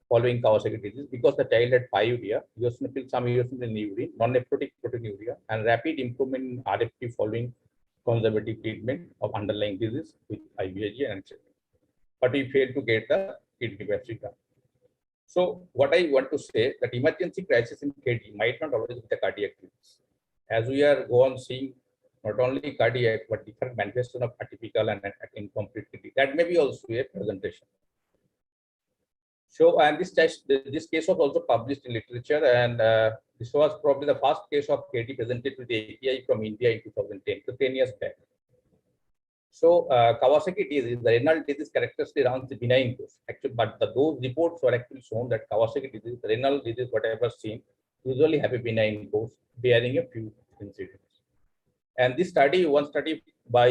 following Kawasaki disease, because the child had pyuria, some eosinophil in urine, non-nephrotic proteinuria, and rapid improvement in RFT following conservative treatment of underlying disease with IVIG and etc. But we failed to get the kidney biopsy done. So what I want to say that emergency crisis in KD might not always be the cardiac disease. As we are go on seeing not only cardiac but different manifestation of atypical and incomplete kidney, that may be also a presentation. So, and this case was also published in literature, and this was probably the first case of KD presented with AKI from India in 2010, so 10 years back. So, Kawasaki disease, the renal disease characteristically runs the benign course. Actually, but those reports were actually shown that Kawasaki disease, the renal disease, whatever seen, usually have a benign course, bearing a few incidents. And this study, one study by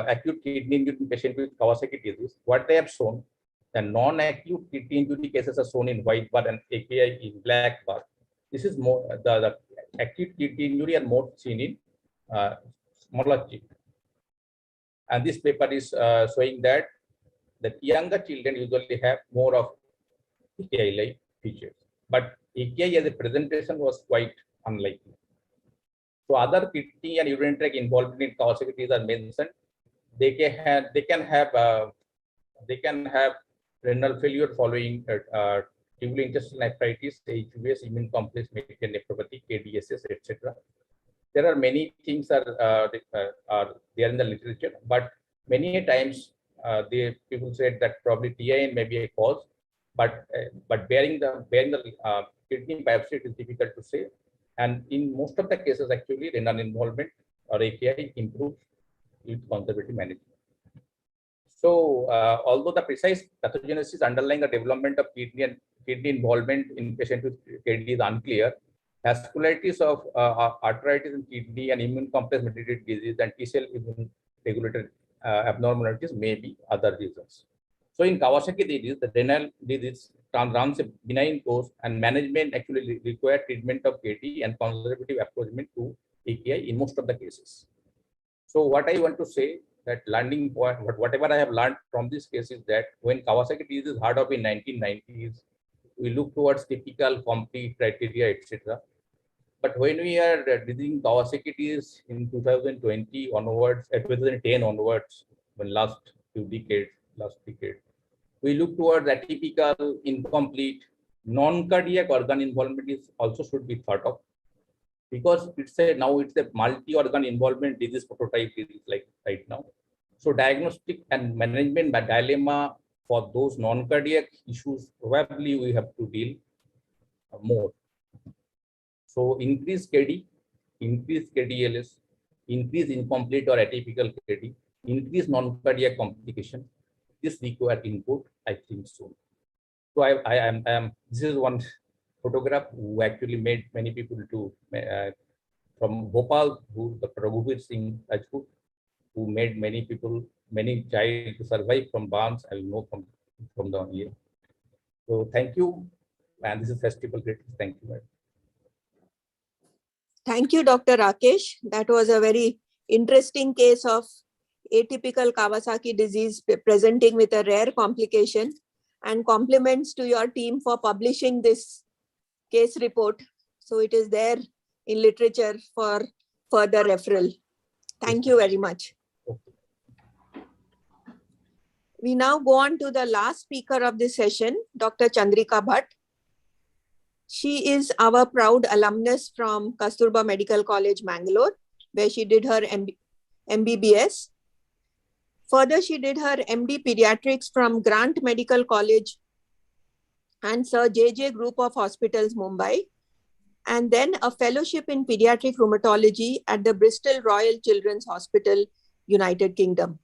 acute kidney injury patient with Kawasaki disease, what they have shown, the non-acute kidney injury cases are shown in white bar and AKI in black bar. This is more the acute kidney injury are more seen in smaller children. And this paper is showing that younger children usually have more of AKI-like features, but AKI as a presentation was quite unlikely. So other kidney and urinary tract involvement in Kawasaki disease are mentioned. They can have renal failure following tubulointestinal nephritis, HUS, immune complex mediated nephropathy, KDSS, etc. There are many things are there in the literature, but many times people said that probably TIN may be a cause, but bearing the kidney biopsy, it is difficult to say. And in most of the cases, actually, renal involvement or AKI improves with conservative management. So, although the precise pathogenesis underlying the development of kidney involvement in patients with KD is unclear, vascularitis of arteritis in kidney and immune complex mediated disease and T-cell immune regulated abnormalities may be other reasons. So, in Kawasaki disease, the renal disease runs a benign course, and management actually require treatment of KD and conservative approachment to AKI in most of the cases. So, what I want to say that learning point, whatever I have learned from this case is that when Kawasaki disease is heard of in 1990s, we look towards typical complete criteria, etc. But when we are dealing Kawasaki disease in 2020 onwards, 2010 onwards, when last decade, we look towards atypical, incomplete, non-cardiac organ involvement is also should be thought of, because it's a multi-organ involvement disease prototype disease like right now. So diagnostic and management by dilemma for those non-cardiac issues, probably we have to deal more. So increase KD, increase KDLS, increase incomplete or atypical KD, increase non-cardiac complication. This require input, I think so. So I am this is one photograph who actually made many people to from Bhopal, who Dr. Raghuveer Singh Rajput, who made many people, many child to survive from burns. I know from the year. So thank you, and this is festival greetings. Thank you. Thank you, Dr. Rakesh. That was a very interesting case of atypical Kawasaki disease presenting with a rare complication, and compliments to your team for publishing this case report. So it is there in literature for further referral. Thank you very much. We now go on to the last speaker of this session, Dr. Chandrika Bhatt. She is our proud alumnus from Kasturba Medical College, Mangalore, where she did her MBBS. Further, she did her MD Pediatrics from Grant Medical College and Sir JJ Group of Hospitals, Mumbai, and then a fellowship in pediatric rheumatology at the Bristol Royal Children's Hospital, United Kingdom.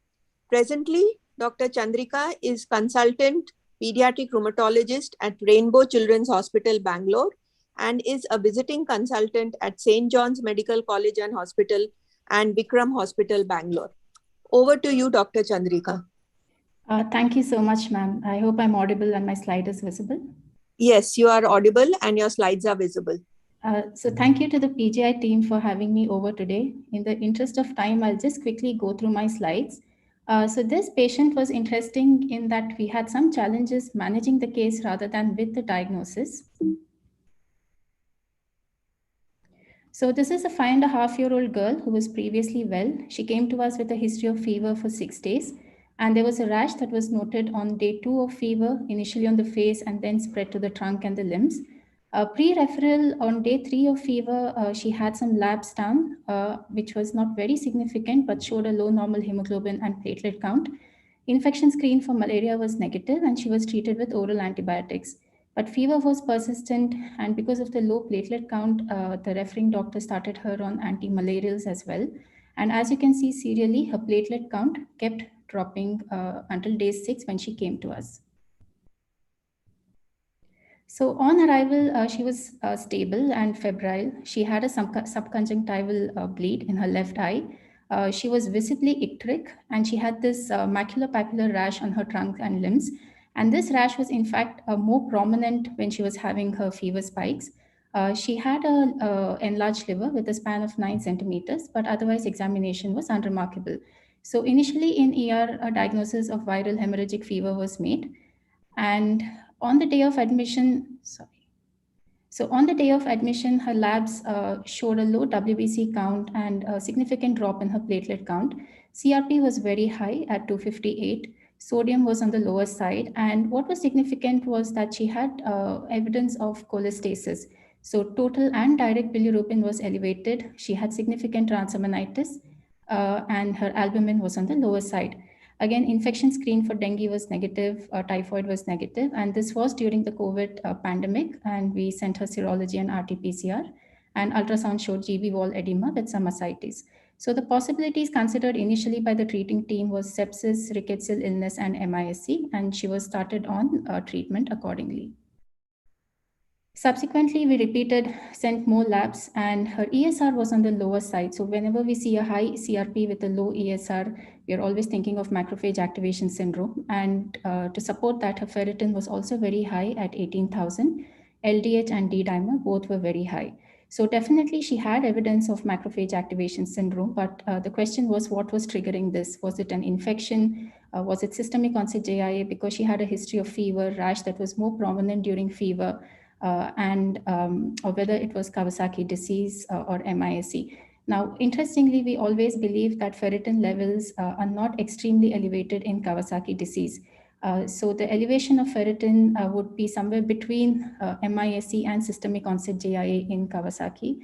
Presently, Dr. Chandrika is consultant pediatric rheumatologist at Rainbow Children's Hospital, Bangalore, and is a visiting consultant at St. John's Medical College and Hospital and Vikram Hospital, Bangalore. Over to you, Dr. Chandrika. Thank you so much, ma'am. I hope I'm audible and my slide is visible. Yes, you are audible and your slides are visible. So thank you to the PGI team for having me over today. In the interest of time, I'll just quickly go through my slides. So this patient was interesting in that we had some challenges managing the case rather than with the diagnosis. So this is a 5.5-year-old girl who was previously well. She came to us with a history of fever for 6 days. And there was a rash that was noted on day 2 of fever, initially on the face and then spread to the trunk and the limbs. Pre-referral on day 3 of fever, she had some labs down, which was not very significant, but showed a low normal hemoglobin and platelet count. Infection screen for malaria was negative and she was treated with oral antibiotics. But fever was persistent, and because of the low platelet count, the referring doctor started her on anti-malarials as well. And as you can see serially, her platelet count kept dropping until day 6 when she came to us. So on arrival, she was stable and febrile. She had a subconjunctival bleed in her left eye. She was visibly icteric, and she had this maculopapular rash on her trunk and limbs. And this rash was in fact more prominent when she was having her fever spikes. She had a enlarged liver with a span of 9 centimeters, but otherwise examination was unremarkable. So initially in ER, a diagnosis of viral hemorrhagic fever was made. And on the day of admission, So on the day of admission, her labs showed a low WBC count and a significant drop in her platelet count. CRP was very high at 258. Sodium was on the lower side. And what was significant was that she had evidence of cholestasis. So total and direct bilirubin was elevated. She had significant transaminitis and her albumin was on the lower side. Again, infection screen for dengue was negative, typhoid was negative, and this was during the COVID pandemic, and we sent her serology and RT-PCR, and ultrasound showed GB wall edema with some ascites. So the possibilities considered initially by the treating team was sepsis, rickettsial illness, and MISC, and she was started on treatment accordingly. Subsequently, we sent more labs, and her ESR was on the lower side. So whenever we see a high CRP with a low ESR, we are always thinking of macrophage activation syndrome. And to support that, her ferritin was also very high at 18,000. LDH and D-dimer both were very high. So definitely she had evidence of macrophage activation syndrome, but the question was what was triggering this? Was it an infection? Was it systemic onset JIA because she had a history of fever, rash that was more prominent during fever? Or whether it was Kawasaki disease or MISC. Now, interestingly, we always believe that ferritin levels are not extremely elevated in Kawasaki disease. So the elevation of ferritin would be somewhere between MISC and systemic onset JIA in Kawasaki.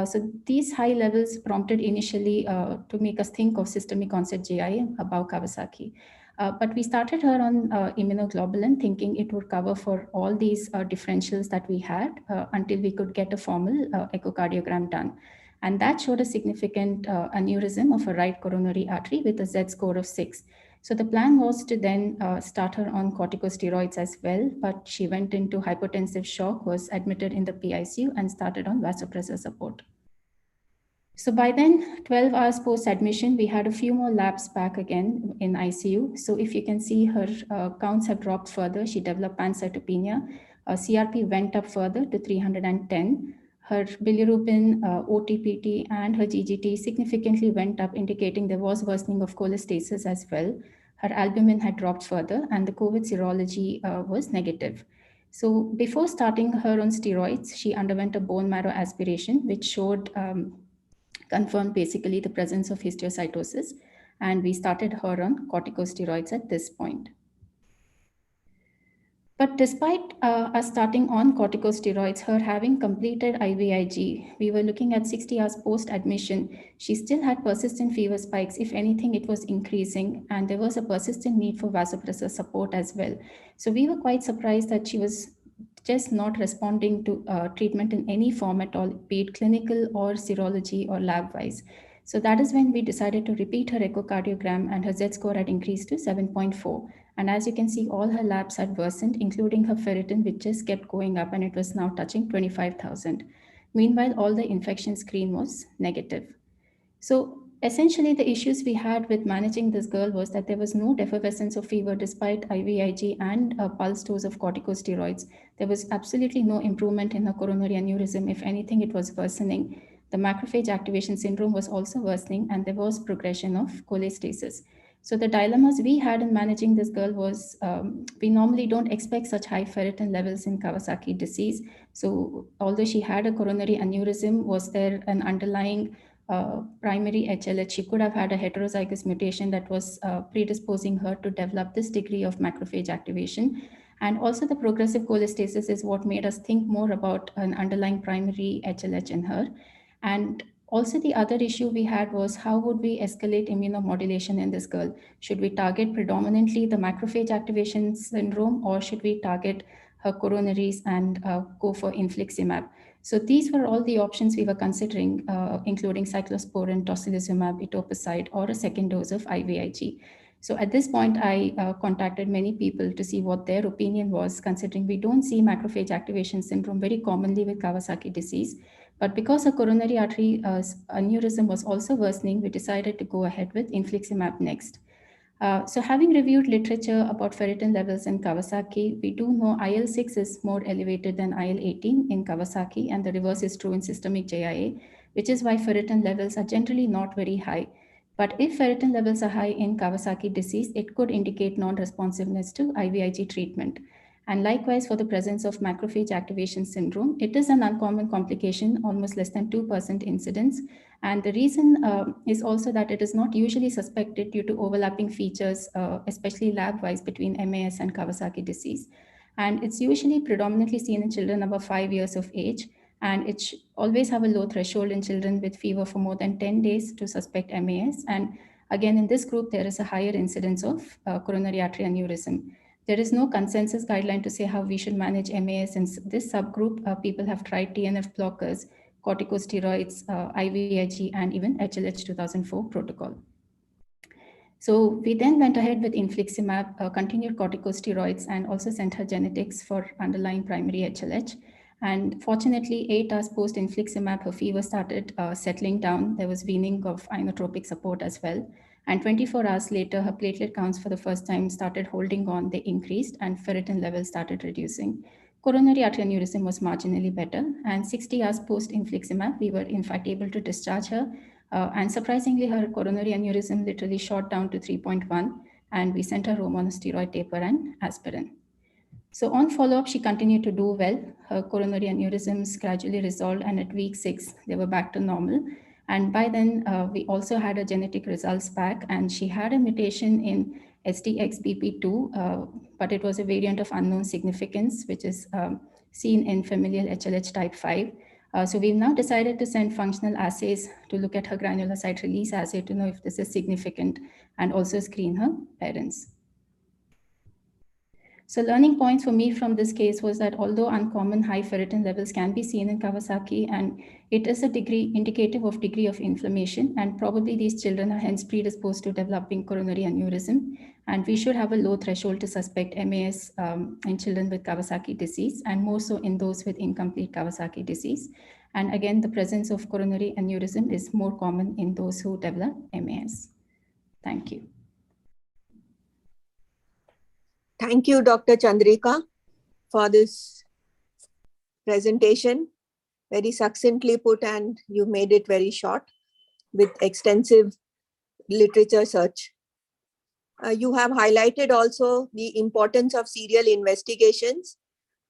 So these high levels prompted initially to make us think of systemic onset JIA above Kawasaki. But we started her on immunoglobulin, thinking it would cover for all these differentials that we had until we could get a formal echocardiogram done. And that showed a significant aneurysm of a right coronary artery with a Z score of 6. So the plan was to then start her on corticosteroids as well, but she went into hypotensive shock, was admitted in the PICU, and started on vasopressor support. So by then, 12 hours post-admission, we had a few more labs back again in ICU. So if you can see, her counts have dropped further. She developed pancytopenia. CRP went up further to 310. Her bilirubin, OTPT, and her GGT significantly went up, indicating there was worsening of cholestasis as well. Her albumin had dropped further, and the COVID serology was negative. So before starting her on steroids, she underwent a bone marrow aspiration, which showed confirmed basically the presence of histiocytosis, and we started her on corticosteroids at this point. But despite us starting on corticosteroids, her having completed IVIG, we were looking at 60 hours post-admission, she still had persistent fever spikes. If anything, it was increasing, and there was a persistent need for vasopressor support as well. So we were quite surprised that she was just not responding to treatment in any form at all, be it clinical or serology or lab-wise. So that is when we decided to repeat her echocardiogram, and her Z score had increased to 7.4. And as you can see, all her labs had worsened, including her ferritin, which just kept going up, and it was now touching 25,000. Meanwhile, all the infection screen was negative. So essentially, the issues we had with managing this girl was that there was no effervescence of fever despite IVIG and a pulse dose of corticosteroids. There was absolutely no improvement in her coronary aneurysm. If anything, it was worsening. The macrophage activation syndrome was also worsening, and there was progression of cholestasis. So the dilemmas we had in managing this girl was we normally don't expect such high ferritin levels in Kawasaki disease. So although she had a coronary aneurysm, was there an underlying primary HLH? She could have had a heterozygous mutation that was predisposing her to develop this degree of macrophage activation. And also the progressive cholestasis is what made us think more about an underlying primary HLH in her. And also the other issue we had was how would we escalate immunomodulation in this girl? Should we target predominantly the macrophage activation syndrome, or should we target her coronaries and go for infliximab? So these were all the options we were considering, including cyclosporin, tocilizumab, etoposide, or a second dose of IVIG. So at this point, I contacted many people to see what their opinion was, considering we don't see macrophage activation syndrome very commonly with Kawasaki disease. But because her coronary artery aneurysm was also worsening, we decided to go ahead with infliximab next. So having reviewed literature about ferritin levels in Kawasaki, we do know IL-6 is more elevated than IL-18 in Kawasaki, and the reverse is true in systemic JIA, which is why ferritin levels are generally not very high. But if ferritin levels are high in Kawasaki disease, it could indicate non-responsiveness to IVIG treatment. And likewise, for the presence of macrophage activation syndrome, it is an uncommon complication, almost less than 2% incidence. And the reason is also that it is not usually suspected due to overlapping features, especially lab-wise, between MAS and Kawasaki disease. And it's usually predominantly seen in children above 5 years of age. And it always have a low threshold in children with fever for more than 10 days to suspect MAS. And again, in this group, there is a higher incidence of coronary artery aneurysm. There is no consensus guideline to say how we should manage MAS in this subgroup. People have tried TNF blockers, corticosteroids, IVIG, and even HLH 2004 protocol. So we then went ahead with infliximab, continued corticosteroids, and also sent her genetics for underlying primary HLH. And fortunately, 8 hours post infliximab, her fever started settling down. There was weaning of inotropic support as well. And 24 hours later, her platelet counts for the first time started holding on. They increased and ferritin levels started reducing. Coronary artery aneurysm was marginally better. And 60 hours post infliximab, we were in fact able to discharge her. And surprisingly, her coronary aneurysm literally shot down to 3.1. And we sent her home on a steroid taper and aspirin. So on follow-up, she continued to do well. Her coronary aneurysms gradually resolved, and at week 6, they were back to normal. And by then, we also had her genetic results back, and she had a mutation in STXBP2, but it was a variant of unknown significance, which is seen in familial HLH type 5. So we've now decided to send functional assays to look at her granulocyte release assay to know if this is significant, and also screen her parents. So learning points for me from this case was that although uncommon high ferritin levels can be seen in Kawasaki, and it is a indicative of degree of inflammation, and probably these children are hence predisposed to developing coronary aneurysm, and we should have a low threshold to suspect MAS in children with Kawasaki disease, and more so in those with incomplete Kawasaki disease. And again, the presence of coronary aneurysm is more common in those who develop MAS. Thank you. Thank you, Dr. Chandrika, for this presentation. Very succinctly put, and you made it very short with extensive literature search. You have highlighted also the importance of serial investigations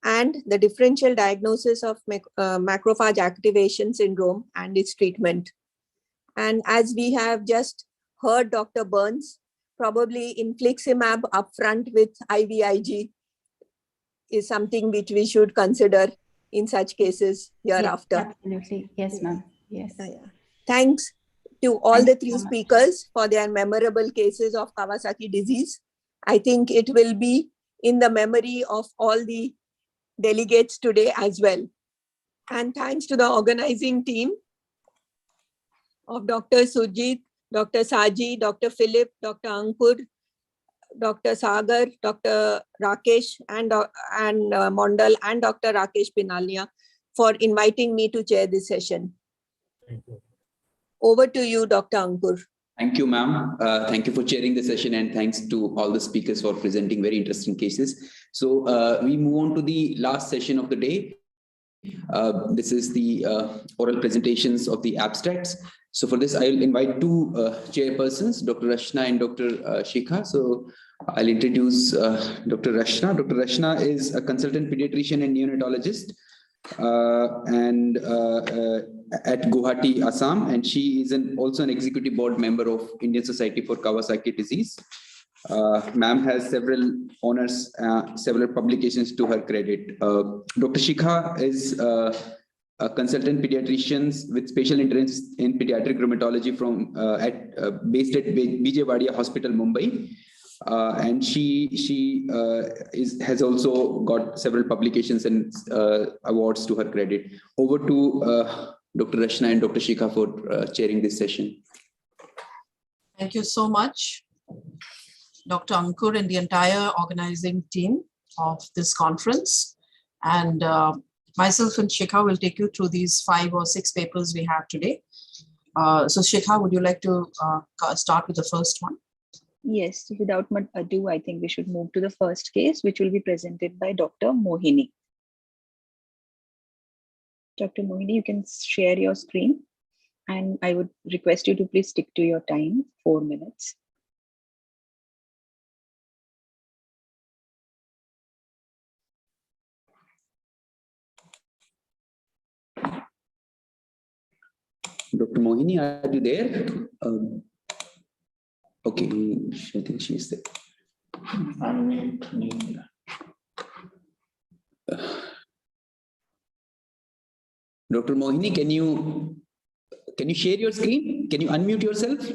and the differential diagnosis of macrophage activation syndrome and its treatment. And as we have just heard Dr. Burns, probably infliximab upfront with IVIG is something which we should consider in such cases hereafter. Yes, absolutely. Yes, ma'am. Yes. Thanks to all the three speakers for their memorable cases of Kawasaki disease. I think it will be in the memory of all the delegates today as well. And thanks to the organizing team of Dr. Sujit, Dr. Saji, Dr. Philip, Dr. Ankur, Dr. Sagar, Dr. Rakesh, and Mondal, and Dr. Rakesh Pinalia for inviting me to chair this session. Thank you. Over to you, Dr. Ankur. Thank you, ma'am. Thank you for chairing the session, and thanks to all the speakers for presenting very interesting cases. So we move on to the last session of the day. This is the oral presentations of the abstracts. So for this, I'll invite two chairpersons, Dr. Rachna and Dr. Shikha. So I'll introduce Dr. Rachna. Dr. Rachna is a consultant pediatrician and neonatologist at Guwahati, Assam, and she is also an executive board member of Indian Society for Kawasaki Disease. Ma'am has several honors, several publications to her credit. Dr. Shikha is a consultant pediatrician with special interest in pediatric rheumatology based at Vijayawada Hospital, Mumbai. And she has also got several publications and awards to her credit. Over to Dr. Rachna and Dr. Shikha for chairing this session. Thank you so much, Dr. Ankur and the entire organizing team of this conference. And myself and Shikha will take you through these 5 or 6 papers we have today. So Shikha, would you like to start with the first one? Yes, without much ado, I think we should move to the first case, which will be presented by Dr. Mohini. Dr. Mohini, you can share your screen, and I would request you to please stick to your time, 4 minutes. Dr. Mohini, are you there? Okay, I think she's there. Dr. Mohini, can you share your screen? Can you unmute yourself?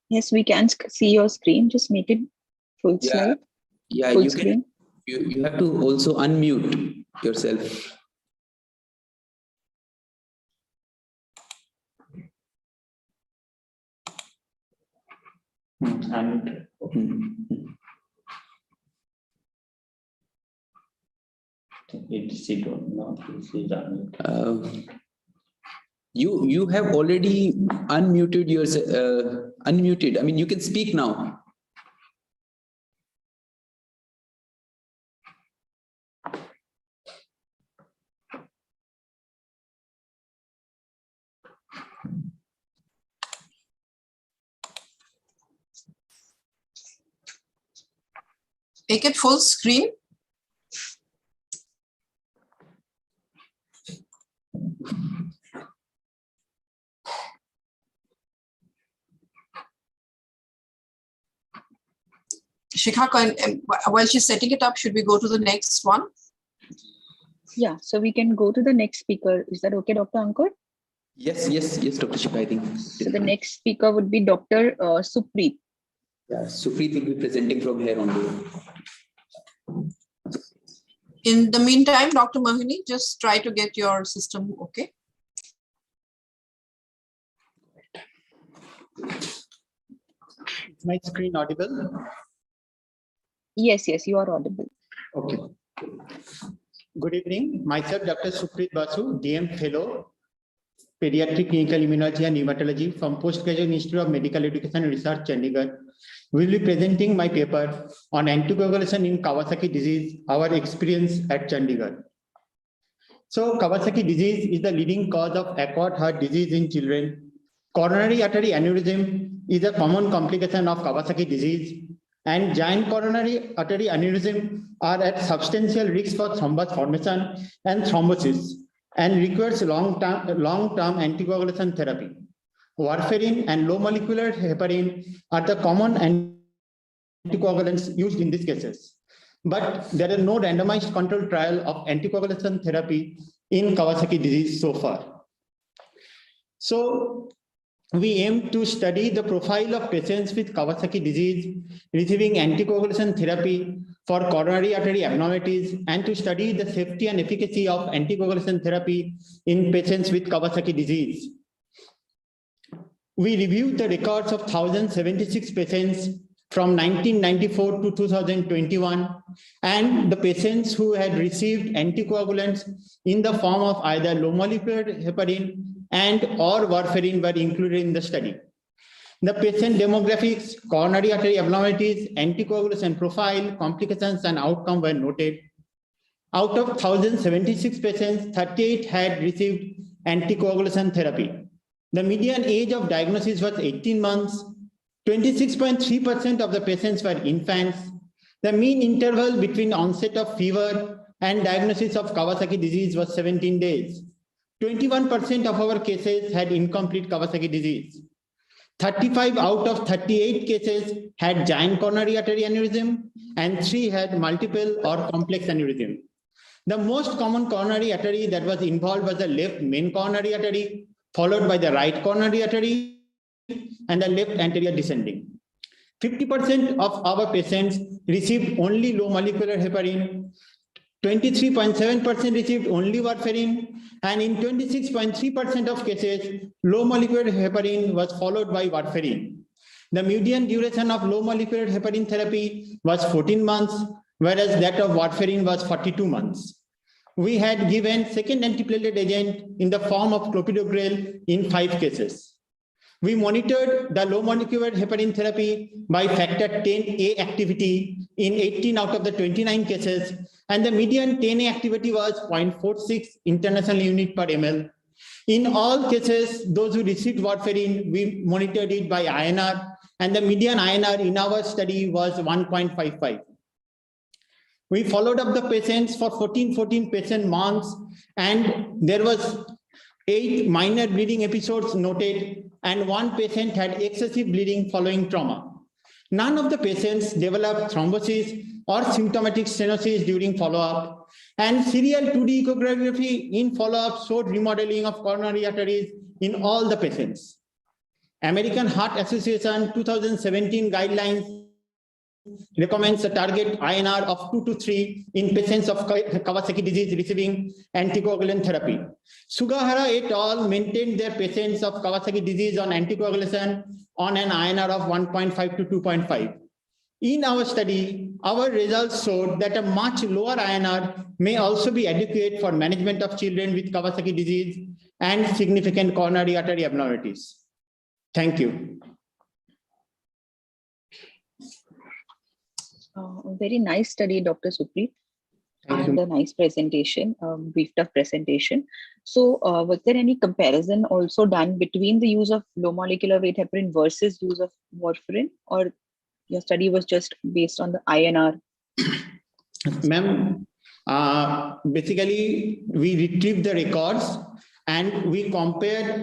Yes, we can see your screen. Just make it full slide. Yeah, full you screen. can. You have to also unmute yourself. And You have already unmuted yourself. Unmuted. I mean, you can speak now. Make it full screen. Shikha, while she's setting it up, should we go to the next one? Yeah, so we can go to the next speaker. Is that okay, Dr. Ankur? Yes, Dr. Shikha, I think. So the next speaker would be Dr. Supreet. Yeah, Supreet will be presenting from here only. In the meantime, Dr. Mohini, just try to get your system okay. Is my screen audible? Yes, you are audible. Okay. Good evening. Myself, Dr. Supreet Basu, DM Fellow, Pediatric Clinical Immunology and Hematology from Postgraduate Institute of Medical Education and Research, Chandigarh. We will be presenting my paper on anticoagulation in Kawasaki disease, our experience at Chandigarh. So Kawasaki disease is the leading cause of acquired heart disease in children. Coronary artery aneurysm is a common complication of Kawasaki disease, and giant coronary artery aneurysm are at substantial risk for thrombus formation and thrombosis and requires long-term anticoagulation therapy. Warfarin and low molecular heparin are the common anticoagulants used in these cases. But there is no randomized controlled trial of anticoagulation therapy in Kawasaki disease so far. So we aim to study the profile of patients with Kawasaki disease receiving anticoagulation therapy for coronary artery abnormalities and to study the safety and efficacy of anticoagulation therapy in patients with Kawasaki disease. We reviewed the records of 1,076 patients from 1994 to 2021, and the patients who had received anticoagulants in the form of either low molecular heparin and or warfarin were included in the study. The patient demographics, coronary artery abnormalities, anticoagulation profile, complications, and outcome were noted. Out of 1,076 patients, 38 had received anticoagulation therapy. The median age of diagnosis was 18 months. 26.3% of the patients were infants. The mean interval between onset of fever and diagnosis of Kawasaki disease was 17 days. 21% of our cases had incomplete Kawasaki disease. 35 out of 38 cases had giant coronary artery aneurysm and 3 had multiple or complex aneurysm. The most common coronary artery that was involved was the left main coronary artery, followed by the right coronary artery and the left anterior descending. 50% of our patients received only low molecular heparin, 23.7% received only warfarin, and in 26.3% of cases, low molecular heparin was followed by warfarin. The median duration of low molecular heparin therapy was 14 months, whereas that of warfarin was 42 months. we had given second antiplatelet agent in the form of clopidogrel in 5 cases. We monitored the low molecular heparin therapy by factor 10A activity in 18 out of the 29 cases, and the median 10A activity was 0.46 international unit per ml. In all cases, those who received warfarin, we monitored it by INR, and the median INR in our study was 1.55. We followed up the patients for 14 patient months, and there was 8 minor bleeding episodes noted, and 1 patient had excessive bleeding following trauma. None of the patients developed thrombosis or symptomatic stenosis during follow-up, and serial 2D echography in follow-up showed remodeling of coronary arteries in all the patients. American Heart Association 2017 guidelines recommends a target INR of 2 to 3 in patients of Kawasaki disease receiving anticoagulant therapy. Sugahara et al. Maintained their patients of Kawasaki disease on anticoagulation on an INR of 1.5 to 2.5. In our study, our results showed that a much lower INR may also be adequate for management of children with Kawasaki disease and significant coronary artery abnormalities. Thank you. A very nice study, Dr. Supreet, and a nice presentation, briefed up presentation. So was there any comparison also done between the use of low molecular weight heparin versus use of warfarin, or your study was just based on the INR? Ma'am, basically we retrieved the records and we compared,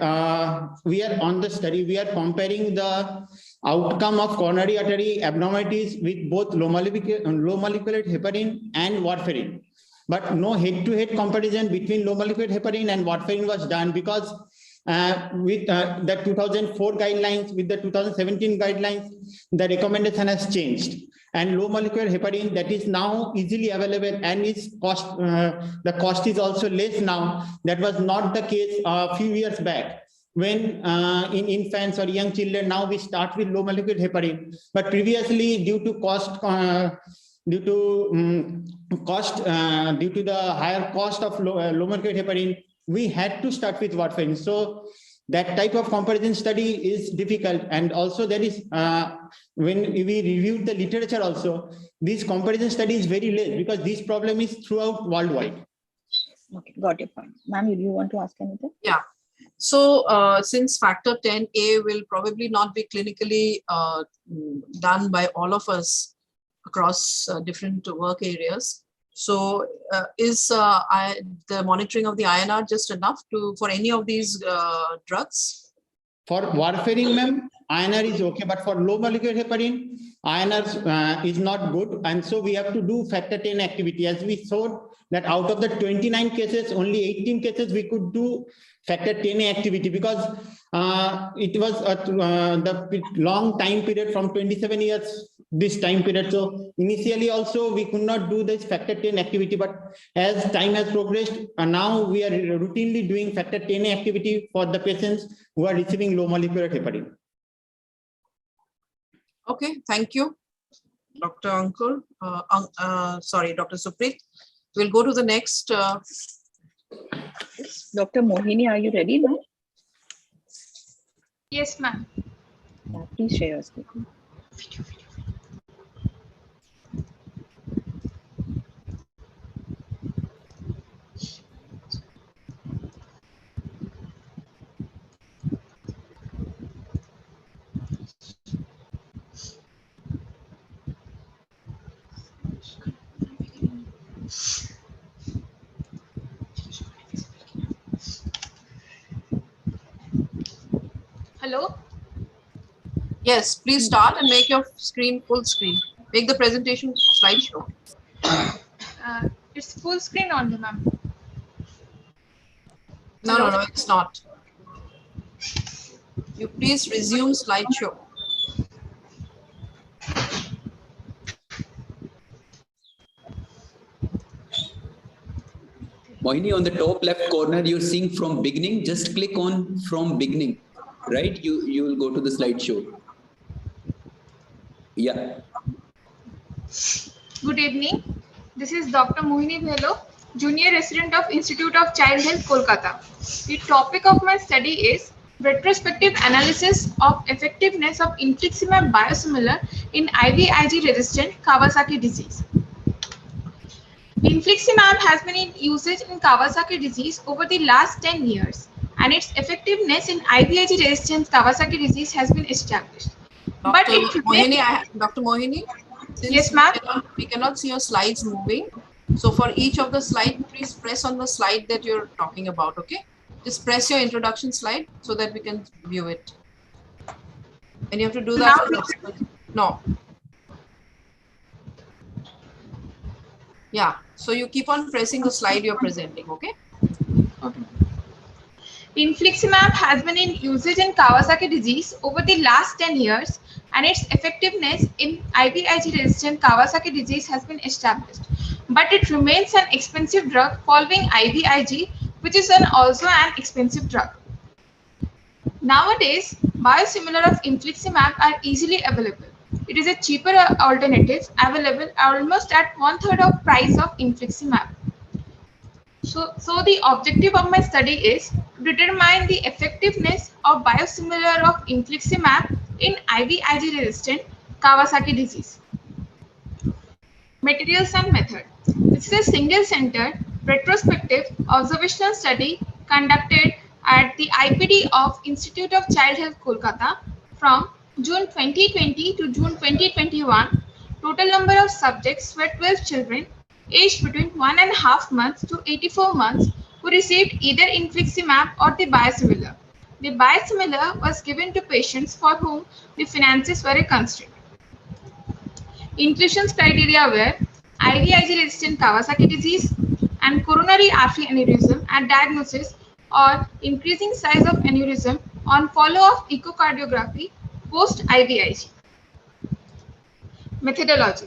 we are on the study, we are comparing the outcome of coronary artery abnormalities with both low molecular heparin and warfarin. But no head-to-head comparison between low molecular heparin and warfarin was done, because with the 2004 guidelines, with the 2017 guidelines, the recommendation has changed. And low molecular heparin that is now easily available and its cost, the cost is also less now. That was not the case a few years back. When in infants or young children, now we start with low molecular heparin. But previously, due to due to the higher cost of low molecular heparin, we had to start with warfarin. So that type of comparison study is difficult. And also there is, when we reviewed the literature also, this comparison study is very less because this problem is throughout worldwide. Okay, got your point. Ma'am, do you want to ask anything? Yeah. So since factor 10A will probably not be clinically done by all of us across different work areas, so is the monitoring of the INR just enough for any of these drugs? For warfarin, ma'am, INR is okay, but for low molecular heparin, INR is not good. And so we have to do factor 10 activity. As we showed that out of the 29 cases, only 18 cases we could do factor 10 activity, because it was the long time period from 27 years, this time period. So initially also we could not do this factor 10 activity, but as time has progressed, now we are routinely doing factor 10 activity for the patients who are receiving low molecular heparin. Okay, thank you, Dr. Ankur. Sorry, Dr. Supreet. We'll go to the next. Dr. Mohini, are you ready now? Yes, ma'am. Yeah, please share your screen. Hello? Yes, please start and make your screen full screen. Make the presentation slideshow. It's full screen only, ma'am. No, it's not. You please resume slideshow. Mohini, on the top left corner, you're seeing from beginning. Just click on from beginning, right? You will go to the slideshow. Yeah. Good evening. This is Dr. Mohini Bhelo junior resident of Institute of Child Health, Kolkata. The topic of my study is retrospective analysis of effectiveness of infliximab biosimilar in IVIG resistant Kawasaki disease. Infliximab has been in usage in Kawasaki disease over the last 10 years, and its effectiveness in IVIG resistant Kawasaki disease has been established. Dr. Mohini, Dr. Mohini, since yes, ma'am. We cannot see your slides moving. So for each of the slide, please press on the slide that you're talking about, okay? Just press your introduction slide so that we can view it. And you have to do that for no. Yeah, so you keep on pressing the slide you're presenting, okay? Okay. Infliximab has been in usage in Kawasaki disease over the last 10 years, and its effectiveness in IVIG resistant Kawasaki disease has been established. But it remains an expensive drug following IVIG, which is also an expensive drug. Nowadays, biosimilar of infliximab are easily available. It is a cheaper alternative available almost at 1/3 of price of infliximab. So the objective of my study is to determine the effectiveness of biosimilar of infliximab in IVIG resistant Kawasaki disease. Materials and method. This is a single center retrospective observational study conducted at the IPD of Institute of Child Health, Kolkata from June 2020 to June 2021. Total number of subjects were 12 children aged between 1.5 months to 84 months who received either infliximab or the biosimilar. The biosimilar was given to patients for whom the finances were a constraint. Inclusion criteria were IVIG resistant Kawasaki disease and coronary artery aneurysm at diagnosis or increasing size of aneurysm on follow-up echocardiography post IVIG. Methodology.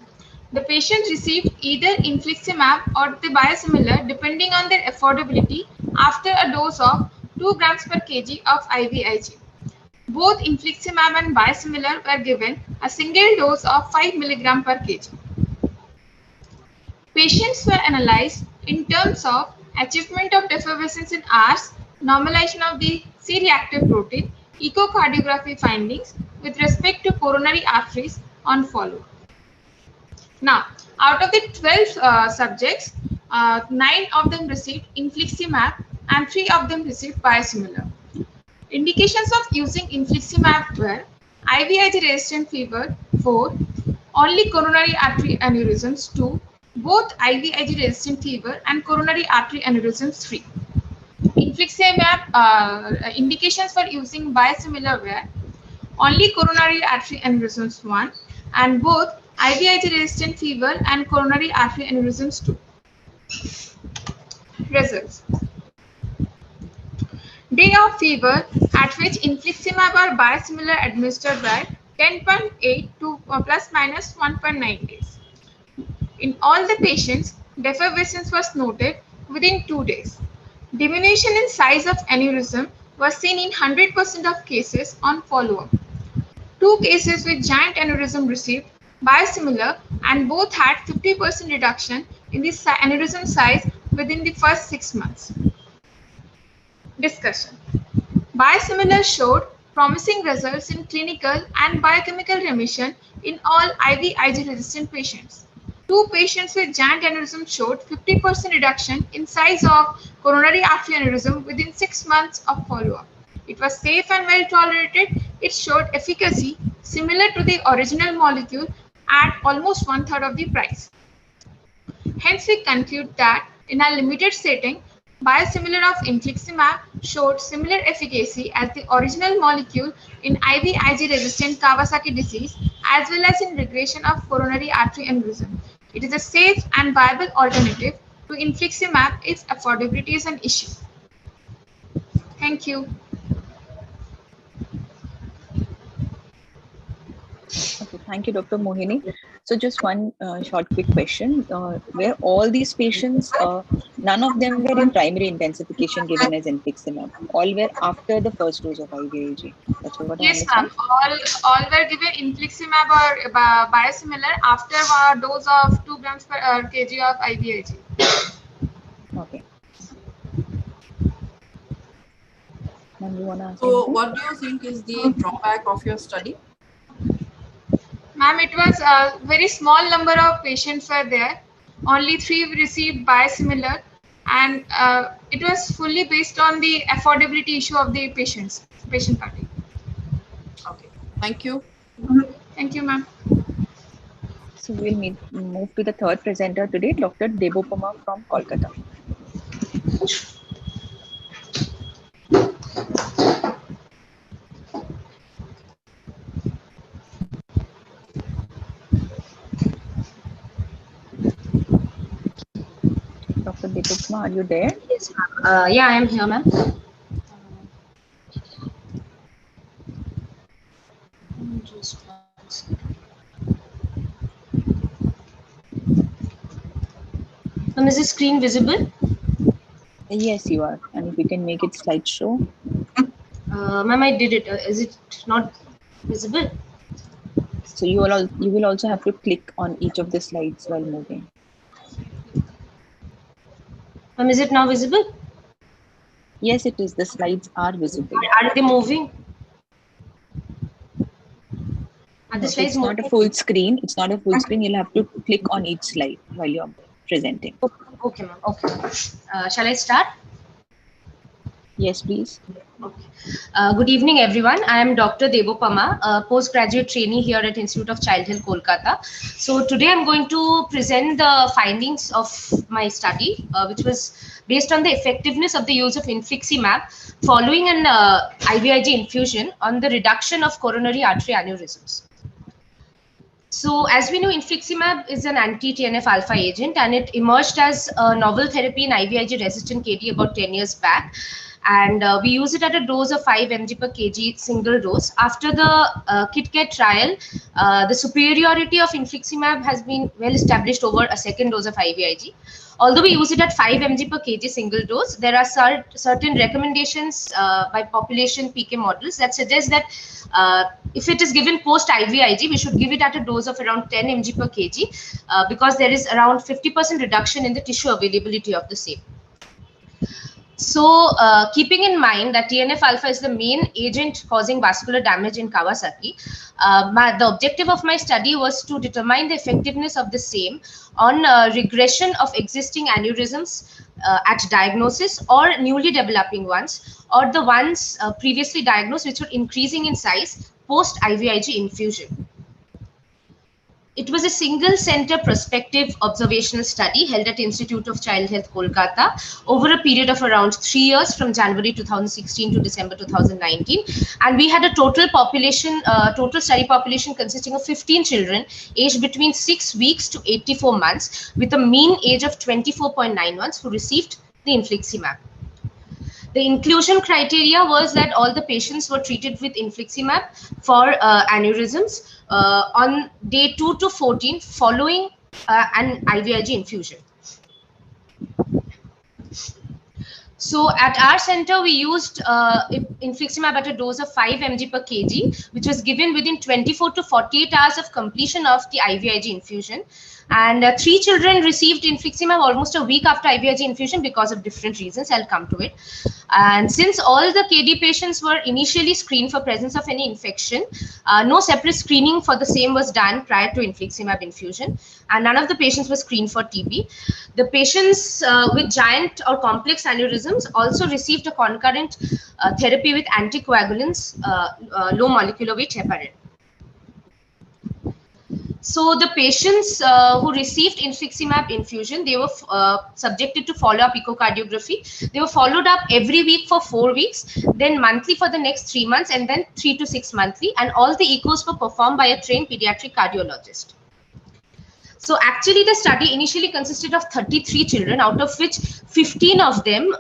The patients received either infliximab or the biosimilar depending on their affordability after a dose of 2 grams per kg of IVIG. Both infliximab and biosimilar were given a single dose of 5 mg per kg. Patients were analyzed in terms of achievement of defervescence in hours, normalization of the C-reactive protein, echocardiography findings with respect to coronary arteries on follow. Now, out of the 12 subjects, 9 of them received infliximab and 3 of them received biosimilar. Indications of using infliximab were IVIG resistant fever 4, only coronary artery aneurysms 2, both IVIG resistant fever and coronary artery aneurysms 3. Infliximab indications for using biosimilar were only coronary artery aneurysms 1 and both IVIG resistant fever and coronary artery aneurysms 2. Results. Day of fever at which infliximab or biosimilar administered were 10.8 to plus minus 1.9 days. In all the patients, defervescence was noted within 2 days. Diminution in size of aneurysm was seen in 100% of cases on follow-up. 2 cases with giant aneurysm received biosimilar and both had 50% reduction in the aneurysm size within the first 6 months. Discussion. Biosimilar showed promising results in clinical and biochemical remission in all IVIG resistant patients. 2 patients with giant aneurysm showed 50% reduction in size of coronary artery aneurysm within 6 months of follow-up. It was safe and well tolerated. It showed efficacy similar to the original molecule at almost 1/3 of the price. Hence, we conclude that in a limited setting, biosimilar of infliximab showed similar efficacy as the original molecule in IVIG resistant Kawasaki disease as well as in regression of coronary artery aneurysm. It is a safe and viable alternative to infliximab if affordability is an issue. Thank you. Okay, thank you, Dr. Mohini. So just one short quick question. Were all these patients, none of them were in primary intensification given as infliximab? All were after the first dose of IVIG? That's what I Yes, understand? ma'am. All were given infliximab or biosimilar after a dose of 2 grams per kg of IVIG. And you want to ask So anything? what do you think is the drawback of your study? Ma'am, it was a very small number of patients were there. Only 3 received biosimilar, and it was fully based on the affordability issue of the patient party. Okay, thank you. Thank you, ma'am. So we'll move to the third presenter today, Dr. Debopama from Kolkata. Dr. Debopama, are you there? Yes, ma'am. Yeah, I am here, ma'am. Just one second. Ma'am, is the screen visible? Yes, you are. And if you can make it slideshow. Ma'am, I did it. Is it not visible? So you will also have to click on each of the slides while moving. Ma'am, is it now visible? Yes, it is. The slides are visible. Are they moving? Are the No, so slides it's not a moving? full screen. It's not a full screen. You'll have to click on each slide while you're presenting. Okay, ma'am. Okay. Shall I start? Yes, please. Good evening, everyone. I am Dr. Debopama, a postgraduate trainee here at Institute of Child Health, Kolkata. So today I'm going to present the findings of my study, which was based on the effectiveness of the use of infliximab following an IVIG infusion on the reduction of coronary artery aneurysms. So as we know, infliximab is an anti-TNF alpha agent, and it emerged as a novel therapy in IVIG resistant KD about 10 years back. And we use it at a dose of 5 mg per kg single dose. After the KitKat trial, the superiority of infliximab has been well established over a second dose of IVIG. Although we use it at 5 mg per kg single dose, there are certain recommendations by population PK models that suggest that if it is given post IVIG, we should give it at a dose of around 10 mg per kg because there is around 50% reduction in the tissue availability of the same. So, keeping in mind that TNF alpha is the main agent causing vascular damage in Kawasaki, the objective of my study was to determine the effectiveness of the same on regression of existing aneurysms at diagnosis or newly developing ones, or the ones previously diagnosed which were increasing in size post IVIG infusion. It was a single center prospective observational study held at Institute of Child Health, Kolkata over a period of around 3 years from January 2016 to December 2019. And we had a total population, total study population consisting of 15 children aged between 6 weeks to 84 months with a mean age of 24.9 months who received the infliximab. The inclusion criteria was that all the patients were treated with infliximab for aneurysms on day 2 to 14 following an IVIG infusion. So at our center, we used infliximab at a dose of 5 mg per kg, which was given within 24 to 48 hours of completion of the IVIG infusion. And 3 children received infliximab almost a week after IVIG infusion because of different reasons. I'll come to it. And since all the KD patients were initially screened for presence of any infection, no separate screening for the same was done prior to infliximab infusion, and none of the patients were screened for TB. The patients with giant or complex aneurysms also received a concurrent therapy with anticoagulants, low molecular weight heparin. So the patients who received infliximab infusion, they were subjected to follow-up echocardiography. They were followed up every week for 4 weeks, then monthly for the next 3 months, and then 3 to 6 monthly. And all the echoes were performed by a trained pediatric cardiologist. So actually the study initially consisted of 33 children, out of which 15 of them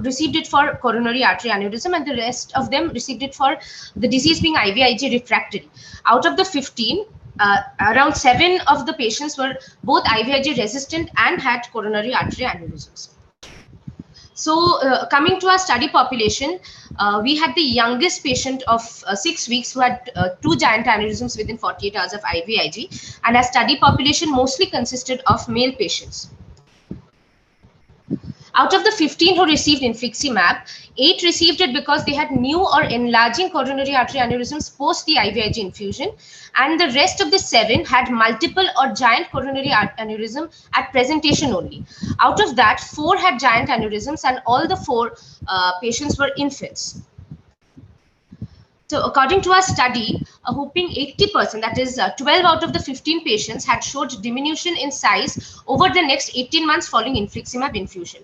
received it for coronary artery aneurysm, and the rest of them received it for the disease being IVIG refractory. Out of the 15, around 7 of the patients were both IVIG resistant and had coronary artery aneurysms. So coming to our study population, we had the youngest patient of 6 weeks who had 2 giant aneurysms within 48 hours of IVIG, and our study population mostly consisted of male patients. Out of the 15 who received infliximab, 8 received it because they had new or enlarging coronary artery aneurysms post the IVIG infusion, and the rest of the 7 had multiple or giant coronary aneurysm at presentation only. Out of that, 4 had giant aneurysms, and all the 4 patients were infants. So according to our study, a whopping 80%, that is 12 out of the 15 patients, had showed diminution in size over the next 18 months following infliximab infusion.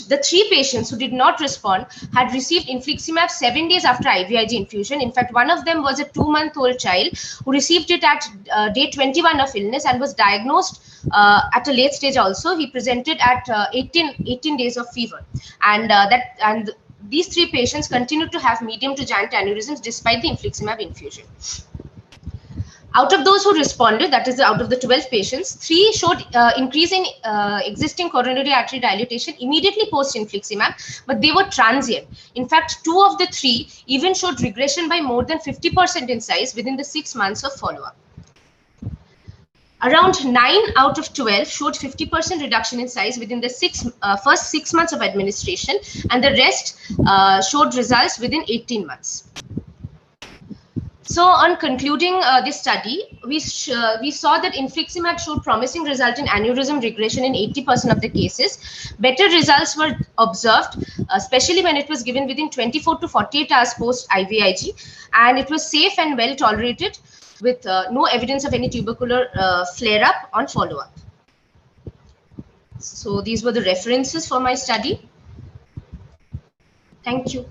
The 3 patients who did not respond had received infliximab 7 days after IVIG infusion. In fact, one of them was a 2-month-old child who received it at day 21 of illness and was diagnosed at a late stage also. He presented at 18 days of fever. And these 3 patients continued to have medium to giant aneurysms despite the infliximab infusion. Out of those who responded, that is out of the 12 patients, 3 showed increase in existing coronary artery dilatation immediately post infliximab, but they were transient. In fact, 2 of the 3 even showed regression by more than 50% in size within the 6 months of follow-up. Around 9 out of 12 showed 50% reduction in size within the first 6 months of administration, and the rest showed results within 18 months. So on concluding this study, we saw that infliximab showed promising result in aneurysm regression in 80% of the cases. Better results were observed, especially when it was given within 24 to 48 hours post IVIG, and it was safe and well tolerated with no evidence of any tubercular flare-up on follow-up. So these were the references for my study. Thank you.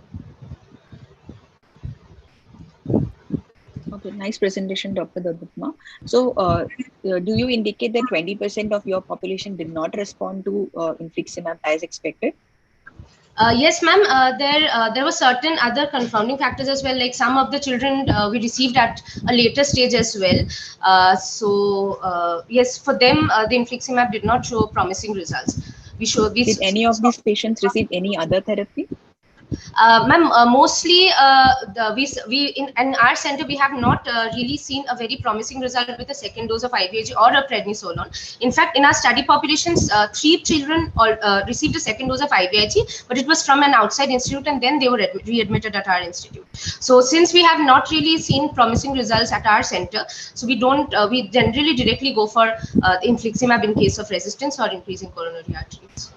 Okay, nice presentation, Dr. Dabupma. So, do you indicate that 20% of your population did not respond to infliximab as expected? Yes, ma'am. There were certain other confounding factors as well. Like some of the children we received at a later stage as well. Yes, for them the infliximab did not show promising results. Did any of these patients receive any other therapy? Ma'am, mostly we in our center we have not really seen a very promising result with a second dose of IVIG or a prednisolone. In fact, in our study populations, 3 children received a second dose of IVIG, but it was from an outside institute, and then they were readmitted at our institute. So since we have not really seen promising results at our center, so we don't we generally directly go for infliximab in case of resistance or increasing coronary arteries.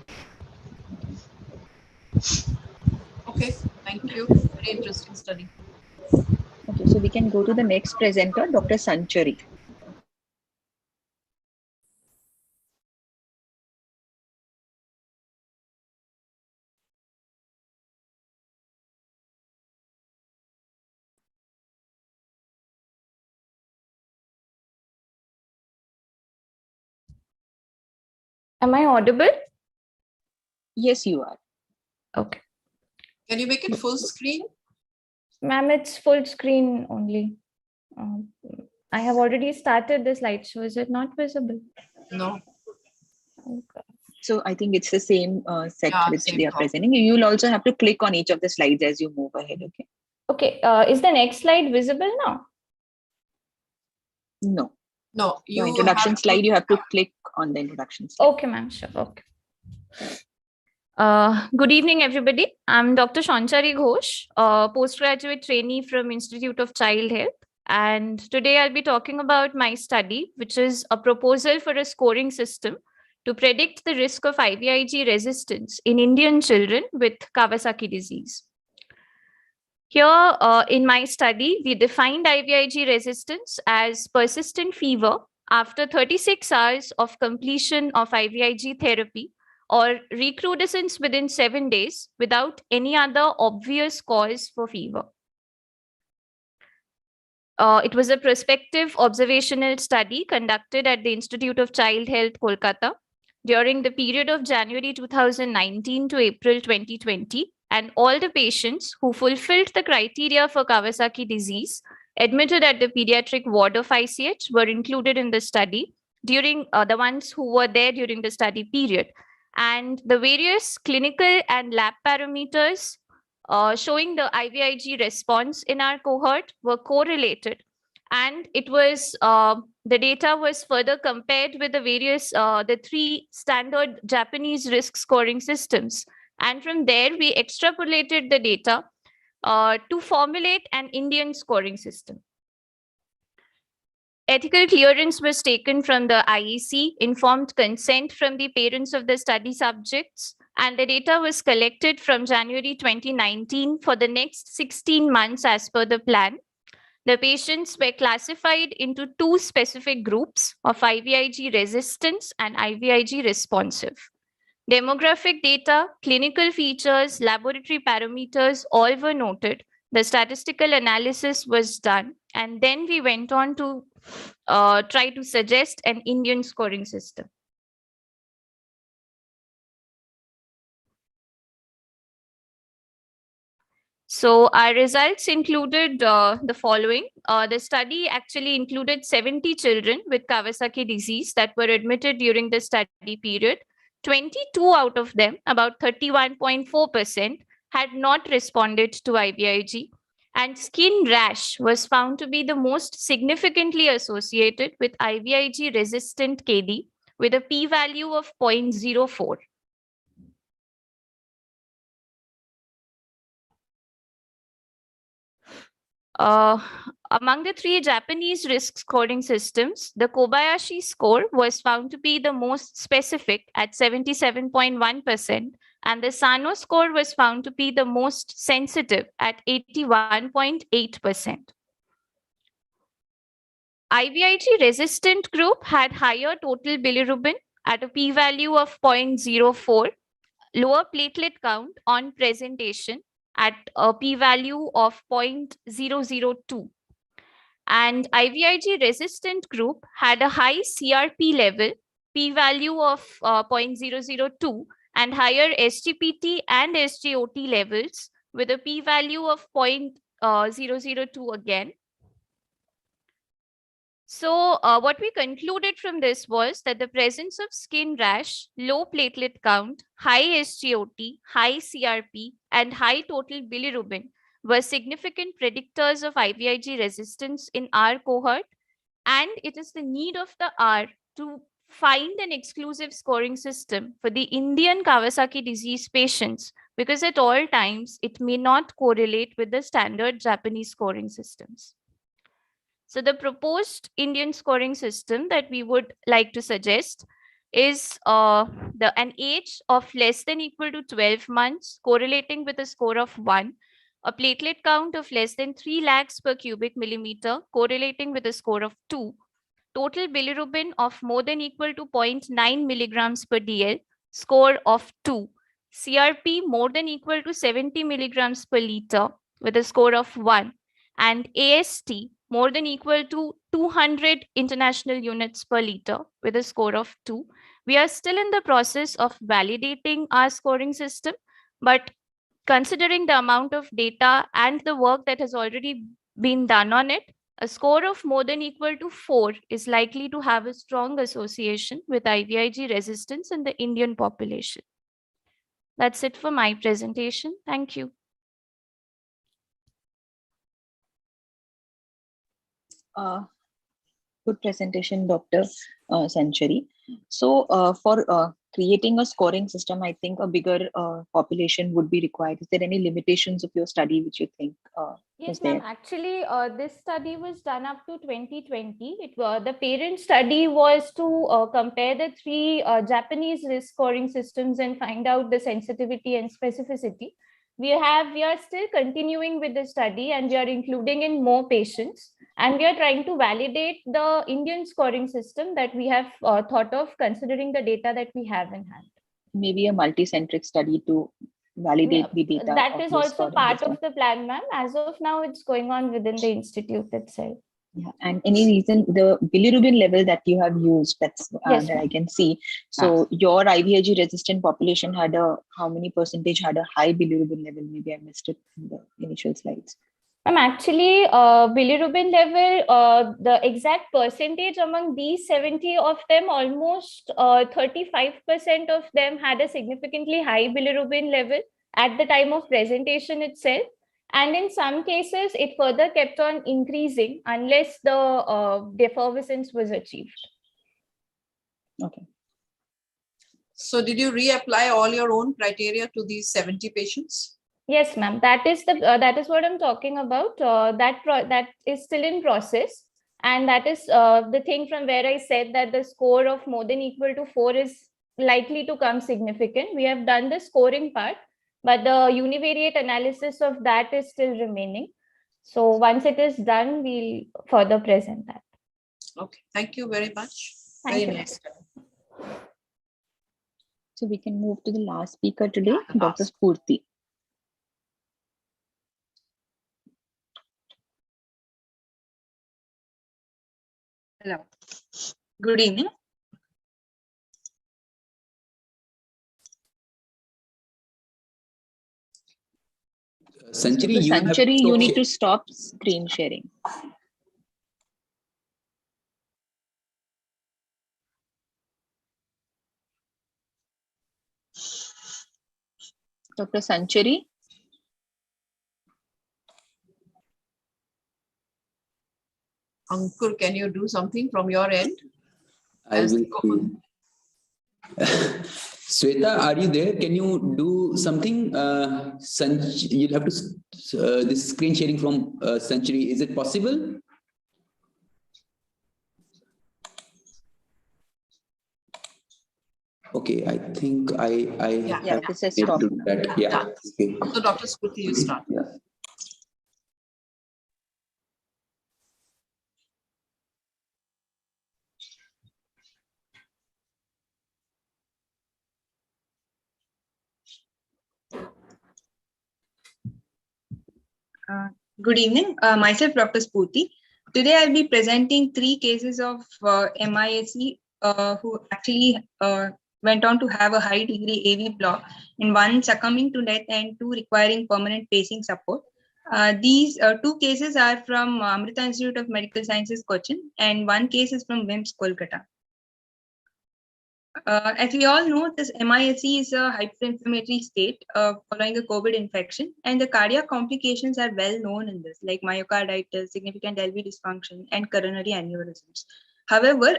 Okay, thank you. Very interesting study. Okay, so we can go to the next presenter, Dr. Sanchari. Am I audible? Yes, you are. Okay. Can you make it full screen? Ma'am, it's full screen only. I have already started the slideshow. Is it not visible? No. Okay. So I think it's the same set which they are presenting. You will also have to click on each of the slides as you move ahead. Okay. Okay. Is the next slide visible now? No. No. Your introduction slide, you have to click on the introduction slide. Okay, ma'am. Sure. Okay. Good evening, everybody. I'm Dr. Sanchari Ghosh, postgraduate trainee from Institute of Child Health. And today I'll be talking about my study, which is a proposal for a scoring system to predict the risk of IVIG resistance in Indian children with Kawasaki disease. Here in my study, we defined IVIG resistance as persistent fever after 36 hours of completion of IVIG therapy or recrudescence within 7 days without any other obvious cause for fever. It was a prospective observational study conducted at the Institute of Child Health, Kolkata, during the period of January 2019 to April 2020, and all the patients who fulfilled the criteria for Kawasaki disease admitted at the pediatric ward of ICH were included in the study during the ones who were there during the study period. And the various clinical and lab parameters showing the IVIG response in our cohort were correlated And it was the data was further compared with the various the 3 standard Japanese risk scoring systems, and from there we extrapolated the data to formulate an Indian scoring system. Ethical clearance was taken from the IEC, informed consent from the parents of the study subjects, and the data was collected from January 2019 for the next 16 months as per the plan. The patients were classified into 2 specific groups of IVIG resistance and IVIG responsive. Demographic data, clinical features, laboratory parameters, all were noted. The statistical analysis was done, and then we went on to try to suggest an Indian scoring system. So our results included the following. The study actually included 70 children with Kawasaki disease that were admitted during the study period. 22 out of them, about 31.4%, had not responded to IVIG. And skin rash was found to be the most significantly associated with IVIG resistant KD with a p-value of 0.04. Among the 3 Japanese risk scoring systems, the Kobayashi score was found to be the most specific at 77.1%, and the Sano score was found to be the most sensitive at 81.8%. IVIG resistant group had higher total bilirubin at a p-value of 0.04, lower platelet count on presentation at a p-value of 0.002. And IVIG resistant group had a high CRP level, p-value of 0.002, and higher SGPT and SGOT levels with a p-value of 0.002 again. So what we concluded from this was that the presence of skin rash, low platelet count, high SGOT, high CRP, and high total bilirubin were significant predictors of IVIG resistance in our cohort, and it is the need of the hour to find an exclusive scoring system for the Indian Kawasaki disease patients, because at all times it may not correlate with the standard Japanese scoring systems. So the proposed Indian scoring system that we would like to suggest is an age of less than equal to 12 months correlating with a score of 1, a platelet count of less than 3 lakhs per cubic millimeter correlating with a score of 2, total bilirubin of more than equal to 0.9 milligrams per DL, score of 2, CRP more than equal to 70 milligrams per liter with a score of 1, and AST more than equal to 200 international units per liter with a score of 2. We are still in the process of validating our scoring system, but considering the amount of data and the work that has already been done on it, a score of more than equal to 4 is likely to have a strong association with IVIG resistance in the Indian population. That's it for my presentation. Thank you. Good presentation, Dr. Century. So for creating a scoring system, I think a bigger population would be required. Is there any limitations of your study which you think Yes, ma'am. Actually, this study was done up to 2020. The parent study was to compare the 3 Japanese risk scoring systems and find out the sensitivity and specificity. We are still continuing with the study, and we are including in more patients. And we are trying to validate the Indian scoring system that we have thought of, considering the data that we have in hand. Maybe a multi-centric study to validate the data. That is also part of the plan, ma'am. As of now, it's going on within the institute itself. Yeah, and any reason the bilirubin level that you have used, that's Yes, that I can see. So your IVIG resistant population had how many percentage had a high bilirubin level? Maybe I missed it in the initial slides. Actually, bilirubin level, the exact percentage among these 70 of them, almost 35% of them had a significantly high bilirubin level at the time of presentation itself. And in some cases, it further kept on increasing unless the defervescence was achieved. Okay. So did you reapply all your own criteria to these 70 patients? Yes, ma'am. That is what I'm talking about. That is still in process, and that is the thing from where I said that the score of more than equal to 4 is likely to come significant. We have done the scoring part, but the univariate analysis of that is still remaining. So once it is done, we'll further present that. Okay, thank you very much. Thank Very you. nice. So we can move to the last speaker today, Dr. Spurti. Hello. Good evening. Century, You need to stop screen sharing. Dr. Sanchari. Ankur, can you do something from your end? I will. Sweta, are you there? Can you do something? You'll have to this screen sharing from Century. Is it possible? Okay, I think I have this has to stopped. do that. Yeah. Okay. So Dr. Spurti, you start. Yeah. Good evening. Myself, Dr. Spurti. Today, I'll be presenting 3 cases of MISE who actually went on to have a high degree AV block, and 1 succumbing to death and 2 requiring permanent pacing support. These 2 cases are from Amrita Institute of Medical Sciences, Cochin, and 1 case is from WIMS, Kolkata. As we all know, this MISE is a hyperinflammatory state following a COVID infection, and the cardiac complications are well known in this, like myocarditis, significant LV dysfunction, and coronary aneurysms. However,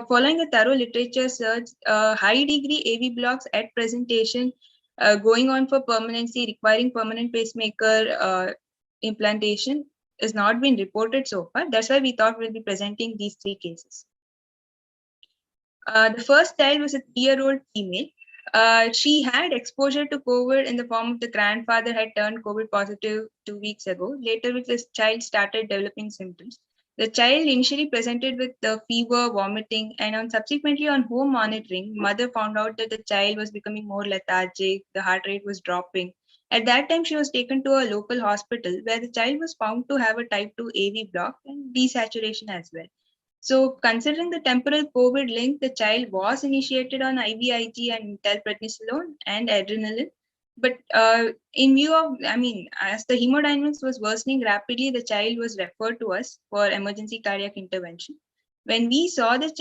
following a thorough literature search, high degree AV blocks at presentation going on for permanency, requiring permanent pacemaker implantation has not been reported so far. That's why we thought we'll be presenting these 3 cases. The first child was a 3-year-old female. She had exposure to COVID in the form of the grandfather had turned COVID positive 2 weeks ago. Later, with this child started developing symptoms. The child initially presented with the fever, vomiting, and subsequently on home monitoring, mother found out that the child was becoming more lethargic, the heart rate was dropping. At that time, she was taken to a local hospital where the child was found to have a type 2 AV block and desaturation as well. So, considering the temporal COVID link, the child was initiated on IVIG and metilprednisolone and adrenaline. But in view of, as the hemodynamics was worsening rapidly, the child was referred to us for emergency cardiac intervention. When we saw the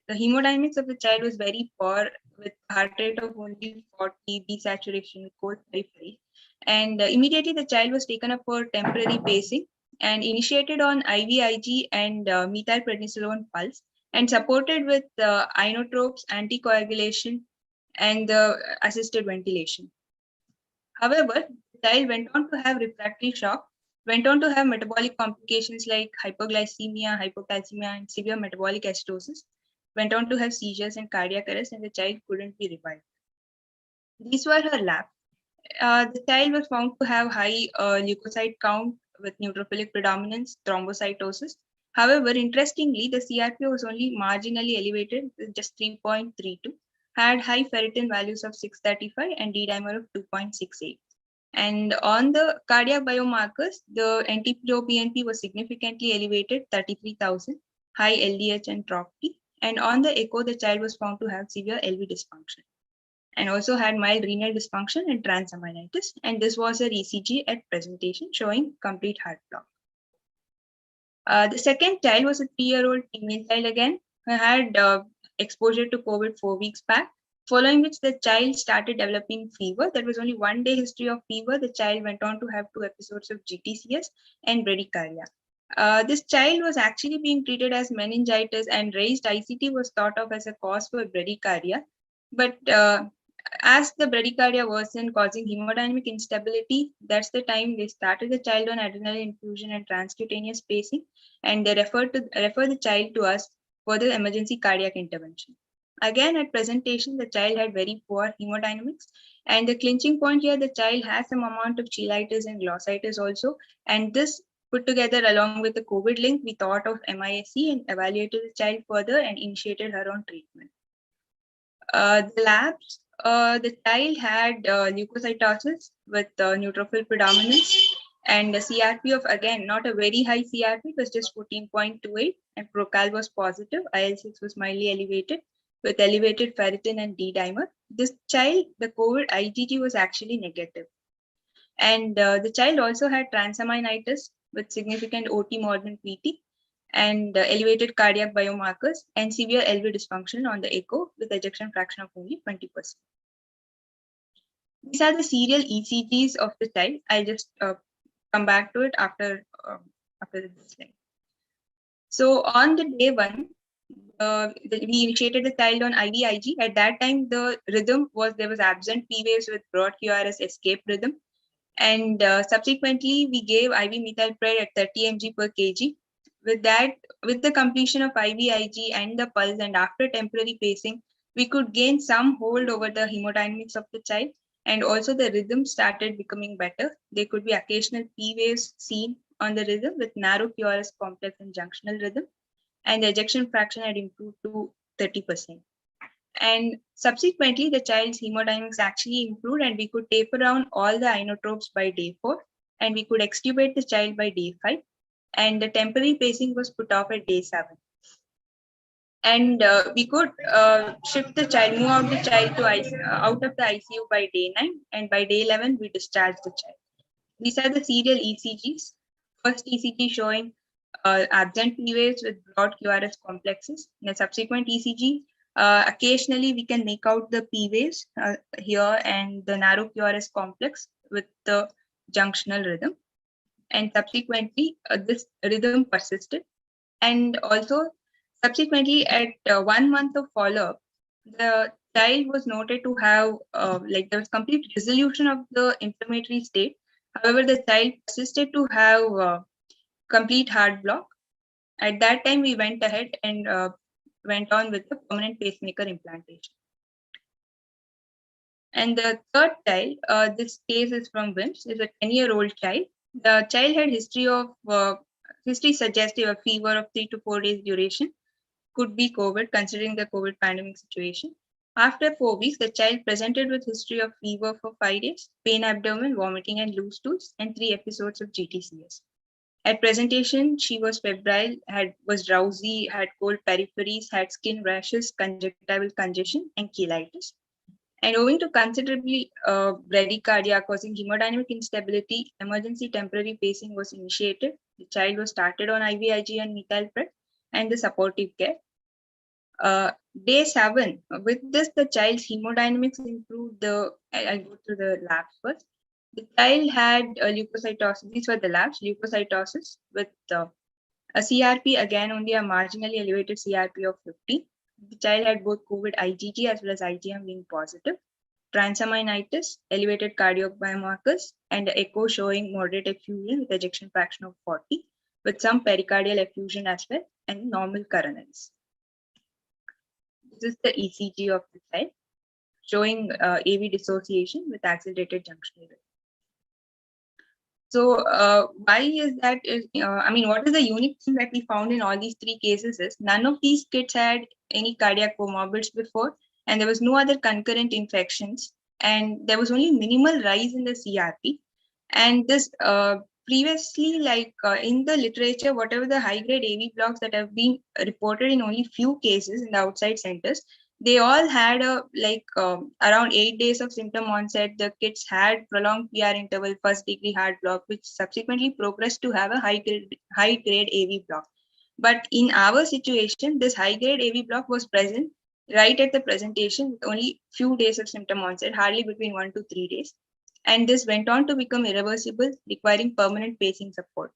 hemodynamics of the child was very poor, with heart rate of only 40, desaturation with cold periphery. And immediately the child was taken up for temporary pacing and initiated on IVIG and methylprednisolone pulse and supported with inotropes, anticoagulation, and assisted ventilation. However, the child went on to have refractory shock, went on to have metabolic complications like hypoglycemia, hypocalcemia, and severe metabolic acidosis, went on to have seizures and cardiac arrest, and the child couldn't be revived. These were her labs. The child was found to have high leukocyte count with neutrophilic predominance, thrombocytosis. However, interestingly, the CRP was only marginally elevated, just 3.32, had high ferritin values of 635 and D-dimer of 2.68. And on the cardiac biomarkers, the NT-proBNP was significantly elevated, 33,000, high LDH and TROP-T. And on the echo, the child was found to have severe LV dysfunction and also had mild renal dysfunction and transaminitis. And this was a ECG at presentation showing complete heart block. The second child was a 3-year-old female child again, who had exposure to COVID 4 weeks back. following which the child started developing fever. That was only 1 day history of fever. The child went on to have 2 episodes of GTCS and bradycardia. This child was actually being treated as meningitis, and raised ICT was thought of as a cause for bradycardia. But as the bradycardia worsened, causing hemodynamic instability, that's the time they started the child on adrenaline infusion and transcutaneous pacing, and they refer the child to us for the emergency cardiac intervention. Again, at presentation, the child had very poor hemodynamics, and the clinching point here, the child has some amount of cheilitis and glossitis also, and this put together along with the COVID link, we thought of MISC and evaluated the child further and initiated her on treatment. The labs, the child had leukocytosis with neutrophil predominance, and the CRP of, again, not a very high CRP, it was just 14.28, and procal was positive, IL-6 was mildly elevated with elevated ferritin and D-dimer. This child, the COVID IgG was actually negative. And the child also had transaminitis with significant OT modern PT and elevated cardiac biomarkers and severe LV dysfunction on the echo with ejection fraction of only 20%. These are the serial ECGs of the child. I'll just come back to it after this slide. So on the day 1, we initiated the child on IVIG. At that time, the rhythm was, there was absent P waves with broad QRS escape rhythm. And subsequently, we gave IV methylpred at 30 mg per kg. With that, with the completion of IVIG and the pulse and after temporary pacing, we could gain some hold over the hemodynamics of the child, and also the rhythm started becoming better. There could be occasional P waves seen on the rhythm with narrow QRS complex and junctional rhythm, and the ejection fraction had improved to 30%. And subsequently, the child's hemodynamics actually improved, and we could taper down all the inotropes by day 4, and we could extubate the child by day 5, and the temporary pacing was put off at day 7. And we could shift the child, move out the child to out of the ICU by day 9, and by day 11, we discharged the child. These are the serial ECGs. First ECG showing absent P waves with broad QRS complexes. In a subsequent ECG, occasionally we can make out the P waves here and the narrow QRS complex with the junctional rhythm. And subsequently, this rhythm persisted. And also, subsequently, at 1 month of follow-up, the child was noted to have, there was complete resolution of the inflammatory state. However, the child persisted to have complete heart block. At that time, we went ahead and went on with the permanent pacemaker implantation. And the third child, this case is from WIMS, is a 10-year-old child. The child had history suggestive of fever of 3 to 4 days duration, could be COVID, considering the COVID pandemic situation. After 4 weeks, the child presented with history of fever for 5 days, pain abdomen, vomiting and loose stools, and 3 episodes of GTCS. At presentation, she was febrile, was drowsy, had cold peripheries, had skin rashes, conjunctival congestion, and cheilitis. And owing to considerably bradycardia causing hemodynamic instability, emergency temporary pacing was initiated. The child was started on IVIG and methylpred and the supportive care. Day 7, with this, the child's hemodynamics improved. I'll go through the labs first. The child had leukocytosis. These were the labs, leukocytosis with a CRP, again, only a marginally elevated CRP of 50. The child had both COVID IgG as well as IgM being positive, transaminitis, elevated cardiac biomarkers, and echo showing moderate effusion with ejection fraction of 40, with some pericardial effusion as well, and normal coronaries. This is the ECG of the child, showing AV dissociation with accelerated junctional rhythm. So why is that? What is the unique thing that we found in all these 3 cases is none of these kids had any cardiac comorbids before, and there was no other concurrent infections, and there was only minimal rise in the CRP. And this previously, in the literature, whatever the high-grade AV blocks that have been reported in only few cases in the outside centers, they all had around 8 days of symptom onset. The kids had prolonged PR interval, first-degree heart block, which subsequently progressed to have a high-grade AV block. But in our situation, this high-grade AV block was present right at the presentation with only few days of symptom onset, hardly between 1 to 3 days. And this went on to become irreversible, requiring permanent pacing support.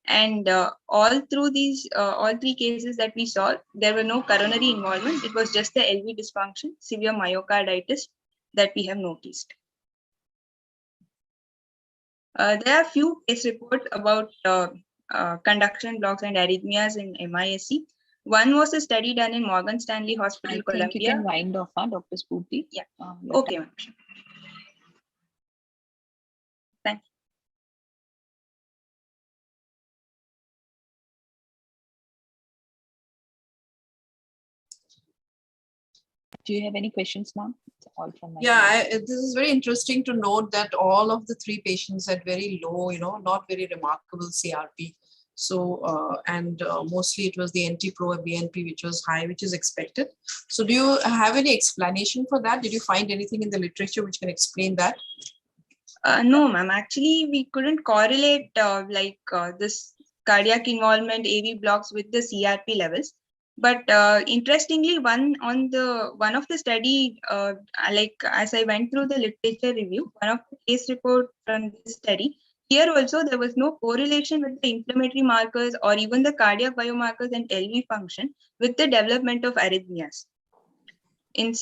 And all through these, all three cases that we saw, there were no coronary involvement. It was just the LV dysfunction, severe myocarditis that we have noticed. There are few case reports about conduction blocks and arrhythmias in MISC. One was a study done in Morgan Stanley Hospital, I think you Columbia. can wind off, Dr. Spooty. Yeah. Your Okay, time. ma'am. Thank you. Do you have any questions, ma'am? It's all from my Yeah, this is very interesting to note that all of the three patients had very low, not very remarkable CRP. So, mostly it was the NT-pro BNP, which was high, which is expected. So do you have any explanation for that? Did you find anything in the literature which can explain that? No, ma'am. Actually, we couldn't correlate this cardiac involvement, AV blocks with the CRP levels. But interestingly, one of the study, as I went through the literature review, one of the case report from this study, here also there was no correlation with the inflammatory markers or even the cardiac biomarkers and LV function with the development of arrhythmias in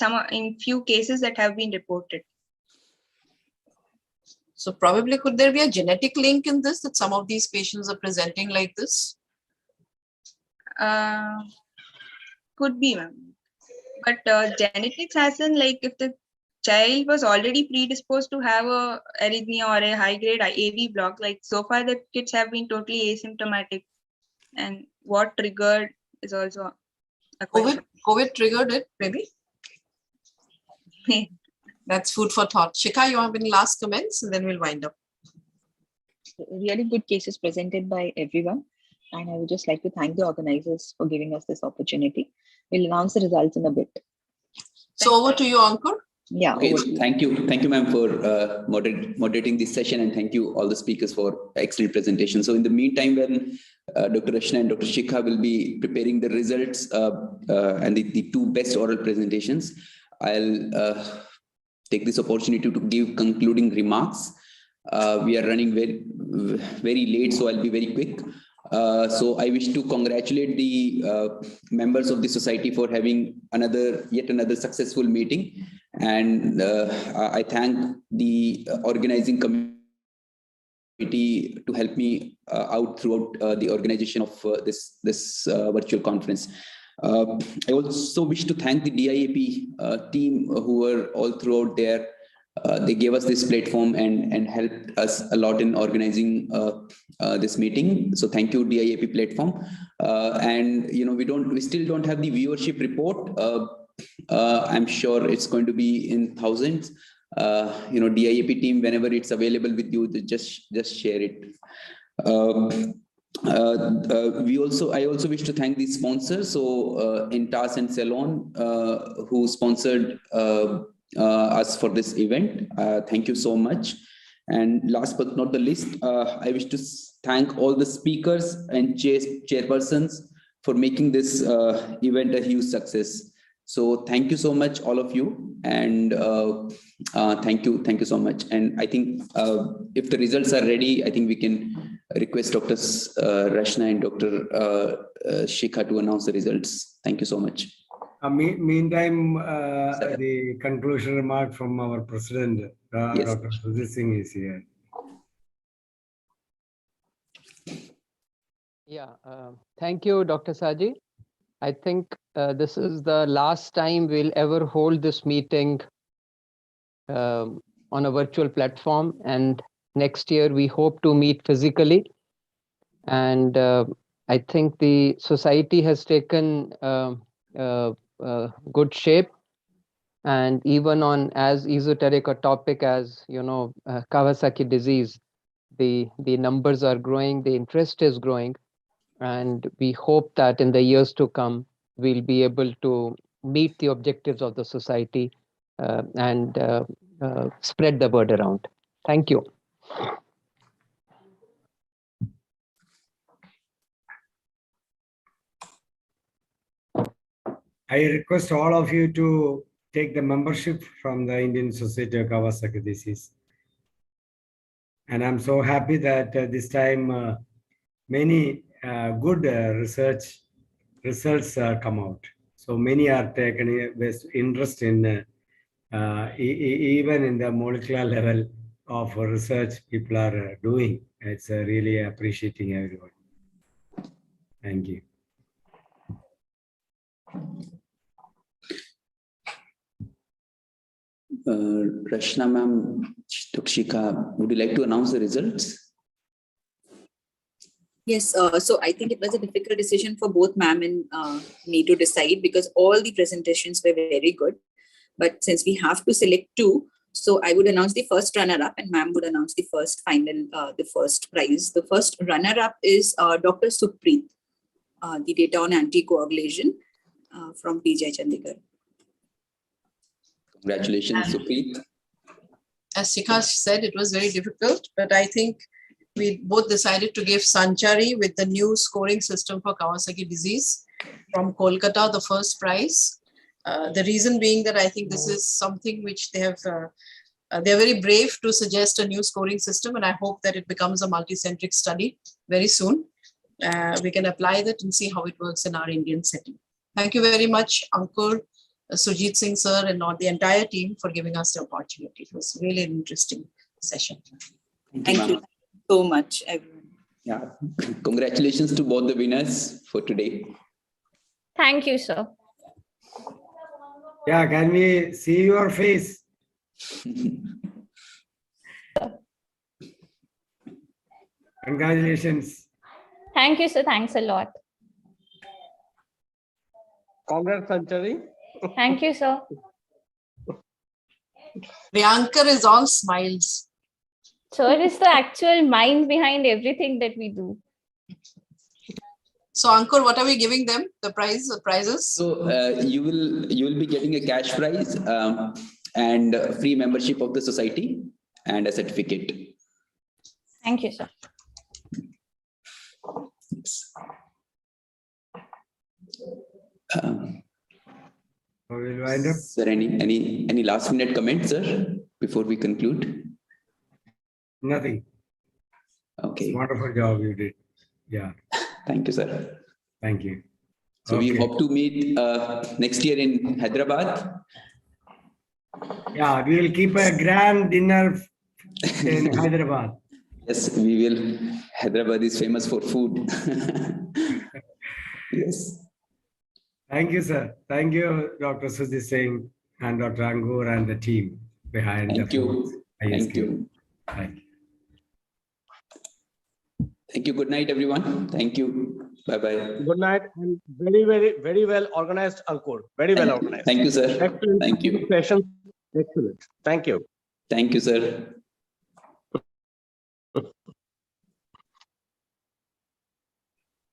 few cases that have been reported. So probably could there be a genetic link in this, that some of these patients are presenting like this? Could be, ma'am. But genetics hasn't, like, if the child was already predisposed to have a arrhythmia or a high-grade AV block, like so far the kids have been totally asymptomatic. And what triggered is also a question. COVID triggered it, maybe? That's food for thought. Shikha, you have any last comments, and then we'll wind up. Really good cases presented by everyone. And I would just like to thank the organizers for giving us this opportunity. We'll announce the results in a bit. So over to you, Ankur. Yeah. Okay, thank you, ma'am, for moderating this session, and thank you all the speakers for excellent presentation. So in the meantime, when Dr. Rashna and Dr. Shikha will be preparing the results and the two best oral presentations, I'll take this opportunity to give concluding remarks. We are running very late, so I'll be very quick. So I wish to congratulate the members of the society for having yet another successful meeting, and I thank the organizing committee to help me out throughout the organization of this virtual conference. I also wish to thank the DIAP team who were all throughout there. They gave us this platform and helped us a lot in organizing this meeting. So thank you, DIAP platform. And we still don't have the viewership report. I'm sure it's going to be in thousands. DIAP team, whenever it's available with you, just share it. I also wish to thank the sponsors, so Intas and Salon, who sponsored us for this event. Thank you so much. And last but not the least, I wish to thank all the speakers and chairpersons for making this event a huge success. So thank you so much, all of you, and thank you so much. And I think if the results are ready, I think we can request Dr. Rashna and Dr. Shikha to announce the results. Thank you so much. Meantime, the conclusion remark from our president, Yes. Dr. Sujit Singh, is here. Yeah, thank you, Dr. Saji. I think this is the last time we'll ever hold this meeting on a virtual platform, and next year we hope to meet physically. And I think the society has taken good shape, and even on as esoteric a topic as Kawasaki disease, the numbers are growing, the interest is growing, and we hope that in the years to come we'll be able to meet the objectives of the society and spread the word around. Thank you. I request all of you to take the membership from the Indian Society of Kawasaki Disease. And I'm so happy that this time many good research results come out. So many are taken with interest in even in the molecular level of research people are doing. It's really appreciating everyone. Thank you. Rashna ma'am, Tukshika, would you like to announce the results? Yes, so I think it was a difficult decision for both ma'am and me to decide because all the presentations were very good. But since we have to select two, so I would announce the first runner-up and ma'am would announce the first final, the first prize. The first runner-up is Dr. Supreet, the data on anticoagulation from PJ Chandigarh. Congratulations, Supreet. As Shikha said, it was very difficult, but I think we both decided to give Sanchari with the new scoring system for Kawasaki disease from Kolkata the first prize. The reason being that I think this is something which they have, they're very brave to suggest a new scoring system, and I hope that it becomes a multicentric study very soon. We can apply that and see how it works in our Indian setting. Thank you very much, Ankur, Sujit Singh sir, and all the entire team for giving us the opportunity. It was really an interesting session. Thank you so much, everyone. Yeah, congratulations to both the winners for today. Thank you, sir. Yeah, can we see your face? Congratulations. Thank you, sir. Thanks a lot. Congrats, Sanchari. Thank you, sir. The anchor is all smiles. Sir is the actual mind behind everything that we do. So, Ankur, what are we giving them? The prize, the prizes? So you will be getting a cash prize and a free membership of the society and a certificate. Thank you, sir. We'll wind up. Sir, any last minute comments, sir, before we conclude? Nothing. Okay. Wonderful job you did. Yeah. Thank you, sir. Thank you. So we hope to meet next year in Hyderabad. Yeah, we will keep a grand dinner in Hyderabad. Yes, we will. Hyderabad is famous for food. Yes. Thank you, sir. Thank you, Dr. Sujit Singh and Dr. Angur and the team behind Thank the you. phones. Thank you. Thank you. Thank you. Good night, everyone. Thank you. Bye-bye. Good night and very well organized, Ankur. Very well organized. Thank you, sir. Excellent. Thank you. Session. Excellent. Thank you. Thank you, sir.